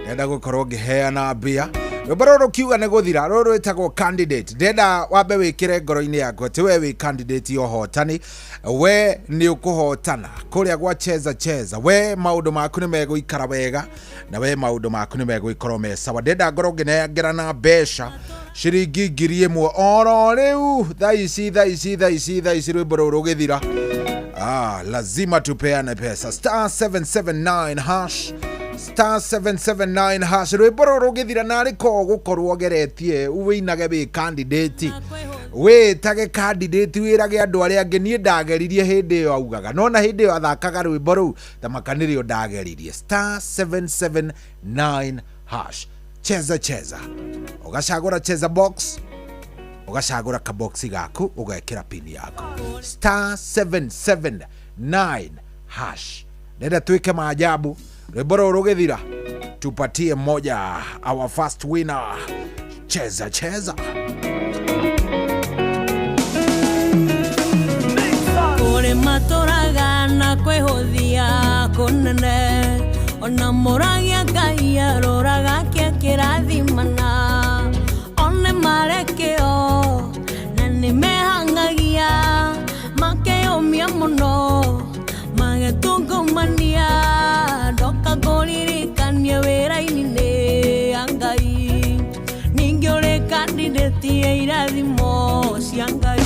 Nenda gũkorwo ngĩheana mbia Rũmbarũ kiuga nĩ gũthira rũrũ ĩtagwo candidate ndenda wambe wĩkĩre ngoro-inĩ yaku atĩ we wĩ candidate ũhotani we nĩ ũkũhotana kũrĩa gwa cheza we maũndũ maku nĩ megũikara wega na we maũndũ maku nĩ megũikorwo me sawa ndenda ngoro ngĩnengerana mbeca ciringi 1,000 oro rĩu thaa ici rwĩmbo rũrũ rũgĩthira lazima tupeane pesa star 779 hash star 779 hash rwĩmbo rũrũ rũgĩthira narĩ ko gũkorwo geretie uwĩinage wĩ candidate wĩtage candidate wĩrage andũ arĩa angĩ niĩ ndageririe hĩndĩ ĩyo augaga nona hĩndĩ ĩyo athakaga rwĩmbo rũu ta makanĩrio ndageririe star 779 hash cheza ugacagũra cheza box ugacagũra kaboxi gaku ugekĩra pin yako star 779 hash nenda tuike maajabu rwĩmbo rũrũ rũgĩthira tupatie moja our first winner cheza kũrĩ matũraga na kwĩhũthia kũnene ona mũragia Ngai aroraga kĩrathimana one marekeo na nĩmehangagia makeyũmia mũno magetungumania ndoka kũririkania wĩra-inĩ nĩ Ngai ningĩ ũrĩ candidate ya irathimo cia Ngai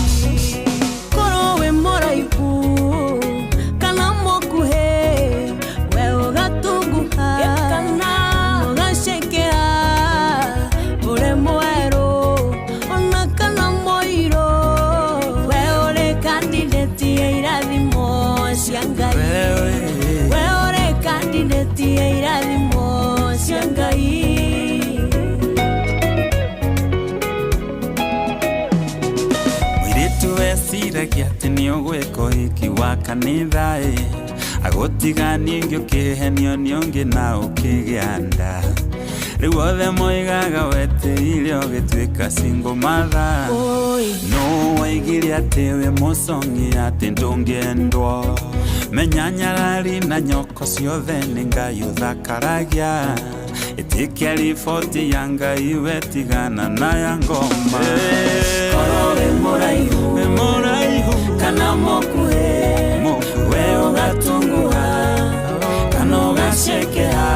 korwo wĩ mũraihu kana mũkuhĩ we ũgatunguha kana ũgacekea ũrĩ mwerũ ona kana mũirũ we ũrĩ candidate ya irathimo cia Ngai we ũrĩ candidate ya irathimo cia Ngai Weciragia atĩ nĩ ũgwĩka ũhiki wa kanitha agũtigania ingĩ ũkĩhenio nĩ ũngĩ na ũkĩgĩa nda rĩu othe moigaga weteire ũgĩtuĩka single mother no waigire atĩ wĩ mũcong'i atĩ ndũngĩendwo menya nyarari na nyoko ciothe nĩ Ngai ũthakaragia ĩtĩkia riboti ya Ngai wetigana na ya ngoma korwo wĩ mũraihu kana mũkuhĩ we ũgatunguha kana ũgacekea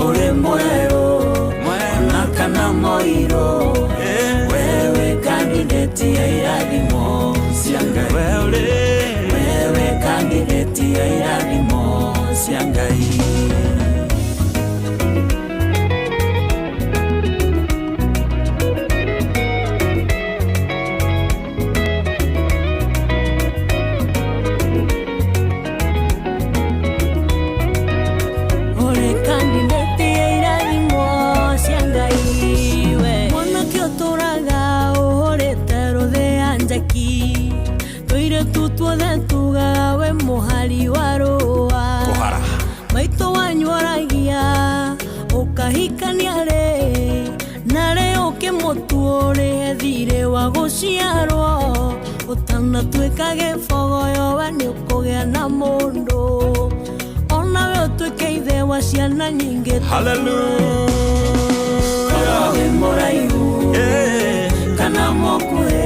ũrĩ mwerũ ona kana mũirũ we wĩ candidate ya irathimo cia Ngai we wĩ candidate ya irathimo cia Ngai tuothe tugaga we mũhari wa rũa maitũ wanyuaragia ũkahikania rĩ na rĩ ũkĩmũtuo rĩ thirĩ wa gũciarwo ũtanatuĩka gĩbogoyo we nĩ ũkũgĩa na mũndũ ona we ũtuĩke ithe wa ciana nyingĩ hallelujah wĩ mũraihu kana mũkuhĩ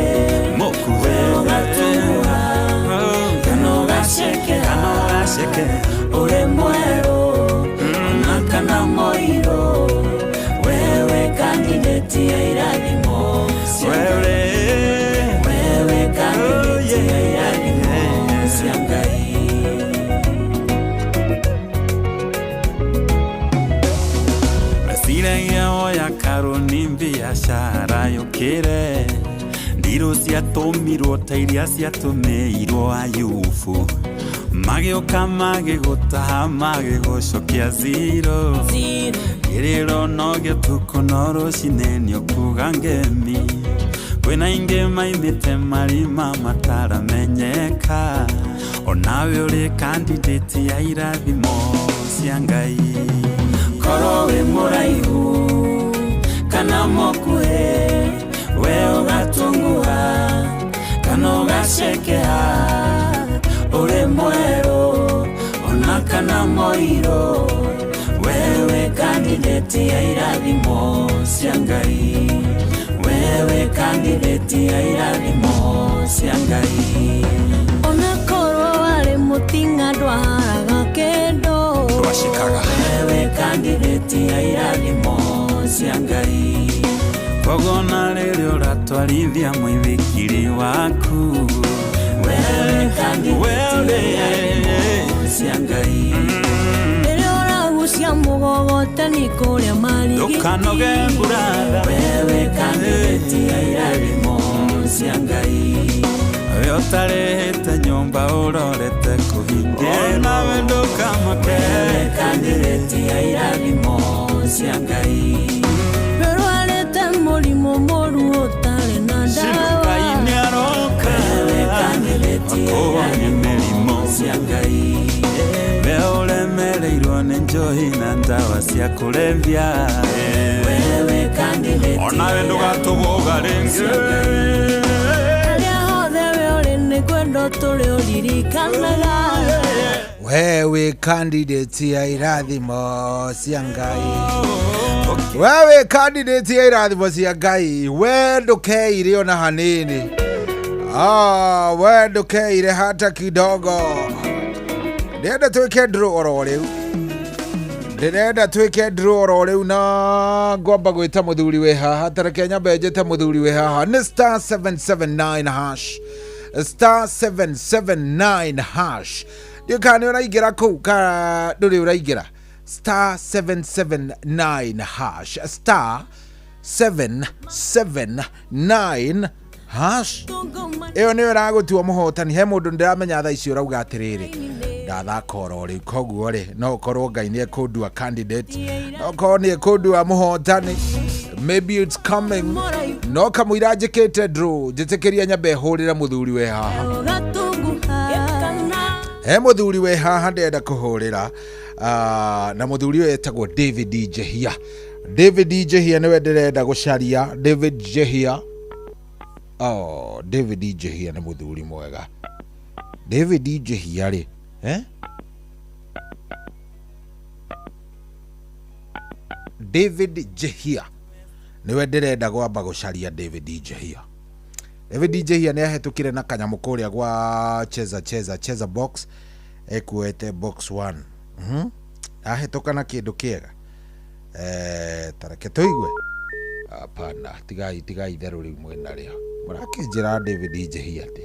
we ũgatunguha Sheke, ure mwerũ ona kana mũirũ wewe candidate ya irathimo wewe candidate ya irathimo cia Ngai mesiragia oya karoni biashara yũkĩre ndirũ ciatũmirwo ta iria ciatũmĩirwo Ayubu magĩũka magĩgũtaha magĩgũcokia zero gĩrĩro no gĩtuko no rũcinĩ nĩũkuga ngemi kwĩna ingĩ maimĩte marima mataramenyeka onawe ũrĩ candidate ya irathimo cia Ngai korwo wĩ mũraihu kana mũkuhĩ we ũgatunguha kana ũgacekea ũrĩ mwerũ ona kana mũirũ wewe candidate ya irathimo Ngai, wewe kandidati ya irathimo cia Ngai. Ona korwo wale mutinga ndwaraga kendo Rwashikaga, wewe kandidati ya irathimo cia Ngai. Kogona rĩrĩ ũratwarithia mũithikiri waku, wewe kandidati ya irathimo cia Ngai. Cia mugogotani kuria marigiti ndukanoge burada, wewe kandidati ya irathimo cia Ngai. We utarehete nyumba urorete kuhingia, nawe ndukamake, wewe kandidati ya irathimo cia Ngai. Werwarete murimo moru utari na dawa, Ngai niaroka, wewe kandidati ya irathimo cia Ngai. Ulemereirwo nĩ njohi na ndawa cia kũrebia, wewe kandidati onawe ndũgatũgũga rĩngĩ. Harĩa hothe we ũrĩ nĩ kwendo tũrĩ ũririkanaga, wewe kandidati ya irathimo cia Ngai. Wewe kandidati ya irathimo cia Ngai, we ndũkeire ona hanini, we ndũkeire hata kidogo. Ndenda twike draw oro riu, ndenda twike draw oro riu na ngwamba gwita muthuri we haha, tareke nyambe njete muthuri we haha ni star 779 hash, star 779 hash. Ndikani uraingira ku ka nduri uraingira star 779 hash, star 779 hash. Eyo ni uragutua muhotani. He mundu ndiramenya tha icio rauga atiriri ndathaka oro ri, koguo ri no korwo Ngai ni ekundua candidate, no korwo ni ekundua muhotani, maybe it's coming. No kamwira njikite draw, njitikiria nyambe hurira muthuri we haha. He muthuri we haha ndenda kuhurira, na muthuri we etagwo David Jehia. David Jehia niwe ndirenda gucaria. David Jehia, David Jehia ni muthuri mwega. David Jehia ri David Jehia niwe ndirenda gwamba gucaria. David Jehia, David Jehia ni ahetukire na kanyamu kuria gwa cheza box, ekuete box 1. Ahetuka na kindu kiega. Tareke tuigue. Apana, tigai theru riu mwena rio murakijira David Jehia ati.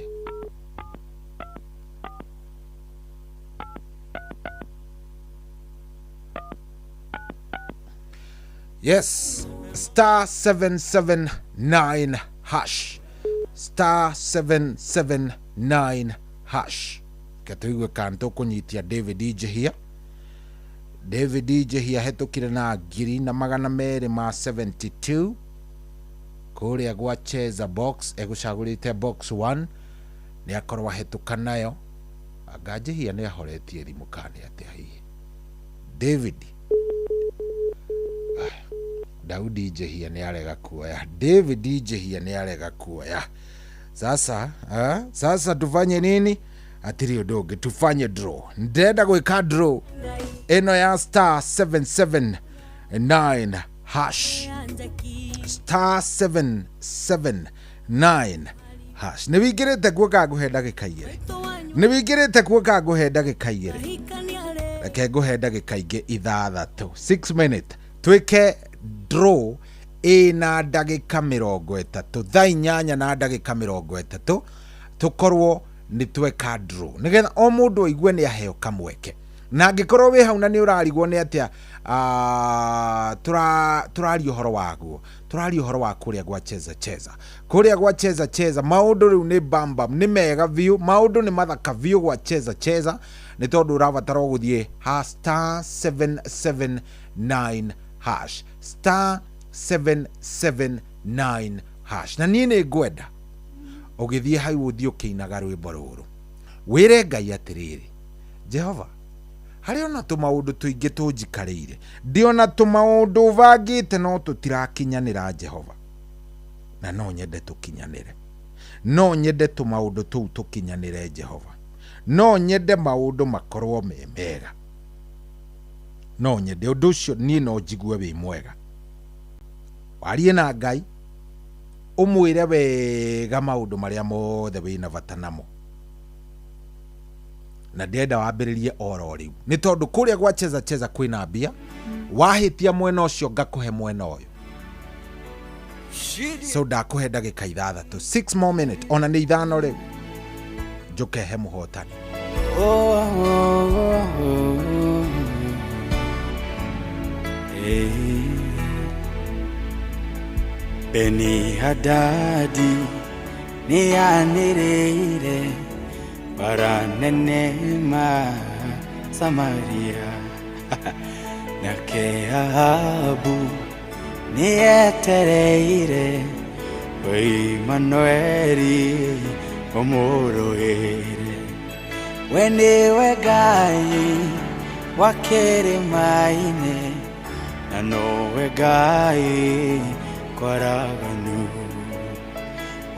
Yes, star 779 hash, star 779 hash. Katuigue kanto kunyitia David Jehia. David Jehia hetukire na 272 kuria gwa cheza box, egucagurite box 1 ni akorwa hetuka nayo. Anga Jehia ni ahoretie thimu kani ati hihi David Daudi Jehia ni arega kuoya. David Jehia ni arega kuoya. Sasa tufanye nini? Atiri udoge tufanye draw. Ndenda gwika draw eno ya star 779 hash, star 779 hash. Niwigirite kuoka guhe ndagika igiri, niwigirite kuoka guhe ndagika igiri, reke guhe ndagika ingi ithathatu, 6 minutes twike draw ina ndagika 30, thaa 8 na ndagika 30 tukorwo ni tweka draw, nigetha o mundu aigue ni aheo kamweke. Na ngikorwo wi hau na ni urarigwo ni atia turari uhoro waguo, turari uhoro wa kuria gwa cheza maundu riu ni bambam, ni mega view, maundu ni mathaka view gwa cheza ni tondu urabatara guthie ha star 779 hash, star 779 hash. Na ni ngwenda ugithie hau uthio kiinaga rwimbo ruru wire Ngai atiriri, Jehova hari ona tumaundu tuingi tunjikarire, ndiona tumaundu vangite no tutirakinyanira Jehova, na no nyende tukinyanire, no nyende tumaundu tuu tukinyanire Jehova, no nyende maundu makorwo me mega, no nyende undu ucio ni no njigue wi mwega. warie na Ngai umwire wega maundu maria mothe wina bata namo na ndenda wambiririe oro riu ni tondu kuria gwa cheza kwina mbia wahitia mwena ucio ngakuhe mwena uyu so ndakuhe ndagika 6 6 more minutes ona ni 5 riu njuke he muhotani Beni Hadadi ni anirire baranenema Samaria nake Ahabu ni etereire Emmanueli omorohere weniwe Ngai wakirimaine na nowe Ngai kwaraganu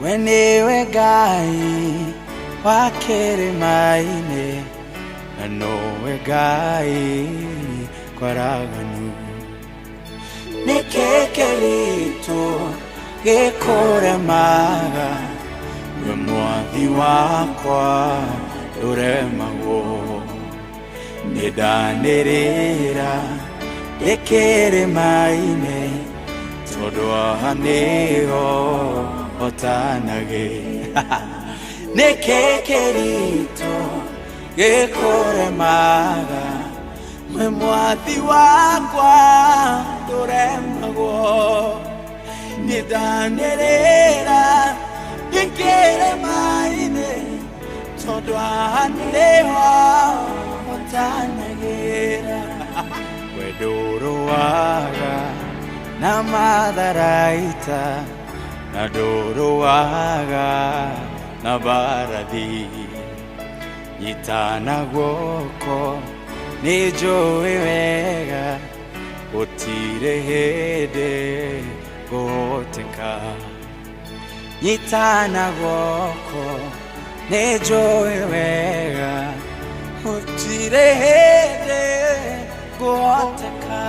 weniwe Ngai wakirimaine na nowe Ngai kwaraganu nikekeritu gikuremaga we mwathi wakwa uremagwo nidanirira ikirimaine tondu ahaniho otanage nikekeritu gikuremaga we mwathi wakwa uremagwo nidanirira ikirimaine tondu ahaniho otanagira weduruwaga na matharaita na nduruwaga na barathi nyitana guoko ni njui wega gutire hindi guhoteka nyitana guoko ni njui wega gutire hindi guhoteka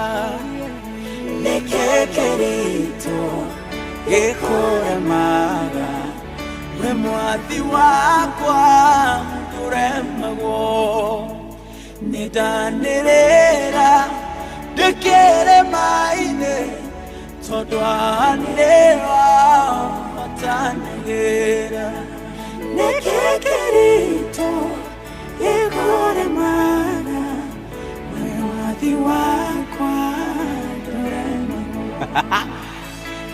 nikekeritu gikuremaga we mwathi wakwa uremagwo nidanirira ndikirimaine tondu ahaniho otanagira nikekeritu gikuremaga we mwathi wakwa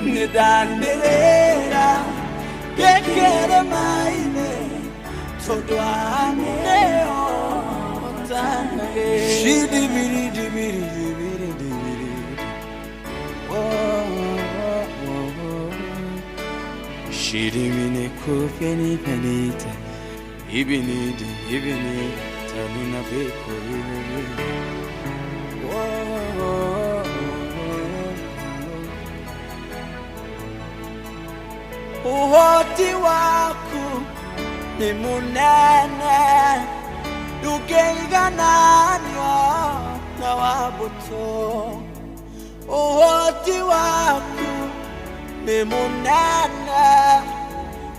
nidanirira ndikirimaine tondu ahaniho otanagira Shidimine kufeni penita ibinidi taluna beko uhoti waku ni munene ndungeigananio na wabuto uhoti waku ni munene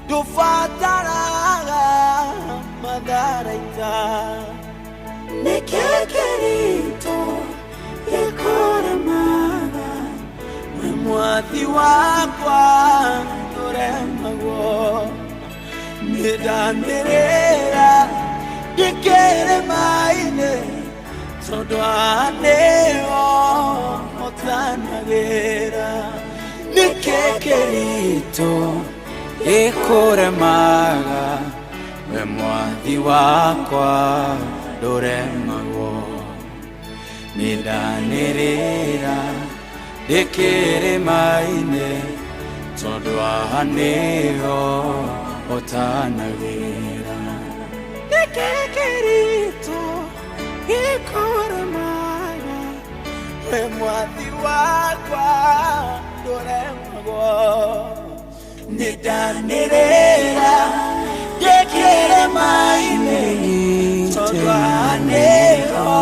ndufataraga matharaita nikekeritu gikuremaga we mwathi wakwa uremagwo nidanirira ndikirimaine tondu ahaniho otanagira nikekeritu gikuremaga we mwathi wakwa nduremagwo nidanirira ndikirimaine tondu ahaniho otanagira nikekeritu gikuremaga we mwathi wakwa nduremagwo nidanirira ndikirimaine tondu ahaniho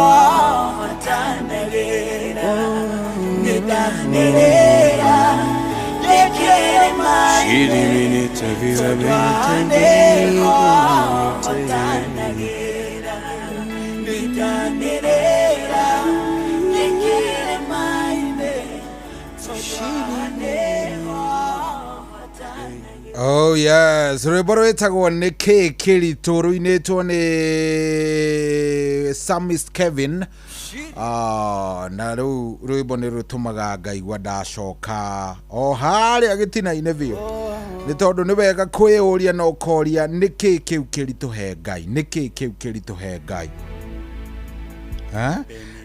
otanagira nidanirira Oh yes, rwimbo rwitagwo nĩ kĩ kĩritũ rũinĩtwo nĩ Psalmist Kevin. Na rĩu rwimbo nĩ rũtũmaga ngaigua ndacoka o harĩa gĩtina-inĩ biũ, nĩ tondũ nĩ wega kwĩyũria na ũkoria nĩkĩ kĩu kĩritũhe Ngai, nĩkĩ kĩu kĩritũhe Ngai,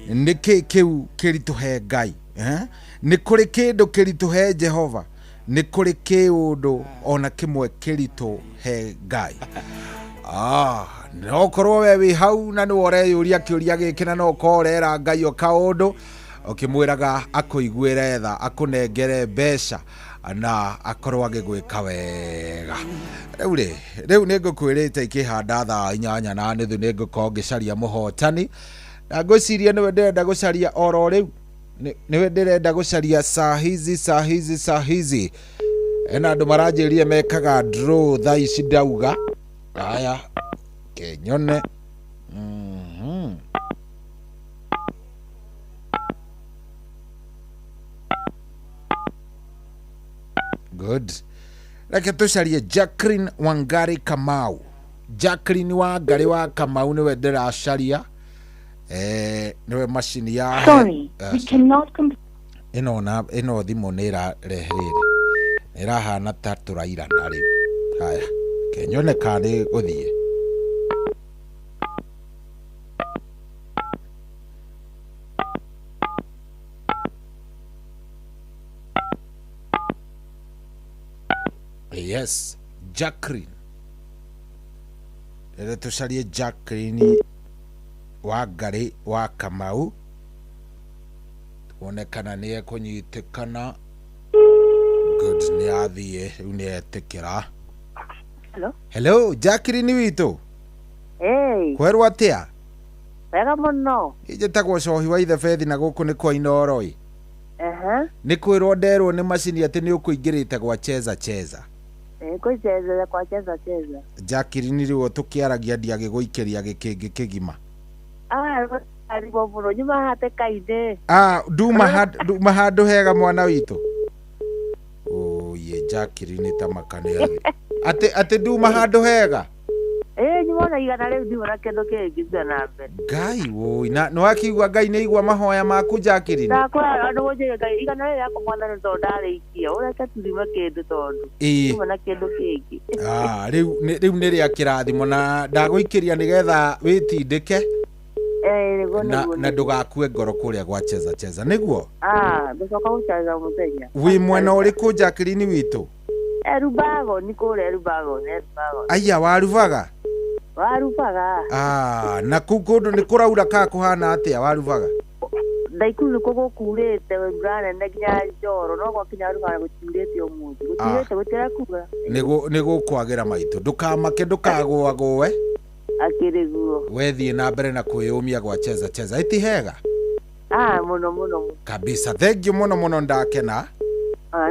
nĩkĩ kĩu kĩritũhe Ngai, nĩ kũrĩ kĩndũ kĩritũhe Jehova, nĩ kũrĩ kĩũndũ ona kĩmwe kĩritũhe Ngai. No korwo we wĩ hau na nĩ woreyũria kĩũria gĩkĩ na no korera Ngai o kaũndũ ũkĩmwĩraga akũiguĩre tha, akũnengere mbeca na akorwo agĩgwĩka wega. Rĩu nĩ ngũkwĩrĩte ikĩhanda thaa 8:30 nĩ ngũkorwo ngĩcaria mũhotani, na ngwĩciria nĩwe ndĩrenda gũcaria oro rĩu, nĩwe ndĩrenda gũcaria saa hizi. Ena andũ maranjĩrire mekaga draw thaa ici ndauga. Haya, kenyone. Good. Reke tucarie Jacqueline Wangari Kamau. Jacqueline Wangari wa Kamau niwe ndĩracaria. Niwe macini ya Sorry, we cannot ino thimo nĩ ĩrareherere, ĩrahana ta tũrairana rĩu. Haya, kenyone karĩ gũthiĩ. Yes, Jacqueline. Tucarie Jacqueline Wangari wa Kamau, tuonekana nĩ ekũnyitĩkana. Good, nĩ athiĩ rĩu nĩ etĩkĩra. Hello, Jacqueline witũ. Kwerwo atĩa? Wega mũno. Njĩtagwo Cohi wa ithe Bethi na gũkũ nĩ kwa Inoro ĩ. Nĩ kwĩrwo nderwo nĩ macini atĩ nĩ ũkũingĩrĩte gwa Cheza. Kũicheza kwa Cheza. Jacqueline rĩu tũkĩaragia ndiagĩgũikĩria gĩkĩngĩ kĩgima. Aribo mũno nyuma hate kainde. Nduma handũ hega mwana witũ. Ye Jacqueline ta makane ate nduma handũ hega. Nyuma igana rĩu ndimona kĩndũ kĩngĩ na mbere. Ngai woi na no akigwa Ngai nĩ igwa mahoya maku Jacqueline. Ndakora andũ gũjĩga Ngai igana rĩu yako mwana nĩ tondũ ndarĩkia ũreka turima kĩndũ tondũ ndimona kĩndũ kĩngĩ. Rĩu nĩ rĩa kĩrathimo na ndagũikĩria nĩgetha wĩtindĩke. Na ndũgakue ngoro kũrĩa gwa Cheza nĩguo. Ndũcoka gũcheza mũthenya. Wĩ mwena ũrĩkũ Jacqueline witũ? Rubago, nĩ kũrĩa Rubago. Aya waruvaga? Waruvaga. Na kũu kũndũ nĩ kũraura ka kũhana atĩa waruvaga? Ndaiku nĩ gũkurĩte mbura nene nginya njoro no gwakinya Rubaga gũtiurĩte ũmũthĩ. Gũtiurĩte gũtira kuga. Nĩ gũkwagĩra maitũ. Ndũkamake ndũkagũagũe. Akĩrĩguo. Wethiĩ na mbere na kwĩyũmia gwa Cheza. Iti hega? Mũno. Kabisa. Thank you mũno ndakena.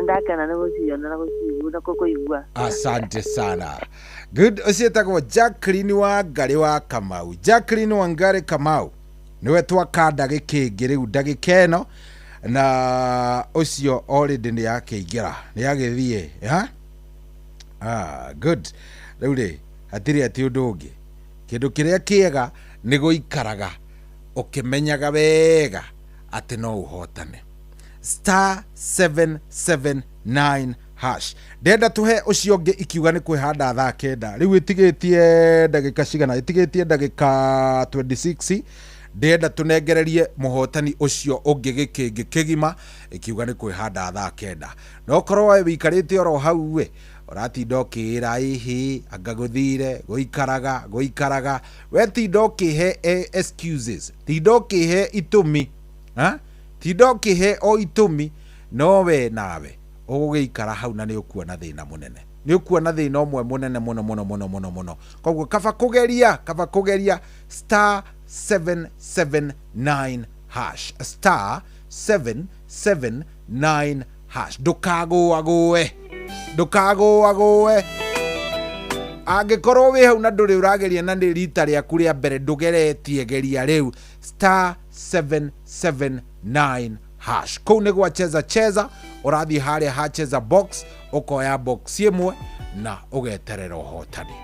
Ndakena nĩ gũciona na gũcigua na kũigua. Asante sana. Good. Ũciĩtagwo Jacqueline Wangari wa Kamau. Jacqueline Wangari Kamau niwe twakanda gĩkĩngĩ rĩu ndagĩka ĩno na ũcio already nĩ yakĩingĩra nĩ yagĩthiĩ. Good. Rĩu rĩ hatirĩ atĩ ũndũ ũngĩ. Kĩndũ kĩrĩa kĩega nĩ gũikaraga ũkĩmenyaga wega atĩ no ũhotane. *779#. Ndenda tuhe ũcio ũngĩ ikiuga nĩ kwĩhanda thaa 9. Rĩu ĩtigĩtie ndagĩka cigana? Ĩtigĩtie ndagĩka 26. Ndenda tũnengererie mũhotani ũcio ũngĩ gĩkĩngĩ kĩgima ikiuga nĩ kwĩhanda thaa 9. No korwo we wĩikarĩte oro hau we ũratinda ũkĩĩra ĩhĩ anga gũthire gũikaraga we tinda ũkĩhe excuses, tinda ũkĩhe itũmi, tinda ũkĩhe o itũmi, no we nawe ũgũgĩikara hau na nĩ ũkuona thĩna mũnene, nĩ ũkuona thĩna ũmwe mũnene mũno. Koguo kaba kũgeria *779#, *779#. Ndũkagũagũe ndukagũagũe angĩkorwo wĩ hau na ndũrĩ ũrageria na nĩ rita rĩaku rĩa mbere ndũgeretie geria rĩu *779# kũu nĩ gwa cheza ũrathiĩ harĩa ha cheza box ũkoya box ĩmwe na ũgeterera ũhotani.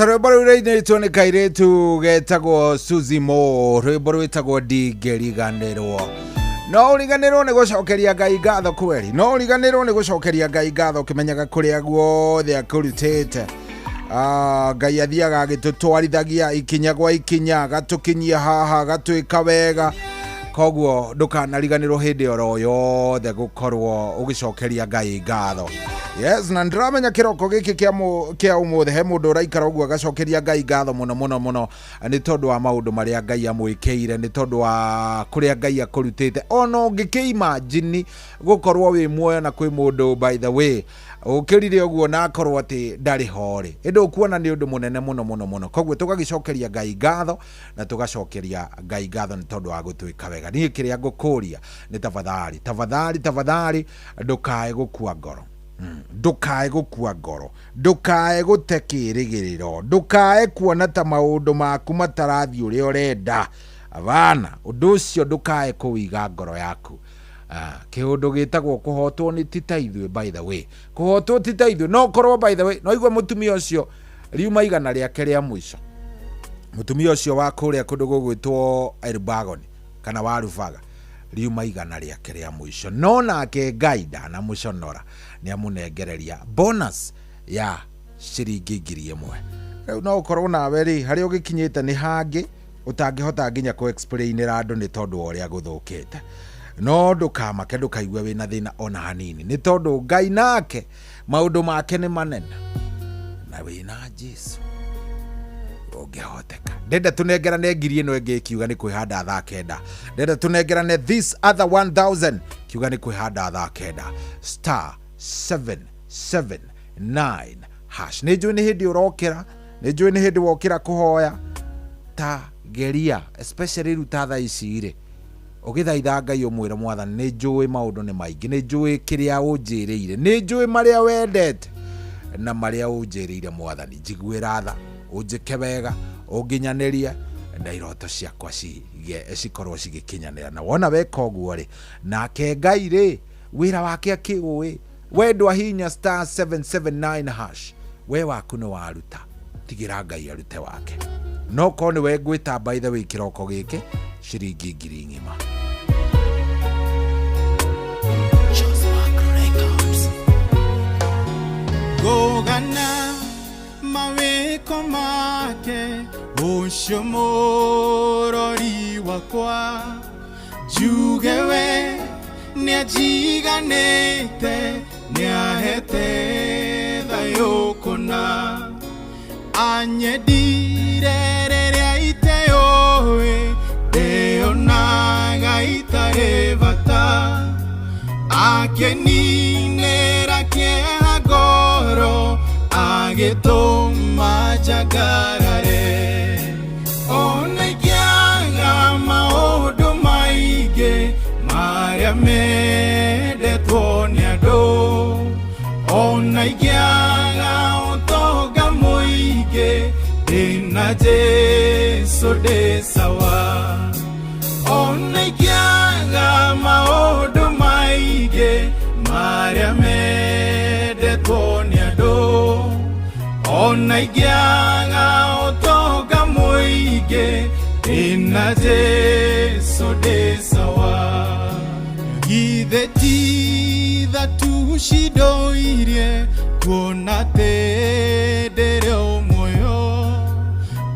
rwimbo rũu rũinĩtwo nĩ kairĩtu getagwo Suzy Mo, rwimbo rwĩtagwo Ndingĩriganĩrwo. No ũriganĩrwo nĩ gũcokeria Ngai ngatho kweri, no ũriganĩrwo nĩ gũcokeria Ngai ngatho ũkĩmenyaga kũrĩa guothe akũrutĩte. Ngai athiaga agĩtũtwarithagia ikinya gwa ikinya, gatũkinyia haha gatwĩka wega, koguo ndũkanariganĩrwo hĩndĩ oro yothe gũkorwo ũgĩcokeria Ngai ngatho. Yes, na ndramenya kiroko giki kia umuthe he mundu uraikara uguo agacokeria Ngai ngatho muno ni tondu wa maundu maria Ngai amwikeire, ni tondu wa kuria Ngai akurutite. Ono ngiki-imagine gukorwo wi muoyo na kwi mundu by the way ukirire uguo na akorwo ati ndari hori indu kuona ni undu munene muno koguo tugagicokeria Ngai ngatho na tugacokeria Ngai ngatho ni tondu wa gutwika wega. Ni kiria ngukuria ni tafadhali ndukae gukua ngoro, ndukae gukua ngoro, ndukae gute kirigiriro, ndukae kuona ta maundu maku matarathi uria urenda. Abana undu ucio ndukae kuwiga ngoro yaku. Kiundu gitagwo kuhotwo ni titaithwe. By the way, kuhotwo titaithwe no korwo by the way no igwa mutumia ucio riuma igana riake ria mwisho, mutumia ucio wa kuria kundu gugwitwo Elbagon kana Warubaga, riuma igana riake ria mwisho, no nake Ngai na muconora ni amunengereria bonus ya ciringi 1,000. Riu no ukorwo nawe ri hari ugikinyite ni hangi utangihota nginya ku explainira andu ni tondu uria guthukite. No ndukamake ndukaigua wina thina ona hanini, ni tondu Ngai nake maundu make ni manene na wina Jesu ungehoteka. Ndenda tunengerane 1,000 ingi kiuga ni kwihanda thaa 9. Ndenda tunengerane this other 1,000 kiuga ni kwihanda thaa 9 *779#. Nijui ni hindi urokira, nijui ni hindi wokira kuhoya ta geria especially ruta thaa ici ri ugithaitha Ngai umwira Mwathani ni njui maundu ni maingi, ni njui kiria unjiriire, ni njui maria wendete na maria unjiriire Mwathani. Njiguira tha unjike wega unginyanirie na iroto ciakwa cikorwo cigikinyanira, na wona weka uguo ri nake Ngai ri wira wake akiui wendwa hinya *779#. we waku ni waruta, tigira Ngai arute wake. No ko ni we gwita by the way kiroko giki ciringi 1,000. Gogana maweko make ucio murori wakwa, jugewe niajiganite niahete thayo kuna, anyedire riria iteyowe ndeonaga itare bata, akeninera kieha ngoro agituma njagarare, ona ikiaga maundu maingi maria mendetwo ni andu, ona ikiaga utonga muingi ndina Jesu ndi sawa, ona ikiaga maundu maingi maria mendetwo ni andu, ona ikiaga utonga muingi ndina Jesu ndi sawa. Githe titha tucidoirie kuona te ndiri muoyo,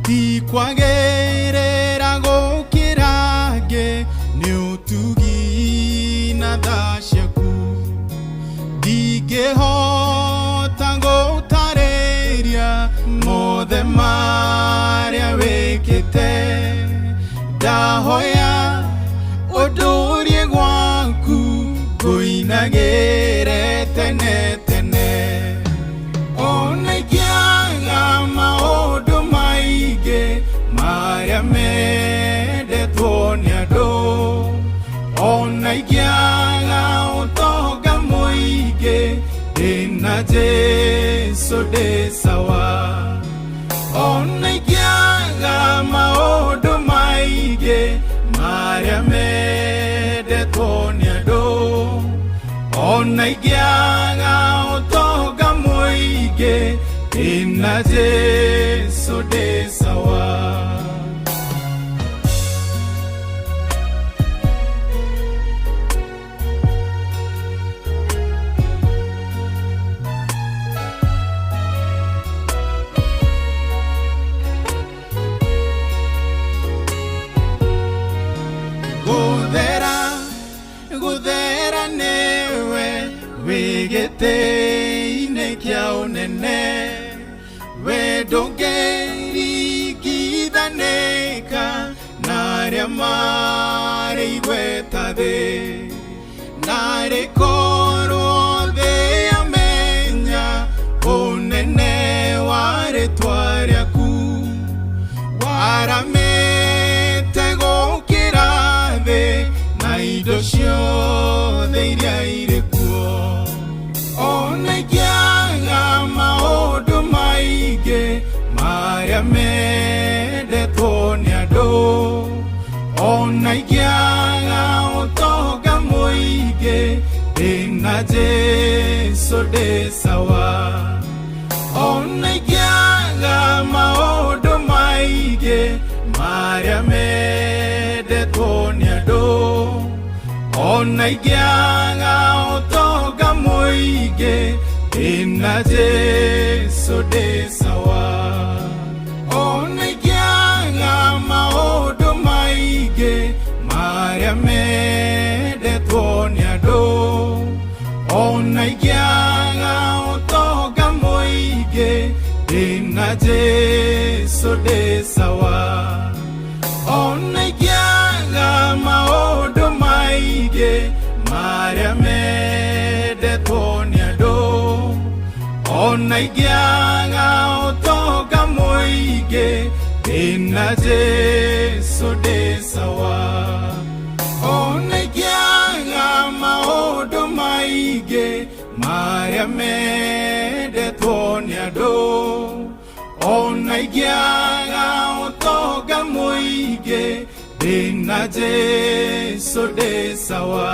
ti kwagerera gukira ngi ni utugi na tha ciaku, ndingihota gutariria mothe maria wikite, ndahoya undurie gwaku nguinagire tene tene, ona ikiaga maundu maingi maria mendetwo ni andu, ona ikiaga utonga muingi ndina Jesu ndi sawa, ona ikiaga maundu maingi maria mendetwo ni andu, ona ikiaga utonga muingi ndina Jesu ndi sawa. Guthera newe wigite munene wendo ngĩringithanĩka na arĩa marĩ igweta thĩ na rĩkorwo thĩ yamenya ũnene wa rĩtwa rĩaku waramĩte gũkĩra thĩ na indo ciothe iria irĩ kuo ona ingĩaga maũndũ maingĩ marĩa mendetwo nĩ andũ ona ingĩaga ũtonga mũingĩ ndĩna Jesũ ndĩ sawa ona ingĩaga maũndũ maingĩ marĩa mendetwo nĩ andũ ona ingĩaga ũtonga mũingĩ ndĩna Jesũ ndĩ sawa ona ingĩaga maũndũ maingĩ marĩa mendetwo nĩ andũ ona ingĩaga ũtonga mũingĩ ndĩna Jesũ ndĩ sawa ona ingĩaga maũndũ maingĩ marĩa mendetwo nĩ andũ ona ingĩaga ũtonga mũingĩ ndĩna Jesũ ndĩ sawa ona ingĩaga maũndũ maingĩ marĩa mendetwo nĩ andũ ona ingĩaga ũtonga mũingĩ ndĩna Jesũ ndĩ sawa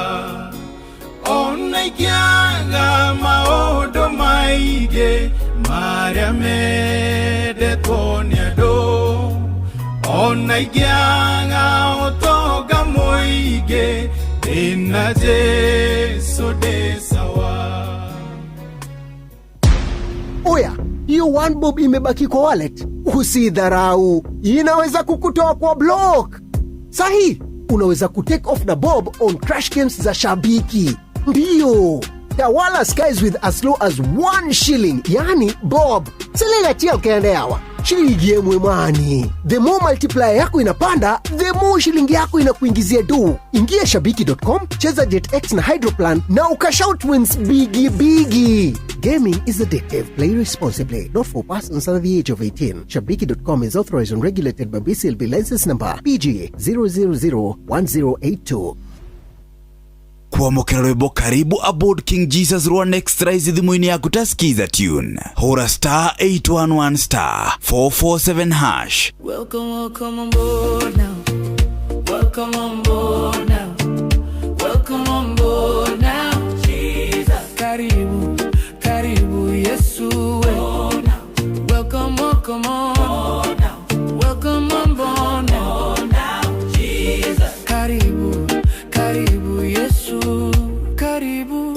ona ingĩaga maũndũ maingĩ marĩa mendetwo nĩ andũ ona ingĩaga ũtonga mũingĩ ndĩna Jesũ ndĩ sawa. Oya, hiyo 1 bob imebaki kwa wallet, usidharau, inaweza kukutoa kwa block. Sahi, unaweza kutake off na bob on crash games za Shabiki. Ndiyo, tawala skies with as low as 1 shilling, yani bob. Siligatia ukiendeawa, shilingi yemwe mani. The more multiplier yako inapanda, the more shilingi yako inakuingizia do. Ingia shabiki.com, cheza JetX na Hydroplan na ukashout wins bigi. Gaming is addictive. Play responsibly. Not for persons under the age of 18. Shabiki.com is authorized and regulated by BCLB license number PGA 0001082. Kuamokera rwimbo karibu aboard King Jesus Rwa Next Rise thimũ-inĩ yaku tasikiza tune hura star 811 star 447 hash. Welcome on board now. Welcome on board now. Welcome on board now. Jesus. Karibu Yesu we. Welcome on now. Welcome on board now. Jesus. Karibu Yesu.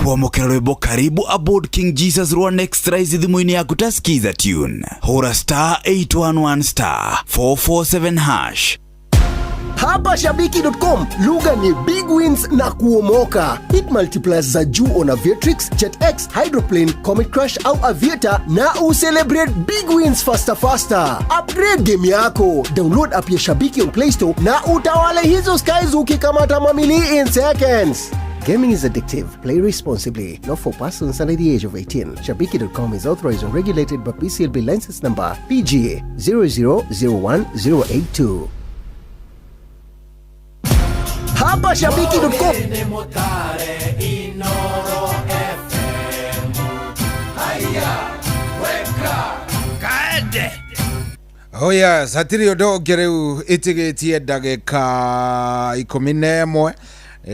Kuamokera rwimbo karibu aboard King Jesus Rwa Next Rise thimũ-inĩ yaku tasikiza tune hura star 811 star 447 hash. Hapa shabiki.com, lugha ni big wins na kuomoka. Hit multipliers za juu on Aviatrix, JetX, Hydroplane, Comet Crush au Aviator na ucelebrate big wins faster. Upgrade game yako. Download app ya Shabiki on Play Store na utawale hizo skies ukikamata mamili in seconds. Gaming is addictive. Play responsibly. Not for persons under the age of 18. Shabiki.com is authorized and regulated by BCLB license number PGA 0001082. Hapa shabiki.com. Oh yes, hatiri odo gereu itigetie ndagika 11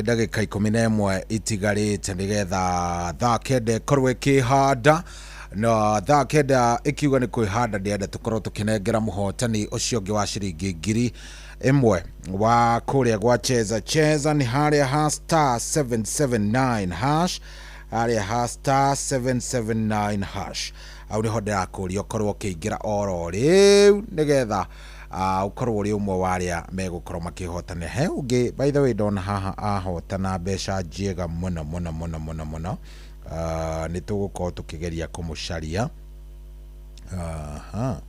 ndagika 11 itigarite nigetha thaa kende korwe kihanda no thaa kenda ikiuga ni kwihanda ndienda tukorwo tukinengera muhotani ucio ngi wa ciringi ngiri imwe wa kuria gwa cheza ni haria ha star 779 hash haria ha star 779 hash au ni hodera kuria korwo kiingira oro riu nigetha ukorwo uri umwe waria megukorwo makihotana he ungi by the way don haha ahotana besha njega muno ni tugukorwo tukigeria kumucaria aha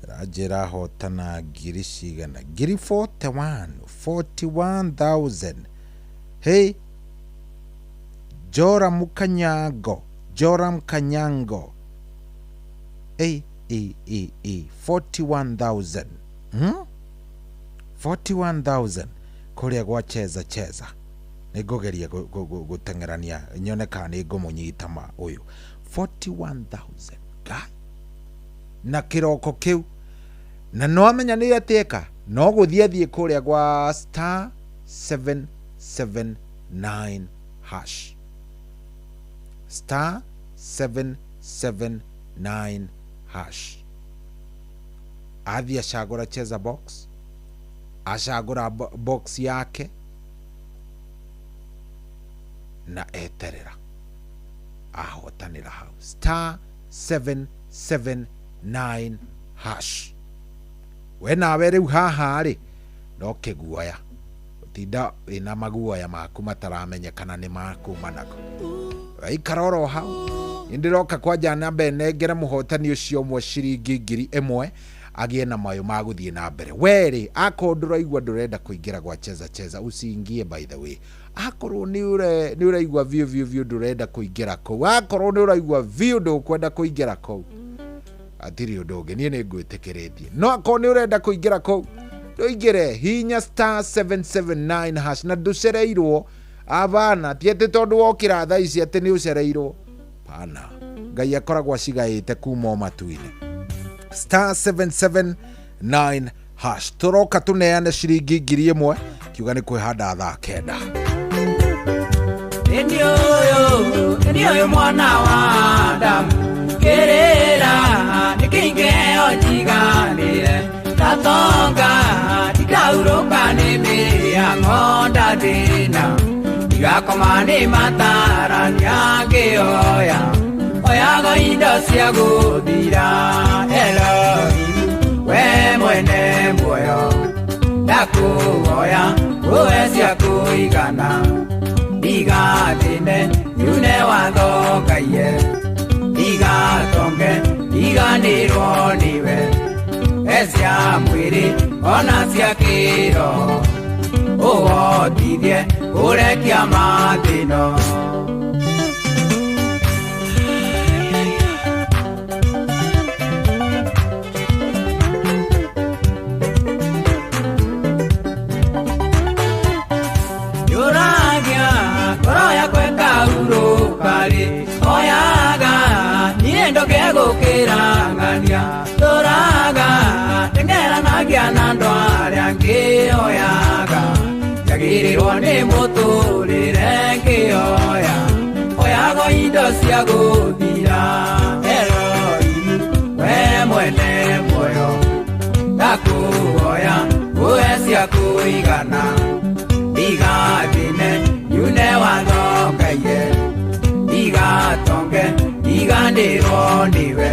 rajera hotana ngiri cigana ngiri 41,000 hey Joram Kanyango hey 41,000 41,000 kuria gwa cheza nigugeria gutengerania nyone kana ni ngumunyita ma uyu 41,000 guy na kiroko kiu na no amenya ni ateka no guthie kuria gwa star 779 hash star 779 hash athia shagura cheza box ashagura box yake na eterera ahotanira hau star 779 hash we nawe riu haha ri no kiguoya utinda ina maguoya maku mataramenyekana ni maku manako ikaroro hau indiroka kwa jana benengera muhotani ucio mwe ciringi 1,000 agie na mayo maguthie na mbere weri akondura igwa ndurenda kuingira gwa cheza usiingie by the way akorwo ni uraigwa view ndurenda kuingira ko akorwo ni uraigwa view ndukwenda kuingira ko atiri undoge nie ni ngwitikiretie no akorwo ni urenda kuingira ko nduingire hinya star 779 hash na nducereirwo abana tiete tondu wokira thaa ici ati ni ucereirwo pana ngai akoragwo cigaite kuma matuine star 779 hash turoka tuneane ciringi 1,000 kiuga ni kwihanda thaa 9 Ndio mwana wa Adamu kerera nikingeo jiganire tatonga tikauroka nebe ya ngonda dina igakomani matara nyangioya oyago indo cia guthira Elohim we mwene muoyo ndakuhoya uwe cia kuigana igatine yune watho Ngai igatonge iganirwo niwe ecia mwiri ona cia kiroho uhotithie kurekia mathino kirangania toraga tengera nagia nandware ngioyaga yagirirwo ni muturire ngioya oyago indo cia guthira Elohim we mwene muoyo ndakuhoya uwe cia kuigana igathine yune watho Ngai igatonge iganirwo niwe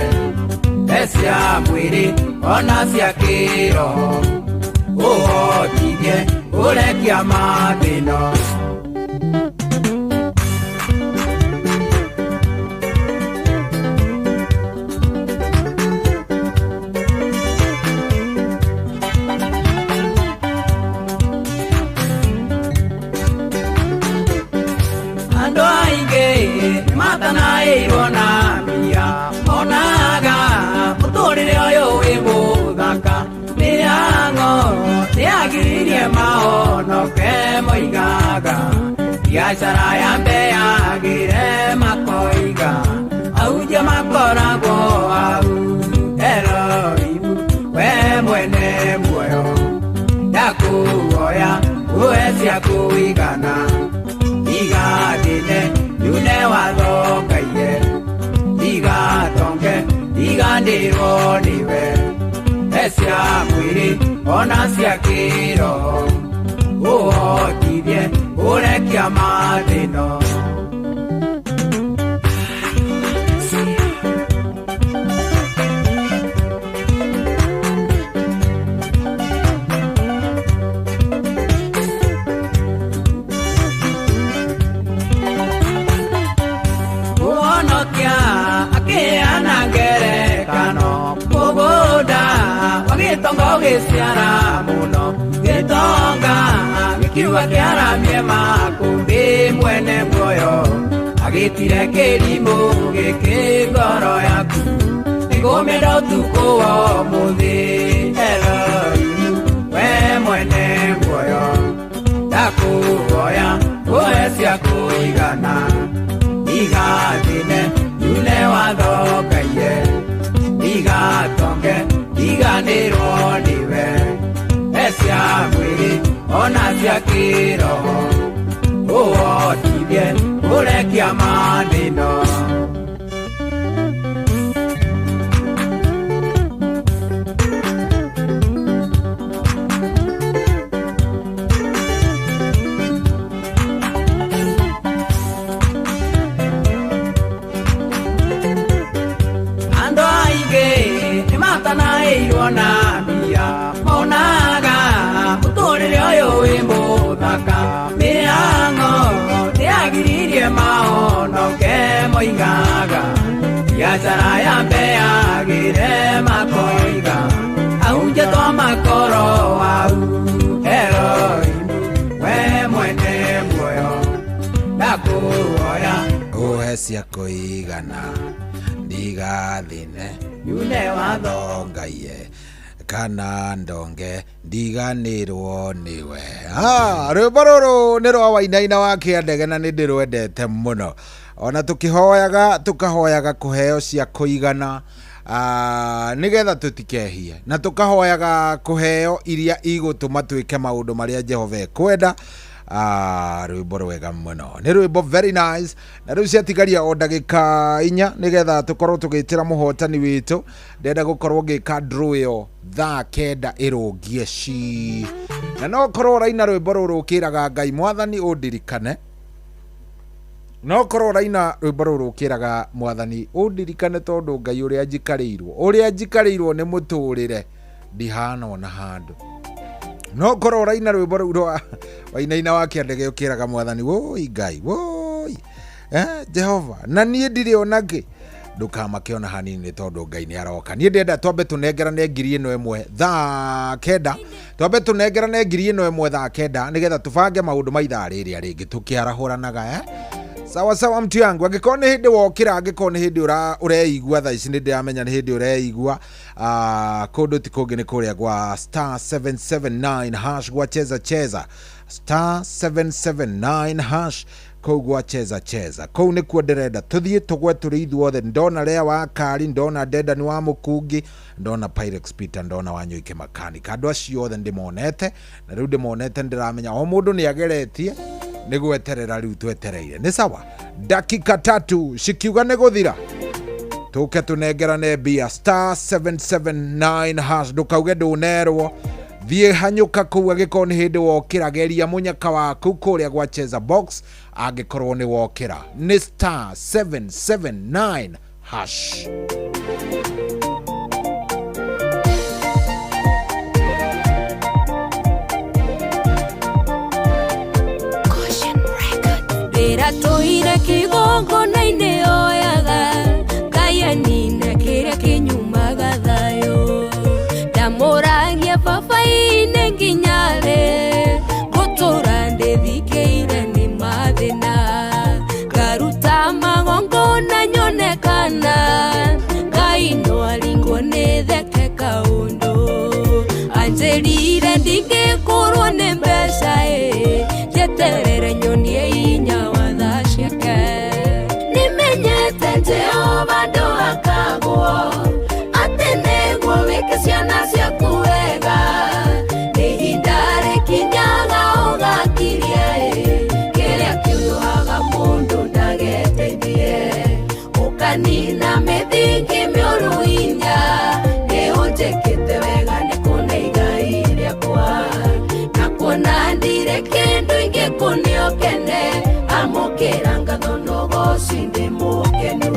ecia mwiri ona cia kiroho uhotithie urekia mathino ando ainge matana irona mia onaga muturire oyo wi muthaka niango niagiririe maonoke moigaga biacara ya mbeagire makoiga auje makoragwo au Elohim we mwene muoyo ndakuhoya uwe cia kuigana igatine yune watho Ngai igatonge iganirwo niwe ecia mwiri ona cia kiroho uhotithie urekia mathino gĩciara mũno gĩtonga gĩkiuga kĩaramie makũmbĩ mwene muoyo agĩtire kĩrimũ gĩkĩ ngoro yaku nĩgũmĩra ũtukũ wa ũmũthĩ Elohim we mwene muoyo ndakũhoya ngũhe cia kũigana igathine yule wathokaire igatonge iganĩrwo nĩwe cia mwĩrĩ ona cia kĩroho ũhotithie ũrekia mathĩno andũ aingĩ nĩmatanaĩirwo na mbia monaga mũtũrĩre ũyũ wĩ mũthaka mĩhang'o nĩagiririe mahonoke moigaga biacara ya mbeagĩre makoiga ahunjia twa makoro au Elohim we mwene muoyo ndakũhoya ũhe cia kũigana ndigathine yune wathongaie kana ndonge ndiganĩrwo nĩwe rwĩmbo rũrũ nĩ rwa Wainaina wa Kĩandege na nĩ ndĩrwendete mũno ona tũkahoyaga kũheo cia kũigana nĩgetha tũtikehie na tũkahoyaga kũheo iria igũtũma twĩke maũndũ marĩa Jehova ekwenda rwĩmbo rwega mũno nĩ rwĩmbo very nice na rĩu ciatigaria o ndagĩka 4 nĩgetha tũkorwo tũgĩtĩra mũhotani witũ ndenda gũkorwo ngĩka draw ĩyo thaa 9 ĩrũngie ci na no korwo raina rwĩmbo rũrũ ũkĩraga Ngai mwathani ũndirikane no korwo raina rwĩmbo rũrũ ũkĩraga mwathani ũndirikane tondũ Ngai ũrĩa njikarĩirwo nĩ mũtũrĩre ndihana ona handũ no korwo raina rwĩmbo rũu rwa Wainaina wa Kĩandege ũkĩraga mwathani woi Ngai woi Jehova na niĩ ndirĩ onake ndũkamake ona hanini tondũ Ngai nĩ aroka niĩ ndenda twambe tũnengerane ngiri ĩno ĩmwe thaa 9 twambe tũnengerane ngiri ĩno ĩmwe thaa 9 nĩgetha tũbange maũndũ ma ithaa rĩrĩa rĩngĩ tũkĩarahũranaga sawa sawa mtu yangu angĩkorwo nĩ hĩndĩ wokĩra angĩkorwo nĩ hĩndĩ ũreigua thaa ici nĩ ndĩramenya nĩ hĩndĩ ũreigua kũndũ ti kũngĩ nĩ kũrĩa gwa star 779 hash gwa cheza star 779 hash kũu gwa cheza kũu nĩkuo ndĩrenda tũthiĩ tũgwe tũrĩ ithuothe ndona Lea wa Kari ndona Dedan wa Mũkungi ndona Pyrex Peter ndona Wanyũike Makanika andũ acio othe ndĩmonete na rĩu ndĩmonete ndĩramenya o mũndũ nĩ ageretie nĩgweterera rĩu twetereire nĩ sawa dakika 3 cikiuga nĩ gũthira tũke tũnengerane mbia star 779 hash ndũkauge ndũnerwo thiĩ hanyũka kũu angĩkorwo nĩ hĩndĩ wokĩra geria mũnyaka waku kũrĩa gwa cheza box angĩkorwo nĩ wokĩra nĩ star 779 hash Ndĩratũire kĩgongona-inĩ oyaga kayanine kĩrĩa kĩnyumaga thayũ ndamũragia baba-inĩ nginya rĩ gũtũra ndĩthikĩire nĩ mathĩna ngaruta magongona nyonekana Ngai no aringwo nĩ theke kaũndũ anjĩrire ndingĩkũrwo nĩ mbeca njeterere nyonie inya wa thaa ciake nĩmenyete Jehova ndũgakagwo atĩ nĩguo wĩke ciana ciaku wega nĩ ihinda rĩkinyaga ũgakirie kĩrĩa kĩũhaga mũndũ ndageteithie ũkanina mĩthingi mĩũru hinya nĩũnjĩkĩte wega nĩ kũneiga rĩakwa na kuona ndire kĩndũ ingĩkũnio kene amũkĩra ngatho nogoci ndĩ mũkenu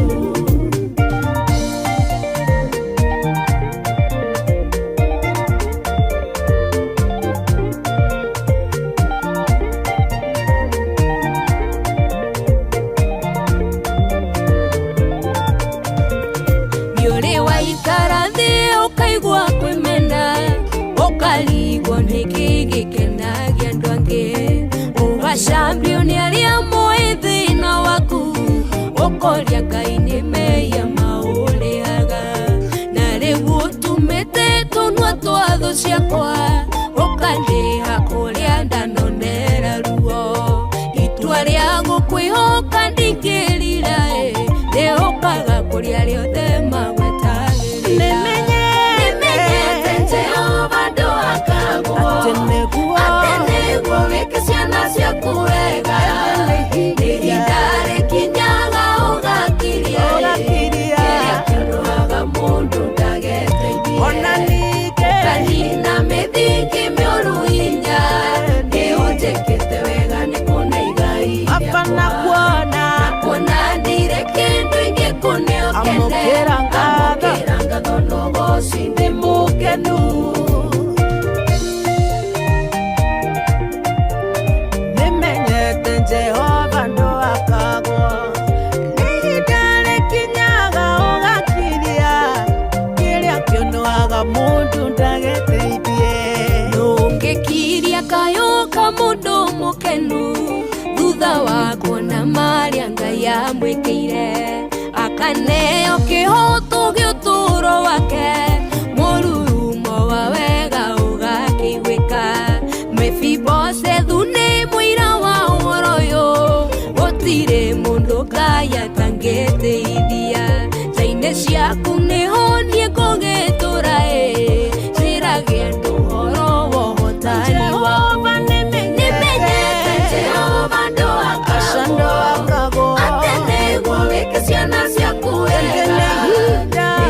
nĩũrĩ waikara thĩ ũkaigua kwĩmena Koria Ngai meya mauleaga na rĩu tumete tunwa twatho ciakwa ũkandiha kũrĩa ndanonera ruo itua rĩa gũkwĩhoka ndingĩrira rĩũkaga kũrĩa rĩothe magwetagĩrĩra nĩmenyete Jehova ndũakagwo atĩ nĩguo wĩke ciana ciaku wega ihinda rĩkinyaga ũgakiria kĩrĩa kĩũraga mũndũ ndageteithie ona ningĩ kanina mĩthingi mĩũru hinya nĩũnjĩkĩte wega nĩ kuona igai apana kuona ndire kĩndũ ingĩkũneo kene amũkĩra ngatho nogoci ndĩ mũkenu Jehova ndũakagwo ihinda rĩkinyaga ũgakiria kĩrĩa kĩonaga mũndũ ndageteithie ndũngĩkiria kayũka mũndũ mũkenu thutha wa kuona marĩa Ngai amwĩkĩire akaneo kĩhoto gĩũtũũro wake mũrurumo wa wega ũgakĩiguĩka Mefiboshethu nĩ mũira wa ũhoro ũyũ gũtirĩ mũndũ Ngai atangĩteithia nja-inĩ ciaku nĩho niĩ ngũgĩtũũra njĩragia andũ ũhoro wa ũhotani waku nĩmenyete Jehova ndũakagwo atĩ nĩguo wĩke ciana ciaku wega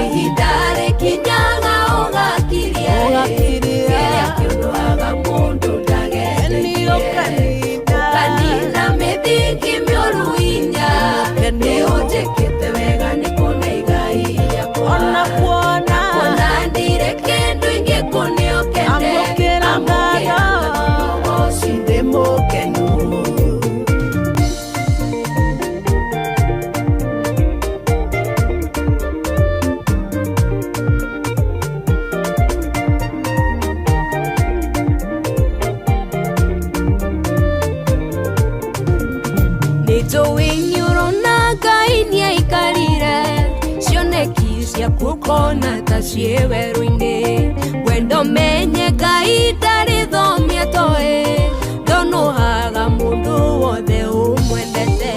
ihinda rĩkinyaga ũgakiria kĩrĩa kĩũraga mũndũ kanina mĩthingi mĩũru hinya nĩũnjĩkĩte wega nĩ kuona igai rĩakwa ona kuona ndire kĩndũ ingĩkũneo kene amũkĩra nogoci ndĩ mũkenu kukona tacie werũ-inĩ wendo menye Ngai ndarĩthomia toe ndonohaga mũndũ wothe ũmwendete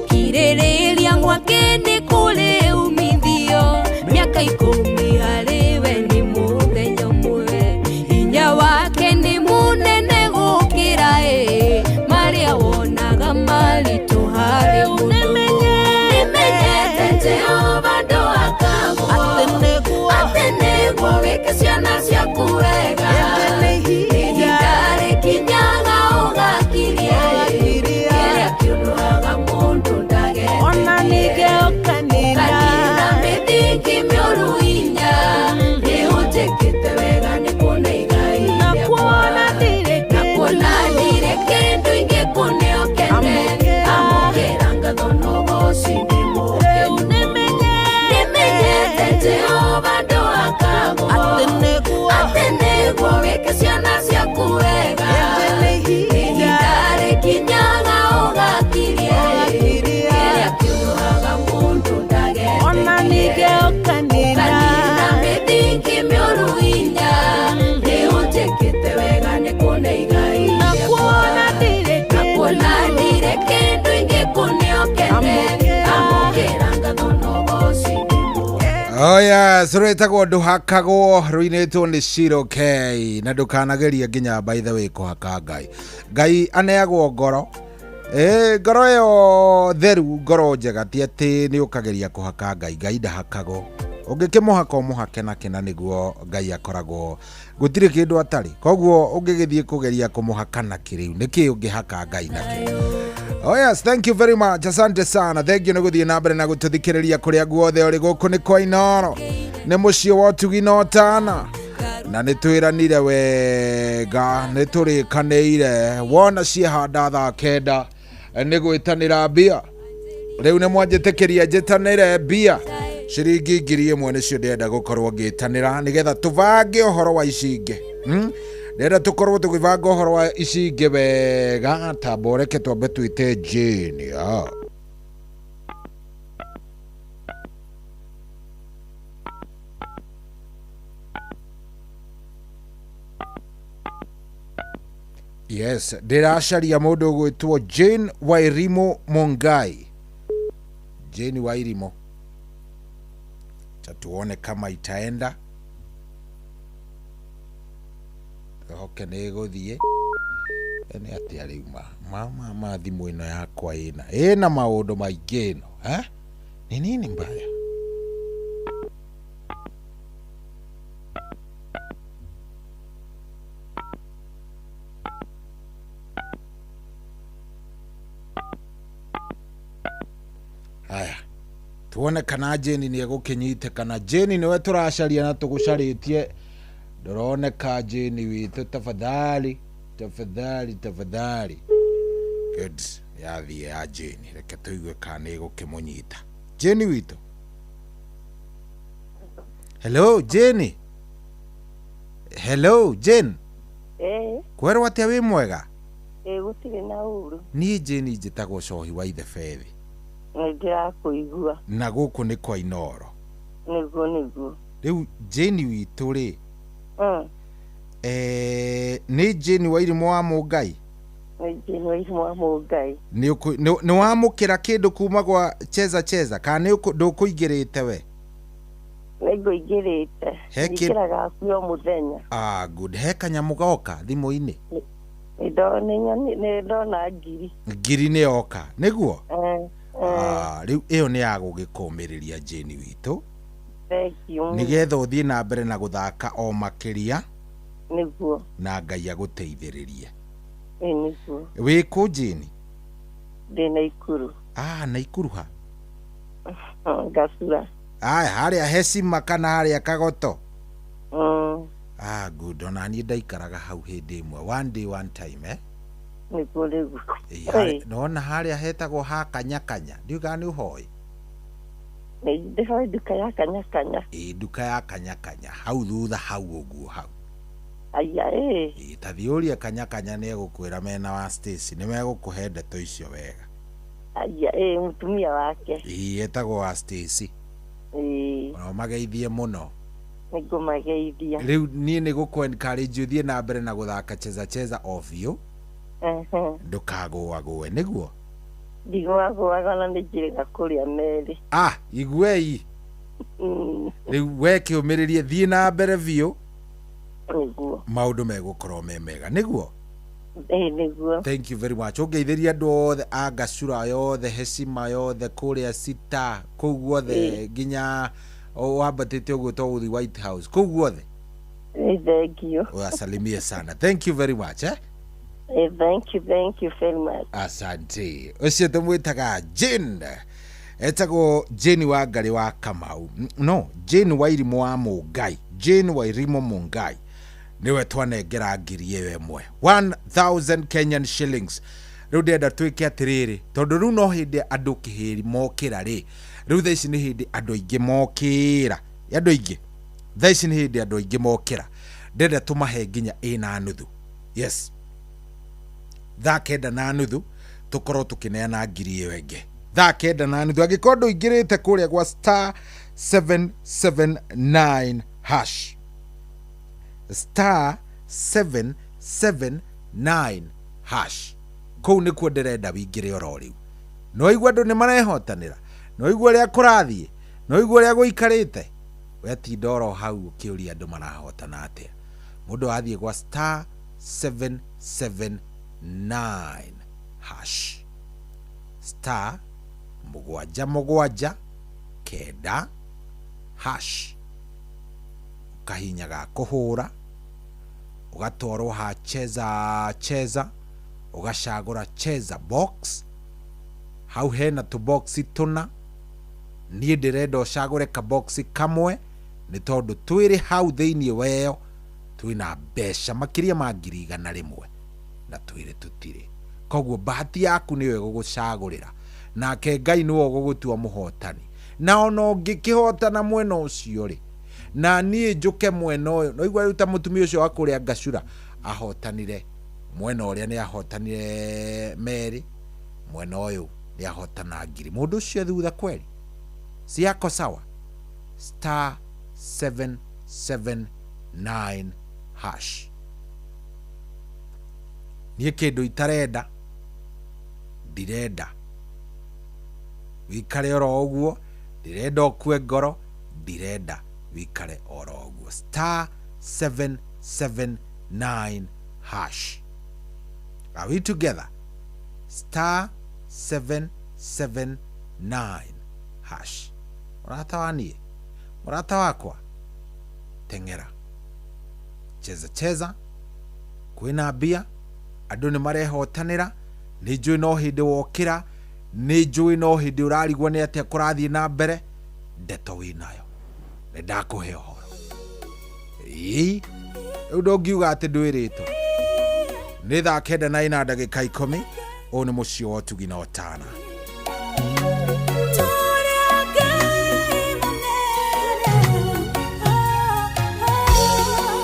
kirĩrĩria gwake nĩ kũrĩ umithio mĩaka 10 harĩ we nĩ mũthenya ũmwe hinya wake nĩ mũnene gũkĩra marĩa wonaga maritũ harĩ mũndũ nĩmenyete Jehova atĩ nĩguo wĩke ciana ciaku wega ihinda rĩkinyaga ũgakiria kĩrĩa kĩũraga mũndũ ndageteithie ona ningĩ ũkanina mĩthingi mĩũru hinya nĩũnjĩkĩte wega nĩ kuona igai rĩakwa na kuona ndire kĩndũ ingĩkũneo kene amũkĩra ngatho nogoci ndĩ mũkenu nĩmenyete Jehova ndũakagwo atĩ nĩguo wĩke ciana ciaku wega ihinda rĩkinyaga ũgakiria kĩrĩa kĩũraga mũndũ ndageteithie ona ningĩ ũkanina mĩthingi mĩũru hinya nĩũnjĩkĩte wega nĩ kuona igai rĩakwa na kuona ndire kĩndũ ingĩkũneo kene amũkĩra ngatho nogoci oya sũrĩtagwo ndũhakagwo rũinĩtwo nĩ Shiro K na ndũkanageria nginya by the way kũhaka Ngai aneagwo ngoro ngoro ĩyo theru ngoro njega ti atĩ nĩ ũkageria kũhaka Ngai ndahakagwo ũngĩkĩmũhaka ũmũhake na kĩna nĩguo Ngai akoragwo gũtirĩ kĩndũ atarĩ koguo ũngĩgĩthiĩ kũgeria kũmũhaka na kĩrĩu nĩkĩ ũngĩhaka Ngai nakĩ Oh yes, thank you very much. Asante sana. Thank you nĩgũthiĩ na mbere na gũtũthikĩrĩria kũrĩa guothe ũrĩ gũkũ nĩ kwa Inooro. Nĩ mũciĩ wa ũtugi na ũtana. Na nĩ twĩranire wega, nĩ tũrĩkanĩire wona ciehanda thaa 9 nĩ gwĩtanĩra mbia. Rĩu nĩ mwanjĩtĩkĩria njĩtanĩre mbia. Ciringi 1000 nĩcio ndĩrenda gũkorwo ngĩtanĩra nĩgetha tũbange ũhoro wa icinge. Ndĩrenda tũkorwo tũgĩbanga ũhoro wa icinge wega tambo reke twambe twĩte Jane. Yes, ndiracaria mundu gwitwo Jane Wairimo Mongai. Jane Wairimo. Tuone kama itaenda. Hoke nä gå thiä nä atä a rä u mama thimå ä no yakwa ä na maå ndå maingä no nä nini mbaya. Haya tuone kana Jeni nä egå kä nyite kana Jeni nä we tå racaria na tå gå carä tie ndoroneka Jeni witå tafadhali tafadhali tafadhali. Good yathie ya Jeni reke tå igue kana nä gå kä må nyita Jeni witå. Hello Jeni. Hello Jane. Kwerwo atä wä mwega. Gå tirä na å ru. Niä Jeni njä tagwo Cohi wa ithe Bethi. Nä ndä rakå igua. Na gå kå nä kwa Inoro. Nä guo rä u Jeni witå rä nä Jane Wairimo wa Mungai. Jane Wairimo wa Mungai. Nä wamå kä ra kä ndå kuma gwa cheza kana ndå kå ingä rä te we? Nä ngå ingä rä te ingä raga kuo må thenya. Good. He kanyamå goka thimå-inä? Nä ndona ngiri nä yoka nä guo? Rä u ä yo nä ya gå gä kå mä rä ria Jane witå nä getha å thiä na mbere na gå thaka o makä ria niguo na Ngai agå teithä rä rie. Niguo wä kå Jane? ndä Naikuru. Naikuru ha? Gacura. harä a Hecima kana harä a Kagoto? Good. Ona niä ndaikaraga hau hä ndä ĩmwe one day one time niguo rä u nona harä a hetagwo ha Kanyakanya ndiuga nä å hoä? Ndä hoä nduka ya Kanyakanya. Nduka ya Kanyakanya hau thutha hau å guo hau. Aya ta thiå ria Kanyakanya nä egå kwä ra mena wa Stacy nä megå kå he ndeto icio wega. Aya må tumia wake etagwo wa Stacy. Ona mageithie må no. Nä ngå mageithia. Rä u niä nä gå kå encourage å thiä na mbere na gå thaka cheza o biå ndå kagåagåe nä guo? ndigåagåaga na nä njä ga kå rä a merä. Iguei rä u we kä å mä rä rie thiä na mbere biå maå ndå megå korwo me mega nä guo? Niguo. Thank you very much. Ũngeithĩria andũ othe a Gacura yothe Hecima yothe kũrĩa Sita kũu guothe nginya wambatĩte ũguo to gũthiĩ White House kũu guothe. Thank you. Wasalimie sana. Thank you very much. Thank you very much. Asante. Ũcio tũmwĩtaga Jane. Etagwo Jane wa Ngarĩ wa Kamau. No, Jane Wairimo wa Mungai. Jane Wairimo Mungai. Niwe twanengera ngiri ĩyo ĩmwe 1000 Kenyan shillings. Rĩu ndenda twĩke atĩrĩrĩ tondũ rĩu no hĩndĩ andũ kĩhĩri mokĩra rĩ rĩu thaa ici nĩ hĩndĩ andũ aingĩ mokĩra andũ aingĩ thaa ici nĩ hĩndĩ andũ aingĩ mokĩra ndenda tũmahe nginya 9:30. Yes, thaa 9:30 tũkorwo tũkĩneana ngiri ĩyo ĩngĩ thaa 9:30 angĩkorwo ndũingĩrĩte kũrĩa gwa star 779 hash star 779 hash kou nä kuo ndä renda wingä re oro rä u no igua andå nä marehotanä ra no igua rä a kå rathiä no igua rä a gå ikarä te wetinda oro hau å kä å ria andå marahotana atä må ndå athiä gwa star 779 hash star 779 hash kahinya ga kuhura ugatwarwo ha cheza ugacagura cheza box hau hena tu box tuna nie ndirenda ucagure ka box kamwe ni tondu twiri hau thiini weyo twina mbeca makiria ma 100,000 na twiri tutire koguo bahati yaku niwe gugucagurira nake Ngai niwe gugutua muhotani na ona ungikihotana mwena ucio ri na niä njũke mwena ũyũ no igua rĩu ta mũtumia ũcio wa kũrĩa Gacura ahotanire mwena ũrĩa nĩ ahotanire Meri mwena ũyũ nĩ ahotana ngiri mũndũ ũcio thutha kweri siako sawa star 779 hash niĩ kĩndũ itarenda ndirenda wikare oro ũguo, ndirenda ũkue ngoro, ndirenda wikare oro ũguo. Star 779 hash. Are we together? Star 779 hash. Murata waniĩ, murata wakwa, teng'era, cheza cheza, kwĩna mbia, andũ nĩ marehotanĩra, nĩ njũĩ no hĩndĩ wokĩra, nĩ njũĩ no hĩndĩ ũrarigwo nĩ atĩa kũrathiĩ na mbere, ndeto wĩnayo, nĩ ndakũhe ũhoro. Rĩu ndũngiuga atĩ ndwĩrĩtwo. Nĩ thaa 9:10, ũũ nĩ mũciĩ wa Ũtugi na Otana.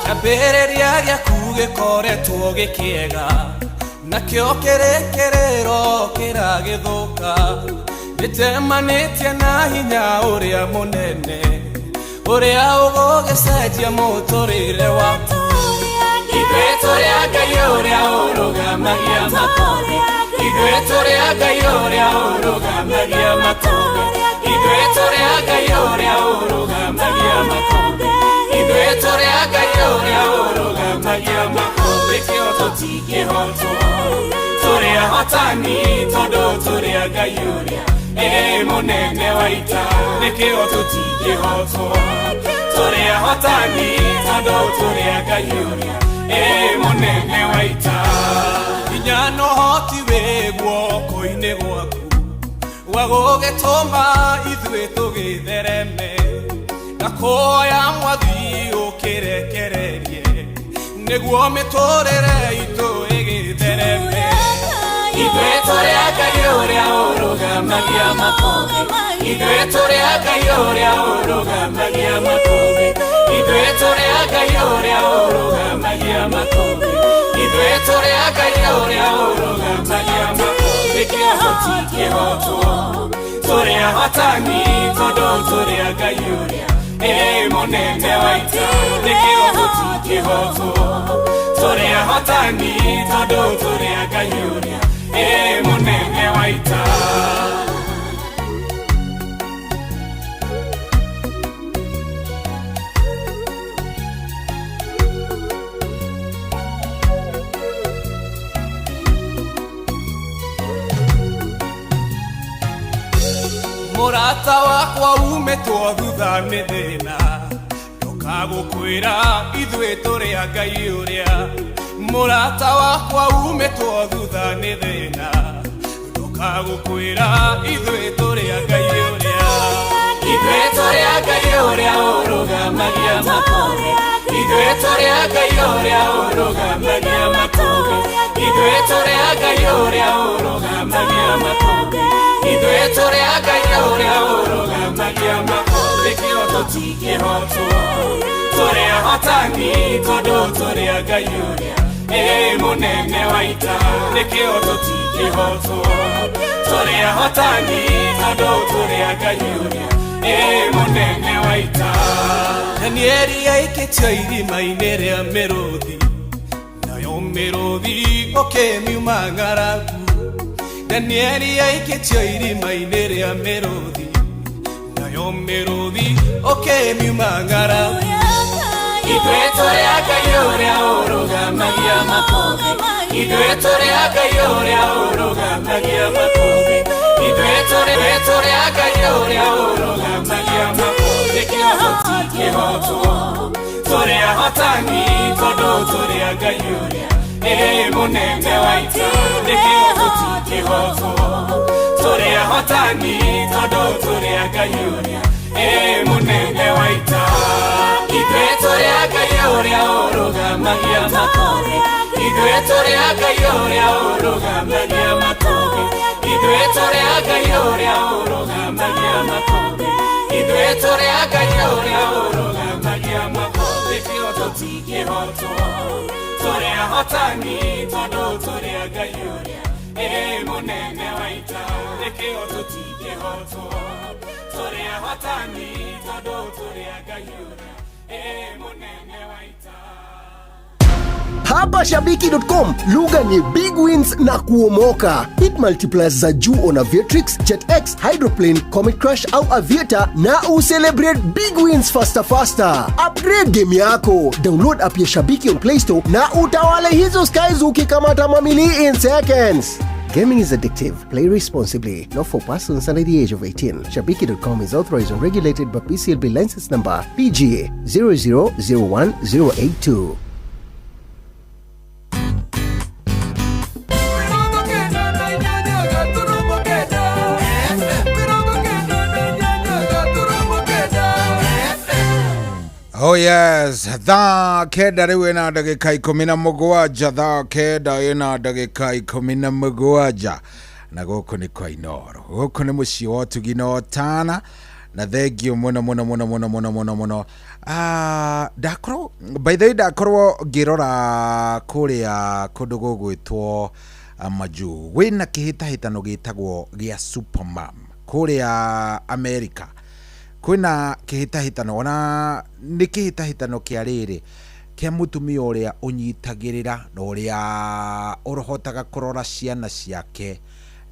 Kĩambĩrĩria gĩaku gĩkoretwo gĩkĩega, nakĩo kĩrĩkĩrĩro kĩragĩthũka, gĩtemanĩtie na hinya ũrĩa mũnene, ũrĩa ũgũgĩcenjia mũtũrĩre waku. Ithuĩ tũrĩ a Ngai ũrĩa ũrũgamagia matongo, ithuĩ tũrĩ a Ngai ũrĩa ũrũgamagia matongo, ithuĩ tũrĩ a Ngai ũrĩa ũrũgamagia matongo, ithuĩ tũrĩ a Ngai ũrĩa ũrũgamagia matongo, nĩkĩo tũtingĩhotwo, tũrĩ ahotani tondũ tũrĩ a Ngai ũrĩa mũnene wa ita, nĩkĩo tũtingĩhotwo, tũrĩ ahotani tondũ tũrĩ a Ngai ũrĩa mũnene wa ita. Hinya no hoti wĩ guoko-inĩ gwaku, wa gũgĩtũma ithuĩ tũgĩthereme, na kũhoya Mwathi ũkĩrekererie, nĩguo mĩtũrĩre itũ ĩgĩthereme. Ithuĩ tũrĩ a Ngai ũrĩa ũrũgamagia matongo, ithuĩ tũrĩ a Ngai ũrĩa ũrũgamagia matongo, ithuĩ tũrĩ a Ngai ũrĩa ũrũgamagia matongo, ithuĩ tũrĩ a Ngai ũrĩa ũrũgamagia matongo, nĩkĩo tũtingĩhotwo, tũrĩ ahotani tondũ tũrĩ a Ngai ũrĩa mũnene wa ita, nĩkĩo tũtingĩhotwo, tũrĩ ahotani tondũ tũrĩ a Ngai ũrĩa mũnene wa ita. Mũrata wakwa umĩtwo thutha nĩ thĩna, ndũkagũkwĩra ithuĩ tũrĩ a Ngai ũrĩa. Mũrata wakwa umĩtwo thutha nĩ thĩna, ndũkagũkwĩra ithuĩ tũrĩ a Ngai ũrĩa. Ithuĩ tũrĩ a Ngai ũrĩa ũrũgamagia matongo, ithuĩ tũrĩ a Ngai ũrĩa ũrũgamagia matongo, ithuĩ tũrĩ a Ngai ũrĩa ũrũgamagia matongo, ithuĩ tũrĩ a Ngai ũrĩa ũrũgamagia matongo, nĩkĩo tũtingĩhotwo, tũrĩ ahotani tondũ tũrĩ a Ngai ũrĩa mũnene wa ita, nĩkĩo tũtingĩhotwo, tũrĩ ahotani tondũ tũrĩ a Ngai ũrĩa mũnene wa ita. Danieli aikĩtio irima-inĩ rĩa mĩrũthi, nayo mĩrũthi ũkĩmiuma ng'aragu. Danieli aikĩtio irima-inĩ rĩa mĩrũthi, nayo mĩrũthi ũkĩmiuma ng'aragu. Ithuĩ tũrĩ a Ngai ũrĩa ũrũgamagia matongo, ithuĩ tũrĩ a Ngai ũrĩa ũrũgamagia matongo, ithuĩ tũrĩ a Ngai ũrĩa ũrũgamagia matongo, nĩkĩo tũtingĩhotwo, tũrĩ ahotani tondũ tũrĩ a Ngai ũrĩa mũnene wa ita, nĩkĩo tũtingĩhotwo, tũrĩ ahotani tondũ tũrĩ a Ngai ũrĩa mũnene wa ita. Ithuĩ tũrĩ a Ngai ũrĩa ũrũgamagia matongo, ithuĩ tũrĩ a Ngai ũrĩa ũrũgamagia matongo, ithuĩ tũrĩ a Ngai ũrĩa ũrũgamagia matongo, ithuĩ tũrĩ a Ngai ũrĩa ũrũgamagia matongo, nĩkĩo tũtingĩhotwo, tũrĩ ahotani tondũ tũrĩ a Ngai ũrĩa mũnene wa ita, nĩkĩo tũtingĩhotwo, tũrĩ ahotani tondũ tũrĩ a Ngai ũrĩa mũnene wa ita. Hapa shabiki.com, lugha ni big wins na kuomoka. Hit multipliers za juu on Aviatrix, JetX, Hydroplane, Comet Crush au Aviator na ucelebrate big wins faster. Upgrade game yako. Download app ya Shabiki on Play Store na utawale hizo skies ukikamata mamili in seconds. Gaming is addictive. Play responsibly. Not for persons under the age of 18. Shabiki.com is authorized and regulated by PCLB license number PGA 0001082. Oh yes, thaa kenda rĩu ĩna ndagĩka 17, thaa kenda ĩna ndagĩka 17, na gũkũ nĩ kwa Inooro, gũkũ nĩ mũciĩ wa ũtugi na ũtana, na thengio mũno. Ndakorwo, by the way, ndakorwo ngĩrora kũrĩa kũndũ gũgwĩtwo Majuu, wĩna kĩhĩtahĩtano gĩtagwo gĩa Supermom kũrĩa America. Kwina kĩhĩtahĩtano, ona nĩ kĩhĩtahĩtano kĩa rĩrĩ kĩa mũtumia ũrĩa ũnyitagĩrĩra na ũrĩa ũrohotaga kũrora ciana ciake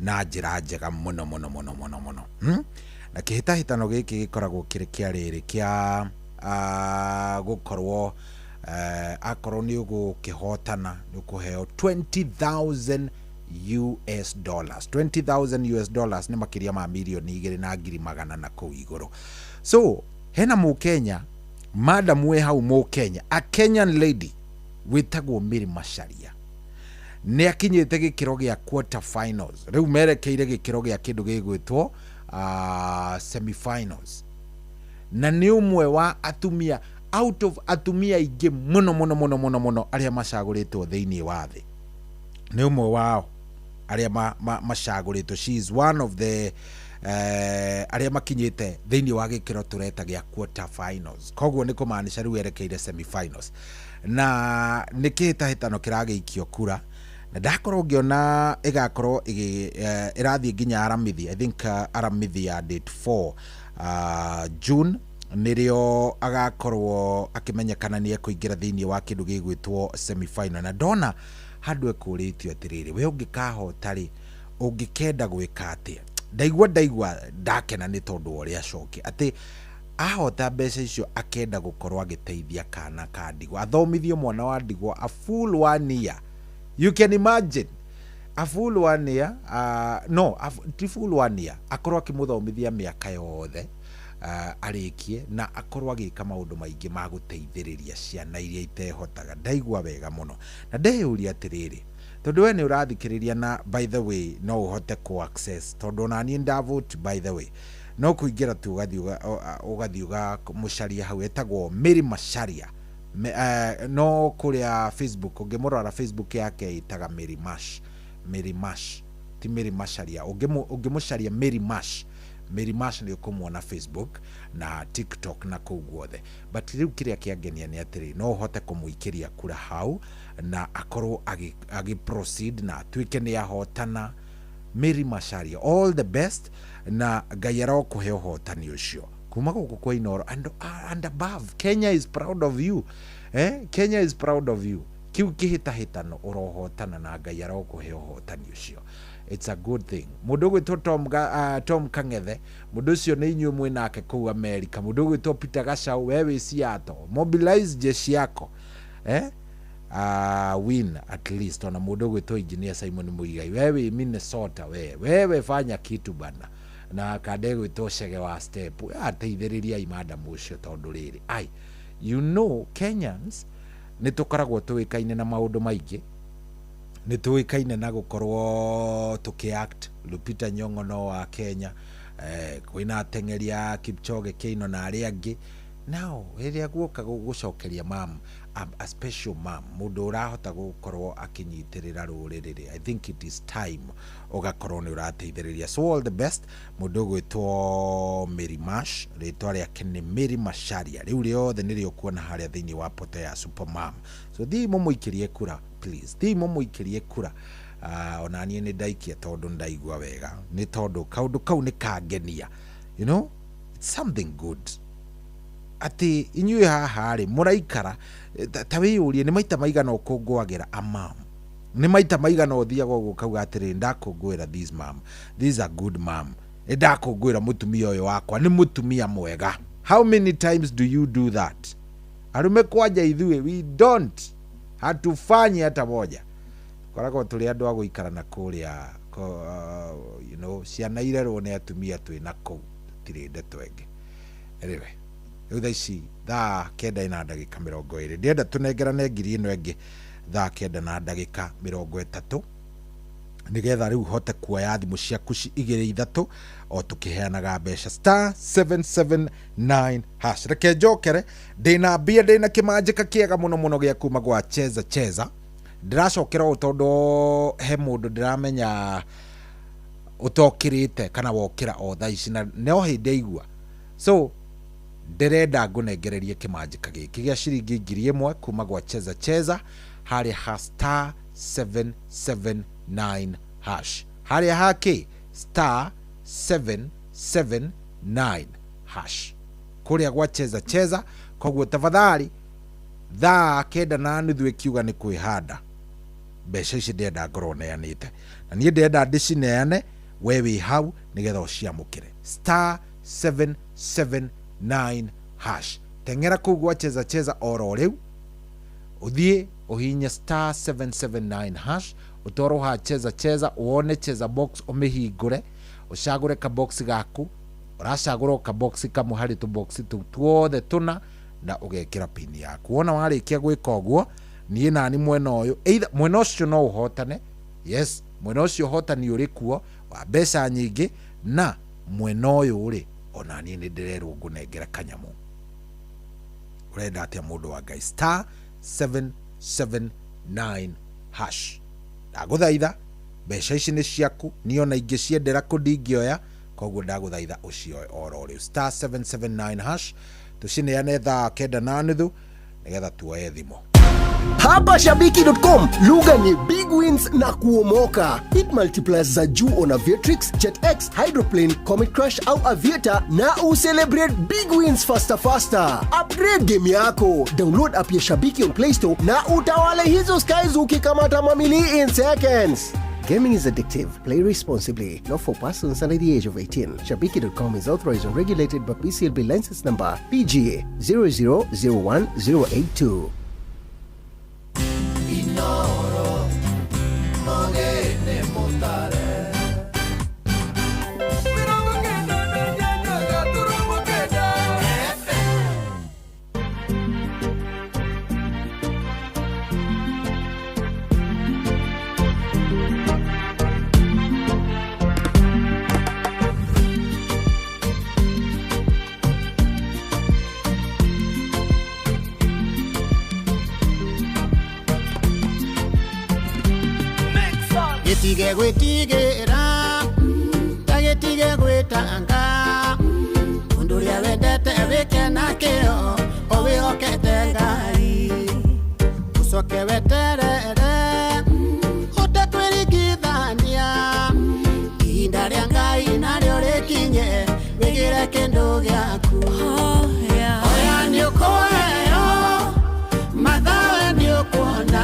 na njĩra njega mũno. Na kĩhĩtahĩtano gĩkĩ gĩkoragwo kĩrĩ kĩa rĩrĩ kĩa gũkorwo akorwo nĩ ũgũkĩhotana nĩ ũkũheo $20,000 US dollars. $20,000 US dollars ni makiria ma milioni 2,200 na kũu igũrũ. So hena Mũkenya, madam we hau Mũkenya, a Kenyan lady wĩtagwo Mary Macharia, nĩ akinyĩte gĩkĩro gĩa quarter finals. Rĩu merekeire gĩkĩro gĩa kĩndũ gĩgwĩtwo semi-finals, na nĩ ũmwe wa atumia out of atumia aingĩ mũno arĩa macagũrĩtwo thĩinĩ wa thĩ. Nĩ ũmwe wao arĩa macagũrĩtwo. She is one of the arĩa makinyĩte thĩinĩ wa gĩkĩro tũreta gĩa quarter finals. Koguo nĩ kũmaanisha rĩu erekeire semi finals, na nĩ kĩhĩtahĩtano kĩragĩikio kura, na ndakorwo ngĩona ĩgakorwo ĩrathiĩ nginya aramithi. I think aramithi ya date 4 June nĩrĩo agakorwo akĩmenyekana nĩ ekũingĩra thĩinĩ wa kĩndũ gĩgwĩtwo semi final. Na ndona handũ ekũrĩtio atĩrĩrĩ, we ũngĩkahota rĩ ũngĩkenda gwĩka atĩa? Ndaigua ndakena nĩ tondũ ũrĩa acoke atĩ ahota mbeca icio akenda gũkorwo agĩteithia kana ka ndigwa, athomithio mwana wa ndigwa a full 1 year. You can imagine a full 1 year, full 1 year akorwo akĩmũthomithia mĩaka yothe, arĩkie na akorwo agĩka maũndũ maingĩ ma gũteithĩrĩria ciana iria itehotaga. Ndaigua wega mũno na ndeyũria atĩrĩrĩ, tondũ we nĩ ũrathikĩrĩria, na by the way no ũhote ku access, tondũ na niĩ ndavote by the way, no kũingĩra tu ũgathiĩ mũcaria hau etagwo Mary Macharia. No kũrĩa Facebook ũngĩmũrora Facebook yake ĩtaga Mary Mash, ti Mary Macharia. Ũngĩmũcaria Mary Mash nĩ ũkũmuona Facebook na TikTok na kũu guothe. But rĩu kĩrĩa kĩangenia nĩ atĩrĩ, no ũhote kũmũikĩria kura hau na akorwo proceed na atuĩke nĩ ahotana. Mary Macharia, all the best, na Ngai arokũhe ũhotani ũcio kuma gũkũ kwa Inooro and above. Kenya is proud of you, Kenya is proud of you. Kiu kĩhĩtahĩtano ũrohotana na Ngai arokũhe ũhotani ũcio. It's a good thing. Mũndũ gwĩtwo Tom Kang'ethe, mũndũ ũcio nĩ inyuĩ mwĩ nake kũu America. Mũndũ gwĩtwo Peter Gachau, wewe Seattle, mobilize jeshi yako, win at least. Ona mũndũ gwĩtwo Engineer Simon Muigai, wewe Minnesota, wewe fanya kitu bana, na kande gwĩtwo Chege wa Step, ateithĩrĩria madam ũcio tondũ rĩrĩ, you know Kenyans nĩ tũkoragwo tũĩkaine na maũndũ maingĩ, nĩ tũĩkaine na gũkorwo tũkĩact. Lupita Nyong'o no wa Kenya, kwĩna ateng'eri a Kipchoge Keino na arĩa angĩ. Now rĩrĩa guoka gũcokeria mam, a special mam, mũndũ ũrahota gũkorwo akĩnyitĩrĩra rũrĩrĩ, I think it is time ũgakorwo nĩ ũrateithĩrĩria. So all the best. Mũndũ gwĩtwo Mary Mash, rĩtwa rĩake nĩ Mary Macharia. Rĩu rĩothe nĩrĩo kuona harĩa thĩinĩ wa poto ya Supermom. So thiĩ mũmũikĩrie kura please, thiĩ mũmũikĩrie kura. Ona niĩ nĩ ndaikia tondũ ndaigua wega, nĩ tondũ kaũndũ kau nĩ kangenia, you know, it's something good. ati inyuĩ haha rĩ mũraikara ta wĩyũrie nĩ maita maigana ũkũngũagĩra a mam, nĩ maita maigana ũthiaga ũguo kauga atĩrĩ ndakũngũĩra this mam, this is a good mam, ndakũngũĩra mũtumia ũyũ wakwa nĩ mũtumia mwega. How many times do you do that? Arume kwanja ithuĩ we don't, hatufanyi hata moja. Koragwo tũrĩ andũ a gũikara na kũrĩa you know, ciana irerwo nĩ atumia twĩna kũu tũtirĩ ndeto ĩngĩ. Anyway, rĩu thaa ici thaa 9:20 ndĩrenda tũnengerane ngiri ĩno ĩngĩ thaa 9:30 nigetha rĩu hote kuoya thimũ ciaku 2-3 o tũkĩheanaga mbeca *779#. Reke njokere ndĩna mbia, ndĩna kĩmanjĩka kĩega mũno gĩa kuma gwa cheza. Ndiracokera ũtondũ he mũndũ ndiramenya ũtokĩrĩte kana wokĩra o thaa ici na no hĩndĩ igua. So ndirenda ngũnengererie kĩmanjĩka gĩkĩ gĩa ciringi 1000 kuma gwa cheza harĩ *779#. Harĩa hake *779#. Kũrĩa gwa cheza koguo tafadhali thaa 9:30 ikiuga nĩ kwĩhanda mbeca ici ndĩrenda ngorwo neanĩte na niĩ ndĩrenda ndĩcineane we wĩ hau nĩgetha ũciamũkĩre *779#. Teng'era kũu gwa cheza oro rĩu ũthiĩ ũhinye *779#, ũtwarwo ha cheza uone cheza box ũmĩhingũre ũcagũre ka box gaku, ũracagũra ka box kamwe harĩ tu box tuothe tuna na ũgekĩra pin yaku. Wona warĩkia gwĩka ũguo niĩ nani mwena ũyũ either mwena ũcio no ũhotane, yes mwena ũcio ũhotani ũrĩ kuo wa mbeca nyingĩ, na mwena ũyũ ũrĩ ona niĩ nĩ ndĩrerwo ngũnengera kanyamũ. Ũrenda atĩa mũndũ wa Ngai? *779#. Ndagũthaitha mbeca ici nĩ ciaku, niĩ ona ingĩciendera kũndingĩoya, koguo ndagũthaitha ũcioe oro rĩu *779#. Tucineane thaa 9:30 nigetha tuoye thimo. Hapa Shabiki.com, lugha ni big wins na kuomoka. Hit multipliers za juu on Aviatrix, JetX, Hydroplane, Comet Crush au Aviator na ucelebrate big wins faster. Upgrade game yako. Download app ya Shabiki on Play Store na utawale hizo skies ukikamata mamili in seconds. Gaming is addictive. Play responsibly. Not for persons under the age of 18. Shabiki.com is authorized and regulated by PCLB license number PGA 0001082. Inoro, mogene montare. Getige gwĩtigĩra ta getige gwĩtanga ũndũrĩa wendete wĩke na kĩo ũwĩhokete Ngai ũcoke weterere ũtekwĩringithania ihinda rĩa Ngai narĩo rĩkinye wĩgĩre kĩndũ gĩaku oya nĩ ũkũheo mathawe nĩ ũkuona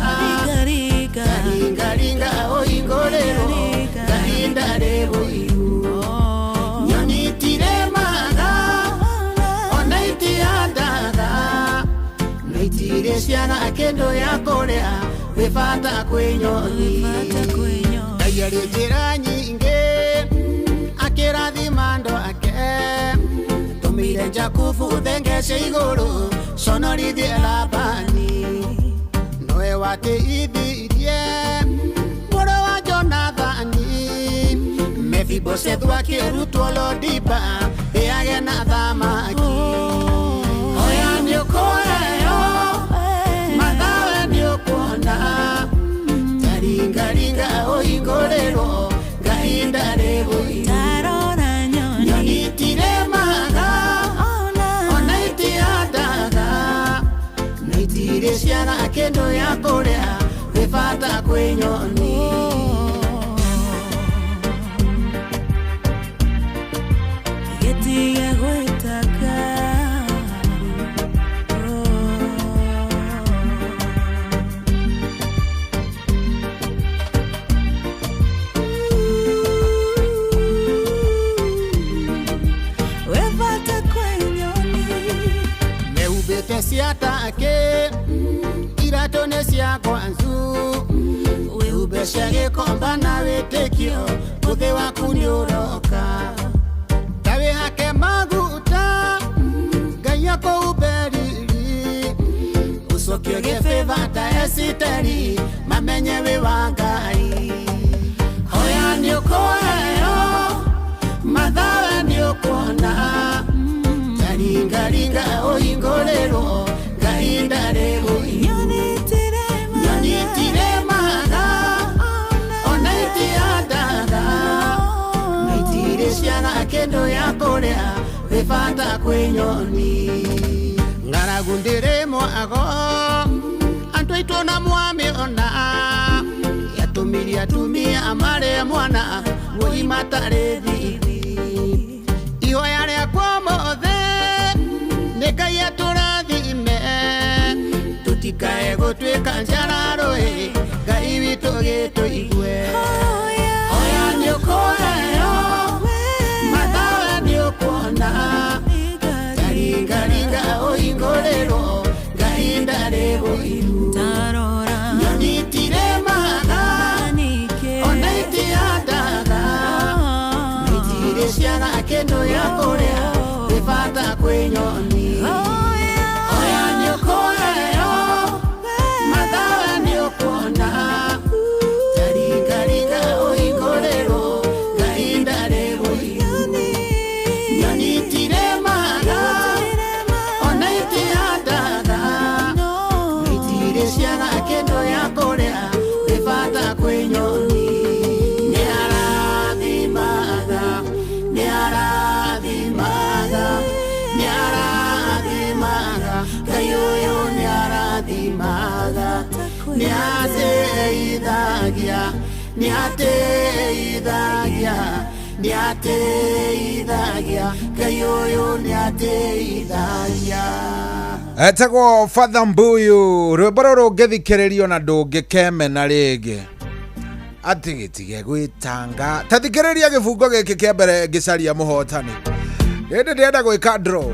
ringa oingorero kahinda rĩrũ iru nyoni tiremaga ona itiandaga na itirĩ ciaga kĩndũ ya kũrĩa wĩ bata kwĩ nyoni Ngai arĩ njĩra nyingĩ akĩrathima andũ ake tũmĩire Jakubu thengece igũrũ conorithie Labani nowe watĩithirie mũrũ wa Jonathani Mephibosheth wakĩrutwo Lodiba ĩage na thamaki oya nĩ ũkũheo mathawe nĩ ũkuona taringaringa ũhingũrĩrwo kahinda rĩrũ nyoni itiremaga ona itiandaga na itirĩ ciaga kĩndũ ya kũrĩa wĩ bata kwĩ nyoni getige gwĩtaka atake iratone cia kwanzu wihumbecia gikomba na witikio muthi waku nĩ ũroka ta wĩhake maguta Ngai akũhumberiri ucokio gĩbĩba ta Esiteri mamenye wĩ wa Ngai hoya nĩ ũkũheo mathawe nĩ ũkuona taringaringa ũhingũrĩrwo Ngai ndarĩ nyonitire maga ona itiandaga na itire ciana kĩndũ ya kũrĩa wĩbata kwĩ nyoni ng'aragu ndĩrĩ mwago andũ aitũ na mwamĩona yatũmirie atumia marĩ mwana woi matarĩ thithi ihoya rĩakwa mothe nĩ Ngai atũrathime tũtikae gũtuĩka njararũĩ Ngai witũ gĩtũigue hoya nĩ ũkũheo mathawe nĩ ũkuona taringaringa ũhingũrĩrwo Ngai ndarĩ ũiru nyonitire maga ona itiandaga itire ciana kĩndũ ya kũrĩa wĩbata kwĩ nyoni hoya nĩ ũkũheo mathawe nĩ ũkuona taringaringa ũhingũrĩrwo Ngai ndarĩ ũiru nyonitire maga ona itiandaga itire ciana kĩndũ ya kũrĩa wĩbata kwĩ nyoni nĩ arathimaga Ngai ũyũ nĩ arathimaga nĩ ateithagia Ngai ũyũ nĩ ateithagia etagwo Father Mbuyu rwĩmbo rũrũ ngĩthikĩrĩrio na ndũngĩkemena rĩngĩ atĩ gĩtige gwĩtanga ta thikĩrĩria gĩbungo gĩkĩ kĩa mbere ngĩcaria mũhotani hĩndĩ ndĩrenda gwĩka draw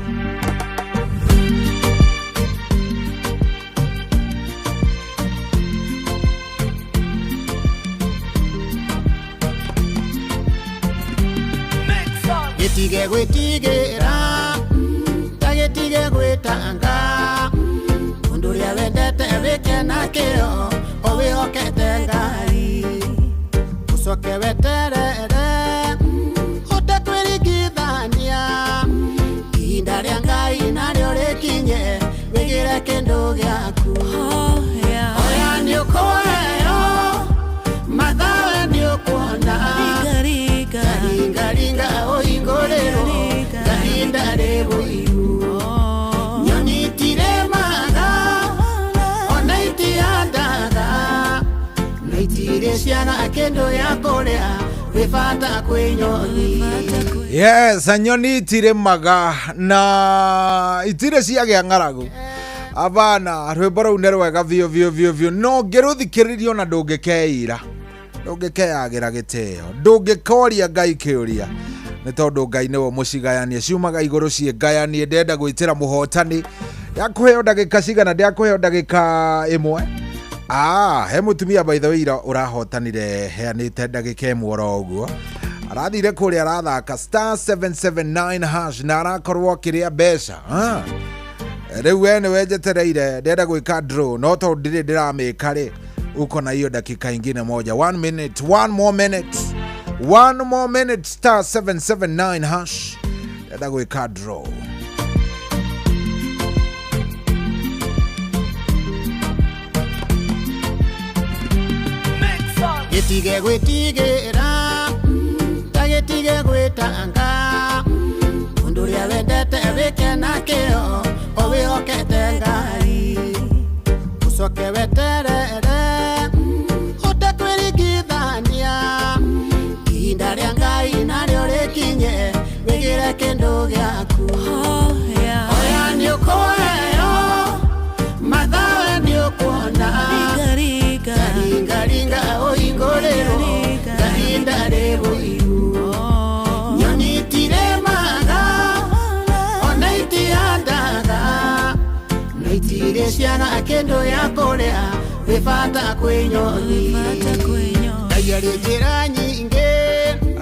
gĩtige gwĩtigĩra ta gĩtige gwĩtanga ũndũ ũrĩa wendete wĩke na kĩo o wĩhokete Ngai ũcoke weterere ũtekwĩringithania ihinda rĩa Ngai narĩo rĩkinye wĩgĩre kĩndũ gĩaku hoya nĩ ũkũheo mathawe nĩ ũkuona taringaringa ũhingũrĩrwo Ngai ndarĩ ũiru nyonitire maga ona itiandaga na itire ciana kĩndũ ya kũrĩa wĩbata kwĩ nyoni yes nyoni itire maga na itire ciagĩa ng'aragu abana rwĩmbo rũu nĩ rwega biũ no ngĩrũthikĩrĩrio na ndũngĩkeira ndũngĩkeyagĩra gĩtĩo ndũngĩkoria Ngai kĩũria nĩ tondũ Ngai nĩwe mũcigayanie ciumaga igũrũ ciĩngayanie ndenda gwĩtĩra mũhotani ndakũheo ndagĩka cigana ndakũheo ndagĩka ĩmwe he mũtumia by the way ũrahotanire heanĩte ndagĩka ĩmwe oro ũguo arathire kũrĩa arathaka *779 hash na arakorwo akĩrĩa mbeca rĩu we nĩwe njetereire ndenda gwĩka draw no tondũ ndirĩ ndĩramĩka rĩ uko na hiyo dakika ingine moja 1 minute 1 more minute *779 hash ndenda gwĩka draw gĩtige gwĩtigĩra ta gĩtige gwĩtanga ũndũ ũrĩa wendete wĩke na kĩo o wĩhokete Ngai ũcoke weterere ũtekwĩringithania ihinda rĩa Ngai narĩo rĩkinye wĩgĩre kĩndũ gĩaku hoya nĩ ũkũheo mathawe nĩ ũkuona taringaringa ũhingũrĩrwo Ngai ndarĩ ũiru nyonitire maga ona itiandaga na Umefata kwenyoni Ayari njira nyingi.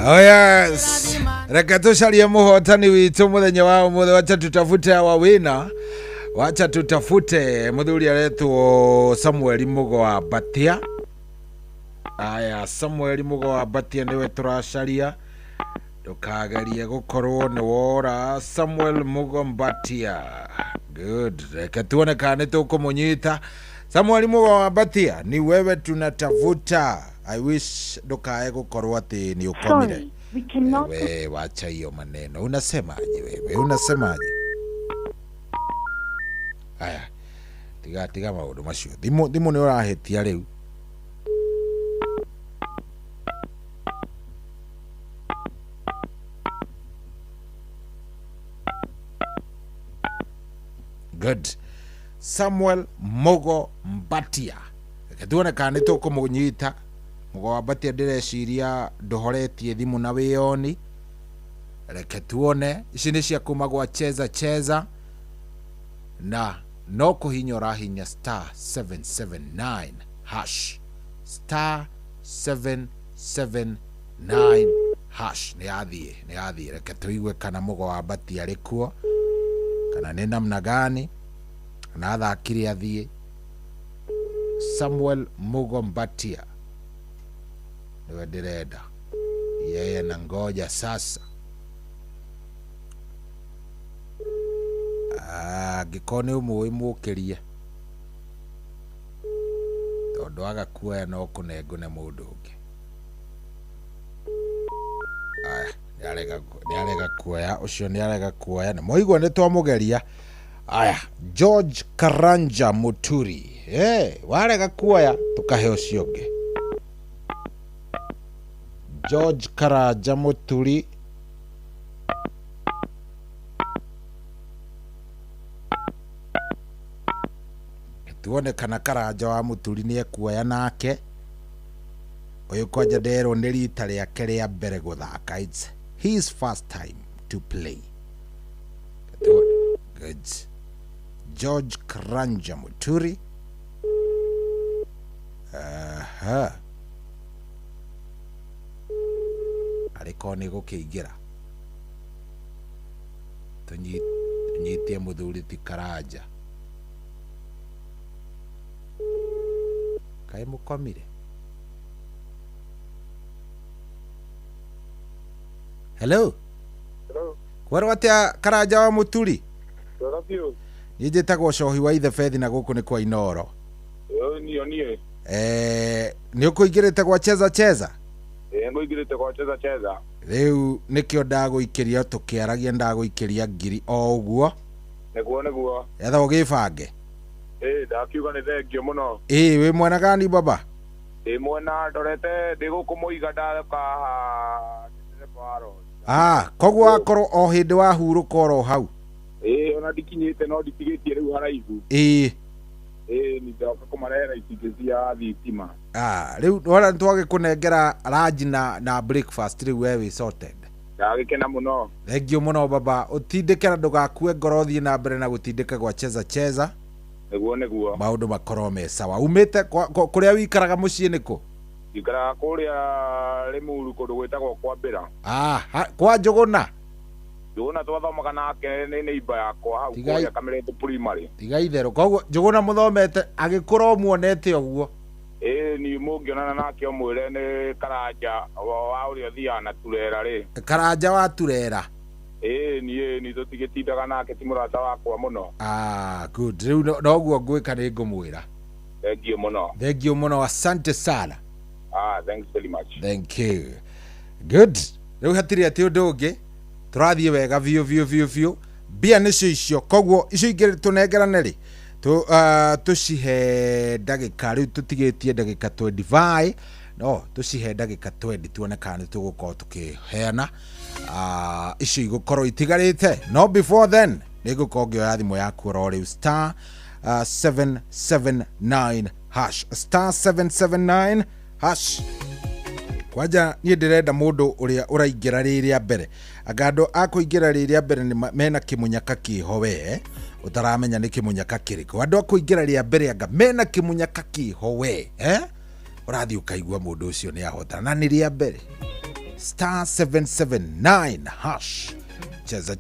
Oh yes. Reka tucarie muhotani witu muthenya wa umuthe. Wacha tutafute hawa wina. Wacha tutafute muthuri aretwo Samuel Mugo wa Batia. Aya, Samuel Mugo wa Batia niwe turacaria. Ndukagarie gukorwo ni wora Samuel Mugo Batia. Good. Reka tuone kana tukumunyita. Samuel Mugo wa Batia, ni wewe tunatafuta. I wish ndukae gukorwo ati ni ukomire. Wewe wacha hiyo maneno. Unasemaje wewe? Unasemaje? Aya. Tiga maundu macio. Thimu ni urahetia riu. Good. Samuel Mugo Batia. Tuone kana tukumunyita. Mugo wa Batia ndireciria nduhoretie thimu na wiyoni. Reke tuone. Ici ni cia kuma gwa cheza na no kuhinyora hinya *779# *779# ni athie reke tuigue kana Mugo wa Batia rikuo kana ni namna gani na athakire athie. Samuel Mugo Batia niwe ndirenda yeye na ngoja sasa. Gikone umwe mukirie tondu agakuoya no kunengune mundu ungi. Niarega kuoya ucio niarega kuoya na moigwa ni twamugeria. Aya, George Karanja Muturi warega kuoya tukahe ucio ungi. George Karanja Muturi tuone kana Karanja wa Muturi ni ekuoya nake. Uyu kwanja ndero ni rita riake ria mbere guthaka. It's his first time to play. Good. George Karanja Muturi. Ariko ni gukiingira. Tunyitie muthuri ti Karanja. Kai mukomire. Hello. Kwaro atia Karanja wa Muturi? Rapio. Nije tagwo cohi wa ithe Fethi na guku ni kwa Inoro. Nie. Ni ukuingirite kwa cheza? Ngoingirite kwa cheza. Riu nikio ndaguikiria tukiaragia ndaguikiria ngiri o uguo. Neguo. Yatha ugibange. Ndakiuga ni thengio muno. We mwena gani baba? Mwena ndorete ndigukumuiga ndaka kogwo akorwo o hindi wa huruka oro hau. Ona ndikinyite no nditigitie riu haraihu. Ni ndoka kumarehera itingi cia thitima. Riu wala twage kunengera ranji na breakfast riu wewe sorted. Ndagikena muno. Thengio muno baba, utindikira ndugakue ngoro thie na mbere na gutindika gwa cheza. Neguo. Maundu makorwo me sawa. Umite kuria wikaraga mucii niko? Ikara kuria Limuru kundu gwitagwo kwa Mbira. Kwa Njuguna. Njuguna twathomaga nake ni neighbor yakwa hau kuria Kamerete primary. Tiga itherũ. Koguo Njuguna muthomete agikũra muonete ũguo? Ni mungionana nake omwire ni Karanja wa uria thiana Turera ri. Karanja wa Turera. Ni tutigitindaga nake ti murata wakwa muno. Good. Riu noguo ngwika ni ngumwira. Thank you muno. Asante sana. Thanks very much. Thank you. Good. Riu hatiri ati undu ungi turathie wega vio bia nicio icio. Koguo icio ingĩ tunengerane ri tucihe ndagĩka riu tutigitie ndagĩka 25 no tucihe ndagĩka 20 tuone kana tugukorwo tukiheana icio igũkorwo itigarĩte. No before then nĩ ngũkorwo ngĩoya thimũ yaku oro rĩu *779# *779# kwanja niĩ ndĩrenda mũndũ ũrĩa ũraingĩra rĩrĩa mbere agando akũingĩra rĩrĩa mbere nĩ mena kĩmunyaka kĩho we utaramenya nĩ kĩmunyaka kĩrĩkũ andũ akũingĩra rĩrĩa mbere anga mena kĩmunyaka kĩho we ũrathiĩ ũkaigua mũndũ ũcio nĩ ahota na nĩ rĩa mbere *779# cheza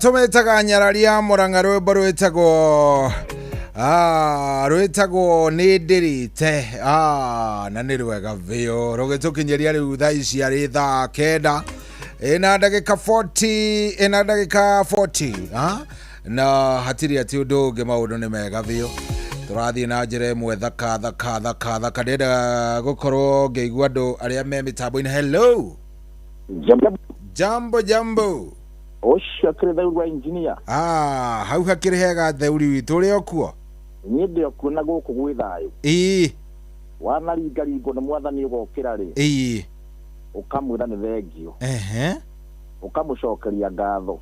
tumetaga nyararia Murang'a rwimbo rwitagwo nĩ ndirite na nĩ rwega biũ rũgĩtũkinyeria rĩu thaa ici arĩ thaa 9 ina ndagĩka 40 na hatiri ati ũndũ ũngĩ maũndũ nĩ mega biũ turathie na njira imwe thaka ndenda gukorwo ngeigua andu aria me mitambo-ini. Hello jambo Osha kire thau wa engineer. Hau hakiri hega theuri witu uri okuo. Ni ndio kuna guku gwi thayu. Wana ringaringo na mwathani ugokira ri. Ukamwira ni thengio. Ukamucokeria ngatho.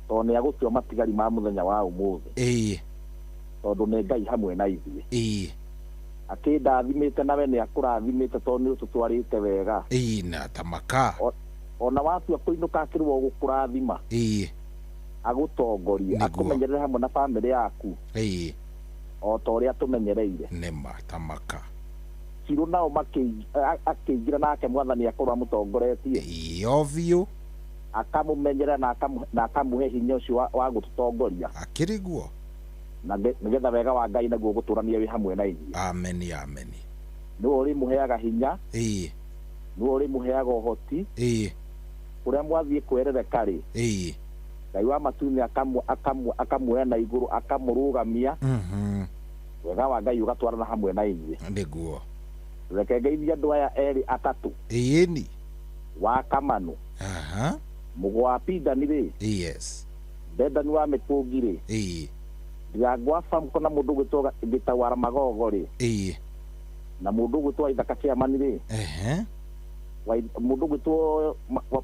To ni agutio matigari ma muthenya wa umuthi. Tondu ni Ngai hamwe na ithuĩ. Akindathimĩte nawe ni akũrathimĩte to ni ũtũtwarĩte wega. Na tamaka. Ona watua kũinũka akĩrwo gũkũrathima. Agũtongoria akũmenyerere hamwe na family yaku. O ta ũrĩa tũmenyereire. Nĩma tamaka. Kiro nao akĩingira nake mwathani akorwo amũtongoretie. Ovio. Akamumenyerera na akamuhe hinya ũcio wa gũtũtongoria. Akĩriguo. Na nigetha wega wa Ngai naguo gũtũrania wĩ hamwe na ithuĩ. Amen. Nĩwe ũrĩmũheaga hinya. Nĩwe ũrĩmũheaga ũhoti. Ũrĩa mwathiĩ kwerereka rĩ. Ngai wa matu-inĩ akamuoya na igũrũ akamũrũgamia. Wega wa Ngai ũgatwarana hamwe na ithuĩ. Nĩguo. Reke ngeithie andũ aya erĩ atatũ. Ni wa Kamanu. Mũgwa Pindani rĩ. Ndendani wa Mĩtũngi rĩ. Ndirangwa famko na mũndũ gwĩtwo Gĩtawara Magogo rĩ. Na mũndũ gwĩtwo Ithaka Chairman rĩ. Mũndũ gwĩtwo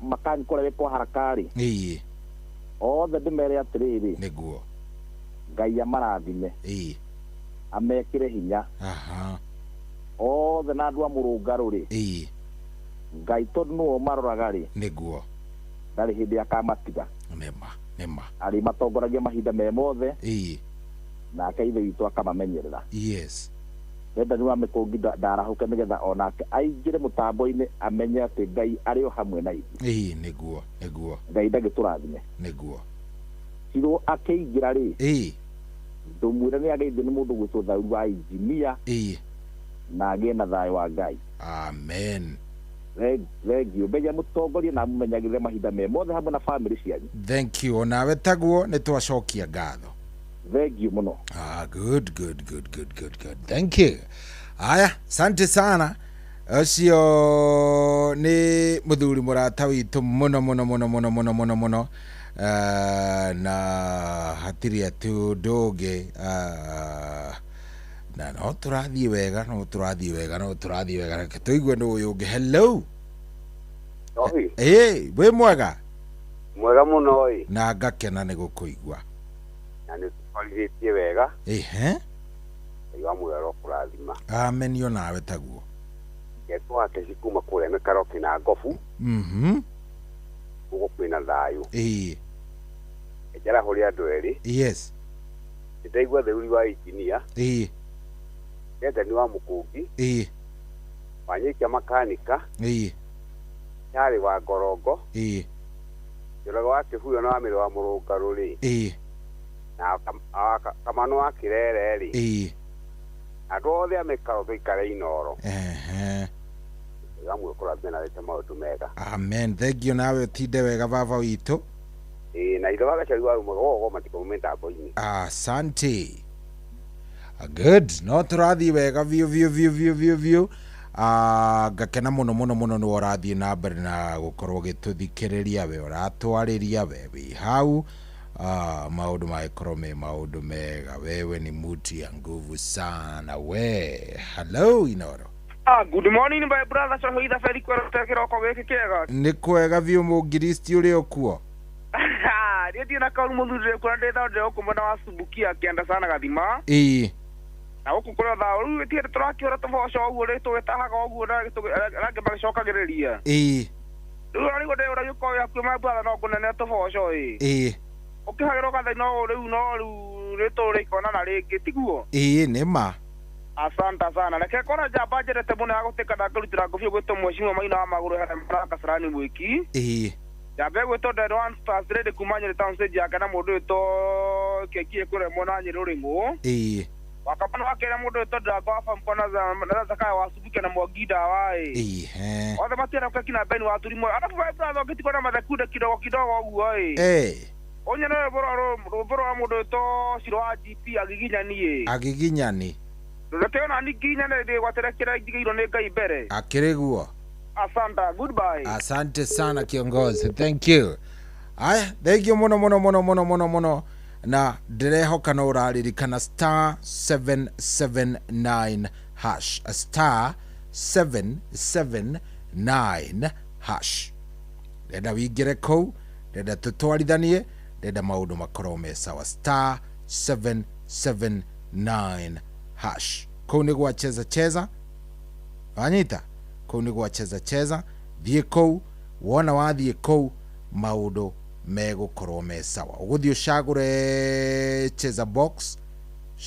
Makani kũrĩa kwa haraka rĩ. Othe ndĩmere atĩrĩrĩ. Nĩguo. Ngai amarathime. Amekĩre hinya. Othe na andũ a mũrũngarũ rĩ. Ngai tondũ nĩwe maroraga rĩ. Nĩguo. Ndarĩ hĩndĩ akamatiga. Nĩma. Arĩ matongoragia mahinda me mothe. Nake ithe witũ akamamenyerera. Ndendani wa Mĩtũngi ndarahuke nĩgetha onake aingĩre mũtambo-inĩ amenye atĩ Ngai arĩ o hamwe na ithuĩ. Nĩguo. Ngai ndagĩtũrathime. Nĩguo. Kiro akĩingĩra rĩ. Ndũmwĩre nĩ ageithio nĩ mũndũ gwĩtwo Thaũri wa engineer. Na agĩe na thayũ wa Ngai. Amen. Thengio menya mũtongorie na mũmenyagĩrĩre mahinda me mothe hamwe na family cianyu. Thank you. Onawe taguo nĩ twacokia ngatho. Thengio mũno. Good. Thank you. Aya, asante sana. Ũcio nĩ mũthuri mũrata witũ mũno. Na hatirĩ atĩ ũndũ ũngĩ. Na no tũrathiĩ wega reke tũigue nĩ ũyũ ũngĩ. Hello. Wĩ mwega? Mwega mũno ĩ. Na ngakena nĩ gũkũigua. Na nĩ tũkwarithĩtie wega. Ngai wa muoyo kũrathima. Amen. Yo nawe taguo. Getwo ake cikuma kũrĩa mĩkaroki na ngobu. Ũguo kwĩna thayũ. Ejara hũrĩ andũ erĩ. Ndaigua Thaũri wa engineer. Ndendani wa Mũkũngi. Wanyikia makanika. Charĩ wa Ngorongo. Njũraga wa Kĩhuyo na Wamĩrĩ wa Mũrũngarũ rĩ. Na Kamano wa Kĩrere rĩ. Andũ othe a mĩkaro tũikare Inooro. Ngai kũrathime na wĩke maũndũ mega. Amen. Thengio nawe ũtinde wega baba witũ. Na ithe wa Gacari wa Mũgogo matikauma mĩtambo-inĩ. Asante. Good. No tũrathiĩ wega biũ. Ngakena mũno nĩ ũrathiĩ na mbere na gũkorwo gĩtũthikĩrĩria we ũratwarĩria we wĩ hau. Maũndũ magĩkorwo me maũndũ mega. Wewe ni muti ya nguvu sana we. Hello Inooro. Good morning my brother. So hoitha feri kwĩrute kĩroko gĩkĩ kĩega. Nĩ kwega biũ mũngiristi ũrĩ okuo. Ndiĩ na karu mũthuri kũrĩa ndĩthondeka kumana wa Subukia kĩanda sana gathima. Na gũkũ kũrĩa tha rĩu gĩtirĩ tũrakĩhũra tũboco ũguo rĩ tũgĩtahaga ũguo na rangĩ magĩcokagĩrĩria. Rĩu arĩ gũndĩ ũrĩa gĩkorwo yaku my brother no kũnene tũboco ũkĩhagĩrwo gathaino rĩu rĩtũrĩkona na rĩngĩ tiguo. Nĩma. Asante sana. Reke kona jamba njerete mũno ya gũtĩka na kũrutĩra ngũbio gwĩtwo Mheshimiwa Maina wa Magũrũ harĩa Mbaraka Kasarani Mwĩki. Jamba gwĩtwo The One Stars Trade kuma Nyĩrĩ Town stage yake na mũndũ wĩtwo Keki kũrĩa mwena Nyĩrĩ Ũrĩng'ũ. Wakamana wakĩrĩa mũndũ wĩtwo Ndrango wa Farm Corner za Zakaya wa Subukia na Mwangi Ndawa othe matiĩra Keki na Ben wa Turimo. Alafu my brother ũngĩtigwo na mathekude kidogo ũguo Onya na boro amudo to siro GP agiginyani. Ndatena ni ginyane de waterekera igiro ne Ngai mbere. Akiriguo. Asante, goodbye. Asante sana kiongozi. Thank you. Aya, thank you mono. Na ndirehoka no uraririkana star 779 hash. Star 779 hash. Ndenda wingire kou, ndenda tutwarithanie, ndenda maundu makorwo me sawa. Star 779 hash. Kou ni gwa cheza. Wanyita? Kou ni gwa cheza. Thie kou, wona wathie kou, maundu megukorwo me sawa. Uguthie ucagure cheza box,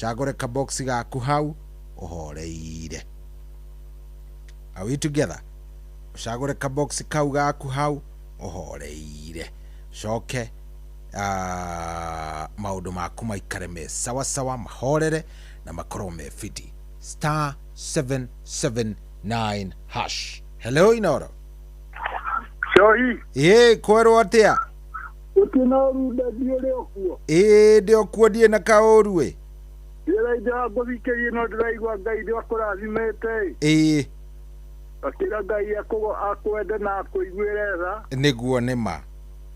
cagure ka box gaku hau uhoreire. Are we together? Ucagure ka box kau gaku hau uhoreire. Coke maundu maku maikare me sawa mahorere na makorwo me fiti. Star 779 hash. Hello Inoro. Shoi. Kwero atia? Utinaru ndiore okuo. Ndio kuo die na kaoru we. Ndiraida gothikerie no ndiraigwa Ngai ndi akurathimete. Akira Ngai akwende na akuiguirera. Niguo nima.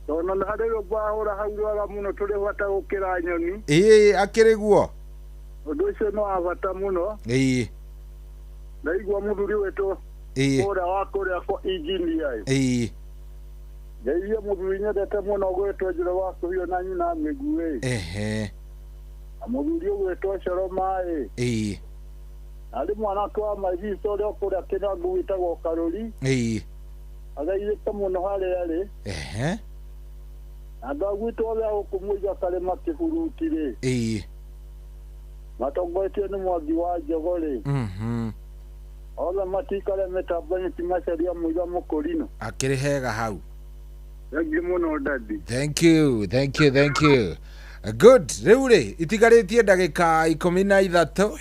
Tona na harero bahora haurora muno turi wata gukira nyoni. Akiriguo. Undu ucio no abata muno. Ndaigwa muthuri wetu. Ora wakuria kwa engineer. Ngeithia muthuri nyendete muno gwitwo njiro waku hiyo na nyina miguĩ. Muthuri gwitwo coro mai. Ari mwana kwa maji story okuria kina gwitagwo Karori. Agaithĩte muno harĩa arĩ. Andũ a gwitũ othe agũkũmũiga karĩma kĩhuruti-rĩ. Matongoretio nĩ Mwangi wa Njogo-rĩ. Othe matikare mĩtambo-inĩ timacaria mũiga mũkũrino. Akĩrĩ hega hau. Thank you muno daddy. Thank you. Good. Rĩu-rĩ itigarĩtie ndagĩka 13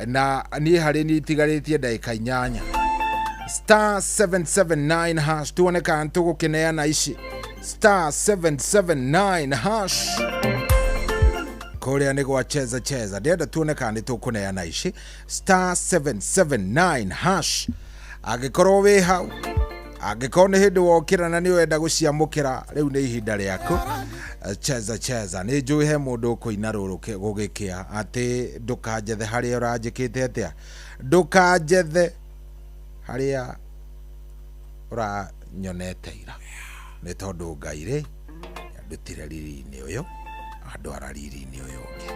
na niĩ harĩ ni itigarĩtie ndagĩka 8. Star 779 hash tuone kana tũgũkĩneana ici. Star 779 hash. Korea ni gwa cheza. Ndenda tuone kana tũkũneana ici. Star 779 hash. Agĩkorwo wĩ hau. Angĩkorwo nĩ hĩndĩ wokĩra na nĩ wenda gũciamũkĩra rĩu nĩ ihinda rĩaku. Cheza. Nĩ njũĩ he mũndũ ũkũina rũrũ gũgĩkĩa atĩ ndũkanjethe harĩa ũranjĩkĩte atĩa. Ndũkanjethe harĩa ũranyonete ira. Nĩ tondũ Ngai-rĩ ndutire riri-inĩ ũyũ andwara riri-inĩ ũyũ ũngĩ.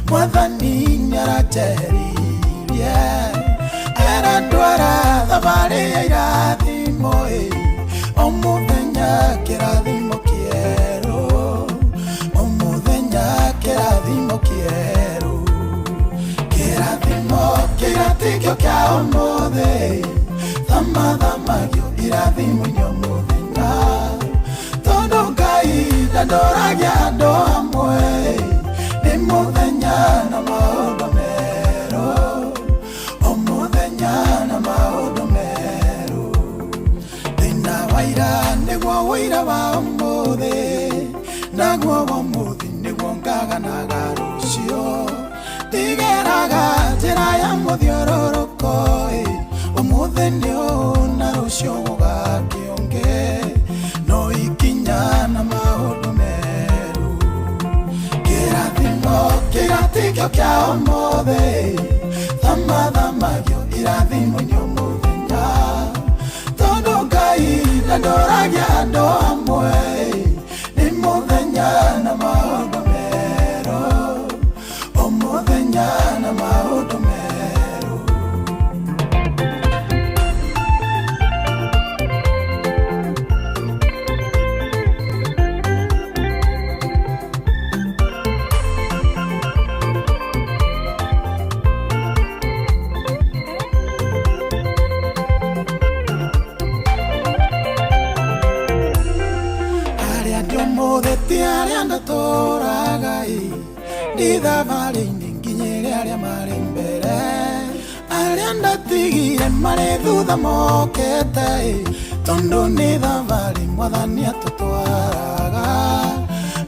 Mwathani nyarateririe era ndwara thabari ya irathimo omuthenya kirathimo kieru kirathimo kiratikio kia omuthe thamathamagio irathimo nyomuthenya tondu Ngai ndandoragia andu amwe muthenya na maundu meru thina waira niguo wira wa umuthi naguo wa umuthi niguo ngaganaga rucio ndigeraga njira ya muthiũrũrũko umuthi nĩũ na rucio gũgakĩũngĩ no ikinya na maundu meru kiratikio kia omothe thamathamagio irathimo nyomuthenya tondu Ngai ndandoragia andu amwe ni muthenya na maundu meru omuthenya na maundu meru. ithabarĩ-inĩ nginyĩre arĩa marĩ mbere, arĩa ndatigire marĩ thutha mokĩte, tondũ nĩ thabarĩ Mwathani atũtwaraga,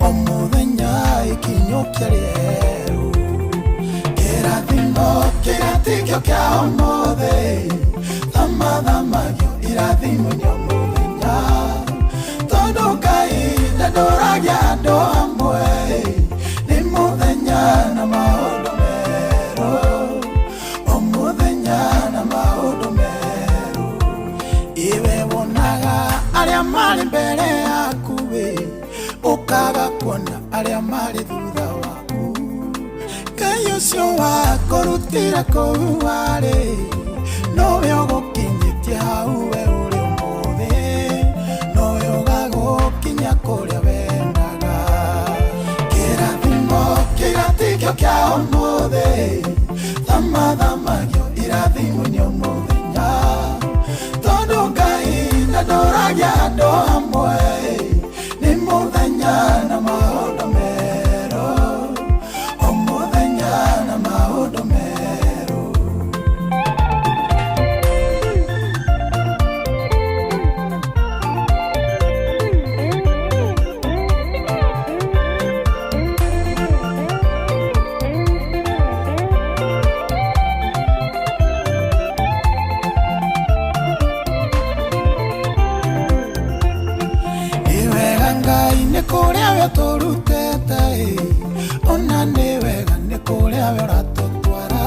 o mũthenya ikinyũkia rĩerũ, kĩrathimo kĩgatikio kĩa ũmũthĩ, thamathamagio irathimo-inĩ o mũthenya, tondũ Ngai ndandoragia andũ amwe, nĩ mũthenya na maũndũ merũ, o mũthenya na maũndũ merũ, iwe wonaga arĩa marĩ mbere yaku ũkaga kuona arĩa marĩ thutha waku, Ngai ũcio wakũrutĩra kũu warĩ, nowe ũgũkinyĩtie hau we ũrĩ ũmũthĩ, nowe ũgagũkinya kũrĩa wendaga, kĩrathimo kĩgatikio kĩa ũmũthĩ, thamathamagio irathimo-inĩ o mũthenya, tondũ Ngai ndandoragia andũ amwe, nĩ mũthenya na maũndũ merũ, o mũthenya na maũndũ merũ. Kũrĩa we tũrutĩte, ona nĩ wega nĩ kũrĩa we ũratũtwara,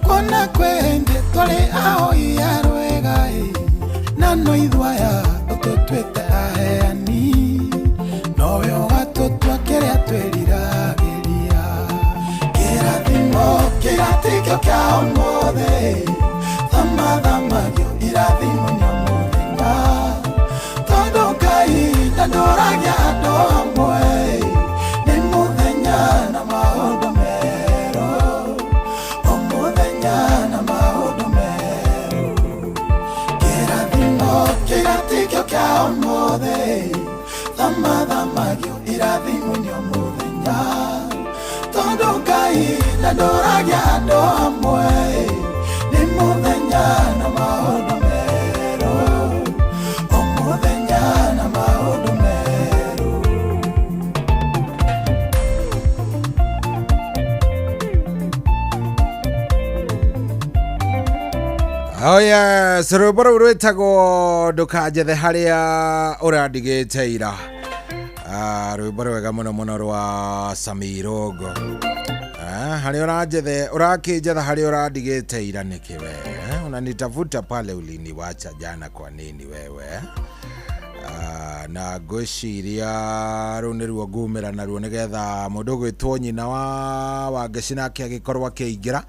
kuona kwĩ hĩndĩ twarĩ ahoi a rwĩga, na no ithũaya ũtũtuĩte aheani, nowe ũgatũtua kĩrĩa twĩriragĩria, kĩrathimo kĩgatikio kĩa ũmũthĩ, thamathamagio irathimo-inĩ o mũthenya, tondũ Ngai ndandoragia andũ amwe, nĩ mũthenya na maũndũ merũ, o mũthenya na maũndũ merũ, kĩrathimo kĩgatikio kĩa ũmũthĩ, thamathamagio irathimo-inĩ o mũthenya, tondũ Ngai ndandoragia andũ amwe, nĩ mũthenya na maũndũ merũ, o mũthenya na maũndũ merũ. Oh yes, rwĩmbo rũu rwĩtagwo ndũkanjethe harĩa ũrandigĩte ira. Rwĩmbo rwega mũno mũno rwa Samirogo. Harĩa ũranjethe, ũrakĩnjetha harĩa ũrandigĩte ira nĩkĩ we? Unanitafuta pale uliniwacha jana kwa nini wewe? Na ngwĩciria rũu nĩruo ngumĩra naruo nĩgetha mũndũ ũgwĩtwo nyina wa Wangeci nake agĩkorwo akĩingĩra,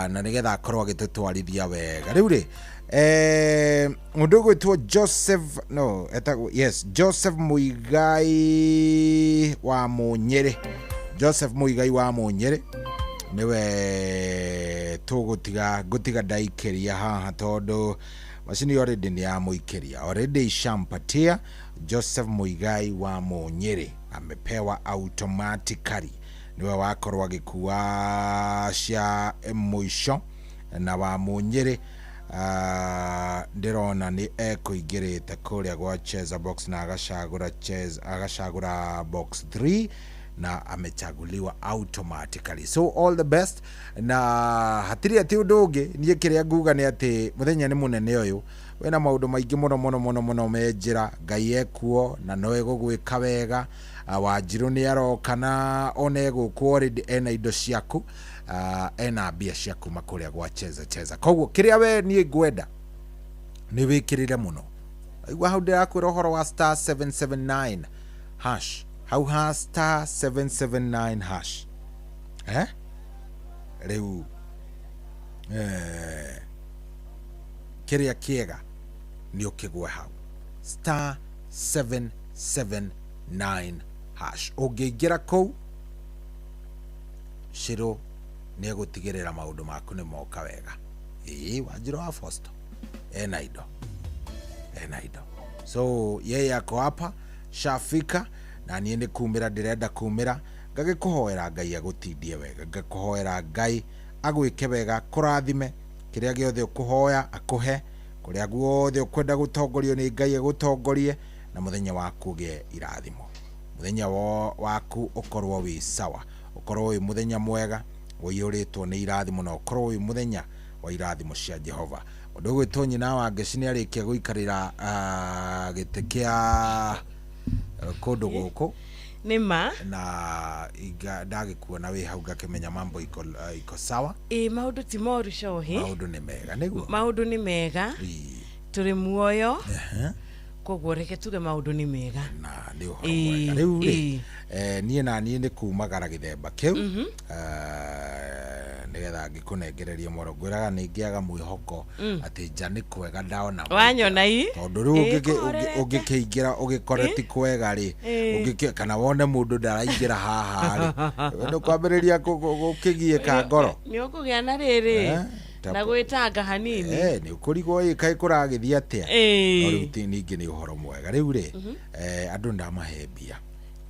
na nĩgetha akorwo agĩtũtwarithia wega. Rĩu rĩ, mũndũ ũgwĩtwo Joseph, no, yes, Joseph Muigai wa Munyere, Joseph Muigai wa Munyere niwe ngũtiga ndaikĩria haha, tondũ macini already nĩ ya mũikĩria, already ishampatia. Joseph Muigai wa Munyere amepewa automatically, niwe wakorwo agĩkua cia mũico, na wa Munyere ndirona nĩ ekũingĩrĩte kũrĩa gwa cheza box na agacagũra box 3 na amechaguliwa automatically. So all the best, na hatiri ati undu ungi nie kiria nguga ni ati muthenya ni munene uyu wena maundu maingi muno menjira. Ngai ekuo na no egugwika wega. Wanjiru ni aroka na ona egukwo already ena indo ciaku, ena mbia ciaku makuria gwa cheza. Koguo kiria we nie ngwenda ni wikirire muno. Igwa hau ndirakwira uhoro wa star 779 hash. How has star 779 hash? Reu kiria kiega ni ukigwe hau star 779 hash. Ungiingira kou Shiro ni egutigirira maundu maku ni moka wega. Wanjiru wa Fosto ena indo. So yeye yako hapa shafika, na niende kumira, direda kumira. ngagikuhoera Ngai agutindie wega ngakuhoera Ngai agwike wega kurathime kiria giothe ukuhoya akuhe kuria guothe ukwenda gutongorio ni Ngai agutongorie na muthenya waku ge irathimo muthenya waku ukorwo wi sawa ukorwo wi muthenya mwega woyuritwo ni irathimo na ukorwo wi muthenya wa irathimo cia Jehova undu gwitonyi na wangeci ni arikia guikarira gitikia kodo goko nima na ndagikuona wi hau ngakimenya mambo iko sawa maundu ti moru cohi maundu ni mega niguo maundu ni mega turi muoyo koguo reke tuge maundu ni mega na ni uhoro mwega riu nie na nie ni kumagara githemba kiu nigetha ngikunengereria moro ngwiraga ni ngiaga mwihoko ati nja ni kwega ndaona wanyona ii tondu riu ungikiingira ugikore ti kwega ri kana wone mundu ndaraingira haha ri ndo kwambiriria gukigieka ngoro ni ukugia na riri na gwitanga hanini ni ukurigwo ikai kuragithia atia riu ti ningi ni uhoro mwega riu ri andu ndamahembia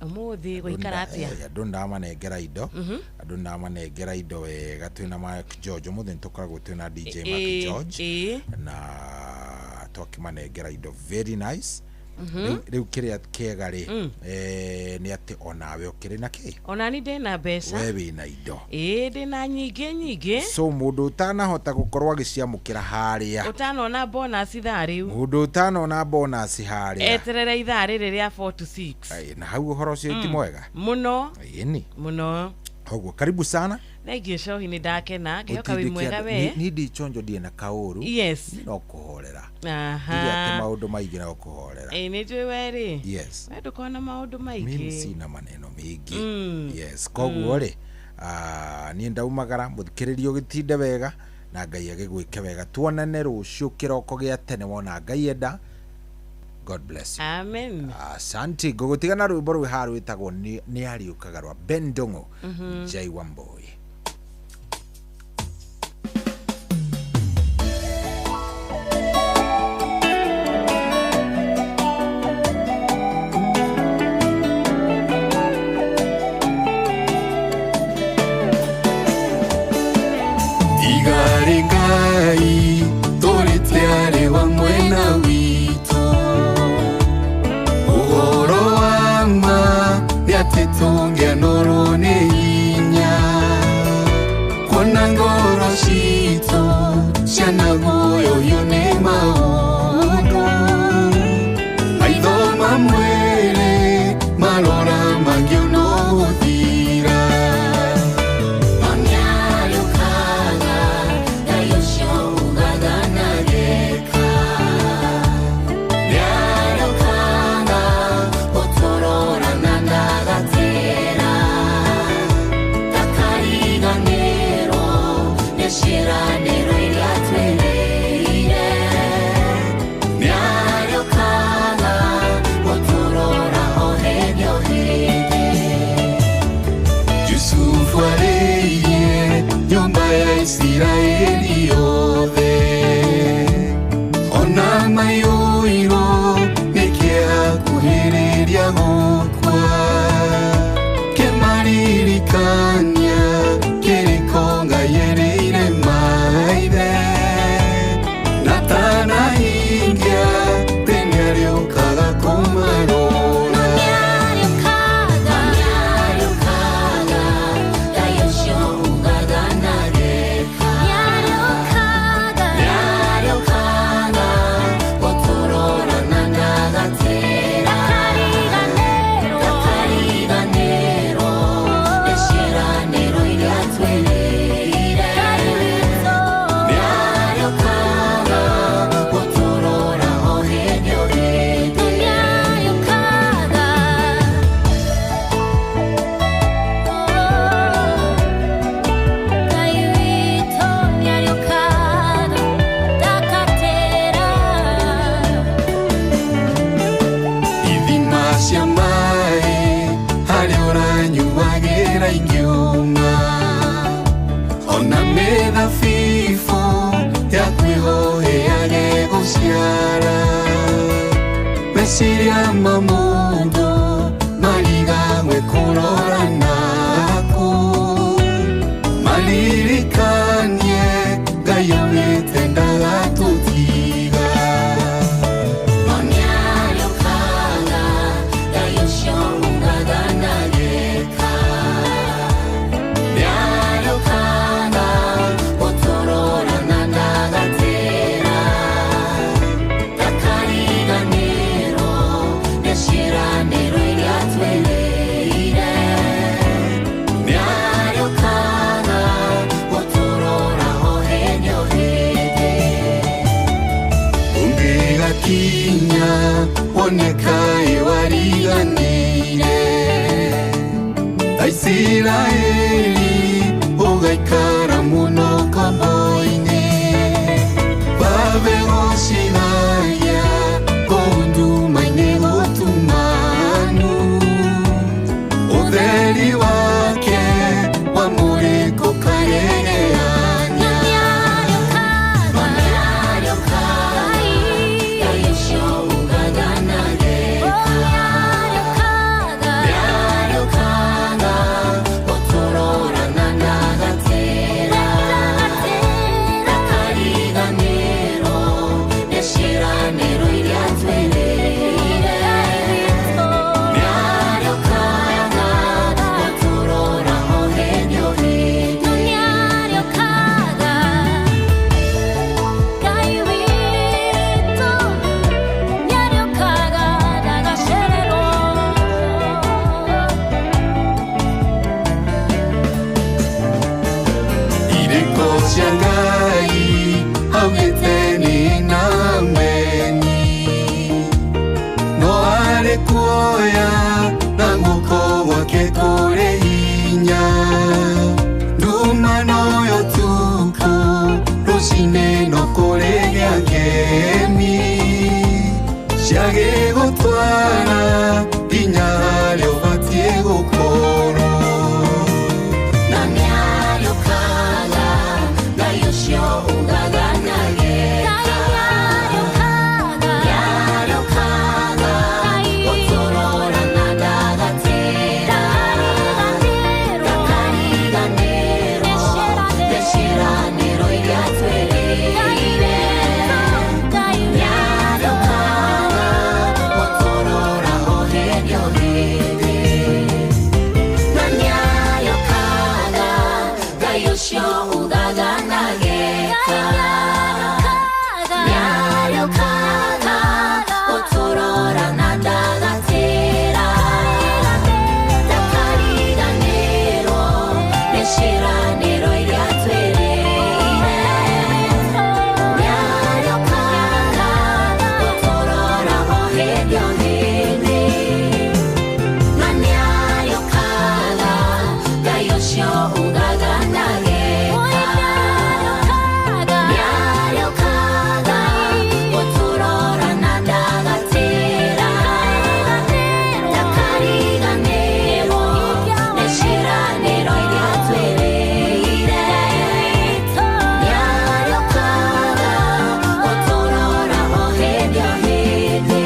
umuthi gwikara atia andu ndamanengera indo andu ndamanengera indo wega twina Mark George umuthi ntukoragwo twina DJ Mark George na twakimanengera indo very nice riu kiria kiega ri ni ati onawe ukiri na ki onani ndina mbeca we wina indo ndina nyingi so mundu utanahota gukorwo agiciamukira haria utanona bonus thaa riu mundu utanona bonus haria eterere ithaa riri ria 4 to 6 na hau uhoro ucio ti mwega muno ni muno hoguo karibu sana Negi shohi ni ndakena ngioka wi mwega we ni ndi chonjo die na kauru yes no kuhorera aha ati maundu maingi na kuhorera ni twi weri yes we ndukona maundu maingi mimi sina maneno mingi yes koguo ri ni ndaumagara muthikiririo gitinde wega na Ngai agigwike wega tuonane rucio kiroko gia tene wona Ngai enda God bless you. Amen. Asante gugutigana rwimbo rwi haru itagwo ni ariukaga rwa Ben Ndongo Jay Wamboi. Igari Ngai toritiare wa mwena wito uhoro wama niatitungia noro ni hinya kona ngoro shito ciana guoyo yune maundu maitho mamwere marora mangiuno guthira Otoro na nada gatera Israeli ugaikara muno komboini Bave oshiraya kondu maine gotumanu Udheri wake wa mureko karereanya Manyario kai Yayesho ugaganage Manyario kaga Otorora nanagatera Takariganero Neshiranero iriatwereire Manyario kaga Otorora ohenyo hege Manyario kaga Kaiwito Manyario kaga Nagasherero Ireko shangai Haugeteni nameni No are kuoya Nanguko wake kore hinya Dumano yotuku Roshine no kore gemi Shage gotwara Inyare obatie gokoro Namyario kaga Gayosho ugaganage Namyario kaga Otorora nadagatera Takariganero Deshiranero iriatwereire Namyario kaga Otorora ohenyo hege Namyario kaga Gayosho ugaganageka Namyario kaga Otorora nadagatera Takariganero Neshiranero iriatwereire Namyario kaga Otorora ohenyo hege Namyario kaga Gayosho ugaganageka Namyario kaga Otorora nadagatera Takariganero Neshiranero iriatwereire Namyario kaga Otorora ohenyo hege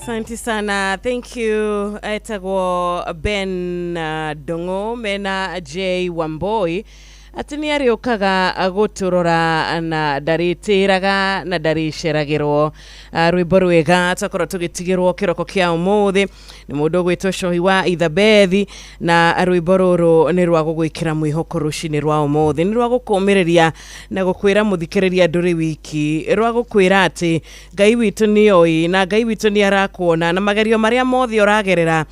Asante sana. Thank you. Etagwo Ben Dongo mena J Wamboi atini ariokaga guturora na daritiraga na darisheragirwo rwimbo rwega takora tugitigirwo kiroko kia umuthi ni mundu gwitwo Shohi wa Ithabethi na rwimbo ruru ni rwa gugwikira mwihoko rucini rwa umuthi ni rwa gukumireria na gukwira muthikiriria nduri wiki rwa gukwira ati Ngai witu ni oi na Ngai witu ni arakuona na magerio maria mothe uragerera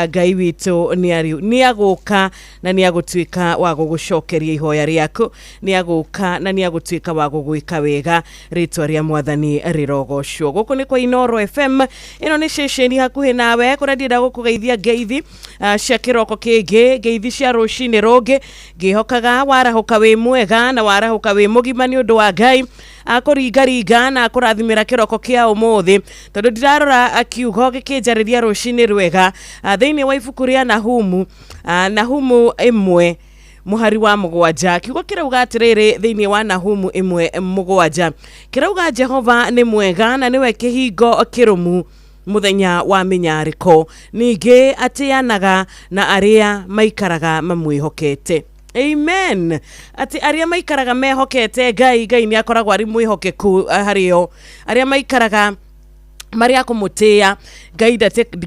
Ngai witu ni aguka na ni agutwika wa gugucokeria ihoya riaku ni aguka na ni agutwika wa gugwika wega ritwa ria mwathani rirogocwo guku ni kwa Inoro FM ino ni ceceni hakuhi nawe kuria ndira gukugeithia ngeithi cia kiroko kingi ngeithi cia rucini rungi ngihokaga warahuka wi mwega na warahuka wi mugima ni undu wa Ngai akuringaringa na akurathimira kiroko kia umuthi tondu ndirarora akiugo gikinjariria rucini rwega thiini wa ibuku ria Nahumu imwe muhari wa mugwanja kiugo kirauga atiriri thiini wa Nahumu imwe mugwanja kirauga Jehova ni mwega na niwe kihingo kirumu muthenya wa minyariko ningi atianaga na aria maikaraga mamwihokete. Amen. Ati aria maikaraga mehokete Ngai ni akoragwo ari mwihokeku hario aria maikaraga maria kumutia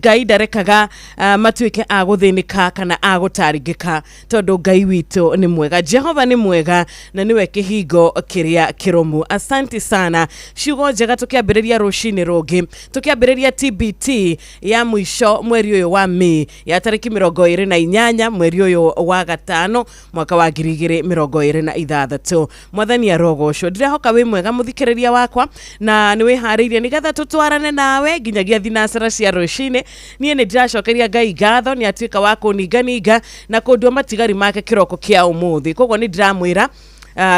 gaida rekaga matuike aguthinika kana agutarigika tondu Ngai witu ni mwega. Jehova ni mwega na niwe kihingo kiria kiromu. Asante sana. Ciugo njega tukiambiriria rucini rungi, tukiambiriria TBT ya mwisho mweri uyu wa Mei ya tariki 28 mweri uyu wa gatano mwaka wa 2026. Mwathani arogocwo. Ndirahoka wi mwega muthikiriria wakwa na niwe hariirie nigetha tutwarane nawe nginyagia thinacera cia rucini. Nie ni ndiracokeria Ngai ngatho ni atuika wa kuninga na kundua matigari make kiroko kia umuthi. Koguo ni ndiramwira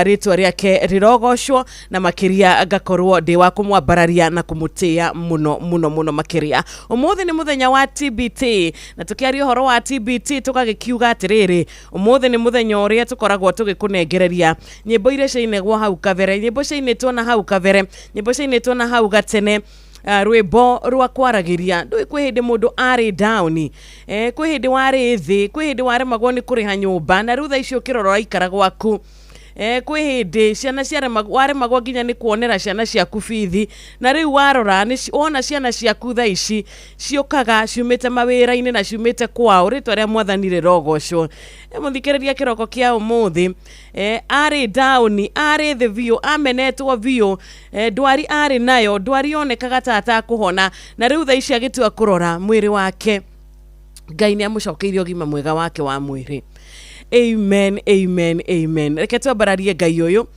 ritwa riake rirogocwo na makiria gakorwo ndi wa kumwambararia na kumutia muno makiria. Umuthi ni muthenya wa TBT na tukiaria horo wa TBT tugagikiuga atiriri umuthi ni muthenya uria tukoragwo tugikunengereria nyimbo iria ciinegwo hau kabere, nyimbo ciinetwo na hau kabere, nyimbo ciinetwo na hau gatene. Rwimbo rwa kwaragiria ndui kwi hindi mundu ari down kwi hindi wari thi, kwi hindi wari magwo ni kuriha nyumba na rutha icio kirorora ikara gwaku kwi hindi ciana ciare wari magwo nginya ni kuonera ciana ciaku bithi na riu warora ni ona ciana ciaku tha ici ciukaga ciumite mawira-ini na ciumite kwao. Ritwa ria Mwathani rirogocwo. Muthikiriria kiroko kia umuthi ari down, ari the view, amenetwo view, ndwari ari nayo, ndwari onekaga tata kuhona na riu tha ici agitua kurora mwiri wake. Ngai ni amucokeirie ugima mwega wake wa mwiri. Amen, amen, amen. Reke twambararie Ngai uyu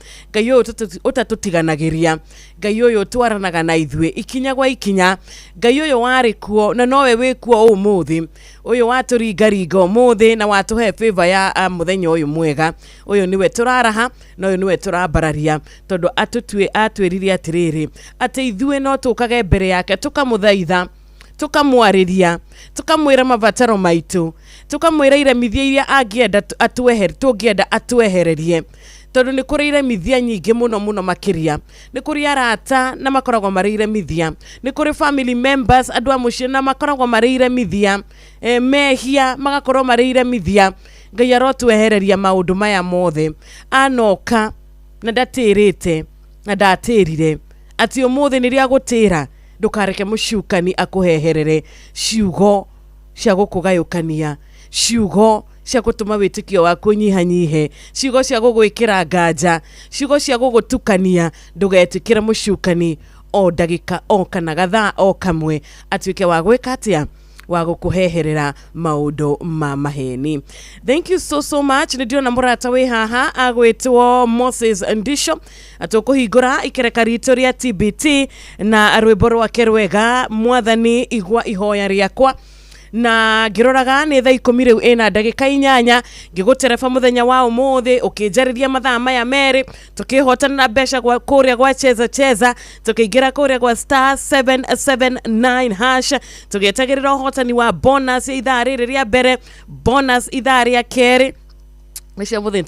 utatutiganagĩria, Ngai uyu twaranaga na ithue ikinya gwa ikinya, Ngai uyu wari kuo na nowe wi kuo umuthi, uyu waturingaringa umuthi na watuhe favor ya muthenya uyu mwega. Uyu niwe turaraha na uyu niwe turambararia tondu atwirire atiriri ati ithue no tukage mbere yake tukamuthaitha, tukamwariria, tukamwira mabataro maitu, tukamwira iremithia iria angienda tungienda atwehererie tondu ni kuri iremithia nyingi muno makiria. Ni kuri arata na makoragwo mari iremithia, ni kuri family members andu a mucii na makoragwo mari iremithia, mehia magakorwo mari iremithia. Ngai arotwehereria maundu maya mothe. Anoka na ndatirite na ndatirire ati umuthi ni ria gutira ndukareke mucukani akuheherere ciugo cia gukugayukania, ciugo cia gutuma witikio waku nyihanyihe, ciugo cia gugwikira nganja, ciugo cia gugutukania. Ndugetikire mucukani o ndagika o kana gathaa o kamwe atuike wa gwika atia wa gukuheherera maundu ma maheni. Thank you so much. Nidiona murata wi haha agwitwo Moses Ndisho atukuhingura ikereka ritu ria TBT na rwimbo rwake rwega Mwathani igwa ihoya riakwa na giroraga ni thaa 10 riu ina ndagika 8 ngigutereba muthenya wa umuthi ukinjariria mathaa maya meri tukihotana na besha gwa kuria gwa cheza tukiingira kuria gwa *779 hash tugetagirira hotani wa bonus ithaa riri ria mbere, bonus ithaa ria keri. Nisha muthe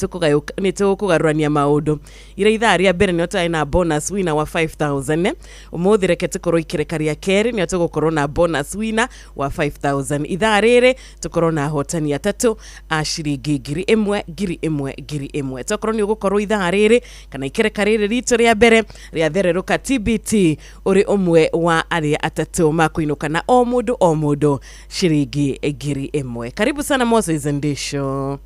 nitukugarurania maundu ira ithaa ria mbere ni otai na bonus winner wa 5000 umuthi reke tukorwo ikireka ria keri ni tugukorwo na bonus winner wa 5000 ithaa riri tukorwo na hotani atatu a ciringi 1000 tukorwo ni ugukorwo ithaa riri kana ikireka riri ritu ria mbere ria thereruka TBT uri umwe wa aria atatu makuinuka na o mundu ciringi 1000. Karibu sana Moses Ndisho.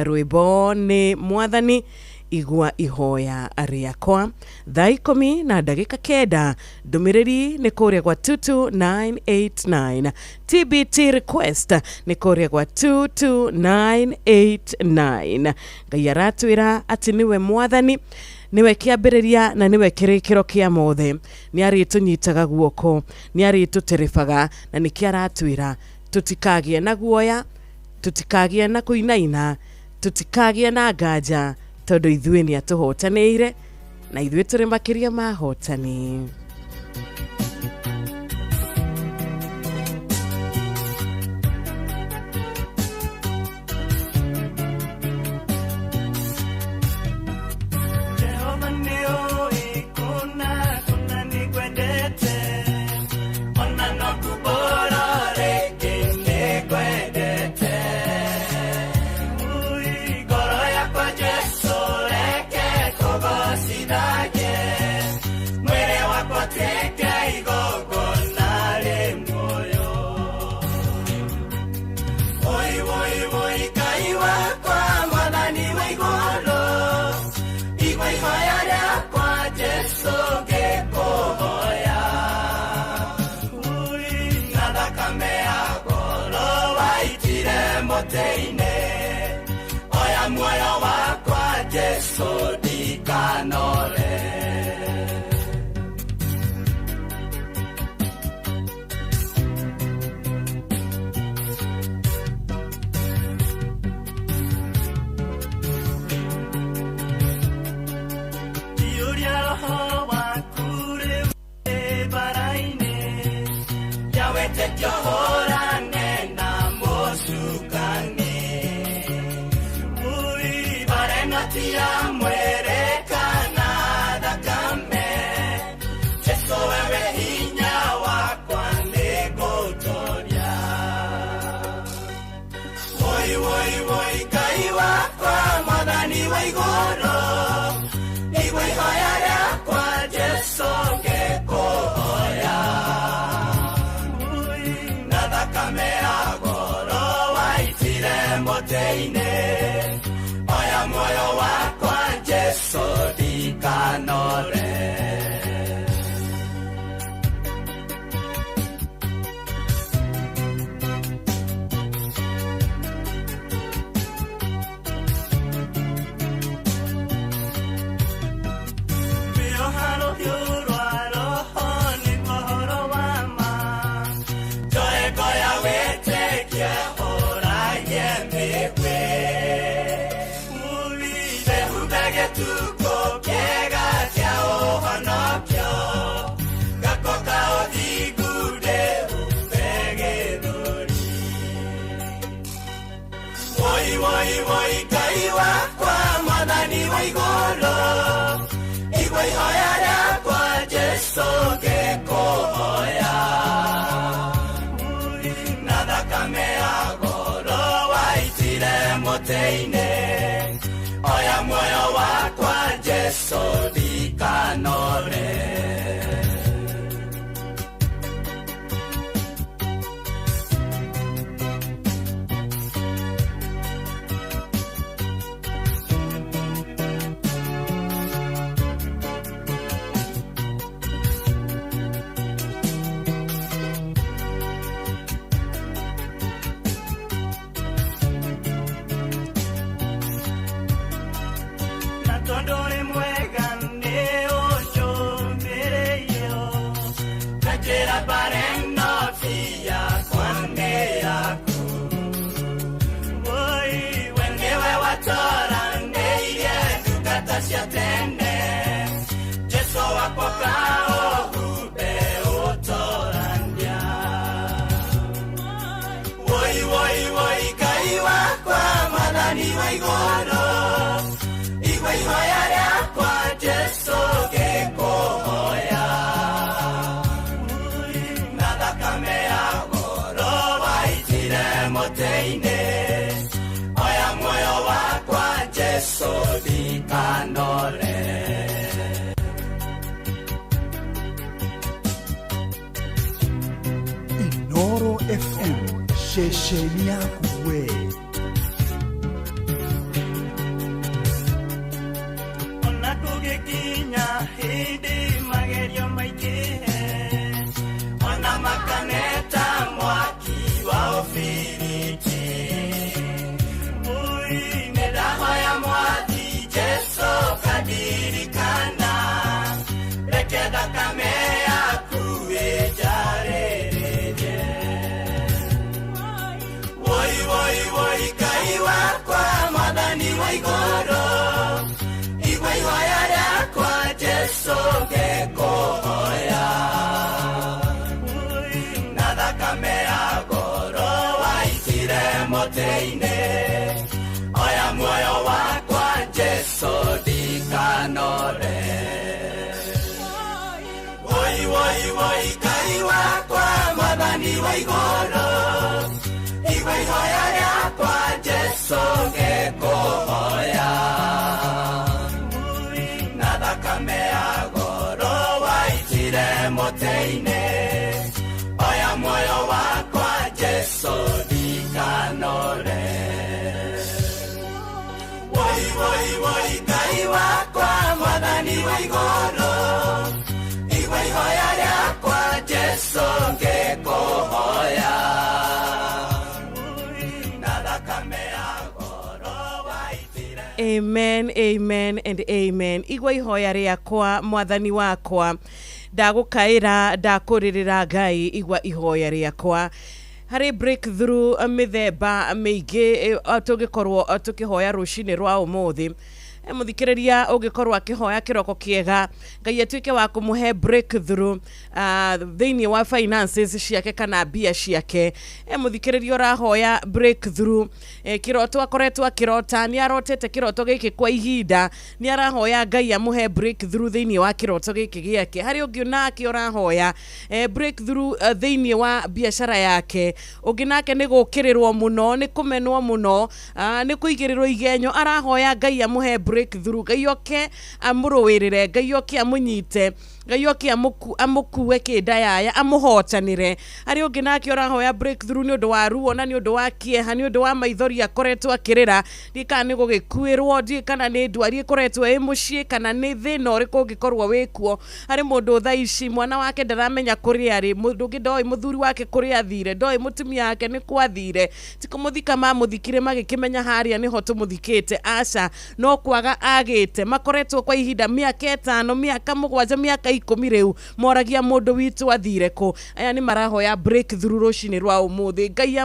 Rwimbo ni Mwathani igwa ihoya riakwa. Thaa 10 na ndagika 9 ndumiriri ni kuria gwa 22989. TBT request ni kuria gwa 22989. Ngai aratwira ati niwe Mwathani, niwe kiambiriria na niwe kirikiro kia mothe. Ni aritunyitaga guoko, ni arituterefaga na nikiaratwira tutikagie na guoya, tutikagie na kuinaina, tutikagie na nganja tondu ithuĩ ni atuhotanĩire na ithuĩ tũrĩ makiria ma hotani. Mwere wako mũtĩ-inĩ oya muoyo wakwa Jesu ndikanore Woi Ngai wakwa mwathani wa igũrũ igua ihoya rĩakwa Jesu ngĩkũhoya na thakame ya goro waitire mũtĩ-inĩ oya muoyo wakwa Jesu ndikanore Jesu wakwa kao hube utorania Woi Ngai wakwa mwathani wa igũrũ igua ihoya rĩakwa Jesu ngĩkũhoya na thakame ya goro waitire mũtĩ-inĩ oya muoyo wakwa Jesu ndikanore Noro FM shesheni yaku we ona tugikinya hindi magerio maingĩ ona makaneta mwaki wa ũbiriti nĩndahoya mwathi Jesu kandirikana reke thakame yaku ĩnjarĩrĩrie Woi Ngai wakwa mwathani wa igũrũ igua ihoya rĩakwa Jesu ngĩkũhoya na thakame ya goro waitire mũtĩ-inĩ oya muoyo wakwa Jesu ndikanore Woi Ngai wakwa mwathani wa igũrũ igua ihoya rĩakwa Jesu ngĩkũhoya na thakame ya goro waitire mũtĩ-inĩ oya muoyo wakwa Jesu ndikanore Woi Ngai wakwa mwathani wa igũrũ igua ihoya rĩakwa Jesu ngĩkũhoya na thakame ya goro waitire Amen, amen and amen. Igua ihoya rĩakwa mwathani wakwa ndagũkaĩra ndakũrĩrĩra Ngai igua ihoya rĩakwa harĩ breakthrough mĩthemba mĩingĩ tũngĩkorwo tũkĩhoya rũcinĩ rwa ũmũthĩ mũthikĩrĩria ũngĩkorwo akĩhoya kĩroko kĩega Ngai atuĩke wa kũmũhe breakthrough thĩinĩ wa finances ciake kana mbia ciake mũthikĩrĩria ũrahoya breakthrough kĩroto akoretwo akĩrota nĩ arotete kĩroto gĩkĩ kwa ihinda nĩ arahoya Ngai amũhe breakthrough thĩinĩ wa kĩroto gĩkĩ gĩake harĩ ũngĩ nake ũrahoya breakthrough thĩinĩ wa biacara yake ũngĩ nake nĩ gũkĩrĩrwo mũno nĩ kũmenwo mũno nĩ kũigĩrĩrwo igenyo arahoya Ngai amũhe breakthrough Ngai oke amurowirire Ngai oke amunyite Ngai oke amukue kĩndayaya amuhotanire ari ungi nake orahoya breakthrough ni undu wa ruo na ni undu wa kieha ni undu wa maithori akoretwo akirira ndika ni gugikuirwo ndi kana ni ndwari ikoretwo i mucii kana ni thina uriku ungikorwo wikuo ari mundu tha ici mwana wake ndaramenya kuri ari mundu ngi ndoi muthuri wake kuri athire ndoi mutumia yake ni kwathire tikumuthika mamuthikire magikimenya haria niho tumuthikite aca no kwaga agite makoretwo kwa ihinda miaka 5 miaka 7 miaka 10 riu moragia mundu witu athire ku aya ni marahoya breakthrough rucini rwa umuthi Ngai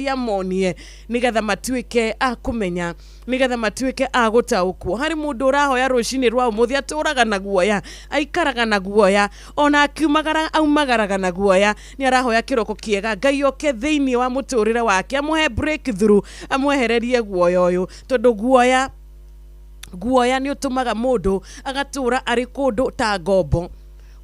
amonie nigetha matuike akumenya nigetha matuike agutaukwo hari mundu urahoya rucini rwa umuthi aturaga na guoya aikaraga na guoya ona akiumagara aumagaraga na guoya ni arahoya kiroko kiega Ngai oke thiini wa muturire wake amuhe breakthrough amwehererie guoya uyu tondu guoya ni utumaga mundu agatura ari kundu ta ngombo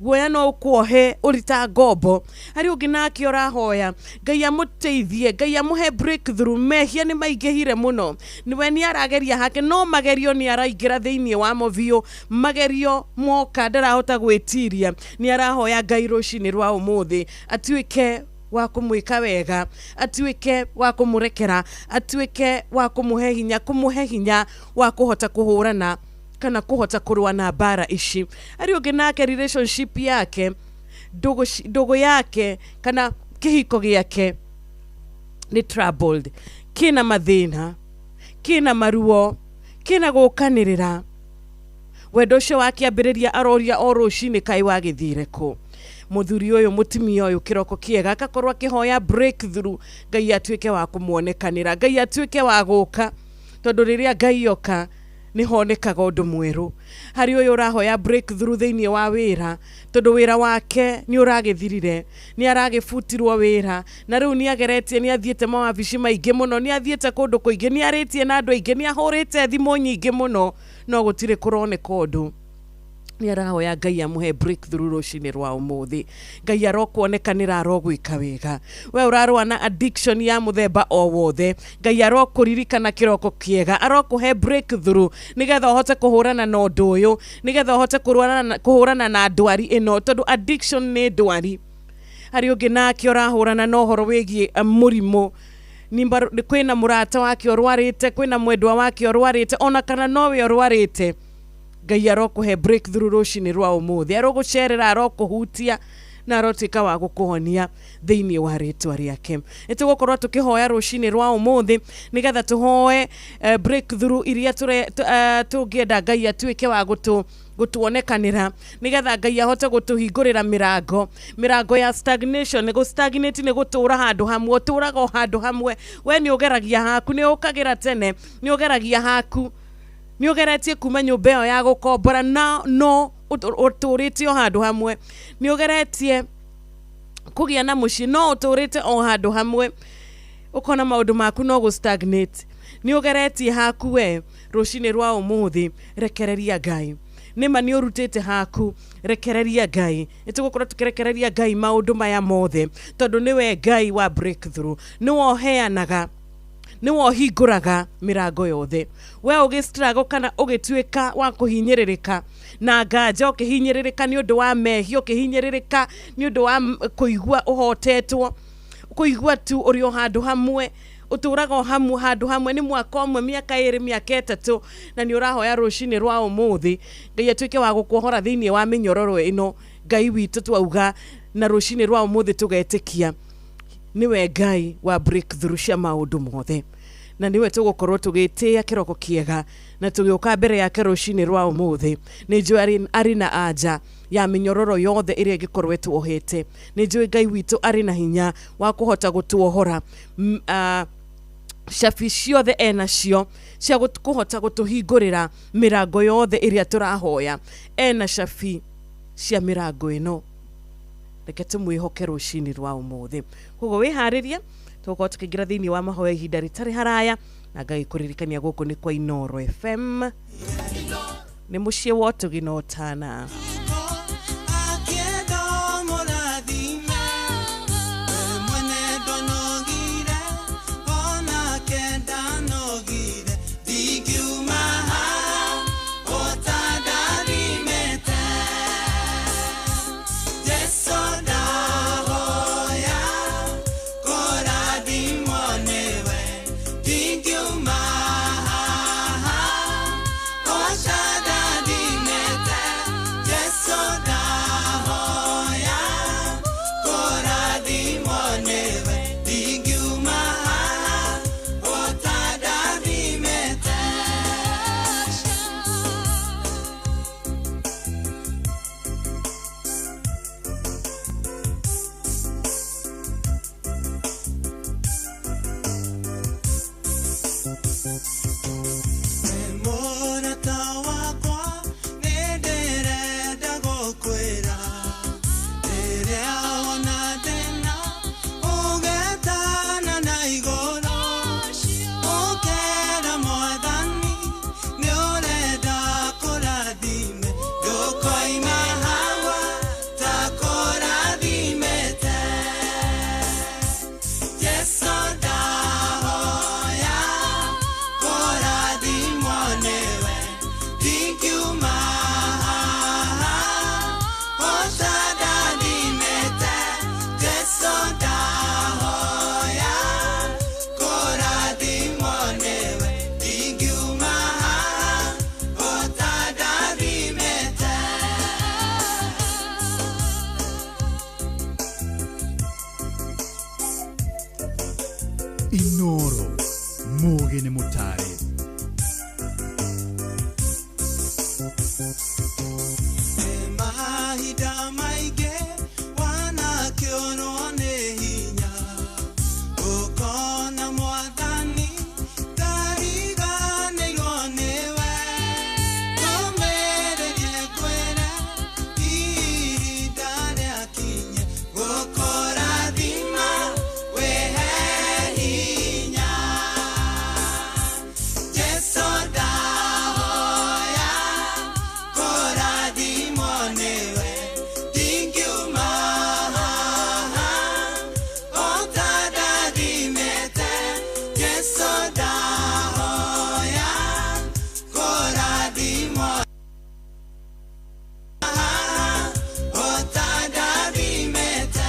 guoya no ukwohe urita ngombo hari ungi nake orahoya Ngai amuteithie Ngai amuhe breakthrough mehia ni maingihire muno niwe ni arageria hake no magerio ni araingira thiini wa movio magerio moka ndarahota gwitiria ni arahoya Ngai rucini rwa umuthi atuike wa kumwika wega atuike wa kumurekera atuike wa kumuhe hinya wa kuhota kuhurana kana kuhota kurua na bara ici ari ungi nake relationship yake dogo yake kana kihiko giake ni troubled kina mathina kina maruo kina gukanirira wendo ucio wake ambiriria aroria o rucini kai wa githire ku muthuri uyu mutumia uyu kiroko kiega akakorwa kihoya breakthrough Ngai atuike wa kumuonekanira Ngai atuike wa guka tondu riria Ngai oka ni honekaga undu mweru hari uyu urahoya breakthrough thiini wa wira tondu wira wake ni uragithirire ni aragifutirwo wira na riu ni ageretie ni athiete mawabici maingi muno ni athiete kundu kuingi ni aritie na andu aingi ni ahurite thimu nyingi muno no gutire kuroneka undu ni arahoya Ngai amuhe breakthrough rucini rwa umuthi Ngai arokuonekanira arogwika wega we urarwa na addiction ya muthemba o wothe Ngai arokuririkana kiroko kiega arokuhe breakthrough nigetha uhote kuhurana na undu uyu nigetha uhote kuhurana na ndwari ino tondu addiction ni ndwari hari ungi nake urahurana na uhoro wigie murimu ni kwina murata wake orwarite kwina mwendwa wake orwarite ona kana nowe orwarite Ngai arokuhe breakthrough rucini rwa umuthi arogucerera arokuhutia na arotuika wa gukuhonia thiini wa ritwa riake nitugukorwo tukihoya rucini rwa umuthi nigetha tuhoe breakthrough iria tungienda Ngai atuike wa gutuonekanira nigetha Ngai ahote gutuhingurira mirango ya stagnation ni stagnate ni gutura handu hamwe uturaga handu hamwe we ni ugeragia haku ni ukagira tene ni ugeragia haku ni ugeretie kuma nyumba iyo ya gukombora no uturite o handu hamwe ni ugeretie kugia na muci no uturite o handu hamwe ukona maundu maku no go stagnate ni ugeretie haku we rucini rwa umuthi rekereria Ngai nima ni urutite haku rekereria Ngai nitugukorwo tukirekereria Ngai maundu maya mothe tondu niwe Ngai wa breakthrough ni woheanaga ni wohinguraga mirango yothe we ugistrago kana ugituika wa kuhinyiririka na nganja ukihinyiririka ni undu wa mehi ukihinyiririka ni undu wa kuigua uhotetwo kuigua tu uri handu hamwe uturaga handu hamwe ni mwaka umwe miaka 2 miaka 3 na ni urahoya rucini rwa umuthi Ngai atuike wa gukuhora thiini wa minyororo ino Ngai witu twauga na rucini rwa umuthi tugetikia niwe Ngai wa breakthrough cia maundu mothe na niwe tugukorwo tugitia kiroko kiega na tugiuka mbere yake rucini rwa umuthi ni njui ari na anja ya minyororo yothe iria gikorwe tuohete ni njui Ngai witu ari na hinya wa kuhota gutuohora shafi ciothe enacio cia kuhota gutuhingurira mirango yothe iria turahoya ena shafi cia mirango ino reke tumwihoke rucini rwa umuthi koguo wihariria tugukorwo tukiingira thiini wa mahoya ihinda ritari haraya na Ngai kuririkania guku ni kwa Inoro FM ni mucii wa Tugina Otana Ona kenda nogire, digiuma Inoro Mugi Mutare. Mahida maige wana kiono nehinya ukona mwadhani tariga negonewe komererie kwera ihidare akinye gukora thima wehe hinya Jesu dahoya kora thimonewe tingiuma otada thimete Jesu dahoya kora thimonewe otada thimete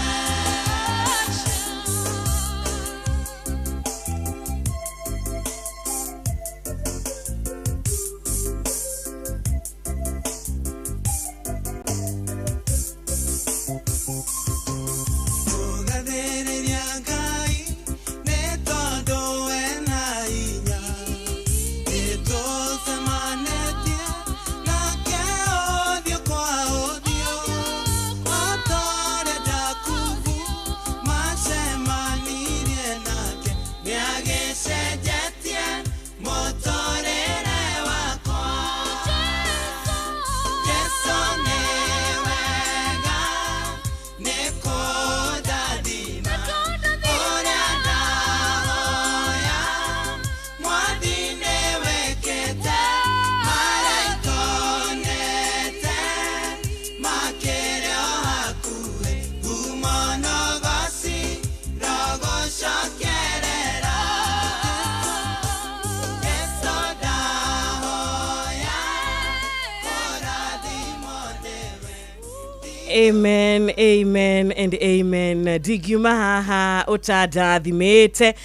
Ugathereria Ngai nĩ tondũ we na hinya nĩtũcemanĩtie nake ũthiũ kwa ũthiũ otorenda kubu macemanirie nake nĩagĩcenjetie mũtũrĩre wakwa Jesu nĩ wega nĩkũndathima ũrĩa ndahoya mwathi nĩwĩkĩte maraikonete makĩrĩ o hakuhĩ ngumonogoci rogũcokerera Jesu ndahoya kũrathimwo nĩwe Amen, amen, and amen. Digiuma haha utadathimite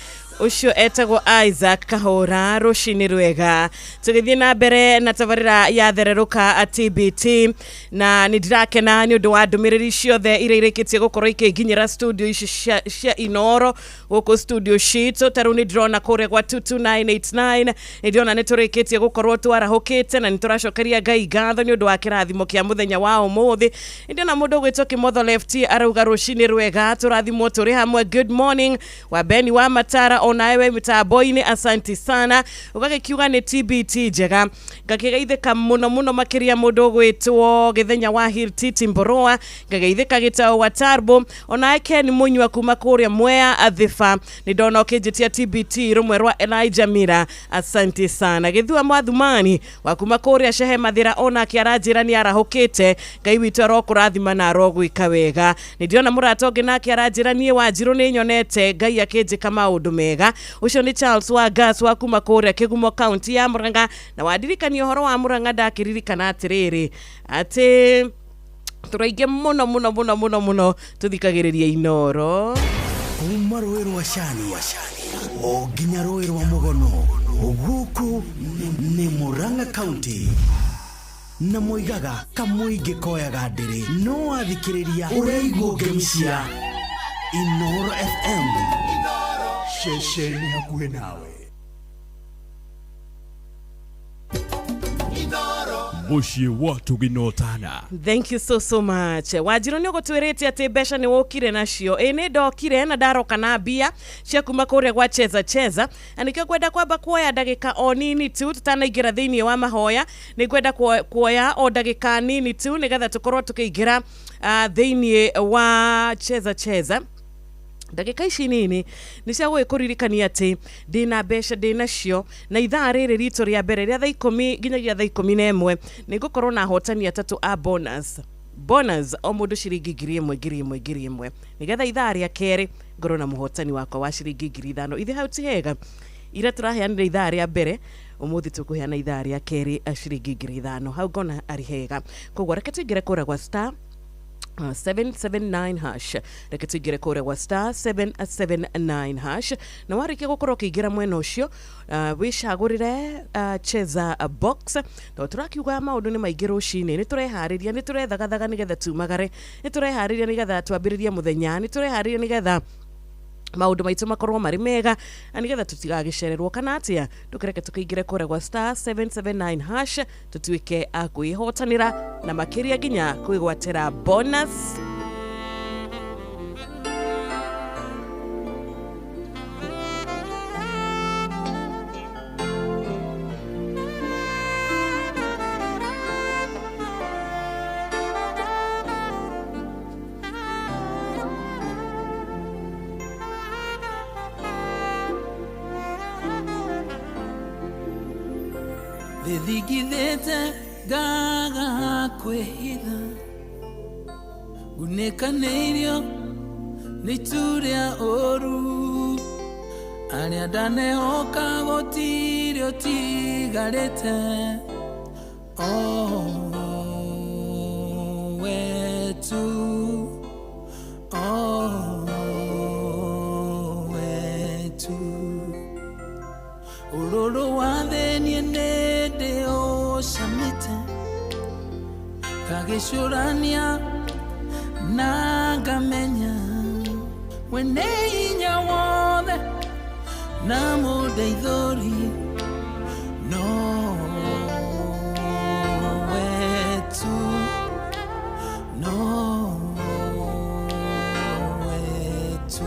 ucio etagwo Isaac Kahora rucini rwega tugithie na mbere na tabarira ya thereruka TBT na nidirakena ni undu wa ndumiriri ciothe ire ireketie gukorwo ikinginyira studio ici cia Inoro guku studio sheet taru ni drona kure kwa 22989 ni ndiona ni tureketie gukorwo twarahukite na nituracokeria Ngai ngatho ni undu wa kirathimo kia muthenya wa umuthi ndiona mundu gwitwo Kimotho left arauga rucini rwega turathimwo turi hamwe good morning wa Beni wa Matara onawe mitaboini asanti sana ugagikiuga ni TBT njega ngakigeithika muno makiria mundu gwitwo githenya wa Hiltiti Mboroa ngageithika gitao wa Tarbo onawe Ken Munywa kuma kuria Mwea Athifa ni ndona ukijitia TBT rumwe rwa Elijah Mira asanti sana githua Mwathumani wa kuma kuria Shehe Mathira ona kiarajira ni arahukite Ngai witu arokurathima na arogwika wega ni ndiona muratonge na kiarajira nie Wanjiru ni nyonete Ngai akijika maundu mega ucio ni Charles wa Gas wa kuma kuria Kigumo County ya Muranga na wadirikani uhoro wa Muranga ndakiririkana atiriri ati turaige muno tuthikagiriria Inoro kuma rũĩ rwa Shani o nginya rũĩ rwa Mugono guku ni Muranga County na moigaga kamuingi koyaga ndiri no athikiriria uraigwo ngemcia Inoro FM Shesheni hakuhe nawe. Mushie watu ginotana. Thank you so much. Wanjiru ni gutwirite ati besha ni wokire nacio. Ni ndokire na ndaroka na bia cia kuma kuria gwa cheza. Anikio kwenda kwamba kuoya ndagika o nini tu tutanaingira thiini wa mahoya. Ni kwenda kuoya o ndagika nini tu nigetha tukorwo tukiingira thiini wa cheza. Ndagika ici nini ni cia gwikuririkania ati ndina besha ndina cio na ithaa riri rito ria mbere ria thaa 10 nginyagia thaa 11 ni gukorwo na hotani atatu a bonus o mundu ciringi 1,000 nigetha ithaa ria keri ngorwo na muhotani wakwa wa ciringi 5,000 ithe hau ti hega ira turaheanira ithaa ria mbere umuthi tukuheana ithaa ria keri ciringi 5,000 hau ngona ari hega koguo reke tuingire kura gwa star 779 hash reke tuingire kure wa star 779 hash na warike gukorwo kiingira mwena ucio wicagurire cheza box to turakiuga maundu ni maingi rucini ni turehariria ni turethagathaga nigetha tumagare ni turehariria nigetha twambiririe muthenya ni turehariria nigetha maundu maitu makorwo mari mega anigetha tutigagicererwo kana atia tukireke tukaingire kore gwa *779# tutuike akwihotanira na makiria ginya kwigwatira bonus. Thigithete gaga kwehitha gunekaneirio nituria oru aria ndanehoka gotirio tigarete wetu wetu ururu wa thenie nende oshamite kagicurania na ngamenya wene hinya wothe na mudeithuri no wetu no wetu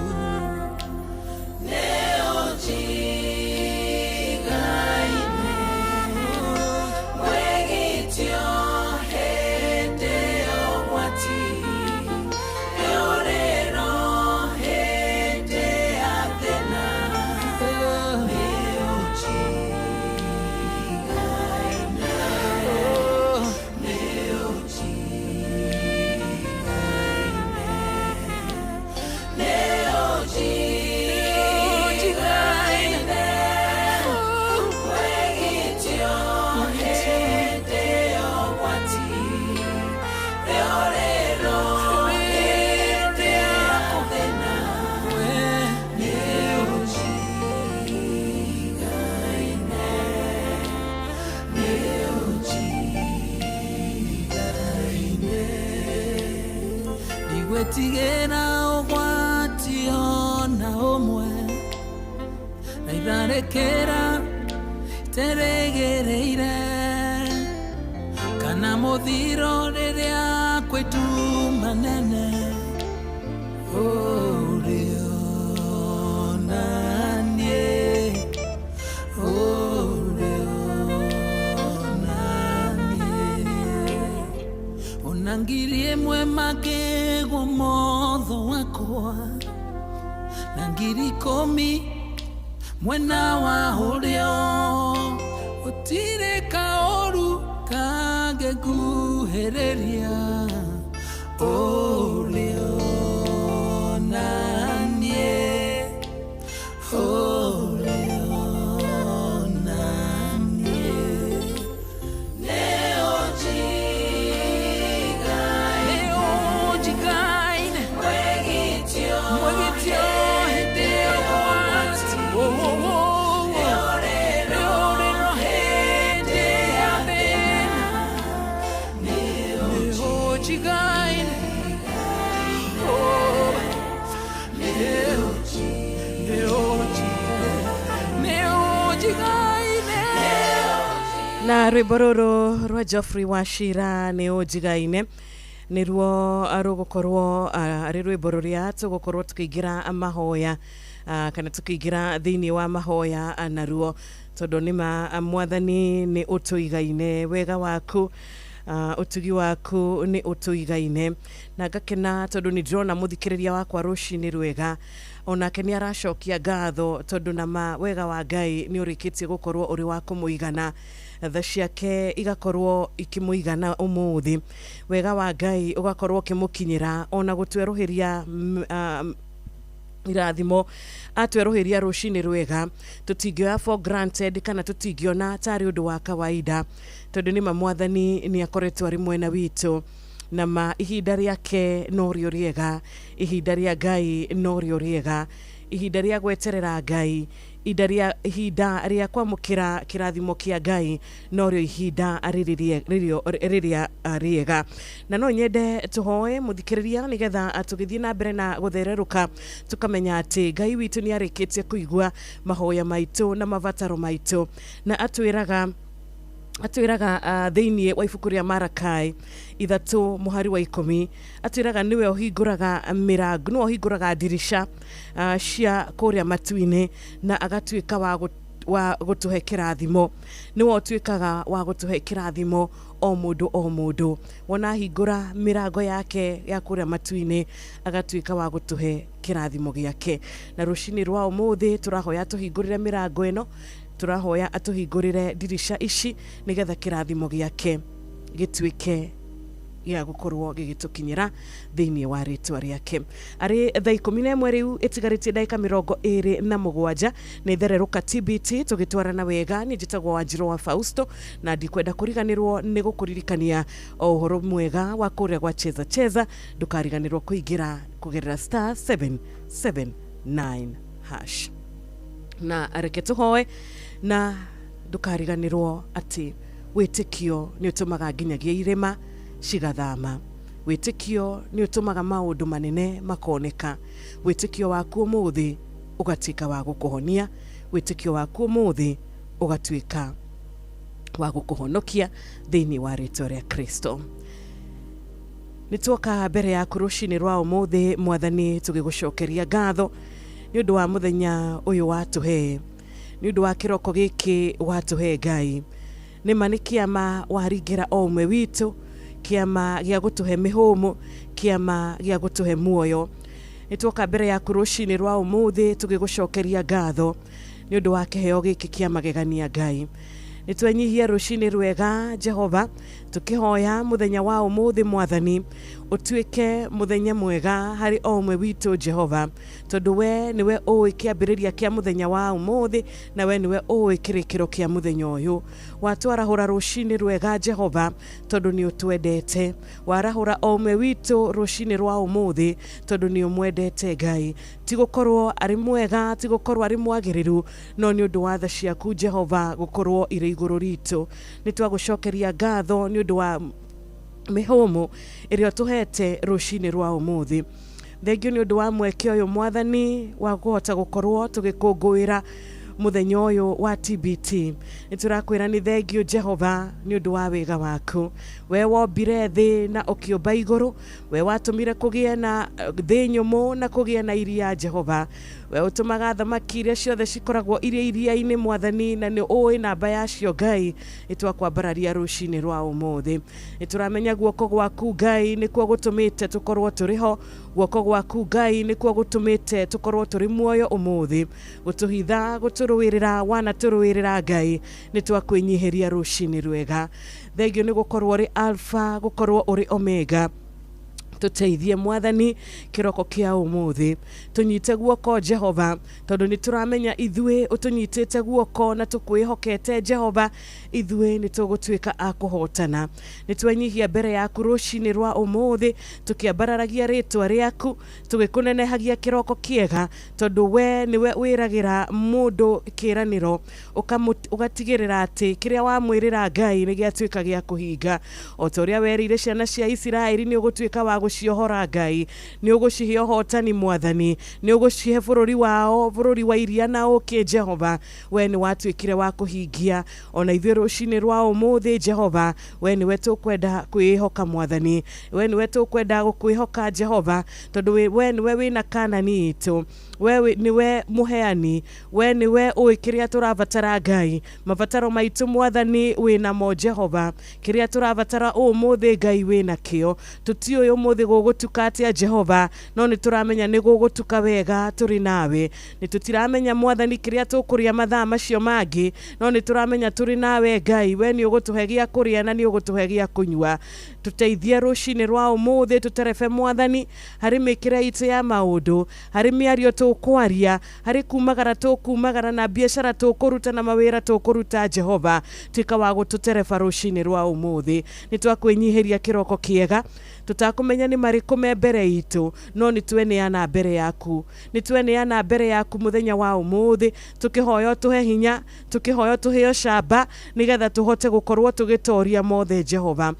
tigera ogwatio na omwe na itharekera teregereire kana muthiro riria kwetu manene orionanie onangirie mwe magego motho wakwa na ngiri 10 mwena wa hurio utire kaoru kagekuhereria orionanie na rwimbo ruru rwa Geoffrey Wachira ni ujigaine niruo arugukorwo ari rwimbo ruria tugukorwo tukiingira mahoya kana tukiingira thiini wa mahoya naruo tondu nima mwathani ni utuigaine wega waku utugi waku ni utuigaine na ngakena tondu ni ndrona muthikiriria wakwa rucini rwega onake ni aracokia ngatho tondu na wega wa Ngai ni urikitie gukorwo uri wa kumuigana tha ciake igakorwo ikimuigana umuthi wega wa Ngai ugakorwo kimukinyira ona gutweruhiria irathimo atweruhiria rucini rwega tutingioya for granted kana tutingiona tari undu wa kawaida tondu ni mwathani ni akoretwo ari mwena witu na ihinda riake no rio riega ihinda ria Ngai no rio riega ihinda ria gweterera Ngai ihinda rĩa kwamũkĩra kĩrathimo kĩa Ngai no rĩo ihinda rĩrĩa rĩega. Na no nyende tũhoe mũthikĩrĩria nĩgetha tũgĩthiĩ na mbere na gũthererũka tũkamenya atĩ Ngai witũ nĩ arĩkĩtie kũigua mahoya maitũ na mabataro maitũ, na atwĩraga thĩinĩ wa ibuku rĩa Malakai 3:10 atwĩraga nĩwe ũhingũraga mĩrango, nĩwe ũhingũraga ndirisha cia kũrĩa matu-inĩ na agatuĩka wa gũtũhe kĩrathimo. Nĩwe ũtuĩkaga wa gũtũhe kĩrathimo o mũndũ wona hingũra mĩrango yake ya kũrĩa matu-inĩ agatuĩka wa gũtũhe kĩrathimo gĩake. Na rũcinĩ rwa ũmũthĩ tũrahoya tũhingũrĩre mĩrango ĩno, tũrahoya atũhingũrĩre ndirisha ici nĩgetha kĩrathimo gĩake gĩtuĩke gĩa gũkorwo gĩgĩtũkinyĩra thĩinĩ wa rĩtwa rĩake. Arĩ thaa 11 rĩu ĩtigarĩtie ndagĩka 27 nĩ thererũka TBT tũgĩtwarana wega. Niĩ njĩtagwo Wanjirũ wa Fausto na ndikwenda kũriganĩrwo nĩ gũkũririkania o ũhoro mwega wa kũrĩa gwa cheza ndũkariganĩrwo kũgerera *779# na reke tũhoe na ndũkariganĩrwo atĩ wĩtĩkio nĩ ũtũmaga nginyagia irĩma cigathama. Wĩtĩkio nĩ ũtũmaga maũndũ manene makoneka. Wĩtĩkio waku ũmũthĩ ũgatuĩka wa gũkũhonia. Wĩtĩkio waku ũmũthĩ ũgatuĩka wa gũkũhonokia thĩinĩ wa rĩtwa rĩa Kristo. Nĩtuoka mbere yaku rũcinĩ rwa ũmũthĩ Mwathani tũgĩgũcokeria ngatho nĩ ũndũ wa mũthenya ũyũ watũhe, nĩ ũndũ wa kĩroko gĩkĩ watũhe Ngai. Nĩma nĩ kĩama waringĩra o ũmwe witũ, kĩama gĩa gũtũhe mĩhũmũ, kĩama gĩa gũtũhe muoyo. Nĩtuoka mbere yaku rũcinĩ rwa ũmũthĩ tũgĩgũcokeria ngatho nĩ ũndũ wa kĩheo gĩkĩ kĩa magegania Ngai. Nĩtwenyihia rũcinĩ rwega Jehova tũkĩhoya mũthenya wa ũmũthĩ Mwathani ũtuĩke mũthenya mwega harĩ o ũmwe witũ Jehova, tondũ we nĩwe ũĩ kĩambĩrĩria kĩa mũthenya wa ũmũthĩ na we nĩwe ũĩ kĩrĩkĩro kĩa mũthenya ũyũ. Watwarahũra rũcinĩ rwega Jehova tondũ nĩ ũtwendete. Warahũra o ũmwe witũ rũcinĩ rwa ũmũthĩ tondũ nĩ ũmwendete Ngai. Ti gũkorwo arĩ mwega, ti gũkorwo arĩ mwagĩrĩru, no nĩ ũndũ wa tha ciaku Jehova gũkorwo irĩ igũrũ ritũ. Nĩtwagũcokeria ngatho nĩ ũndũ wa mĩhũmũ ĩrĩa tũhete rũcinĩ rwa ũmũthĩ. Thengio nĩ ũndũ wa mweke ũyũ Mwathani wa kũhota gũkorwo tũgĩkũngũĩra mũthenya ũyũ wa TBT. Nĩtũrakwĩra nĩ thengio Jehova nĩ ũndũ wa wega waku. We wombire thĩ na ũkĩũmba igũrũ, we watũmire kũgĩe na thĩ nyũmũ na kũgĩe na iria Jehova. We ũtũmaga thamaki iria ciothe cikoragwo iria iria-inĩ Mwathani, na nĩ ũĩ namba yacio Ngai. Nĩtwakwambararia rũcinĩ rwa ũmũthĩ. Nĩtũramenya guoko gwaku Ngai nĩkuo gũtũmĩte tũkorwo tũrĩ ho. Guoko gwaku Ngai nĩkuo gũtũmĩte tũkorwo tũrĩ muoyo ũmũthĩ. Gũtũhitha, gũtũrũĩrĩra, wanatũrũĩrĩra Ngai. Nĩtwakwĩnyihĩria rũcinĩ rwega. Thengio nĩ gũkorwo ũrĩ Alpha, gũkorwo ũrĩ Omega. Tũteithie Mwathani kĩroko kĩa ũmũthĩ. Tũnyite guoko Jehova tondũ nĩtũramenya ithuĩ ũtũnyitĩte guoko na tũkwĩhokete Jehova, ithuĩ nĩtũgũtuĩka a kũhotana. Nĩtwenyihia mbere yaku rũcinĩ rwa ũmũthĩ tũkĩambararagia rĩtwa rĩaku, tũgĩkũnenehagia kĩroko kĩega tondũ we nĩwe wĩragĩra mũndũ kĩĩranĩro, ũgatigĩrĩra atĩ kĩrĩa wamwĩrĩra Ngai nĩgĩatuĩka gĩa kũhinga. O ta ũrĩa werĩire ciana cia Isiraeli nĩ ũgũtuĩka wa gũciohora Ngai, nĩ ũgũcihe ũhotani Mwathani, nĩ ũgũcihe bũrũri wao, bũrũri wa iria na ũkĩ Jehova. We nĩ watuĩkire wa kũhingia. Ona ithuĩ rũcinĩ rwa ũmũthĩ Jehova, we nĩwe tũkwenda kwĩhoka Mwathani, we nĩwe tũkwenda gũkwĩhoka Jehova tondũ we nĩwe wĩna Kanani itũ. We nĩwe mũheani, we nĩwe ũĩ kĩrĩa tũrabatara Ngai. Mabataro maitũ Mwathani wĩnamo Jehova. Kĩrĩa tũrabatara ũmũthĩ Ngai wĩna kĩo. Tũtiũĩ ũmũthĩ gũgũtuka atĩa Jehova, no nĩtũramenya nĩ gũgũtuka wega tũrĩ nawe. Nĩtũtiramenya Mwathani kĩrĩa tũkũrĩa mathaa macio mangĩ, no nĩtũramenya tũrĩ nawe Ngai. We nĩ ũgũtũhe gĩa kũrĩa na nĩ ũgũtũhe gĩa kũnyua. tuteithie rucini rwa umuthi tuterefe mwathani hari mikira itu ya maundu hari miario tukwaria hari kumagara na biashara tukuruta na mawira tukuruta Jehova tuika wa gututerefa rucini rwa umuthi nitwakwenyihiria kiroko kiega tutakumenya ni mariku me mbere itu no nitweneana mbere yaku nitweneana mbere yaku muthenya wa umuthi tukihoyo tuhe hinya tukihoyo tuheo shamba nigetha tuhote gukorwo tugitoria mothe Jehova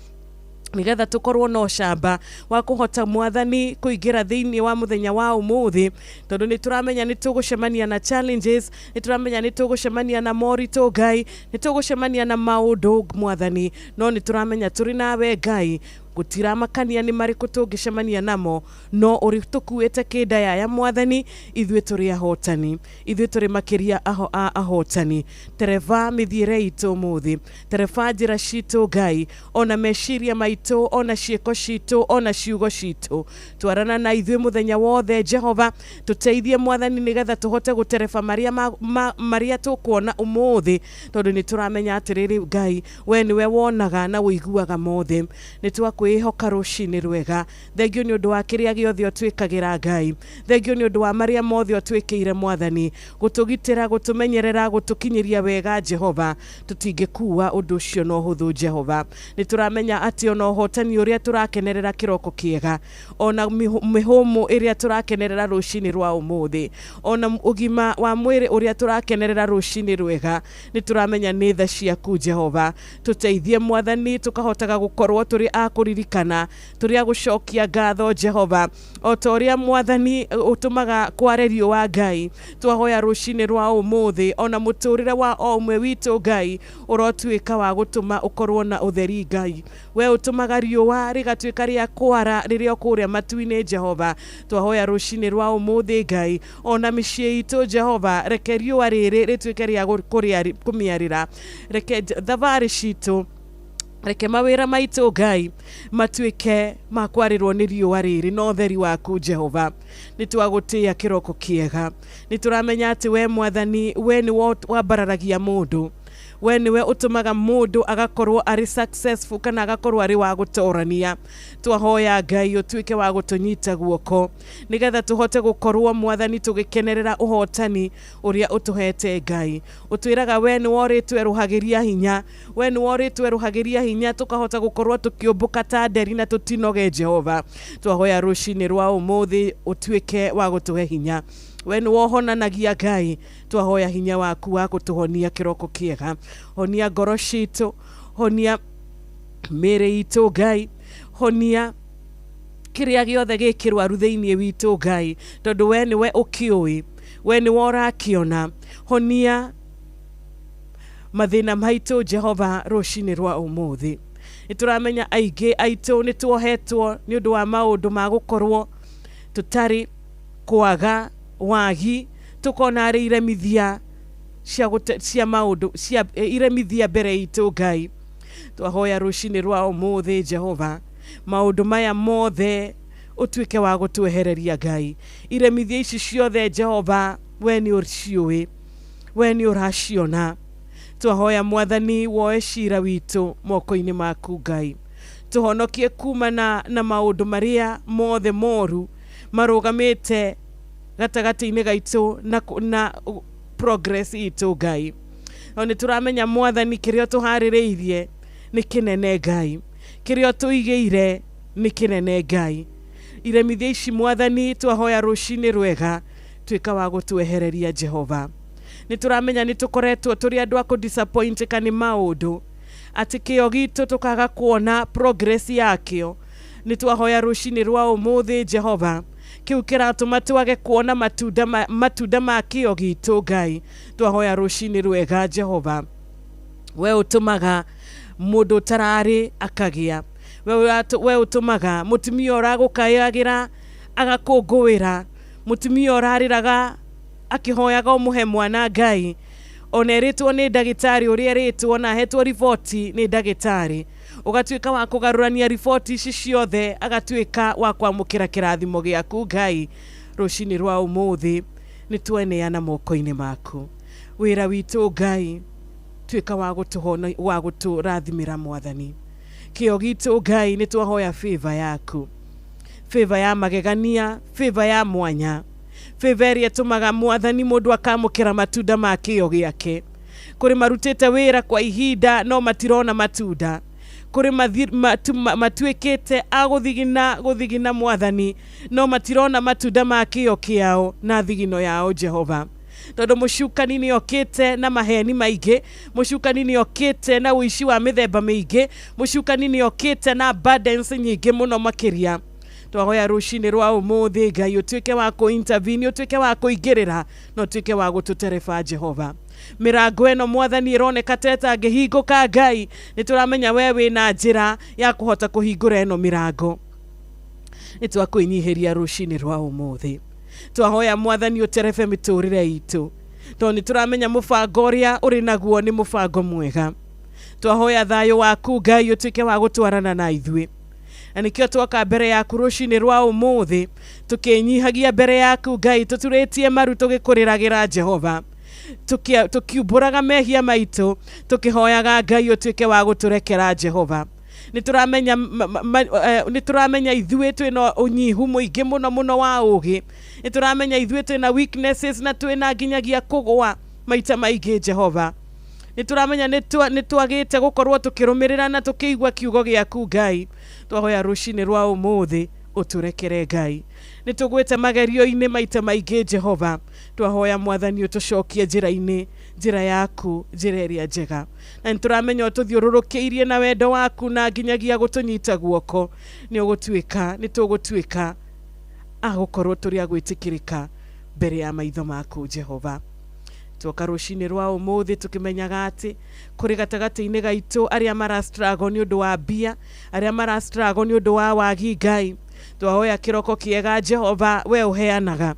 nigetha tukorwo no shamba wa kuhota mwathani kuingira thiini wa muthenya wa umuthi tondu ni turamenya ni tugucemania na challenges ni turamenya ni tugucemania na morito Ngai ni tugucemania na maundu mwathani no ni turamenya turi nawe Ngai gutiramakania ni mariku tungicemania namo no uri tukuite kindaya ya mwathani ithwe turi ahotani ithwe turi makiria ahotani tereva mithiire itu muthi tereva njira citu Ngai ona meciria maitu ona ciiko citu ona ciugo citu twarana na ithwe muthenya wothe Jehova tuteithie mwathani nigetha tuhote gutereba maria tukuona umuthi tondu ni turamenya atiriri Ngai we niwe wonaga na wiguaga mothe ni twakwĩhoka rucini rwega thengio ni undu wa kiria giothe otwikagira Ngai thengio ni undu wa maria mothe otwikire mwathani gutugitira gutumenyerera gutukinyiria wega Jehova tutingekuwa undu ucio no huthu Jehova ni turamenya ati ona hotani uria turakenerera kiroko kiega ona mihumu iria turakenerera rucini rwa umuthi ona ugima wa mwiri uria turakenerera rucini rwega ni turamenya ni tha ciaku Jehova tuteithie mwathani tukahotaga gukorwo turi akuririkana turi agucokia ngatho Jehova o toria mwathani utumaga kwarerio wa Ngai twahoya rucini rwa umuthi ona muturire wa omwe witu Ngai urotwika wa gutuma ukorwo na utheri Ngai we utumaga riũa rigatwika ria kwara riria kuria matuine Jehova twahoya rucini rwa umuthi Ngai ona micii itu Jehova reke riũa riri ritwike ria kumiarira reke thavari citu reke mawira maitu Ngai matwike makwarirwo ni riũa riri no theri waku Jehova nitwagutia kiroko kiega nituramenya ati we mwathani we ni wambararagia mundu we niwe utumaga mundu agakorwo ari successful kana agakorwo ari wa gutorania twahoya Ngai utwike wa gutunyita guoko nigetha tuhote gukorwo mwathani tugikenerera uhotani uria utuhete Ngai utwiraga we ni woritwe ruhagiria hinya we ni woritwe ruhagiria hinya tukahota gukorwo tukiumbuka ta nderi na tutinoge Jehova twahoya rucini rwa umuthi utwike wa gutuhe hinya we ni wohonanagia Ngai twahoya hinya waku wa gutuhonia kiroko kiega honia ngoro citu honia mĩĩrĩ itu Ngai honia kiria giothe gikirwaru thiini witu Ngai tondu we niwe ukiui we ni worakiona honia mathina maitu Jehova rucini rwa umuthi nituramenya aingi aitu nituohetwo ni undu wa maundu ma gukorwo tutari kwaga wagi tukona ari iremithia cia maundu cia iremithia mbere itu Ngai twahoya rucini rwa umuthi Jehova maundu maya mothe utwike wa gutwehereria Ngai iremithia ici ciothe Jehova we ni urciui we ni uraciona twahoya mwathani woe cira witu moko-ini maku Ngai tuhonokie kumana na maundu maria mothe moru marugamite gatagati-ini gaitu na progress itu Ngai oni turamenya mwathani kirio tuhaririirie ni kinene Ngai kirio tuigeire ni kinene Ngai iremithia ici mwathani twahoya rucini rwega twika wa gutwehereria Jehova ni turamenya ni tukoretwo turi andu aku disappoint kani maundu ati kio gitu tukaga kuona progress yakio ni twahoya rucini rwa umuthi Jehova kiu kiratuma twage kuona matunda ma kio gitu Ngai twahoya rucini rwega Jehova we utumaga mundu tarari akagia we utumaga mutumia oragukayagira agakungwira mutumia orariraga akihoyaga umuhe mwana Ngai oneritwo ni ndagitari uria ritwo na hetwo riboti ni ndagitari ugatwika wa kugarurania riboti ici ciothe agatwika wa kwamukira kirathimo giaku Ngai rucini rwa umuthi ni tweneana moko-ini maku wira witu Ngai twika wa gutuhona wa guturathimira mwathani kĩo gitũ Ngai nĩ twahoya favor yaku, favor ya magegania, favor ya mwanya, favor ĩrĩa ĩtũmaga Mwathani mũndũ akamũkĩra matunda ma kĩo gĩake. Kũrĩ marutĩte wĩra kwa ihinda no matirona matunda, kũrĩ matuĩkĩte gũthigina Mwathani no matirona matunda ma kĩo kĩao na thigino yao Jehova. Tondũ mũcukani nĩ okĩte na maheni maingĩ, mũcukani nĩ okĩte na ũici wa mĩthemba mĩingĩ, mũcukani nĩ okĩte na burdens nyingĩ mũno makĩria. Twahoya rũcinĩ rwa ũmũthĩ Ngai ũtuĩke wa kũ-intervene, ũtuĩke wa kũingĩrĩra na ũtuĩke wa gũtũtereba Jehova. Mĩrango ĩno Mwathani ĩroneka ta ĩtangĩhingũka Ngai, nĩ tũramenya we wĩna njĩra ya kũhota kũhingũra ĩno mĩrango. Nĩ twakwĩnyihĩria rũcinĩ rwa ũmũthĩ. Twahoya Mwathani ũterebe mĩtũrĩre itũ, tondũ nĩ tũramenya mũbango ũrĩa ũrĩ naguo nĩ mũbango mwega. Twahoya thayũ waku Ngai ũtuĩke wa gũtwarana na ithuĩ. Na nĩkĩo twoka mbere yaku rũcinĩ rwa ũmũthĩ, tũkĩnyihagia mbere yaku Ngai, tũturĩtie maru tũgĩkũrĩragĩra Jehova, tũkiumbũraga mehia maitũ, tũkĩhoyaga Ngai ũtuĩke wa gũtũrekera Jehova. Nĩ tũramenya ithuĩ twĩna ũnyihu mũingĩ mũno wa ũgĩ, nĩ tũramenya ithuĩ twĩna weaknesses na twĩna nginyagia kũgũa maita maingĩ Jehova. Nĩ tũramenya nĩ twagĩte gũkorwo tũkĩrũmĩrĩra na tũkĩigua kiugo gĩaku Ngai. Twahoya rũcinĩ rwa ũmũthĩ ũtũrekere Ngai. Nĩ tũgwĩte magerio-inĩ maita maingĩ Jehova. Twahoya Mwathani ũtũcokie njĩra-inĩ, njĩra yaku, njĩra ĩrĩa njega. Na nĩ tũramenya ũtũthiũrũrũkĩirie na wendo waku na nginyagia gũtũnyita guoko. Nĩ tũgũtuĩka agũkorwo tũrĩ a gwĩtĩkĩrĩka mbere ya maitho maku Jehova. Twoka rũcinĩ rwa ũmũthĩ tũkĩmenyaga atĩ kũrĩ gatagatĩ-inĩ gaitũ arĩa marastruggle nĩ ũndũ wa mbia, arĩa marastruggle nĩ ũndũ wa wagi Ngai. Twahoya kĩroko kĩega Jehova, we ũheanaga.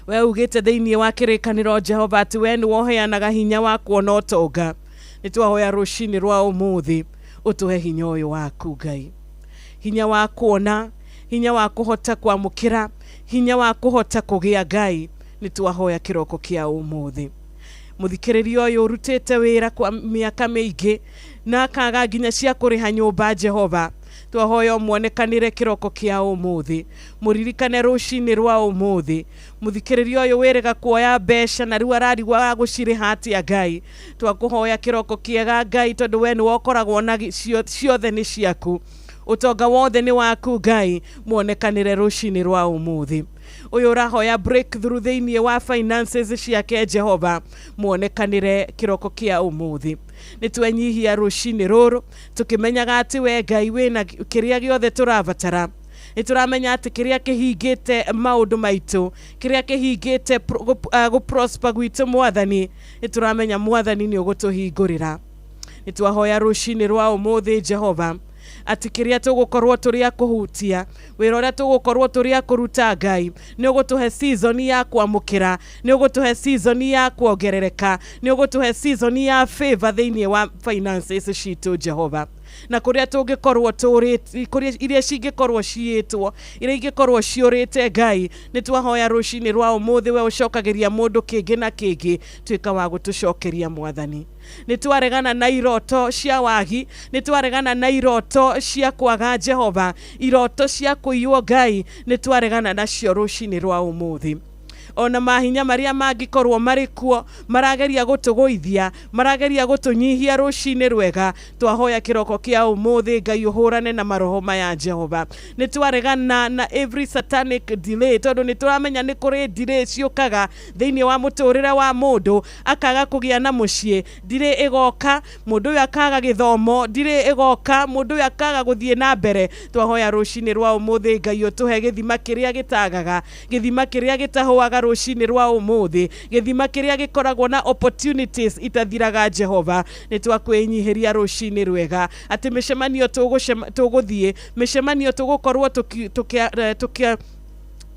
We ugĩte thĩinĩ wa kĩrĩkanĩro Jehova atĩ we nĩ woheanaga hinya wa kuona ũtonga. Nĩ twahoya rũcinĩ rwa ũmũthĩ ũtũhe hinya ũyũ waku Ngai, hinya wa kuona, hinya wa kũhota kwamũkĩra, hinya wa kũhota kũgĩa Ngai. Nĩ twahoya kĩroko kĩa ũmũthĩ. Mũthikĩrĩria ũyũ ũrutĩte wĩra kwa mĩaka mĩingĩ na akaga nginya cia kũrĩha nyũmba Jehova, twahoya ũmuonekanĩre kĩroko kĩa ũmũthĩ. Mũririkane rũcinĩ rwa ũmũthĩ mũthikĩrĩria ũyũ wĩrĩga kuoya mbeca na rĩu ararigwa gũcirĩha atĩa Ngai. Twakũhoya kĩroko kĩega Ngai, tondũ we nĩ wokoragwo na ciothe nĩ ciaku, ũtonga wothe nĩ waku Ngai. Muonekanĩre rũcinĩ rwa ũmũthĩ. Ũyũ ũrahoya breakthrough thĩinĩ wa finances ciake Jehova, muonekanĩre kĩroko kĩa ũmũthĩ. Nĩ twenyihia rũcinĩ rũrũ tũkĩmenyaga atĩ we Ngai wĩna kĩrĩa gĩothe tũrabatara. Nĩ tũramenya atĩ kĩrĩa kĩhingĩte maũndũ maitũ, kĩrĩa kĩhingĩte gũprosper gwitũ Mwathani, nĩ tũramenya Mwathani nĩ ũgũtũhingũrĩra. Nĩ twahoya rũcinĩ rwa ũmũthĩ Jehova atĩ kĩrĩa tũgũkorwo tũrĩ a kũhutia, wĩra ũrĩa tũgũkorwo tũrĩ a kũruta Ngai, nĩ ũgũtũhe season ya kwamũkĩra, nĩ ũgũtũhe season ya kuongerereka, nĩ ũgũtũhe season ya favor thĩinĩ wa finances citũ Jehova. Na kũrĩa tũngĩkorwo kũrĩa iria cingĩkorwo ciĩtwo, iria ingĩkorwo ciũrĩte Ngai, nĩ twahoya rũcinĩ rwa ũmũthĩ we ũcokagĩria mũndũ kĩngĩ na kĩngĩ, tuĩka wa gũtũcokeria Mwathani. Nĩ twaregana na iroto cia wagi, nĩ twaregana na iroto cia kwaga Jehova, iroto cia kũiywo Ngai, nĩ twaregana nacio rũcinĩ rwa ũmũthĩ. Ona mahinya marĩa mangĩkorwo marĩ kuo marageria gũtũgũithia, marageria gũtũnyihia rũcinĩ rwega, twahoya kĩroko kĩa ũmũthĩ Ngai ũhũrane na maroho maya Jehova. Nĩ twaregana na every satanic delay, tondũ nĩ tũramenya nĩ kũrĩ delay ciũkaga thĩinĩ wa mũtũrĩre wa mũndũ, akaga kũgĩa na mũciĩ, delay ĩgoka, mũndũ ũyũ akaga gĩthomo, delay ĩgoka, mũndũ ũyũ akaga gũthiĩ na mbere. Twahoya rũcinĩ rwa ũmũthĩ Ngai ũtũhe gĩthima kĩrĩa gĩtagaga, gĩthima kĩrĩa gĩtahũaga rũcinĩ rwa ũmũthĩ, gĩthima kĩrĩa gĩkoragwo na opportunities itathiraga Jehova. Nĩ twakwĩnyihĩria rũcinĩ rwega atĩ mĩcemanio tũgũthiĩ, mĩcemanio tũgũkorwo tũkĩa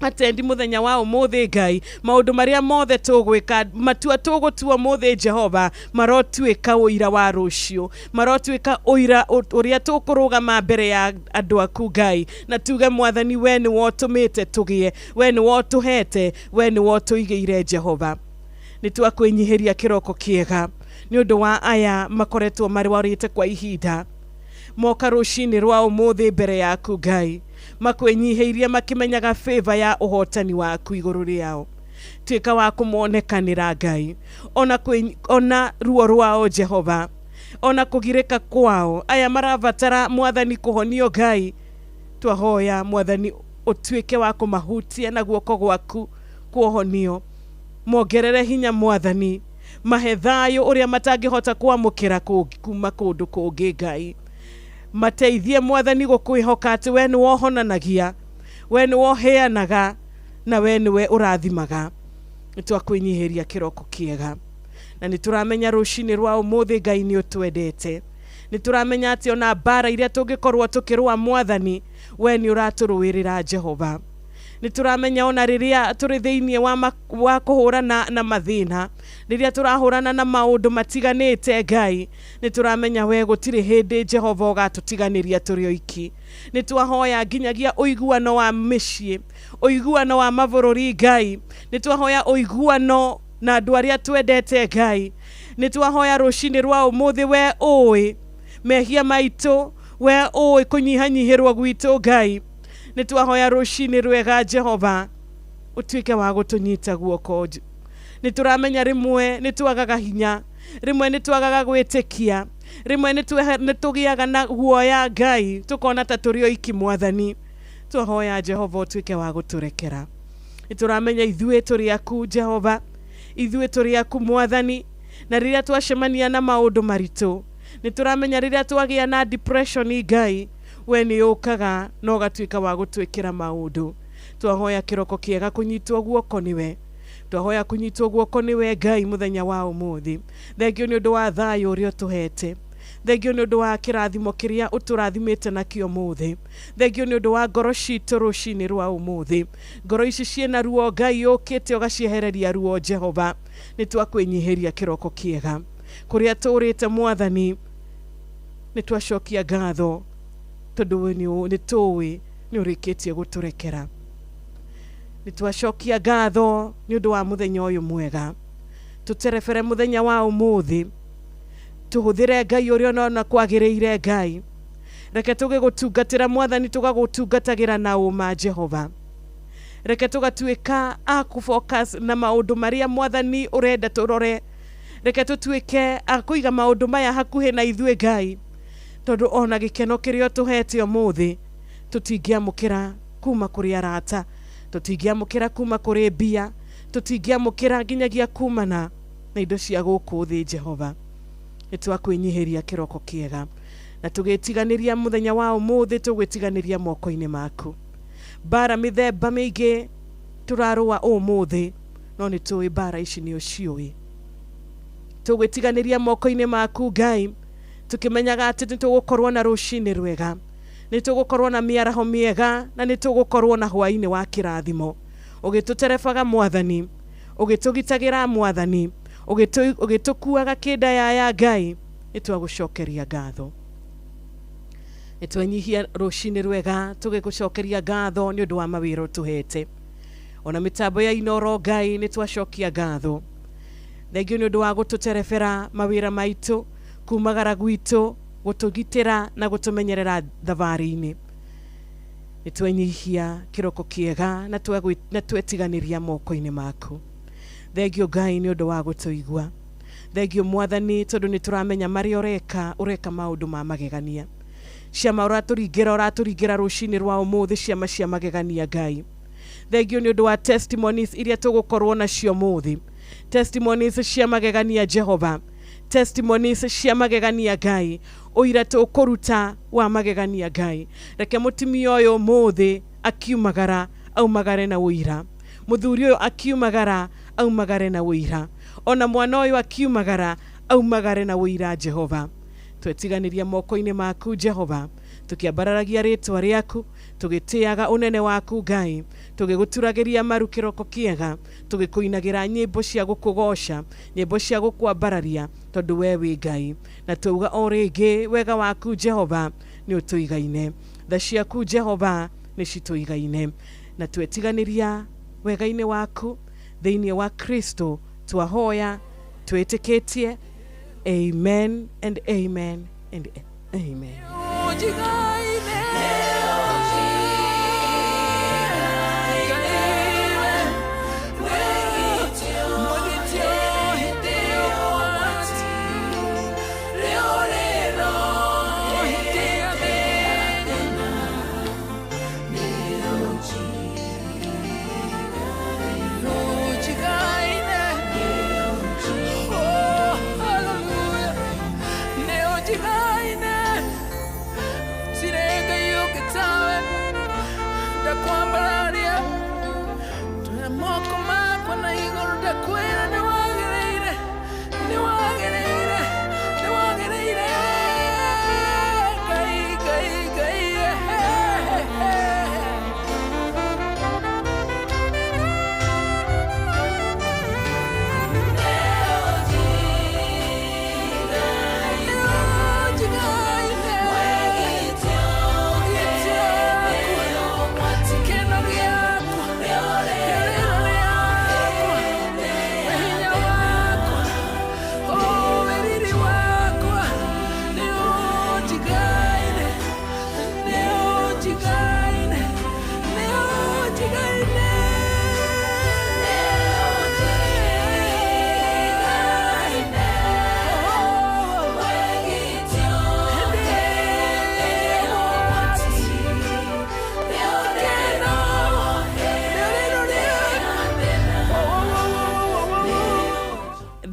atendi mũthenya wa ũmũthĩ Ngai, maũndũ marĩa mothe tũgwĩka, matua tũgũtua ũmũthĩ Jehova, marotuĩka ũira wa rũciũ, marotuĩka ũira ũrĩa tũkũrũgama mbere ya andũ aku Ngai, na tuge Mwathani we nĩ wotũmĩte tũgĩe, we nĩ wotũhete, we nĩ wotũigĩire Jehova. Nĩ twakwĩnyihĩria kĩroko kĩega nĩ ũndũ wa aya makoretwo marwarĩte kwa ihinda, moka rucini rwa umuthi mbere yaku Ngai makwĩnyihĩirie makimenyaga favor ya ũhotani waku igũrũ rĩao. Tuĩka wa kũmonekanĩra Ngai ona ruo rwao Jehova, ona kũgirĩka kwao aya marabatara Mwathani kũhonio Ngai. Twahoya Mwathani ũtuĩke wa kũmahutia na guoko gwaku kuohonio. Mongerere hinya Mwathani, mahe thayũ ũrĩa matangĩhota kwamũkĩra kuma kũndũ kũngĩ Ngai. Mateithie Mwathani gũkwĩhoka atĩ we nĩ wohonanagia, we nĩ woheanaga, na we nĩwe ũrathimaga. Nĩtwakwĩnyihĩria kĩroko kĩega, na nĩtũramenya rũcinĩ rwa ũmũthĩ Ngai nĩ ũtwendete. Nĩtũramenya atĩ ona mbara iria tũngĩkorwo tũkĩrũa Mwathani, we nĩ ũratũrũĩrĩra Jehova. Nĩtũramenya ona rĩrĩa tũrĩ thĩinĩ wa kũhũrana na mathĩna, rĩrĩa tũrahũrana na maũndũ matiganĩte Ngai, nĩtũramenya we gũtirĩ hĩndĩ Jehova ũgatũtiganĩria tũrĩ oiki. Nĩtwahoya nginyagia ũiguano wa mĩciĩ, ũiguano wa mabũrũri Ngai. Nĩtwahoya ũiguano na andũ arĩa twendete Ngai. Nĩtwahoya rũcinĩ rwa ũmũthĩ we ũĩ mehia maitũ, we ũĩ kũnyihanyihĩrwo gwitũ Ngai. Nĩtwahoya rũcinĩ rwega Jehova ũtuĩke wa gũtũnyita guoko. Nĩtũramenya rĩmwe nĩtwagaga hinya, rĩmwe nĩtwagaga gwĩtĩkia, rĩmwe nĩtũgĩaga na guoya Ngai, tũkona ta tũrĩ oiki Mwathani. Twahoya Jehova ũtuĩke wa gũtũrekera. Nĩtũramenya ithuĩ tũrĩ aku Jehova, ithuĩ tũrĩ aku Mwathani, na rĩrĩa twacemania na maũndũ maritũ, nĩtũramenya rĩrĩa twagĩa na depression Ngai, we nĩ ũkaga na ũgatuĩka wa gũtwĩkĩra maũndũ. Twahoya kĩroko kĩega kũnyitwo guoko nĩwe, twahoya kũnyitwo guoko nĩwe Ngai mũthenya wa ũmũthĩ. Thengio nĩ ũndũ wa thayũ ũrĩa ũtũhete, thengio nĩ ũndũ wa kĩrathimo kĩrĩa ũtũrathimĩte nakĩo ũmũthĩ, thengio nĩ ũndũ wa ngoro citũ rũcinĩ rwa ũmũthĩ. Ngoro ici ciĩna ruo Ngai ũkĩte ũgaciehereria ruo Jehova. Nĩtwakwĩnyihĩria kĩroko kĩega kũrĩa tũrĩte Mwathani. Nĩtwacokia ngatho tondũ nĩtũĩ nĩũrĩkĩtie gũtũrekera. Nĩtwacokia ngatho nĩ ũndũ wa mũthenya ũyũ mwega. Tũterebere mũthenya wa ũmũthĩ, tũhũthĩre Ngai ũrĩa ona kwagĩrĩire Ngai. Reke tũgĩgũtungatĩra Mwathani, tũgagũtungatagĩra na ũma Jehova. Reke tũgatuĩka a kũfocus na maũndũ marĩa Mwathani ũrenda tũrore. Reke tũtuĩke a kũiga maũndũ maya hakuhĩ na ithuĩ Ngai, tondũ ona gĩkeno kĩrĩa tũhete ũmũthĩ tũtingĩamũkĩra kuma kũrĩ arata, tũtingĩamũkĩra kuma kũrĩ mbia, tũtingĩamũkĩra nginyagia kumana na indo cia gũkũ thĩ Jehova. Nĩtwakwĩnyihĩria kĩroko kĩega, na tũgĩtiganĩria mũthenya wa ũmũthĩ, tũgĩtiganĩria moko-inĩ maku. Mbara mĩthemba mĩingĩ tũrarũa ũmũthĩ, no nĩtũĩ mbara ici nĩ ũciũĩ. Tũgĩtiganĩria moko-inĩ maku Ngai, tukimenyaga atĩ nĩtũgũkorwo na rũcinĩ rwega, nĩtũgũkorwo na mĩaraho mĩega, na nĩtũgũkorwo na hwainĩ wa kĩrathimo. Ũgĩtũterebaga Mwathani, ũgĩtũgitagĩra Mwathani, ũgĩtũkuaga kĩndayaya Ngai. Nĩtwagũcokeria ngatho. Nĩtwanyihia rũcinĩ rwega tũgĩgũcokeria ngatho nĩ ũndũ wa mawĩra ũtũhete. Ona mĩtambo ya Inoro Ngai nĩtwacokia ngatho. Thengio nĩ ũndũ wa gũtũterebera mawĩra maitũ, kumagara gwitũ, gũtũgitĩra na gũtũmenyerera thabarĩ-inĩ. Nĩtwanyihia kĩroko kĩega na twetiganĩria moko-inĩ maku. Thengio Ngai nĩ ũndũ wa gũtũigua. Thengio Mwathani tondũ nĩtũramenya marĩa ũreka maũndũ ma magegania. Ciama ũratũringĩra rũcinĩ rwa ũmũthĩ, ciama cia magegania Ngai. Thengio nĩ ũndũ wa testimonies iria tũgũkorwo nacio ũmũthĩ, testimonies cia magegania Jehova, testimonies cia magegania Ngai, ũira tũkũruta wa magegania Ngai. Reke mũtumia ũyũ ũmũthĩ akiumagara aumagare na ũira, mũthuri ũyũ akiumagara aumagare na ũira, ona mwana ũyũ akiumagara aumagare na ũira Jehova. Twetiganĩria moko-inĩ maku Jehova, tukiambararagia rĩtwa rĩaku, tũgĩtĩaga ũnene waku Ngai, tũgĩgũturagĩria maru kĩroko kĩega, tũgĩkũinagĩra nyĩmbo cia gũkũgoca, nyĩmbo cia gũkwambararia, tondũ we wĩ Ngai. Na twauga o rĩngĩ wega waku Jehova nĩ ũtũigaine, tha ciaku Jehova nĩ citũigaine, na twetiganĩria wega-inĩ waku thĩinĩ wa Kristo twahoya twĩtĩkĩtie. Amen and amen and amen.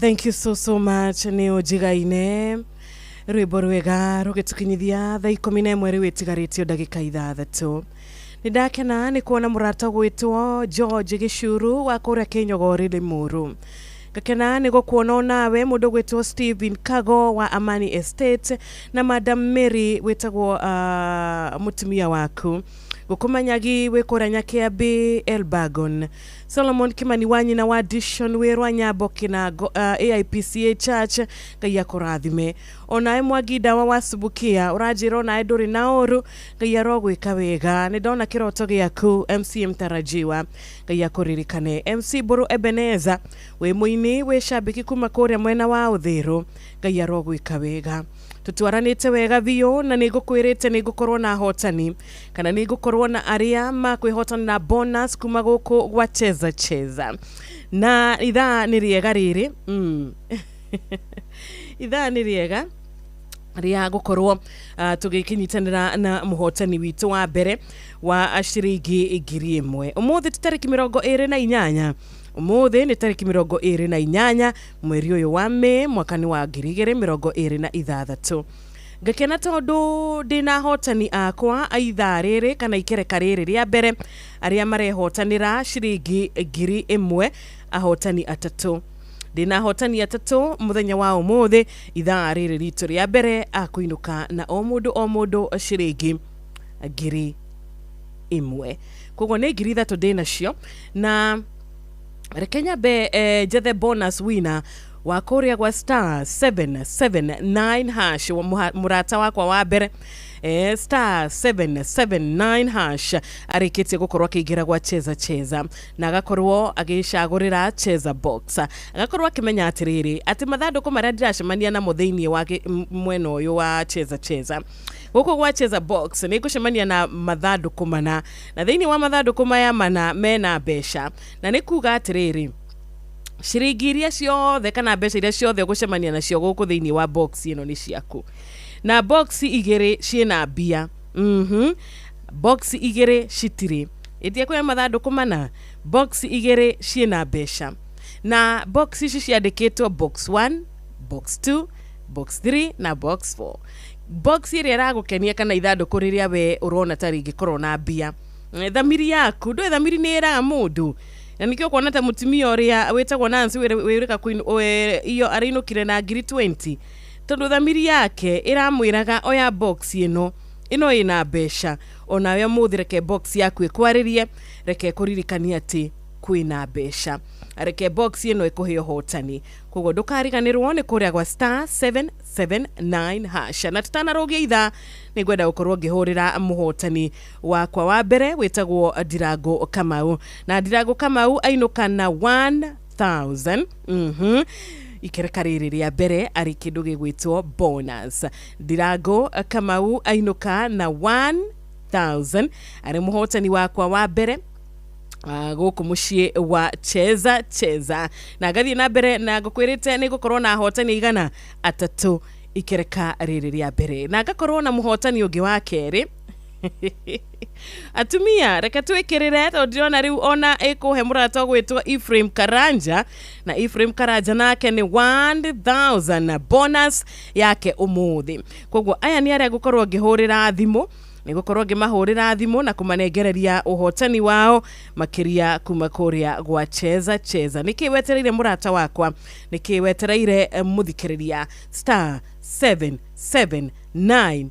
Thank you so much. Ni ujigaine rwimbo rwega rugitukinyithia thaa 11 rwitigaritio ndagika 6. Nindakena ni kuona murata gwitwo George Gicuru wa kuria Kinyogori Limuru. Gakena ni gukuona nawe mundu gwitwo Steven Kago wa Amani Estate na Madam Mary witagwo mutumia waku. Gukumanyagi wekoranya Kiambi Elbagon. Solomon Kimani wanyina wa Addition werwa Nyaboki na AIPCA Church Ngai akurathime. Onae Mwagida wa Wasubukia urajiro na Edori Naoru Ngai arogwika wega. Nidona kiroto giaku MC Mtarajiwa Ngai akuririkane. MC Buru Ebeneza we muini we shabiki kuma kuria mwena wa Uthiru Ngai arogwika wega. Tutuaranite wega vio na nigukwirite nigukorwo na hotani kana nigukorwo na aria makwihotana na bonus kuma guku gwa cheza na ithaa ni riega riri ithaa ni riega ria gukorwo tugikinyitanira na muhotani witu wa mbere wa ciringi 1000. Umuthi tariki 28 umuthi ni tariki 28 mweri uyu wa Mei mwakani wa 2026. Ngakena tondu ndina hotani akwa aitha riri kana ikereka riri ria mbere aria marehotanira ciringi 1000 ahotani atatu. Ndina hotani atatu muthenya wa umuthi ithaa riri ritu ria mbere akuinuka na o mundu ciringi 1000. Koguo ni 3 ndina cio na rekenya be jethe bonus winner wa kuria gwa star 779 hash murata wakwa wa mbere star 779 hash arikitie gukorwa kigira gwa cheza na agakorwo agicagurira cheza box agakorwo akimenya atiriri ati mathanduku maria ndiracemania na mutheinie wake mwena uyu wa cheza guko gwa cheza box ni gucemania na mathanduku mana na theinie wa mathanduku maya mana mena mbeca na ni kuga atiriri ciringi iria ciothe kana mbeca iria ciothe gucemania nacio guku theinie wa box ino ni ciaku na box igiri ciena mbia box igiri citiri itie kwa mathanduku mana box igiri ciena mbeca na box ici ciandikitwo box 1 box 2 box 3 na box 4 box iria ragukenia kana ithanduku riria we urona ta ringikorwo na mbia thamiri yaku ndwe thamiri ni iraga mundu na nikio kuona ta mutumia uria wetagwo Nancy wirika iyo arainukire na 20 tondu thamiri yake iramwiraga oya box ino ina mbeca ona we muthireke box yaku ikwaririe reke kuririkania ati kwina mbeca reke box ino ikuheo hotani koguo ndukariganirwo ni kuria gwa star 779 hash na tutanarogia ithaa ni gwenda gukorwo ngihurira muhotani wakwa wa mbere wetagwo Dirago Kamau na Dirago Kamau ainuka na 1000 ikereka rĩrĩ rĩa mbere arĩ kĩndũ gĩgwĩtwo bonus. Ndirango Kamau ainuka na 1000 arĩ mũhotani wakwa wa mbere gũkũ mũciĩ wa cheza na gathie na mbere na ngũkwĩrĩte nĩ gũkorwo na hotani igana atatũ ikereka rĩrĩ rĩa mbere na ngakorwo na mũhotani ũngĩ wa kerĩ. Atumia reka twĩkĩrĩre tondũ ndĩrona rĩu ona ĩkũhe mũrata gwĩtwo Ephraim Karanja na Ephraim Karanja nake nĩ 1000 bonus yake ũmũthĩ. Koguo aya nĩ arĩa ngũkorwo ngĩhũrĩra thimũ, nĩ gũkorwo ngĩmahũrĩra thimũ na kũmanengereria ũhotani wao makĩria kuma kũrĩa gwa cheza. Nĩkĩ wetereire mũrata wakwa, nĩkĩ wetereire mũthikĩrĩria *779#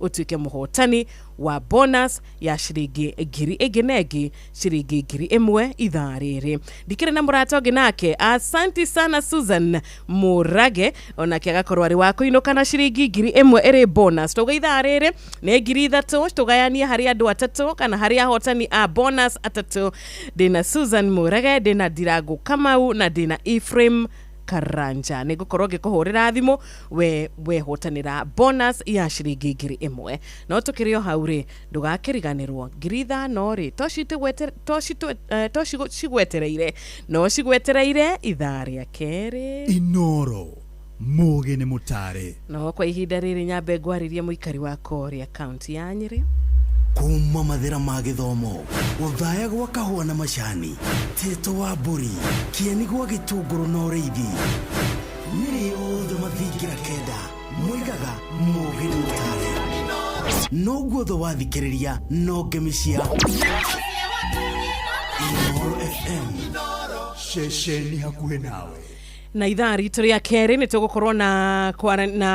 utuike mũhotani wa bonus ya ciringi ngiri ĩngĩ na ĩngĩ ciringi ngiri ĩmwe ithaa rĩrĩ. Ndikĩrĩ na mũrata ũngĩ nake, asanti sana Susan Murage, onake agakorwo arĩ wa kũinũka na ciringi ngiri ĩmwe ĩrĩ bonus. Tũga ithaa rĩrĩ nĩ ngiri ithatũ tũgayanie harĩ andũ atatũ kana harĩ ahotani a bonus atatũ. Ndĩna Susan Murage, ndĩna Ndirango Kamau na ndĩna Ephraim Karanja. Nĩ ngũkorwo ngĩkũhũrĩra thimũ wehotanĩra bonus ya ciringi ngiri ĩmwe. No tũkĩrĩ o hau rĩ, ndũgakĩriganĩrwo ngiri ithano rĩ to cigwetereire, no cigwetereire ithaa rĩa kerĩ. Inoro Muge nĩ Mutare. No kwa ihinda rĩrĩ nyambe ngwarĩrie mũikari wa Korea kaunti ya Nyĩrĩ. Kuma mathira ma gĩthomo, gũthaya gwa kahũa na macani, Teto wa mbũri, kĩeni gwa gĩtũngũrũ na ũrĩithi. Nyĩrĩ othe mathingira kenda, mũigaga Muge nĩ Mutare. No guothe wathikĩrĩria no ngemĩcia Inoro FM, ceceni hakuhĩ nawe. Na ithaa ritũ rĩa kerĩ nĩ tũgũkorwo na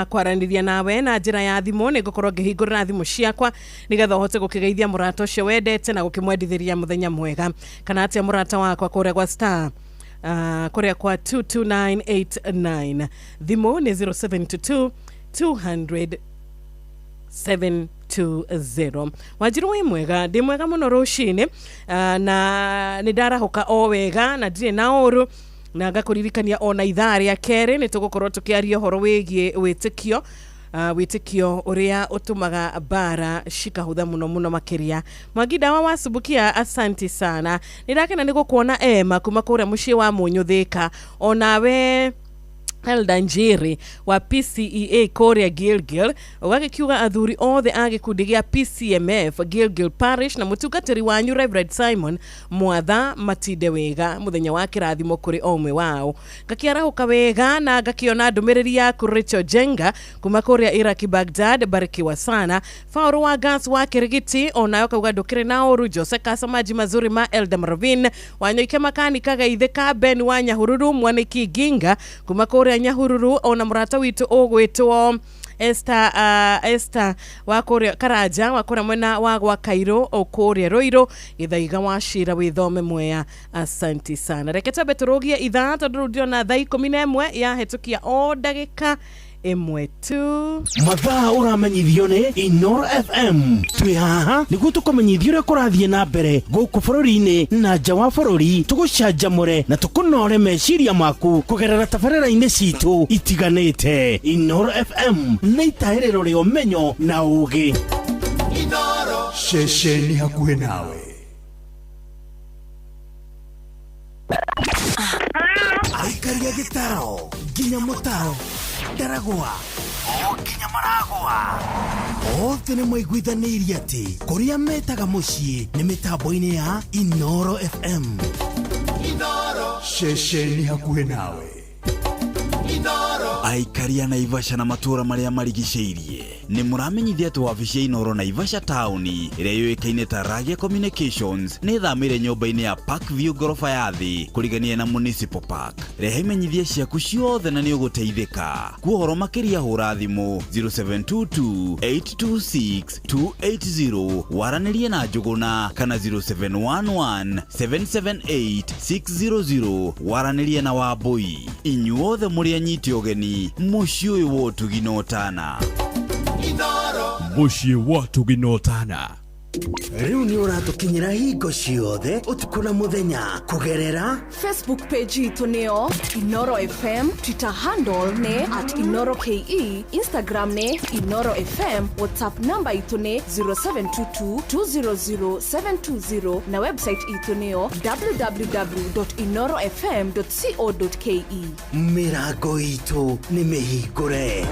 kwaranĩria nawe na njĩra ya thimũ. Nĩ ngũkorwo ngĩhingũrĩra thimũ ciakwa nĩgetha ũhote gũkĩgeithia mũrata ũcio wendete na gũkĩmwendithĩria mũthenya mwega. Kana atĩa mũrata wakwa kũrĩa gwa star kũrĩa kwa 22989. Thimũ nĩ 0722 200 720. Wanjiru wĩ mwega, ndĩ mwega mũno rũcinĩ na nĩ ndarahũka o wega na ndirĩ na ũru. Na ngakũririkania ona ithaa rĩa kerĩ nĩ tũgũkorwo tũkĩaria ũhoro wĩgiĩ wĩtĩkio ũrĩa ũtũmaga bara cikahũtha mũno makĩria. Mwangi Ndawa wa Subukia, asanti sana. Nĩndakena nĩ gũkuona Emma kuma kũrĩa mũciĩ wa Mũnyũthĩka, onawe Elda Njeri wa PCEA Korea Gilgil, ũgagĩkiuga athuri othe a gĩkundi gĩa PCMF Gilgil Parish na mũtungatĩri wanyu Reverend Simon Mwatha matinde wega mũthenya wa kĩrathimo kũrĩ omwe wao. Ngakĩarahũka wega na ngakĩona ndũmĩrĩri yaku Rachel Jenga kuma kũrĩa Iraki Baghdad, barikiwa sana. Fauru wa Gas wa Kirigiti, onayo kauga ndũkĩrĩ na ũru. Jose Kasamaji mazuri ma Elda Marvin Wanyoike makanika gaithĩka. Ben wa Nyahururu Mwaniki Ginga kuma kũrĩa Nyahururu, ona mũrata witũ ũgwĩtwo Esther wa kũrĩa Karanja wa kũrĩa mwena wa gwa Kairo o kũrĩa Roiro Gĩthaiga wa Shira wĩthome Mwea. Asanti sana. Reke twambe tũrũgie ithaa tondũ ndĩrona thaa 11 yahetũkia o ndagĩka ĩmwe tu. Mathaa ũramenyithio nĩ Inoro FM. Twĩ haha nĩguo tũkũmenyithia ũrĩa kũrathiĩ na mbere gũkũ bũrũri-inĩ na nja wa bũrũri, tũgũcanjamũre na tũkũnore meciria maku kũgerera tabarĩra-inĩ citũ itiganĩte. Inoro FM nĩ itahĩrĩro rĩa ũmenyo na ũũgĩ. Inoro, ceceni hakuhĩ nawe. Aikaria gĩtaro nginya mũtaro, Ndaragwa o nginya Maragwa, othe nĩ maiguithanĩirie atĩ kũrĩa metaga mũciĩ nĩ mĩtambo-inĩ ya Inoro FM. Inoro, ceceni hakuhĩ nawe. Inoro, Aikaria Naivasha na matũra marĩa marigicĩirie nĩ mũramenyithia atĩ wabici ya Inoro Naivasha taũni ĩrĩa yũĩkaine ta Ragia Communications nĩ thamĩire nyũmba-inĩ ya Parkview gorofa ya thĩ kũrigania na Municipal Park. Rehe imenyithia ciaku ciothe na nĩ ũgũteithĩka. Kuohoro makĩria hũra thimũ 0722-826-280 waranĩrie na Njũgũna kana 0711-778-600 waranĩrie na Wambui. Inyuothe mũrĩ anyiti ũgeni mũciĩ ũyũ wa ũtugi na ũtana. Mũciĩ wa ũtugi na ũtana. Riu ni uratukinyira hingo ciothe utuku na muthenya kugerera Facebook page itu neo Inoro FM, Twitter handle ne @InoroKE, Instagram ne Inoro FM, WhatsApp number itu ne 0722200720 na website itu neo www.inorofm.co.ke. Mirago itu ni mihingure.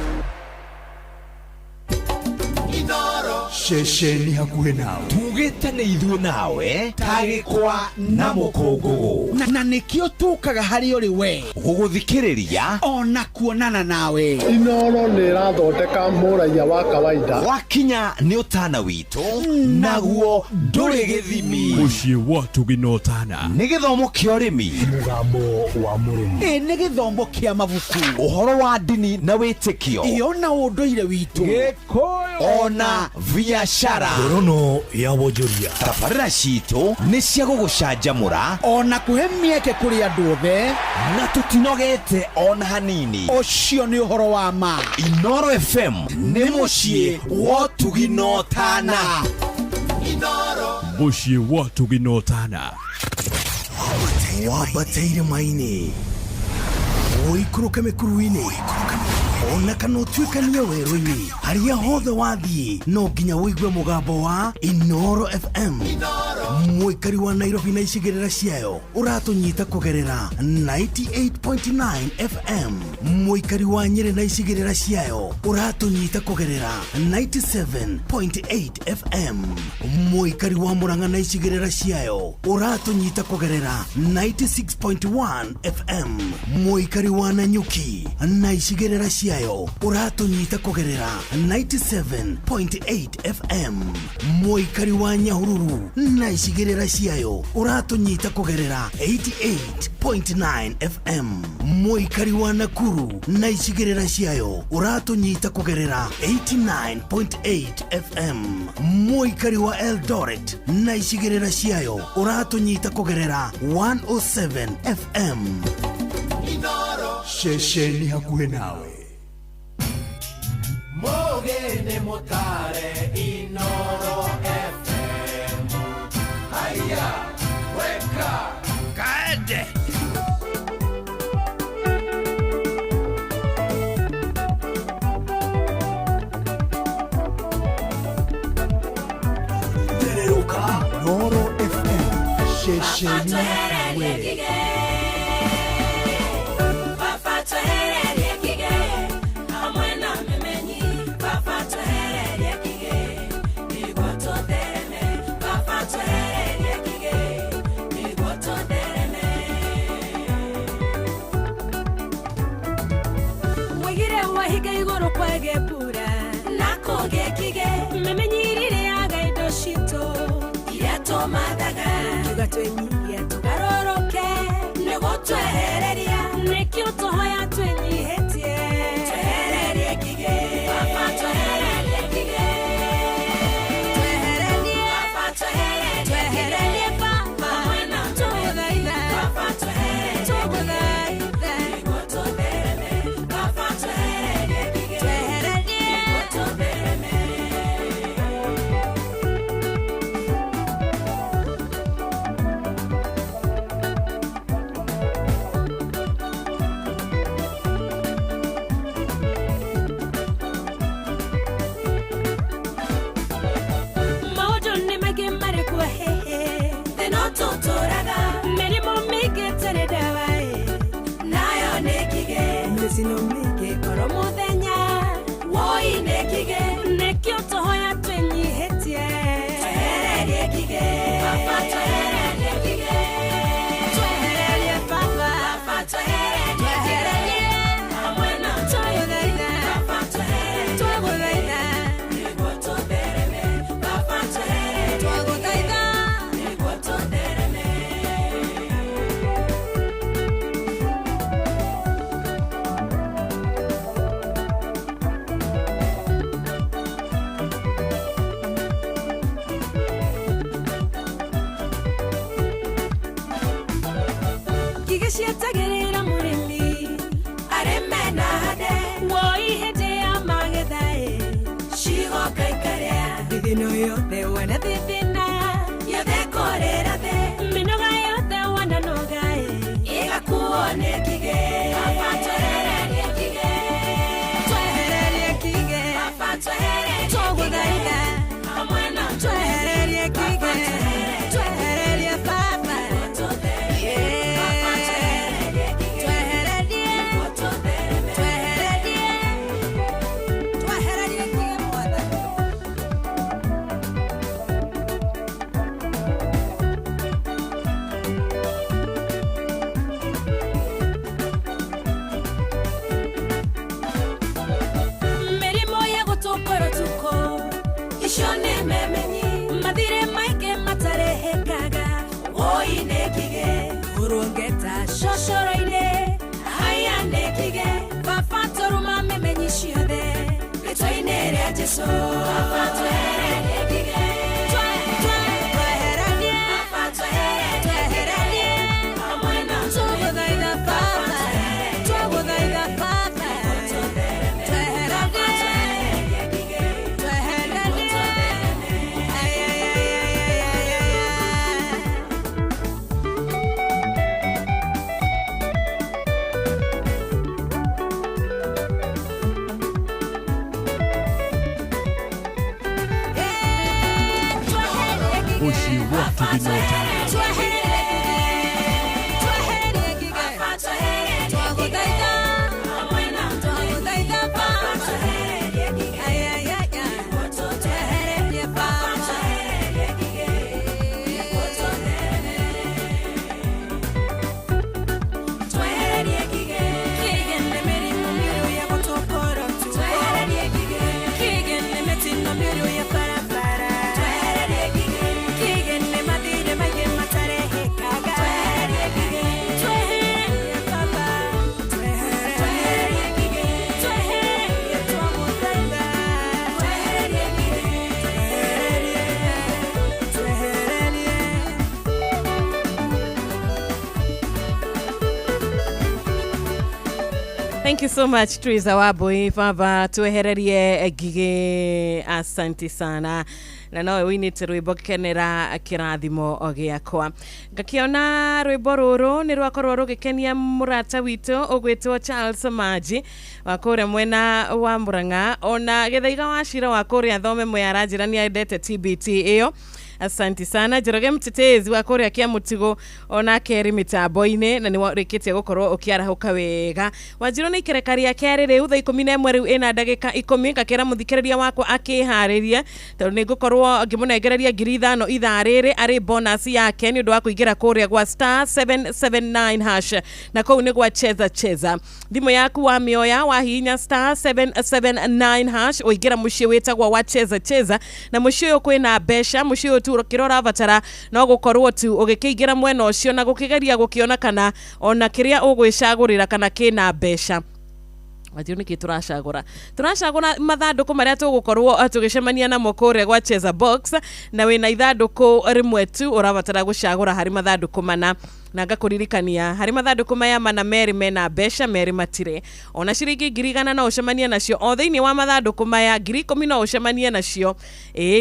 Inoro shesheni hakuhe nawe tugite ni ithuĩ nawe tagĩkwa na mũkũngũgũ na nĩkĩo tũkaga harĩ ũrĩ we gũgũthikĩrĩria ona kuonana nawe. Inoro nĩ ĩrathondeka mũraia wa kawaida wakinya nĩ ũtana witũ naguo ndũrĩ gĩthimi. Mũciĩ wa Tũginotana nĩ gĩthomo kĩa ũrĩmi, mũgambo wa mũrĩmi, nĩ gĩthomo kĩa mabuku, ũhoro wa ndini na wĩtĩkio, ona ũndũire witũ, Gĩkũyũ ona biacara, ngorono ya wonjoria. tabarĩra citũ nĩ cia gũgũcanjamũra ona kũhe mĩeke kũrĩ andũ othe na tũtinogete ona hanini. ũcio nĩ ũhoro wa ma. Inoro FM nĩ mũciĩ wa Tũginotana. Inoro Mũciĩ wa Tũginotana wambateire maini ũikũrũke mĩkuru-inĩ ona kana ũtuĩkanie werũ-inĩ harĩa hothe wathiĩ no nginya wĩigue mũgambo wa Inoro FM. Mũikari wa Nairobi na icigĩrĩra ciayo ũratũnyita kũgerera 98.9 FM. Mũikari wa Nyeri na icigĩrĩra ciayo ũratũnyita kũgerera 97.8 FM. Mũikari wa Murang'a na icigĩrĩra ciayo ũratũnyita kũgerera 96.1 FM. Mũikari wa Nanyuki na icigĩrĩra ciayo ũratũnyita kũgerera 97.8 FM. Mũikari wa Nyahururu na icigĩrĩra ciayo ũratũnyita kũgerera 88.9 FM. Mũikari wa Nakuru na icigĩrĩra ciayo ũratũnyita kũgerera 89.8 FM. Mũikari wa Eldoret na icigĩrĩra ciayo ũratũnyita kũgerera 107 FM. Inoro shesheni hakuhe nawe Mogene motare Inoro FM. Haya, weka kaende. Inoro FM shesheni hakuhe tugatwenyihia tugaroroke nĩgũtwehereria nĩkĩo tũhoya twenyihĩtie twehererie ngigĩ baba twehererie ngigĩ twehererie baba twehererie baba mwena tũgũthaitha baba twehererie tũgũthaitha nĩguo tũthereme baba twehererie ngigĩ twehererie nĩguo tũthereme. yote wana thithina yothe korera the minoga yote wana nogae igakuone kige papa twehererie kige papa twehererie toguthaitha hamwe na twehererie kige twehererie papa Shone memenyi madire maike matarehekaga oine kige urongeta shoshoroine haya nekige fafatoruma memenyi shiode letoine ria jesu fafatwere kige tweheranie tweheranie amwena tuguthaitha papa tuguthaitha papa Oshi watu vinotana. Thank you so much Teresa Wabui baba twehererie gige asante sana na nowe winite rwimbo kenera kirathimo ogiakwa ngakiona rwimbo ruru ni rwakorwo rugikenia murata witu ogwitwo Charles Maji wakore mwena wa Murang'a ona githaiga washira wakore athome muyarajirani aendete TBT iyo. Asante sana Njoroge mtetezi wa Korea kia mutigo ona keri mitambo-ine na ni warikitie gukorwo ukiarahuka wega Wanjiru ni ikerekari ya keri riu thaa 11 riu ina ndagika 10 ngakira muthikiriria wakwa akihariria tondu ni gukorwo ngimunegereria 5,000 ithaa riri ari bonus yake ni undu wa kuingira Korea gwa *779 hash na kou ni gwa cheza thimu yaku wa mioya wa hinya *779 hash uingira mucie witagwa wa cheza na mucie uyu kwina besha mucie tu kirora batara no gukorwo tu ugikiingira mwena ucio na gukigeria gukiona kana ona kiria ugwicagurira kana kina besha Wanjiru niki turacagura mathanduku maria tugukorwo tugicemania na mokore gwa cheza box na wina ithanduku rimwe tu urabatara gucagura hari mathanduku mana na ngakuririkania hari mathanduku maya mana meri mena besha meri matire ona ciringi 1,000 na ucemania nacio o thiini wa mathanduku maya 10,000 na ucemania nacio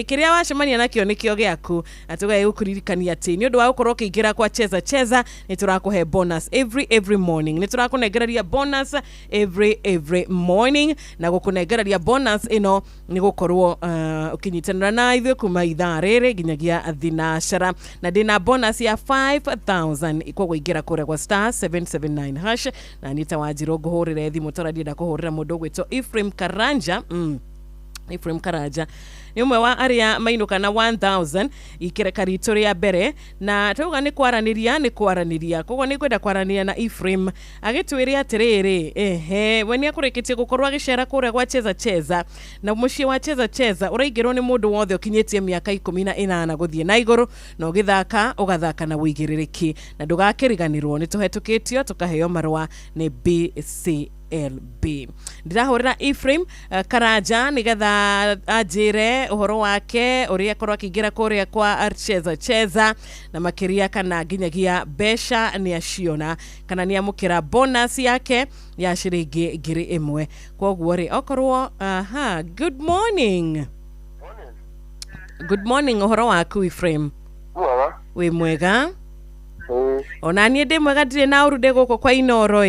kiria wacemania nakio nikio giaku atugaye gukuririkania ati ni undu wa gukorwo kiingira kwa cheza ni turakuhe bonus every morning ni turakunegeraria bonus every morning na gukunegeraria bonus ino ni gukorwo ukinyitanira na ithuĩ kuma ithaa rĩrĩ nginyagia thinashara na ndina bonus ya 5,000 kwa kuingira kure kwa *779 hash na nita Wanjiru nguhurire thimu toradia kuhurira mundu gwitwo Ephraim Karanja Ephraim Karanja ni umwe wa aria mainuka na 1,000 ikireka ritu ria mbere na tuga ni kwaraniria koguo ni kwenda kwaraniria na Ephraim agitwire atiriri wenia kurikitie gukorwa gicera kure gwa cheza na mucie wa cheza uraingirwo ni mundu wothe ukinyitie miaka 18 guthie na iguru no githaka ugathaka na wigiririki na ndugakiriganirwo ni tuhetukitio tukaheo marwa ni BC LB ndirahurira Ephraim Karanja nigetha ajire uhoro wake uria korwa kigira kuria kwa cheza na makiria kana nginyagia besha ni aciona kana ni amukira bonus yake ya ciringi 1,000 koguo ri okorwo good morning Good morning, uhoro waku Ephraim. Mwega. Wi mwega? Ona nie ndi mwega ndire na urude guko kwa Inoro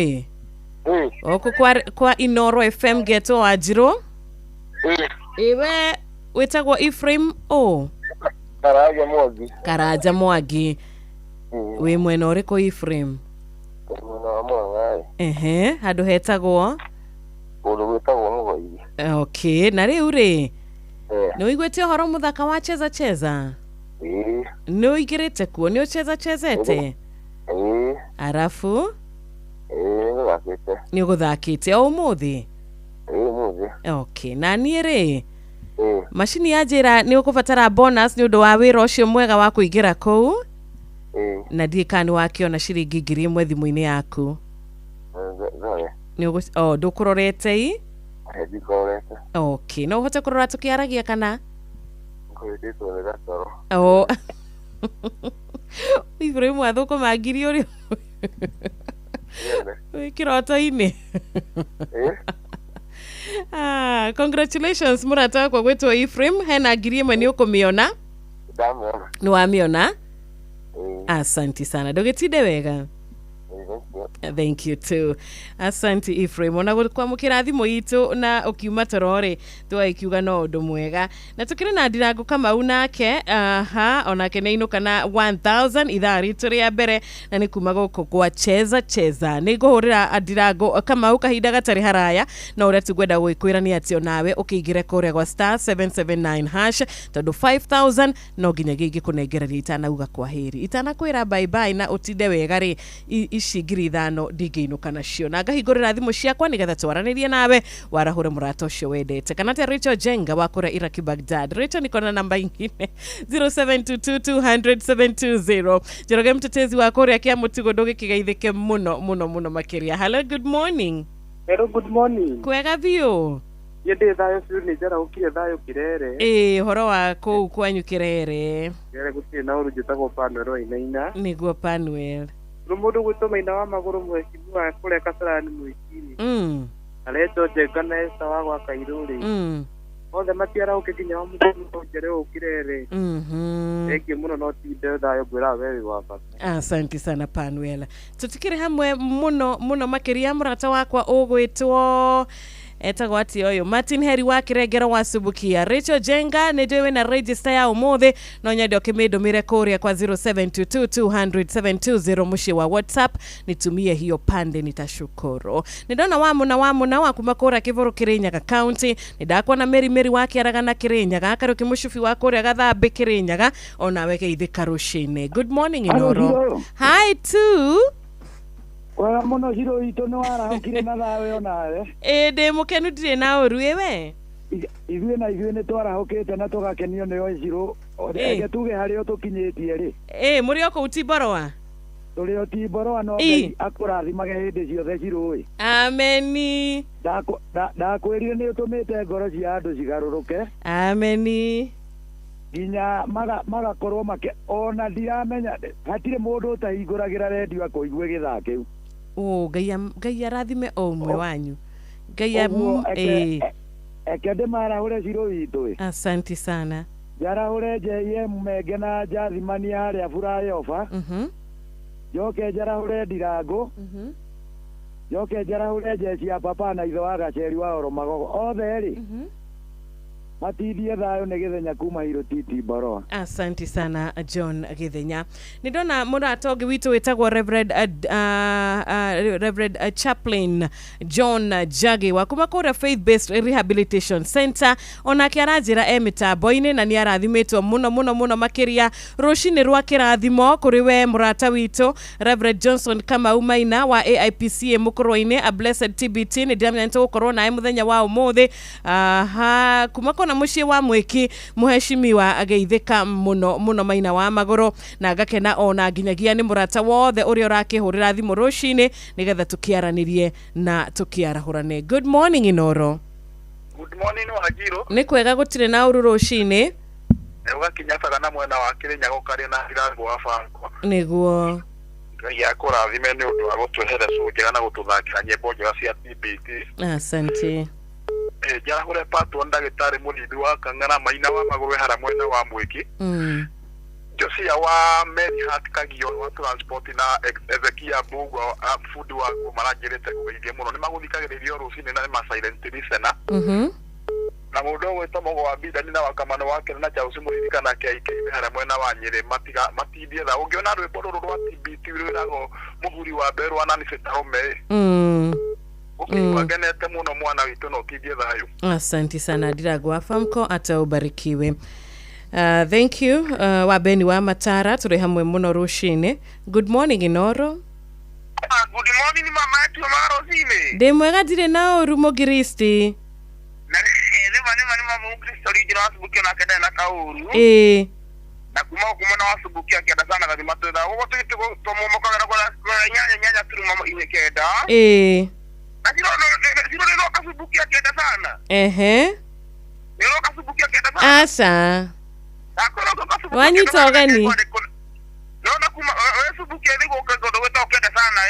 Oko kwa Inoro FM geto Wanjiru. Iwe wetagwo Ephraim Karaja Mwangi. Karaja Mwangi. Wi mwena uriko Ephraim? Handu hetagwo? Undu gwitagwo Mugoiri. Okay, na riu ri. Ni uigwete horo muthaka wa cheza? Ni uigirite kuo, ni uchezete? Arafu? Ni uguthakite o umuthi? Okay, na nie ri? Machini ya njira ni ukubatara bonus ni undu wa wira ucio mwega wa kuigira kou? Na ndikani wakiona ciringi 1,000 thimu-ini yaku. Ni ndukurorete i? Ndikorete. Okay, no uhote kurora tukiaragia kana? Ngwendetwo ni gatoro. Ephraim athuko magiri uri. Kiroto-ini. Congratulations murata wakwa gwetwo Ephraim, hena 1,000 ni ukumiona? Ndamiona. Ni wamiona? Asante sana. Ndugitinde wega. Thank you too. Asante Ephraim. Ona kwa mukirathimo itu na ukiuma torore twaikiuga no undu mwega. Na tukire na Ndirango Kamau nake onake ne ino kana 1000 ithaa ritu ria mbere na ni kuma guko kwa cheza. Ni guhurira Ndirango Kamau kahinda gatari haraya na uria tugwenda gwikwira ni atio nawe ukigire kuria kwa *779# tondu 5000 no ginya gigi kunengereria itanauga kwa heri. Itanakwira bye bye na utinde wega ri ici 5,000 ndingiinuka nacio na ngahingurira thimu ciakwa nigetha twaranirie nawe warahure murata ucio wendete kana te Rachel Jenga wakura Iraki Baghdad. Rachel niko na namba ingine 0722200720. Jeroge mtetezi wa kuria kia mutigo ndugikigeithike muno makiria. Hello, good morning. Hello, good morning. Kwega biu? Yende thayo biu ni jara ukire thayo kirere. Horo wa kou kwanyu kirere. Kirere gutie na uru jitagwo Panuel Inaina. Niguo Panuel. Rumundu gwituma ina wa maguru mweshimiwa kule Kasarani mwikini. Aleto Jenga Esther wa gwa Kairuri. Othe matiara ukikinya wa mutu njere ukirere. Eki muno no tinde thayo gwira wewe wa bata. Asante sana Panuel. Tutikire hamwe muno makiria murata wakwa ugwitwo etagwo ati oyo Martin Heri wa Kirengero wa Subukia. Rachel Jenga ni ndiwe na register ya umuthi no nyende ukimidumire kuria kwa 0722200720 mushi wa WhatsApp nitumie hiyo pande nitashukuru. Nidona wamu na wakumakura Kivuru Kirinyaga County nidakwa na Meri wa Kiaragana Kirinyaga akaruki mushufi wa kuria Gathambe Kirinyaga ona weke ithika rushine. Good morning Inoro. Hi too. Kwa muno hiro ito no arahukire na thawe onawe. Ndi mukenu ndire na uru ewe. Ithuĩ nĩ twarahũkĩte na tũgakenio nĩ Oicirũ. Reke tuge harĩa tũkinyĩtie rĩ. Mũrĩ o kũu Timboroa? Tũrĩ o Timboroa no Ngai akũrathimage hĩndĩ ciothe Cirũ ĩ. Ameni. Ndakwĩrire nĩ ũtũmĩte ngoro cia andũ cigarũrũke. Ameni. Nginya magakorwo ona ndiramenya hatirĩ mũndũ ũtahingũragĩra redio akũigue gĩthaa kĩu. Ngai arathime o ũmwe wanyu. Ngai eke ndĩmarahũre Cirũ witũ ĩ. Asante sana. Njarahũre JM Menge na Njathimani harĩa Flyover. Njoke njarahũre Ndirango. Njoke njarahũre Jeci ya Papa na ithe wa Gaceri wa Oromagogo othe rĩ. Matithie thayo nĩ Gĩthenya kuma Hiro Timboroa. Asante sana John Gĩthenya. Nindona murata ũngĩ witũ wĩtagwo Reverend Chaplain John Jage wa kuma kũrĩa Faith Based Rehabilitation Center onake aranjĩra mitambo-inĩ na nĩ arathimitwo muno makiria rũcinĩ rwa kĩrathimo kũrĩ we murata witũ Reverend Johnson Kamau Maina wa AIPCA Mũkũrwa-inĩ a Blessed TBT nĩ ndĩramenyete gũkorwo naye mũthenya wa ũmũthĩ kuma na mushi wa mwiki muheshimiwa ageithika muno Maina wa maguru na ngakena ona nginyagia ni murata wothe uria urakihurira thimu rucini nigetha tukiaranirie na tukiarahurane. Good morning Inoro. Good morning Wanjiru. Ni kwega gutire na uru rucini. Ugakinyasaga na mwena wa Kirinyaga ukari na Ndirango wa Fanko. Niguo. Ngai akurathime ni undu wa gutwehere cunjega na gututhakira nyimbo njega cia TBT. Asante. Jarahore Pato ndagĩtarĩ mũnini wa Kang'ara Maina wa Magũrũ hara mwena wa Mwiki. Josia wa Mary Hart Kagio wa transport na Ezekia Bugo food wa maragerete kugeithia muno ni maguthikagĩrĩrio rũcinĩ na ma silent listener. Na mũndũ wĩtamo wa bida ni na wakamano wake na Chausi mũririkana KK hara mwena wa Nyĩrĩ matindie tha ũngĩona rwĩmbo rũrũ rwa TBT rwĩragwo mũhuri wa Mberu wa Nancy Tarome. Ukiwagenete muno mwana witũ no tindie thayo. Asante sana Dirago Afamko ataubarikiwe. Thank you Wabeni wa Matara turi hamwe muno rushine. Good morning Inoro. Good morning mama yetu maro zime. De mwega dire nao rumo Kristi. Na ne mama Kristo original asubuki na kenda na kauru. Na kuma na asubuki akenda sana kadi matenda. Ugo tu tomo kagara kwa nyanya turu mama inekeda. Na siro no kasubuki akenda sana. Nero kasubuki akenda sana. Asa. Wanyita gani? Naona kuma subuki ni go kendo wetu okenda sana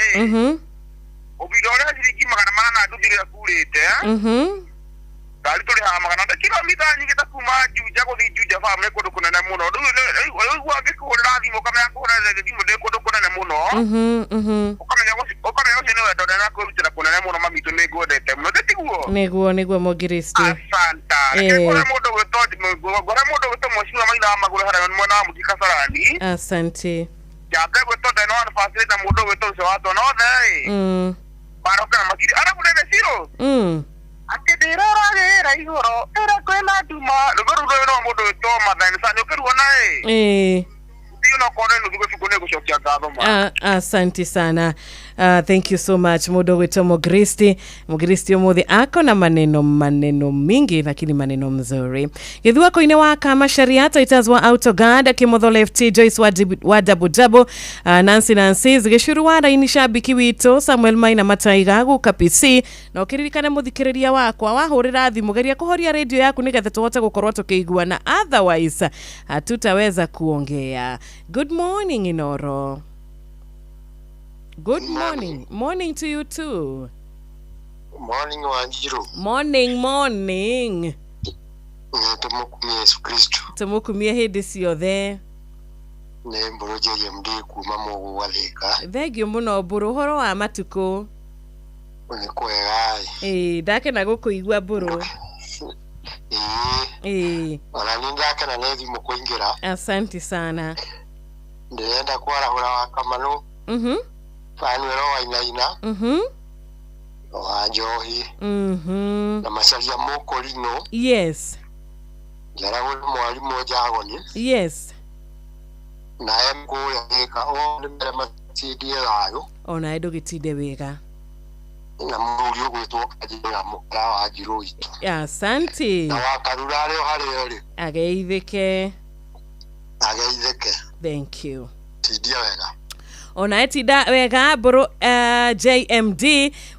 Obidora ziriki magana na ndubira kurete. Kali tuli ha magana kilomita nyingi takuma juja go juja fa mle kodo kuna na muno. Wa biko radimo kama yakora ndimo de kodo kuna na muno. Okama yose no ndo na ko bitira kuna na muno mamito nego de temno de tiguo. Nego mo Kristi. Asanta. Kwa modo wetodi gora modo weto moshura maina Magũrũ hara mwana wa Mukikasarani. Asante. Jabe wetodi no ana fasile na modo weto se wato no dai. Baroka magiri ara kudene siro. Akedera ra igoro era kwena duma luguru no modo weto madani sanyo keruona no kone no tukufune kushokia gado ma. Asante sana. Thank you so much Mudo wetu Mugristi omuthi ako na maneno mingi lakini maneno mzuri. Githua koine wa kama shariata itazwa autogad Kimotho Lefty Joyce wa Dabu Nancy zigeshuru wa raini shabiki wito Samuel Maina Mataiga guka PC na ukiririkana muthikiriria wakwa wahurira thimu geria kuhoria radio yaku nigetha tuhote gukorwa tukiguana otherwise hatutaweza kuongea. Good morning Inoro. Good morning. Morning to you too. Morning Wanjiru. Morning. Tumukumia Yesu Kristo. Tumukumia hindi ciothe. Ne mboroje ya mdi kuma mogo watheka. Thegio muno mburu horo wa matuko. Ni kwega. Ndake na gukuigua mburu. Ona nindake na nethi mukuingira. Asante sana. Ndienda kwarahura wa kamano. Fanuelo wa inaina. Wa Njohi. Na macaria moko lino. Yes. Jarahura mwalimu Jagoni. Yes. Na emko ya eka o ndemere matidie layo. Ona edo gitide wega. Na muri ogwetwo kajira mukara wa Njiro itu. Asante. Na wakarura leo hali yori. Ageitheke. Thank you. Tidia wega. Ona etida wega bro JMD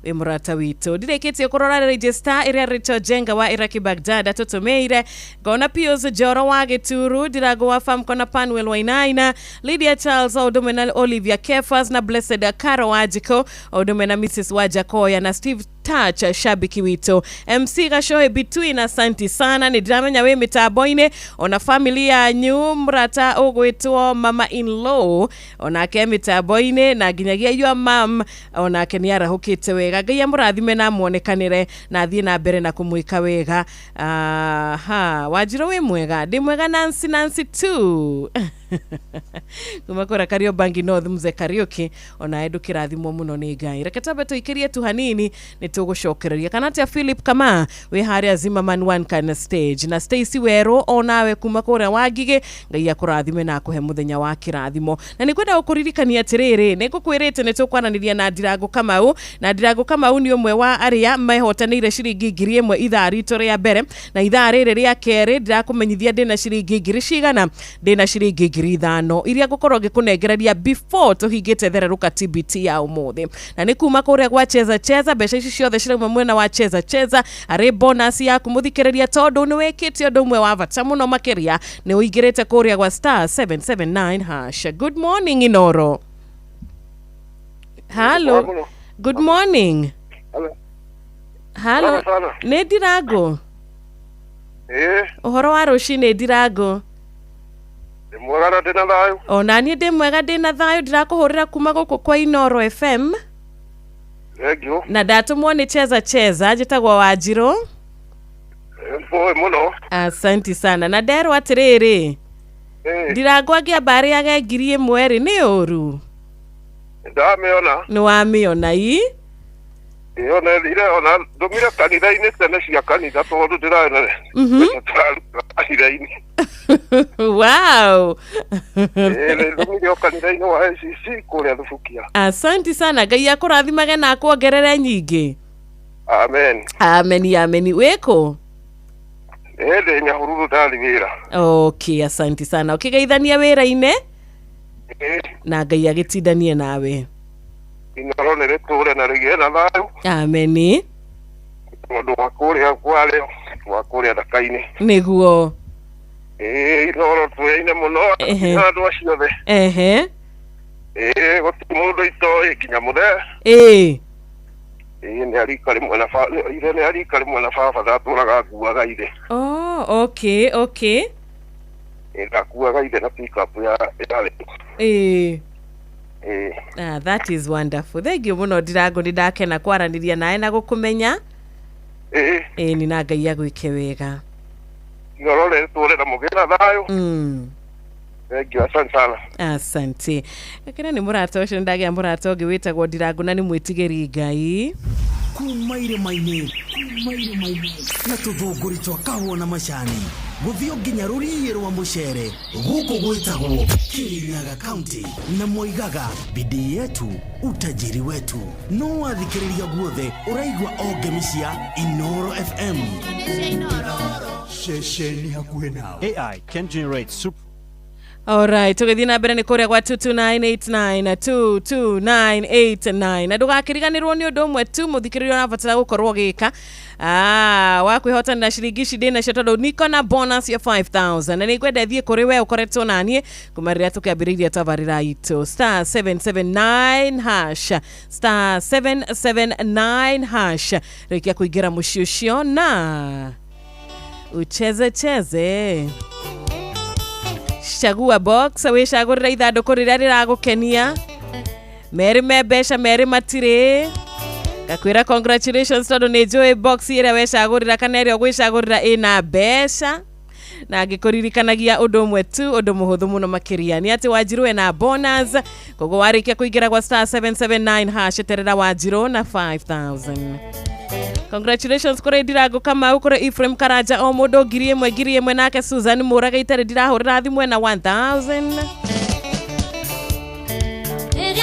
we murata wito direkete kurora register ira Rito Jenga wa Iraki Baghdad atotomeire gona Pius Joro wa Geturu Dirago wa Fam kona Panuel Wainaina Lydia Charles Odomena Olivia Kefas na Blessed Karo Wajiko Odomena Mrs Wajakoya na Steve Touch shabiki wito MC Gashoe between asanti sana ni dramenya we mitaboine ona familia nyumrata ogwetwo mama in law ona ke mitaboine na ginyagia your mom ona ke ni arahukite wega ngai amurathime na muonekanire na thie na mbere na kumwika wega Wajiro we mwega ndi mwega Nancy too kumakora Kariobangi North mze karaoke ona edu kirathimo muno ni ngai reketabe tuikirie tu hanini ni tugucokereria kanati Philip kama we hari azima man one kind stage na Stacy Wero onawe kumakora wagige ngai akurathime na kuhe muthenya wa kirathimo na ni kwenda ukuririkania atiriri ni gukwirite ni tukwananiria na Dirago Kamau na Dirago Kamau ni umwe wa aria mehotanire ciringi 1000 ithaa rito ria mbere na ithaa riri ria keri ndirakumenyithia ndina ciringi 1000 cigana ndina ciringi 5,000 iria gukorwo gikunengereria before tuhingite thereruka TBT ya umuthi na ni kuma kuria gwa cheza besha ici ciothe cirema mwena wa cheza ari bonus ya kumuthikiriria tondu ni wikite undu umwe wa bata muno makiria ni uigirite kuria gwa *779#. Good morning Inoro. Hello. Good morning. Halo, nĩ Ndirango? Ũhoro wa rũcinĩ Ndirango? Ndĩ mwega na ndĩna thayũ. Ona niĩ ndĩ mwega ndĩna thayũ, ndirakũhũrĩra kuma gũkũ kwa Inoro FM. Thank you. Na ndatumwo nĩ Cheza njĩtagwo Wanjirũ. Mboe mũno. Asante sana. Na nderwo atĩrĩrĩ. Ndirango angĩamba arĩage ngiri ĩmwe rĩ nĩ ũru? Ndamĩona. Nĩ wamĩona ii? Ona ndĩrona ndũmire kanitha-inĩ tene cia kanitha tondũ ndĩrona kanitha-inĩ. Wow. Ndũmire kanitha-inĩ wa ICC kũrĩa Thubukia. Asante sana. Ngai akũrathimage na akuongerere nyingĩ. Amen. Amen. Wĩkũ? Ndĩ Nyahururu ndarĩ wĩra. Okay, asante sana. Ũkĩgeithania wĩra-inĩ? Na Ngai agĩtindanie nawe. Inoro nĩ rĩtũũre na rĩgĩe na thayũ. Amen. Mũndũ wa kũrĩa kwarĩ wa kũrĩa thaka-inĩ. Nĩguo. Inoro twĩine mũno andũ acio othe. Gũtirĩ mũndũ itoĩ nginya mũthee. Nĩ arika rĩmwe na baba ndatũraga nguaga ithe. Oh, okay. Ndakuaga ithe na pick up ya that is wonderful. Thank you mũno Ndirango, nĩ ndakena kwaranĩria nawe na gũkũmenya. Nĩ na Ngai agwĩke wega. Inoro nĩ rĩtũũre na mũgĩe na thayũ. Thank you, asante sana. Asante. Gakĩra nĩ mũrata ũcio ndagĩa mũrata ũngĩ wĩtagwo Ndirango na nĩ mwĩtigĩri Ngai. Kuma irĩma-inĩ na tũthũngũri twa kahũa na macani gũthiĩ nginya rũriĩ rwa mũcere gũkũ gwĩtagwo Kirinyaga County na moigaga bidii yetu utajiri wetu. No wathikĩrĩria guothe ũraigua o ngemi cia Inoro FM. Shesheni hakuhĩ nawe. AI can generate super. Alright, tũgĩthiĩ na mbere nĩ kũrĩa gwa 22989 na ndũgakĩriganĩrwo nĩ ũndũ ũmwe tu mũthikĩrĩria ũrabatara gũkorwo gĩka wakwĩhotanĩra ciringi ici ndĩ nacio tondũ niko na bonus ya 5000 na nĩngwenda thiĩ kũrĩ we ũkoretwo naniĩ kuma rĩrĩa tũkĩambĩrĩirie tabarĩra itũ *779# rĩkia kũingĩra mũciĩ ũcio na ucheze chagua box wĩcagũrĩra ithandũkũ rĩrĩa rĩragũkenia merĩ me mbeca merĩ matirĩ ngakwĩra congratulations tondũ nĩ njũĩ box ĩrĩa wecagũrĩra kana ĩrĩa ũgwĩcagũrĩra ĩna mbeca na ngĩkũririkanagia ũndũ ũmwe tu ũndũ mũhũthũ mũno makĩria nĩ atĩ Wanjirũ na bonus koguo warĩkia kũingĩra gwa *779# terera Wanjirũ na 5000. Congratulations kũrĩ Ndirango Kamau, kũrĩ Ephraim Karanja o mũndũ ngiri ĩmwe nake Susan Mũraga itarĩ ndirahũrĩra thimũ na 1000. Hey,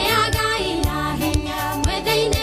I got in a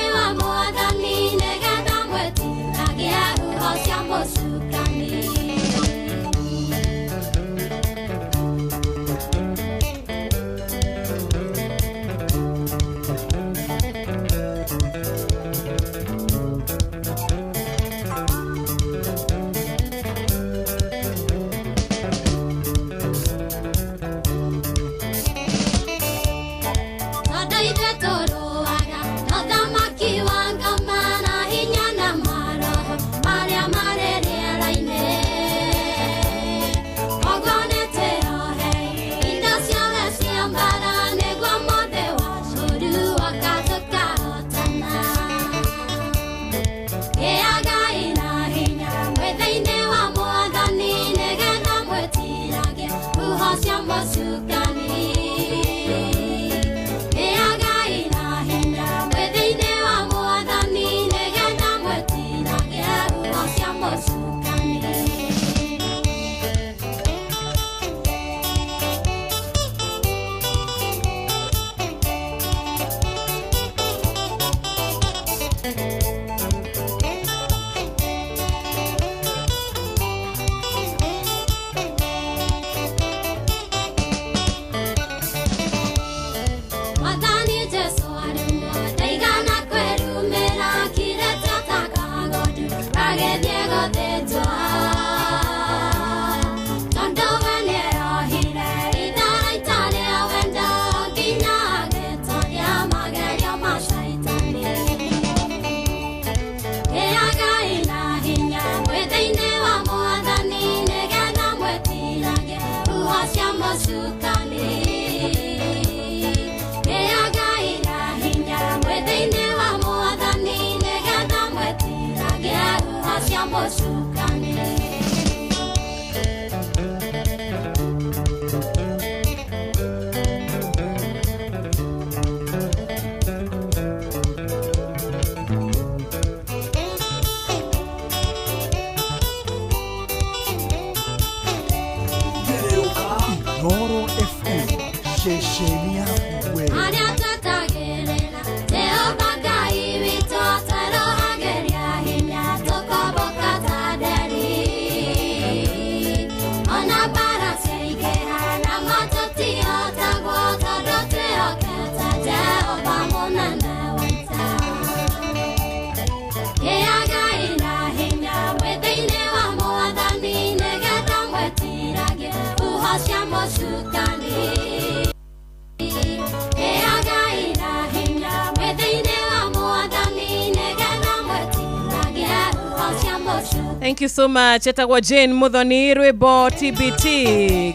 Thank you so much. Etagwa Jane Muthoni rwimbo TBT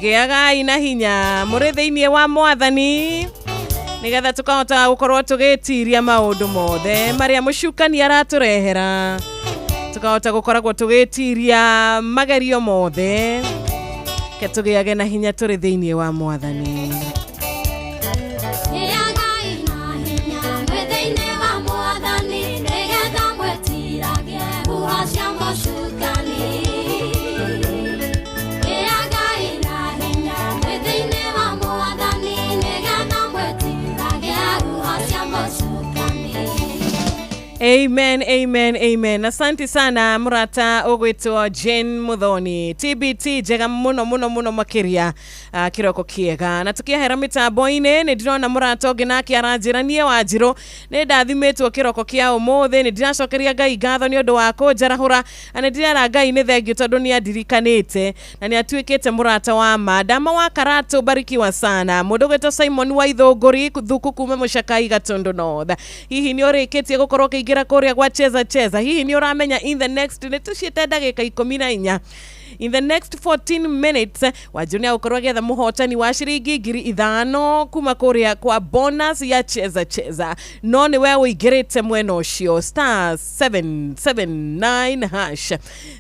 giaga ina hinya muri thiini wa mwathani nigetha tukahota gukorwo tugitiria maundu mothe maria mucukani araturehera tukahota gukoragwo tugitiria magerio mothe ke tugiage na hinya turi thiini wa mwathani. Amen, amen, amen. Asante sana murata ogwitwo Jane Muthoni. TBT jega muno makiria kiroko kiega. Na tukihera mitambo-ini ni ndirona murata ongi nake aranjiranie Wanjiru ni ndathimitwo kiroko kia umuthe ni ndiracokeria Ngai ngatho ni undu wa kunjarahura na ndirera Ngai ni thengio tondu ni andirikanite na ni atuikite murata wa madama wa Karatu barikiwa sana. Mundu gwitwo Simon wa Ithunguri kuthuku kuma Mucakai Gatundu North. Hihi ni urikitie gukorwo kigira kuria gwa cheza hihi ni uramenya in the next netuciete ndagika 14 in the next 14 minutes Wanjiru ni agukorwo agetha muhotani wa ciringi 5,000 kuma kuria kwa bonus ya cheza no ni we uigirite mwena ucio star 779 hash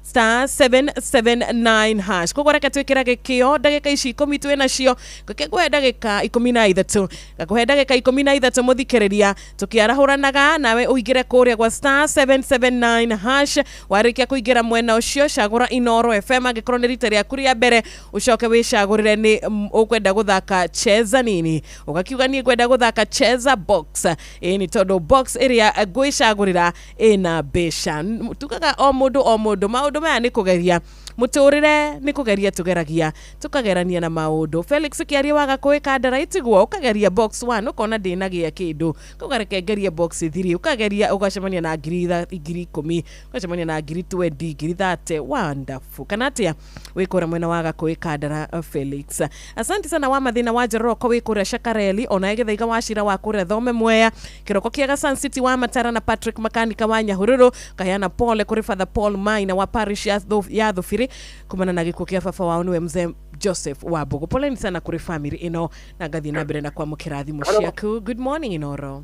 star 779 hash kugoreka twikira gikio ndagika ici 10 twe nacio gukegwe ndagika 13 gakuhe ndagika 13 muthikiriria tukiarahuranaga nawe uigire kuria kwa star 779 hash warikia kuigira mwena ucio cagura Inoro FM angikorwo ni rita ria kuria mbere ucoke wicagurire ni ukwenda guthaka cheza nini ugakiuga ni kwenda guthaka cheza box ni tondu box area gwicagurira ina besha tukaga o mundu maundu maya ni kugeria muturire ni kugeria tugeragia tukagerania na maundu. Felix kiaria waga kuika ndaraiti guo ukageria box 1 ukona ndina gia kindu kugarekengeria box 3 ukageria ugacemania na 10,000 ugacemania na 20,000 30 wonderful kanatia wikura mwena waga kuika ndara Felix. Asante sana wa mathina wa Njoroko wikura Shakareli ona igithaiga washira wa kure Thome Mwea kiroko kiaga Sun City wa Matara na Patrick Makanika wa Nyahururu kahana pole kuri Father Paul Maina wa parish ya Thufiri kumana na gikuo kia baba wao niwe mzee Joseph Wabugu. Poleni sana kuri family ino na gathi na mbere na kwa mukirathi mushiaku. Good morning Inoro.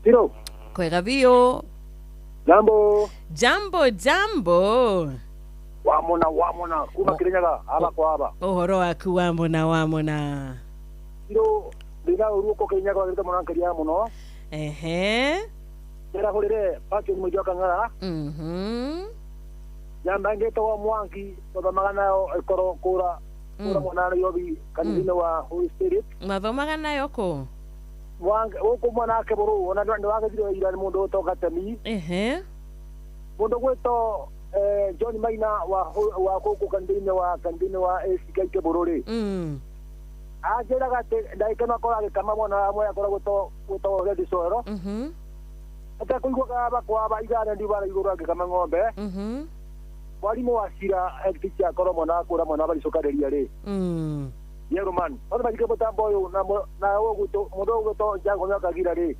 Tiro. Kwega bio. Jambo. Wamona kuma kirenyaga aba kwa aba. Ohoro waku wamona. Tiro ndina uruko kirenyaga ngita mwanankeria muno. Era horire pakyo mujoka ngara. Yambange to mwangi to magana ekoro kura mwana yobi kanino wa Holy Spirit mathomaga nayo ko wanga uko mwana ke boru ona ndo wagithiro ira mundu to gatemi mundu gweto John Maina wa koko kanino wa esikaike borore ajera gate ndaikana kora kama mwana amwe akora gweto ready soero ata kuigwa kwa aba igana ndi bara iguru kama ng'ombe walimu wasira ekiticha koromo na kura mwana bali sokaderia re yeroman ona bagike botambo yo na oguto mudo oguto jango na kagira re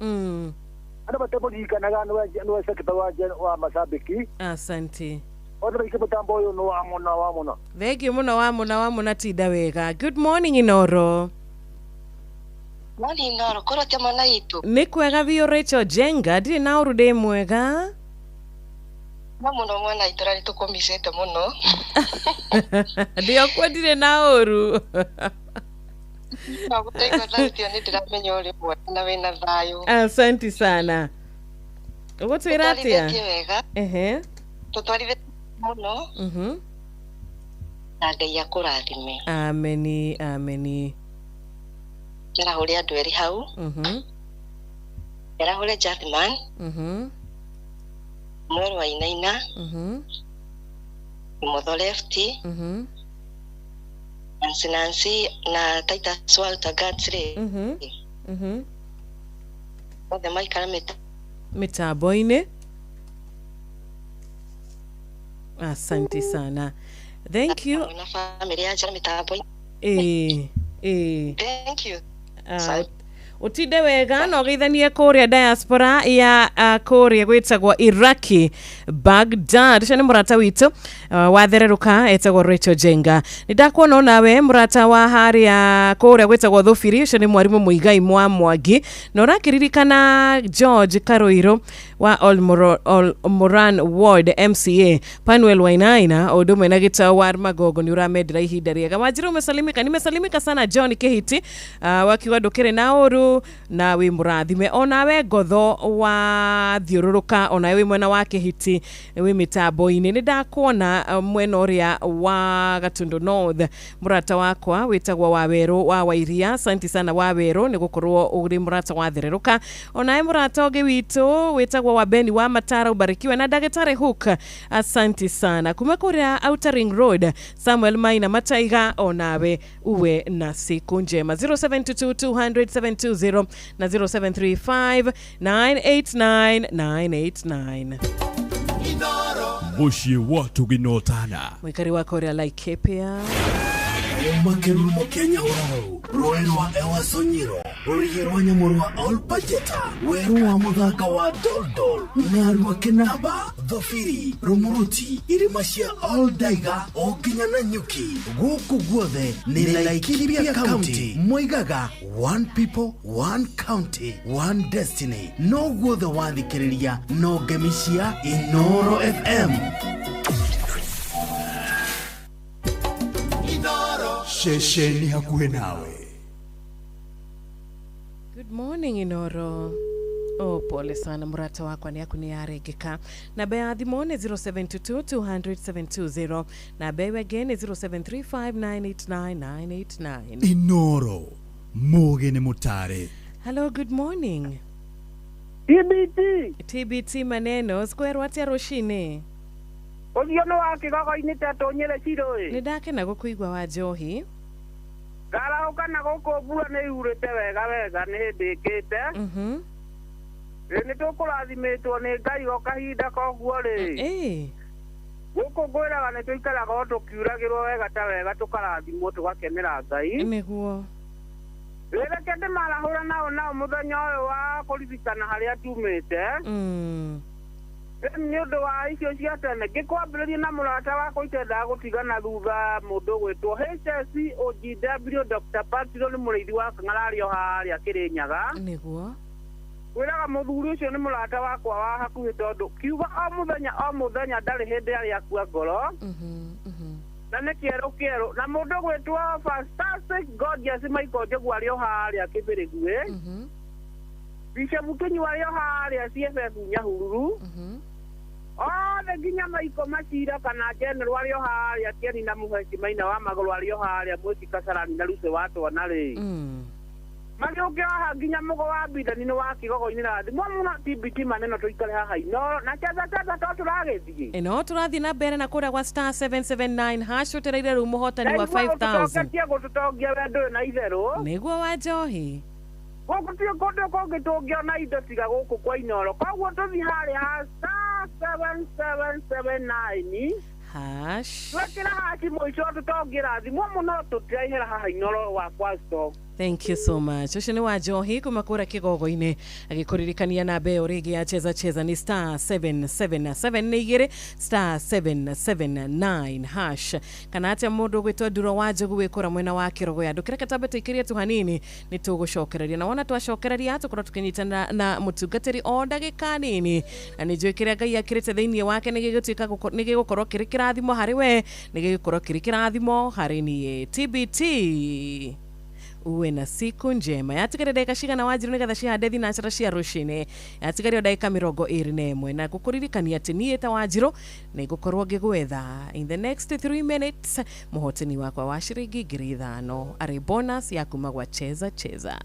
ana batembo dikanaga no sekta wa masabiki asante ona bagike botambo yo no amona thegi muno wamona tida wega. Good morning Inoro. Morning Inoro korote mana itu ni kwega bio Rachel Jenga ndi na urude mwega muno mwana itorari tukomisete muno ndio kwendire na uru Naguteka radio ni ndiramenya uri na wena thayo. Asante sana. Ugutwira atia? Tutwarire muno. Na Ngai akurathime. Ameni. Yarahũre andũ erĩ hau. Yarahũre Jathman. Mweru wa Inaina. Motho Lefty. Nancy na Titus Walter Gatsre. Othe maikara mitambo-inĩ. Asante sana. Thank you. Na family ya mitambo. Thank you. Utinde wega no geithanie kuria diaspora ya kuria gwitagwo Iraki Baghdad cene murata witu wathereruka etagwo Rachel Jenga nindakuona nawe murata wa haria kuria gwitagwo Thufiri cene mwarimu Muigai Mwangi no rakiririkana George Karoiro wa Moran Ward MCA Panuel Wainaina odumwe na gitawa Magogo ni uramedira ihinda riega Wanjiru umesalimika nimesalimika sana John Kihiti wakiwa ndukire na oru na wi murathime onawe Ngotho wa thiururuka onawe wi mwena wa Kihiti wi mitambo-ini ni ndakuona mwena uria wa Gatundu North murata wakwa witagwo Waweru wa Wairia asante sana Waweru ni gukorwo uri murata wa thireruka onawe murata oge witu witagwo wa Beni wa Matara ubarikiwe na Dagetare Hook asante sana kuma kuria Outer Ring Road Samuel Maina Mataiga onawe uwe na siku njema 0722 na 0735 989 989 Bushi watu ginotana mwikari wa Korea Laikipia Makerumo Kenya wao Roero wa Ewa Sonyiro Rorihero wa Nyamuru wa All Pajeta Weru wa Muthaka wa Doldol Naru wa Kinaba Thofiri Rumuruti Irimashia All Daiga Okinya na Nyuki Guku guothe ni Laikipia County Moigaga One People, One County, One Destiny No guothe wathikiriria No gemishia Inoro FM Shesheni hakuhe nawe. Good morning Inoro. Pole sana murata wakwa ni yaregeka na bea thimone 0722 na bea again 0735989989 Inoro Muge Mutare. Hello, good morning. TBT maneno square watia roshine Othiono wake gogo-ini teto nyere ciro ni ndakena gukuigwa wa Njohi Garauka na goko bua ni urete wega ni ndikite ni tukurathimitwo ni Ngai go kahinda koguo ri guku gwiraga ni tuikaraga tukiuragirwo wega ta wega tukarathimwo tugakenera Ngai niguo rĩrĩa kende marahũra nao muthenya ũyũ wa kũririkana harĩa tumĩte nĩ ũndũ wa icio cia tene ngĩkwambĩrĩria na mũrata wakwa itendaga gũtigana thutha mũndũ gwĩtwo HSC OGW Dr. Patro nĩ mũrĩithi wa Kang'arario harĩa Kĩrĩnyaga nĩguo wĩraga mũthuri ũcio nĩ mũrata wakwa wa hakuhĩ tondũ kiuga o mũthenya ndarĩ hĩndĩ arĩ akua ngoro na nĩ kĩero na mũndũ gwĩtwo Fantastic Gorgeous Michael Njũgũ arĩ o harĩa Kĩbĩrĩguĩ Bishop Kinyua arĩ o harĩa CFF Nyahururu othe nginya Maiko Macira kana General arĩ o harĩa Kĩeni na Mũheci Maina wa Magũrũ arĩ o harĩa Mwĩti Kasarani na Ruce wa Twana rĩ Magĩũke haha nginya Mũgo wa Mbithani nĩ wa Kigogo-inĩ na thimũ mũno TBT maneno tũikare haha Inoro na cheza to tũragĩthiĩ no tũrathiĩ na mbere na kũrĩa gwa star 779 hash ũtereire rĩu mũhotani wa 5000 gũtũtongia wendo na itherũ nĩguo wa Njohi gũkũ tiĩ kũndũ kũngĩtũngĩona indo tiga gũkũ kwa Inoro koguo tũthiĩ harĩa ha star 7779 hash twekĩra hashi mũico tũtongia thimũ mũno tũtiraihera haha Inoro wa kwa stock. Thank you so much. Ucio ni wa Njohi kuma kura Kigogo-ini agikuririkania na mbeo rigi ya cheza ni star 777 ni igire star 779 hash kana atia mundu gwitwa Nduro wa Njogu wikura mwena wa Kirogo ya ndukire katabe tuikirie tu hanini ni tugucokereria na wona twacokereria tukora tukinyitana na mutungatiri o ndagika nini na ni njwikire Ngai akirite thiini wake nigigutuika nigigukorwo kiri kirathimo hari we nigigukorwo kiri kirathimo hari ni TBT uwe na siku njema. Yatikare dakika shiga na wajiru nega thashia hadethi na achara rushine. Yatikare dakika mirongo iri na emwe na gukuririkania ati nie ta wajiru na igukorwo ngigwetha in the next 3 minutes muhotani wakwa wa shiringi 5,000 ari bonus ya kuma gwa cheza cheza.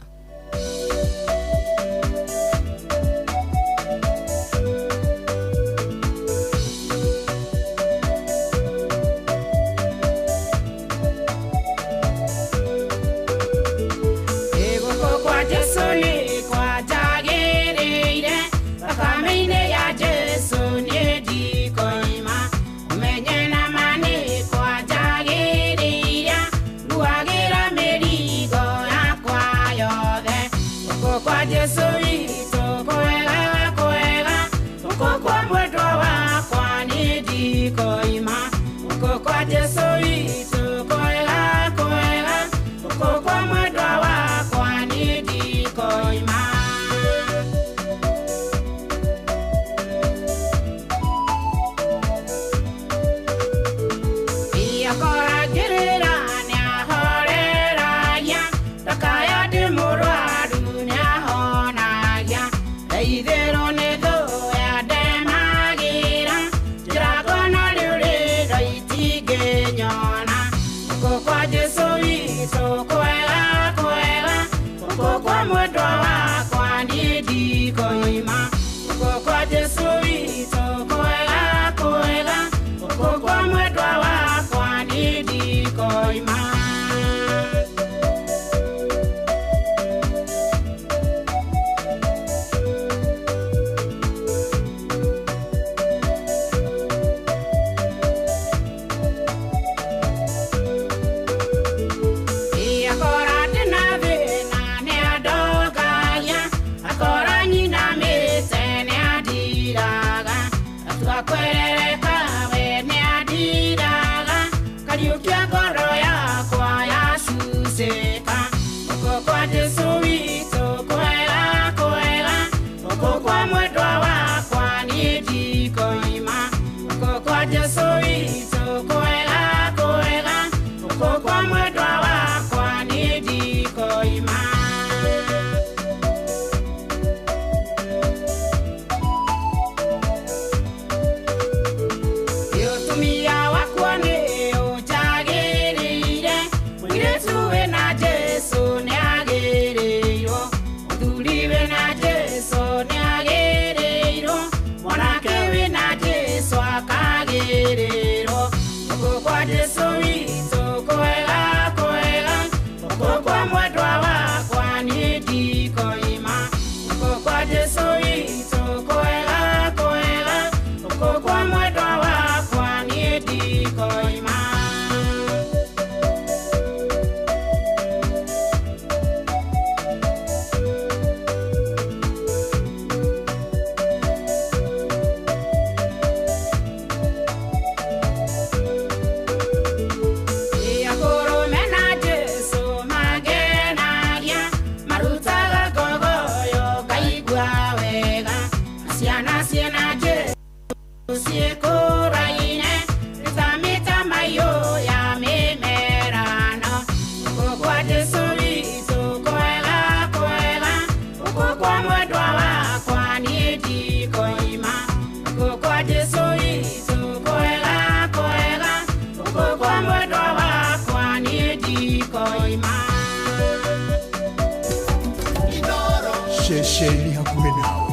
Shesheni hakuwe nawe.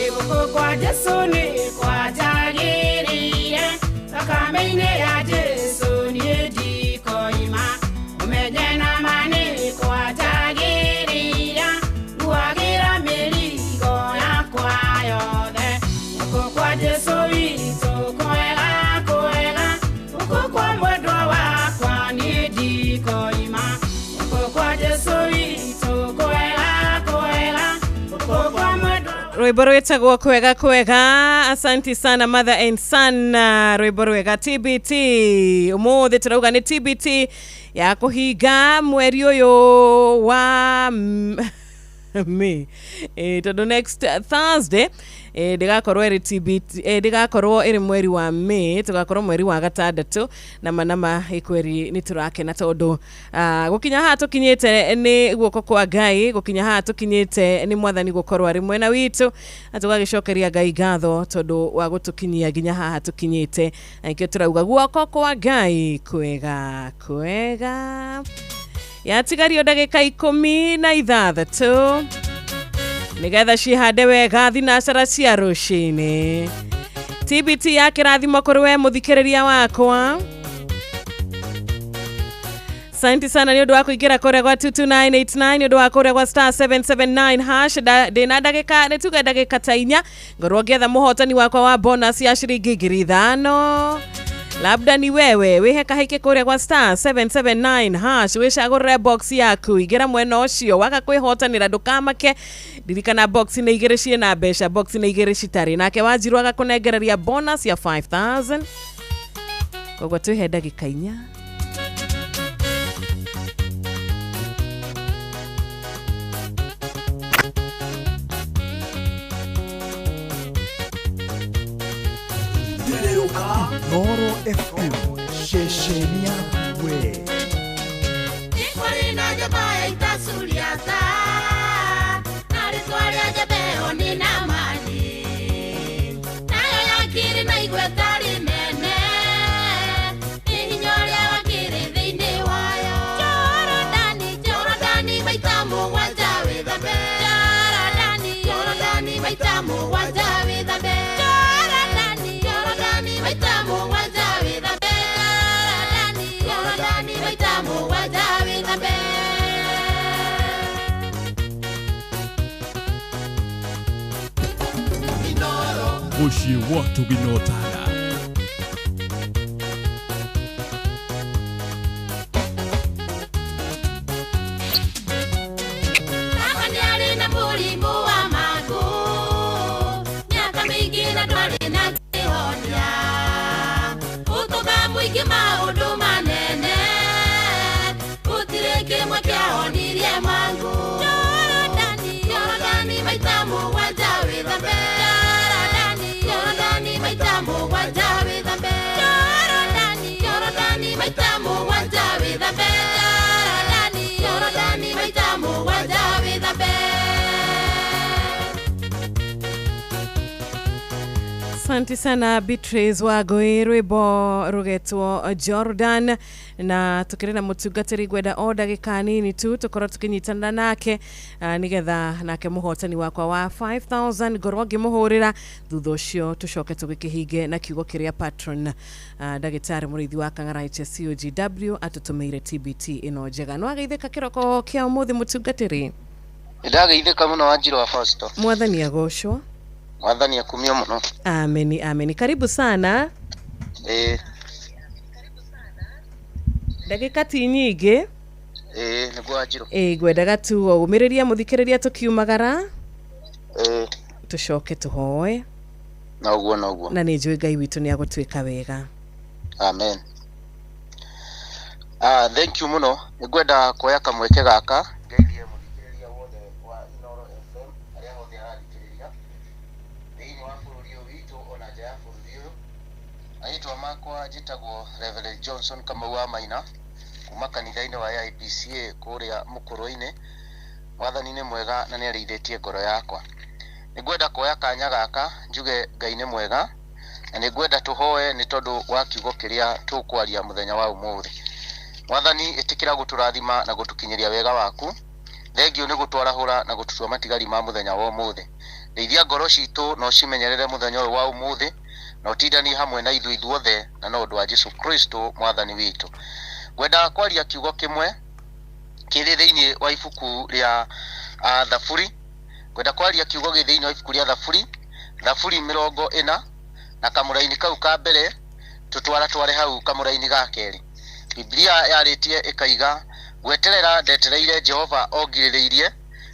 Ebuko kwa Jesu ni kwa jagiri Akameine ya Jesu ni jiko ima Umejena mani kwa jagiri Uagira miligo ya kwa yode Uko kwa Jesu ito kuela kuela Uko kwa mwedwa wa kwa ni jiko ima Uko kwa Jesu ito kuela kuela Uko kwa mwedwa Rwimbo rwetagwo kwega kwega. Asanti sana mother and son. Rwimbo rwega TBT umuthi turauga ni TBT ya kuhinga mweri uyu wa May tondu next Thursday ndigakorwo iri TBT ndigakorwo iri mweri wa May, tugakorwo mweri wa gatandatu na manama ikweri niturakena tondu gukinya ha tukinyite ni guoko kwa Ngai, gukinya ha tukinyite ni mwathani gukorwo ari mwena witu, atugagicokeria Ngai ngatho tondu wa gutukinyia ginya ha tukinyite, nikio turauga guoko kwa Ngai kwega kwega. Yatigario ndagika 16 nigetha cihande wega thinashara cia rucini. TBT ya kirathimo kuri we muthikiriria wakwa. Asante sana ni undu wa kuingira kure gwa 22989, ni undu wa kure gwa *779 hash. Ndina ndagika nituge ndagika ta 4 ngorwo ngetha muhotani wakwa wa bonus ya shiringi 5,000. Labda ni wewe wiheka hike kure kwa *779 hash wicagurire box yaku igira mwena ucio waka kwihotanira ndukamake. Dirikana box ni igire cie na besha, box ni igire citari, nake wanjiru agakunegereria bonus ya 5,000. Kogwa tuhe ndagika 4. Noro FM, shesheni yawe. Nikwalina jabaya itasuliata, naritwalia jabeo nina mali, nayo yakiri na igwetari nene, nihinyoria wakiri dhini wayo. Jorodani maitamu wajawi dhabe, Jorodani maitamu wajawi dhabe, maitamu wajawi dhabe, Jorodani maitamu wajawi dhabe. Mushi watu ginotana. Awani alina mulimu wa magu, miaka mingi na twali na kihonia, utuga mwingi maundu manene, gutire kimwe kiahonirie mangu. Jorodani maitamu wajawi dhabe, Jorodani maitamu wajawi dhabe, Jorodani maitamu wajawi dhabe, Jorodani maitamu wajawi dhabe. Asante sana Beatrice Wagoi, rwimbo rugetwo Jordan, na tukiri na mutungatiri gwenda o ndagika nini tu tukorwo tukinyitana nake nigetha nake muhotani wakwa wa 5,000 ngorwo ngimuhurira thutha ucio tucoke tugikihinge na kiugo kiria patron ndagitari murithi wa Kang'araite COGW atutumeire TBT ino njega. No ageithika kiroko kia umuthi mutungatiri. Ndageithika muno Wanjiru wa Fosto. Mwathani agocwo. Mwathani akumio muno. Ameni ameni. Karibu sana. Ndagika ti nyingi. Niguo Wanjiru. Ngwendaga tu umiriria muthikiriria tukiumagara. Tucoke tuhoe. Na uguo. Na ni njui Ngai witu ni agutwika wega. Amen. Thank you muno. Ngwenda kuoya kamweke gaka. Ngeithie muthikiriria wothe wa Inoro FM aria hothe arathikiriria thiini wa bururi witu ona nja ya bururi uyu. Aitwa makwa njitagwo Reverend Johnson Kamau wa Maina kuma kanitha-ini wa IPCA kuria Mukurũ-ini. Mwathani ni mwega na ni arithitie ngoro yakwa. Ningwenda kuoya kanya gaka njuge Ngai ni mwega na ningwenda tuhoe ni tondu wa kiugo kiria tukwaria muthenya wa umuthi. Mwathani itikira guturathima na gutukinyiria wega waku. Thengio ni gutwarahura na gututua matigari ma muthenya wa umuthi. Ndeithia ngoro citu no cimenyerere muthenya wa umuthi na utindani hamwe na ithuothe na no ndu wa Jesu Kristo mwathani witu. Ngwenda kwaria kiugo kimwe kiri thiini wa ibuku ria Thaburi. Ngwenda kwaria kiugo gi thiini wa ibuku ria Thaburi 40 na kamuraini kau ka mbere tutware hau kamuraini ga keri. Biblia yaritie ikaiga gweterera ndetereire Jehova ogiririirie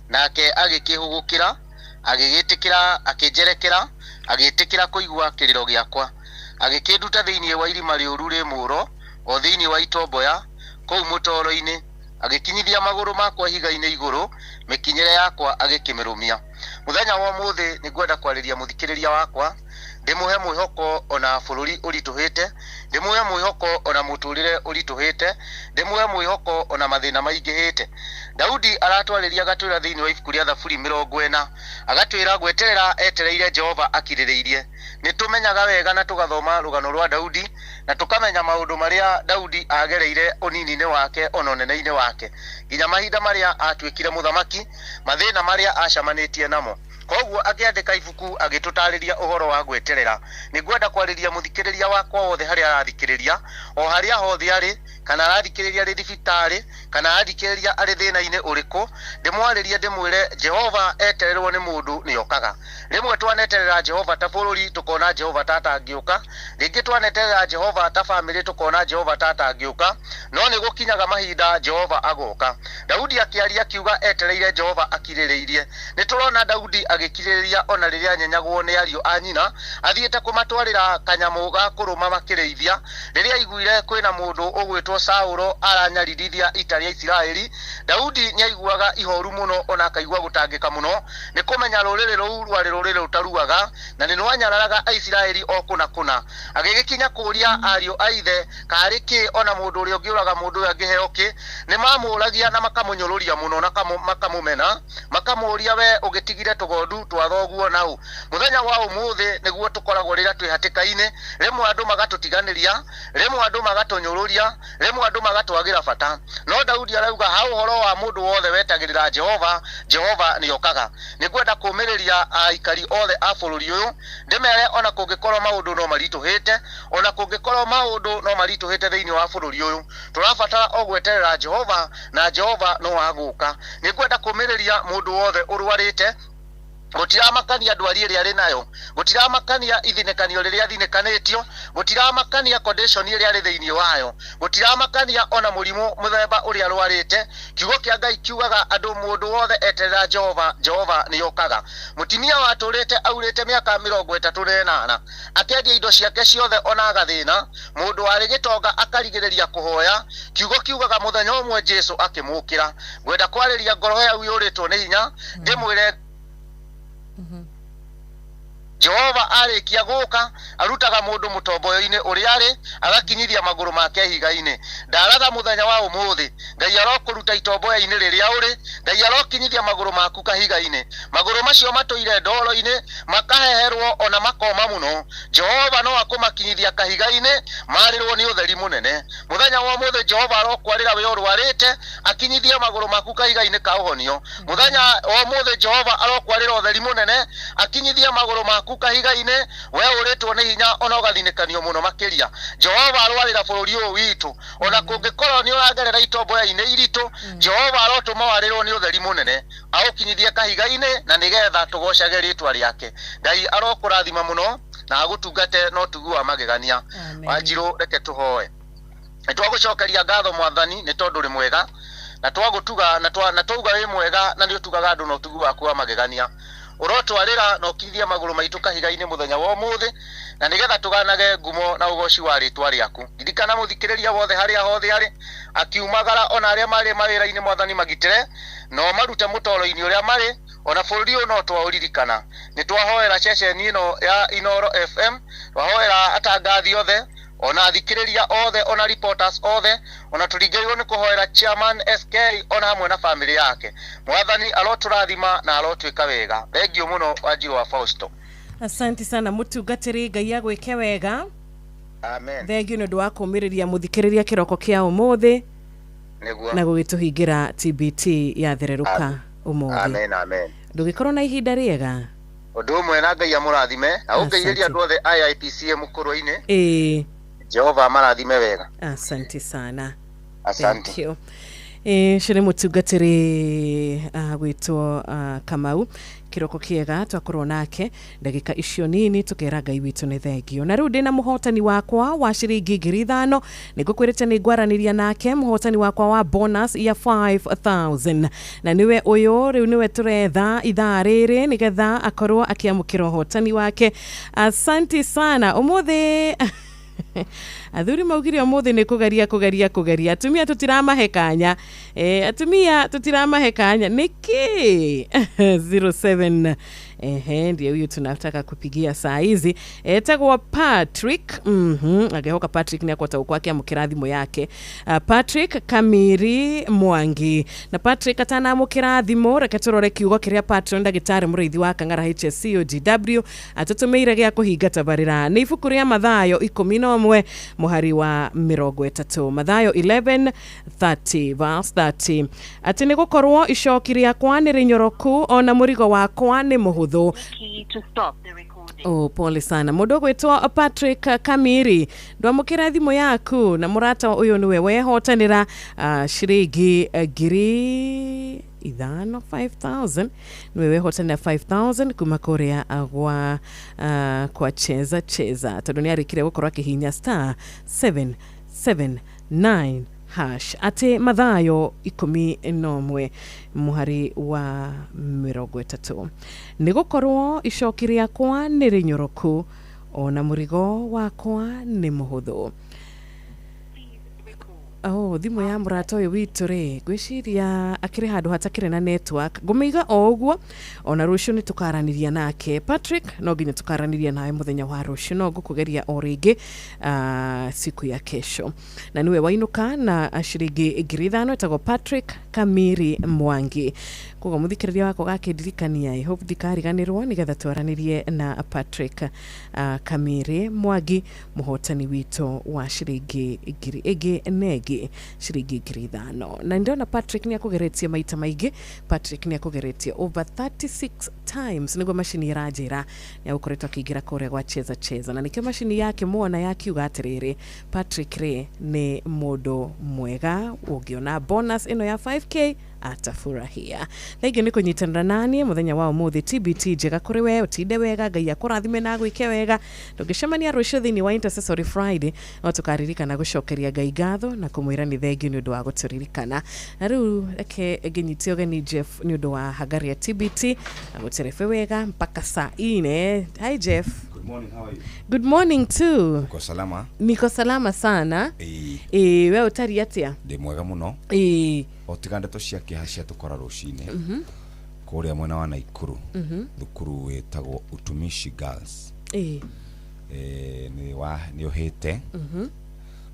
nake agikihugukira agigitikira akinjerekera agitikira kuigua kiriro giakwa agikinduta thiini wa irima riuru ri muro o thiini wa itomboya kou mutoro-ini agikinyithia maguru makwa higa-ini iguru mikinyire yakwa agikimirumia. Muthenya wa muthi nigwenda kwariria muthikiriria wakwa ndimuhe mwihoko ona bururi urituhite, ndimuhe mwihoko ona muturire urituhite, ndimuhe mwihoko ona mathina maingihite. Daudi aratwariria gatwira thiini wa ibuku ria Thaburi 40 agatwira gweterera etereire Jehova akiririirie. Nitumenyaga wega na tugathoma rugano rwa Daudi na tukamenya maundu maria Daudi agereire unini-ini wake ona unene-ini wake nginya mahinda maria atwikire muthamaki, mathina maria acamanitie namo. Koguo akiandika ibuku agitutariria uhoro wa gweterera. Nigwenda kwariria muthikiriria wakwa wothe haria arathikiriria, o haria hothe ari, kana arathikiriria ri thibitari, kana arathikiriria ari thina-ini uriku, ndimwaririe ndimwire Jehova etererwo ni mundu niokaga. Rimwe twaneterera Jehova ta bururi tukona Jehova tata agiuka, ringi twaneterera Jehova ta family tukona Jehova tata agiuka, no ni gukinyaga mahinda Jehova agoka. Daudi akiaria kiuga etereire Jehova akiririirie. Niturona Daudi agikiririria ona riria nyenyagwo ni ario anyina athiete kumatwarira kanyamu ga kuruma makirithia riria iguire kwina mundu ugwitwo Saulo aranyaririthia ita ria Isiraeli. Daudi ni aiguaga ihoru muno ona akaigua gutangika muno, ni kumenya ruriri ruu rwari ruriri rutaruaga na ni nwanyararaga Isiraeli okuna kuna. Agigikinya kuria ario aithe kariki ona mundu uri ungiuraga mundu uyu angiheo ki, ni mamuragia na makamunyururia muno na makamumena, makamuria we ugitigire tugondu twa thoguo nau. Muthenya wa umuthi niguo tukoragwo rira twihatikaine, rimwe andu magatutiganiria, rimwe andu magatunyururia, rimwe andu magatwagira bata. No Daudi arauga ha uhoro wa mundu wothe wetagirira Jehova, Jehova niokaga. Nigwenda kumiriria aikari othe a bururi uyu ndimere ona kungikorwo maundu no marituhite, ona kungikorwo maundu no marituhite thiini wa bururi uyu, turabatara ogweterera Jehova na Jehova no aguka. Nigwenda kumiriria mundu wothe urwarite, gutiramakania ndwari iria ari nayo, gutiramakania ithinekanio riria athinekanitio, gutiramakania condition iria ari thiini wayo, gutiramakania ona murimu muthemba uria arwarite. Kiugo kia Ngai kiugaga andu mundu wothe eterera Jehova, Jehova niokaga. Mutimia waturite aurite miaka 38 akendia indo ciake ciothe ona agathina, mundu wari gitonga akarigiriria kuhoya. Kiugo kiugaga muthenya umwe Jesu akimukira. Gwenda kwariria ngoro ya uyoritwo ni hinya ndimwire Jehova arikia guka arutaga mundu mutomboyo-ini uria ari agakinyithia maguru make higa-ini. Ndaratha muthenya wa umuthi Ngai arokuruta itomboya-ini riria uri, Ngai arokinyithia maguru maku kahiga-ini. Maguru macio matuire ndoro-ini makaheherwo ona makoma muno. Jehova no akumakinyithia kahiga-ini marirwo ni utheri munene. Muthenya wa umuthi Jehova arokwarira we urwarite akinyithie maguru maku kahiga-ini ka uhonio. Muthenya wa umuthi Jehova arokwarira utheri munene akinyithie maguru maku kahiga-ine we uritwo ni hinya ona ugathinikanio muno makiria. Jehova arwarira bururi uyu witu ona kungikorwo ni uragerera itomboya-ini iritu, Jehova arotuma warirwo ni utheri munene aukinyithie kahiga-ine na nigetha tugocage ritwa riake. Ngai arokurathima muno na agutungate no tugua magegania. Wanjiru reke tuhoe. Nitwagucokeria ngatho Mwathani ni tondu ri mwega na twagutuga na twauga wi mwega na ni utugaga andu no tugua kwa magegania. Urotwarira no kithia maguru maitu kahiga-ini muthenya wa umuthi na nigetha tuganage ngumo na ugoci wa ritwa riaku. Ndikana muthikiriria wothe haria hothe ari akiumagara ona aria mari mawira-ini Mwathani magitire no marute mutoro-ini uria mari ona bururi uyu no twauririkana. Ni twahoera ceceni ino ya Inoro FM, twahoera atangathi othe ona athikiriria othe ona reporters othe ona turingirirwo ni kuhoera chairman SK ona hamwe na family yake. Mwathani aroturathima na arotwika wega. Thengio muno Wanjiru wa Fausto. Asante sana mutungatiri, Ngai agwike wega. Amen. Thengio ni undu wa kumiriria muthikiriria kiroko kia umuthi niguo na gugituhingira TBT ya thereruka umuthi. Amen, amen. Ndugikorwo na ihinda riega. Undu umwe na Ngai amurathime na ungeiria andu othe IIPC mukuru-ini. Jehova amarathime wega. Asante sana. Asante. Thank you. Shire mutungatiri gwitwo Kamau kiroko kiega twakorwo nake ndagika icio nini tukera Ngai witu ni thengio. Na riu ndina muhotani wakwa wa ciringi 5,000 nigukwirite ni ngwaraniria nake muhotani wakwa wa bonus ya 5,000 na niwe uyu riu niwe turetha ithaa riri nigetha akorwo akiamukira hotani wake. Asante sana umuthi athuri maugire umuthi ni kugeria atumia tutiramahekanya atumia tutiramahekanya niki 07 ndio huyu tunataka kupigia saa hizi etagwa Patrick agehoka Patrick ni akwata kwake amukirathimo yake Patrick Kamiri Mwangi na Patrick atana amukirathimo reketorore kiugo kiria patron ndagitari murithi wa Kang'ara HSCOGW atutumeire gya kuhinga tabarira ni ibuku ria Mathayo 11 muhari wa 30 Mathayo 11:30 verse 30 ati ni gukorwo icoki riakwa ni rinyoroku ona murigo wakwa ni muhuthu. Pole sana mudogo gwitwa Patrick Kamiri ndwamukira thimo yaku na murata uyu niwe wehotanira shiringi ngiri 5,000 niwe wehotanira 5,000 kuma korea kwa cheza tondu ni arikire gukorwa akihinya *779# ate Mathayo 11 muhari wa 30 ni gukorwo icoki riakwa ni rinyoroku ona murigo wakwa ni muhuthu. Thimo ya murata uyu witu ri gwiciria akiri handu hatakire na network gumiga oguo ona rucio ni tukaraniria nake Patrick no ginya tukaraniria nawe muthenya wa rucio no gukugeria o ringi siku ya kesho na niwe wainuka na shiringi 5,000 etagwo Patrick Kamiri Mwangi kugo muthikiriria wako gakindirikania I hope dikariganirwo nigetha twaranirie na Patrick Kamiri Mwangi muhotani wito wa shiringi shiringi 5,000 na ndona Patrick ni akugeretie maita maigi Patrick ni akugeretie over 36 times niguo mashini irajira ni akoretwo akigira kore gwa cheza na nikio mashini yake muona yakiuga atiriri Patrick re ni mundu mwega ungiona bonus ino ya 5k atafurahia lege niko nyitanira nani muthenya wa umuthi TBT jega kuri we utinde wega ngai akurathime na gwike wega ndugicemania rucio thini wa Intercessory Friday no tukaririka na gucokeria ngai gatho na kumwira ni thengi ni undu wa guturirikana na riu eke eginyitio gani Jeff ni undu wa hagari ya TBT na guterefe wega mpaka saa 4. Hi Jeff. Good morning, how are you? Good morning too. Uko salama? Niko salama sana. Wewe utari atia? Ndi mwega muno. Otigande to cia kihacia tukora rucine. Kuria mwena wa Naikuru. Thukuru wetagwo Utumishi Girls. Ni ohete.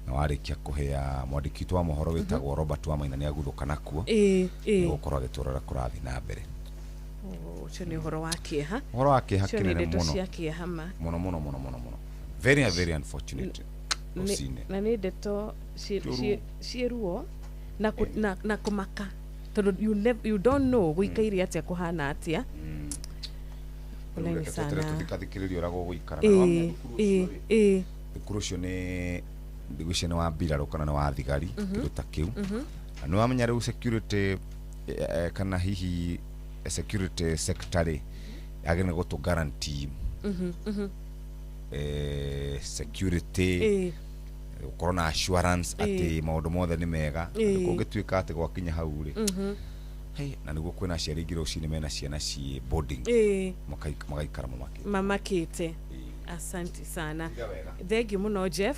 Na warikia kuhea mwandikitwa mohoro wetagwo Robert Wamaina ni aguthuka nakuo. Ni gukorwa giturora kurathi na mbere. Ucio ni uhoro wake ha? Uhoro wake hakire muno. Ciake hama. Muno. Very unfortunate. Na ni ndeto cieruo na kumaka tondu you don't know guikaire atia kuhana atia poleni sana tuthikathikiria urago guikara thukuru ucio ni ndigwicia ni wa mbirarũ kana ni wa thigari kindu ta kiu na ni wamenya riu security kana hihi security secretary agene gutu guarantee security corona assurance ati maundu mothe ni mega kungituika ati gwakinya hau ri na niguo kwina ciari ingĩ rũcinĩ mena ciana ci boarding magaikara mamakite asante sana thengi muno Jeff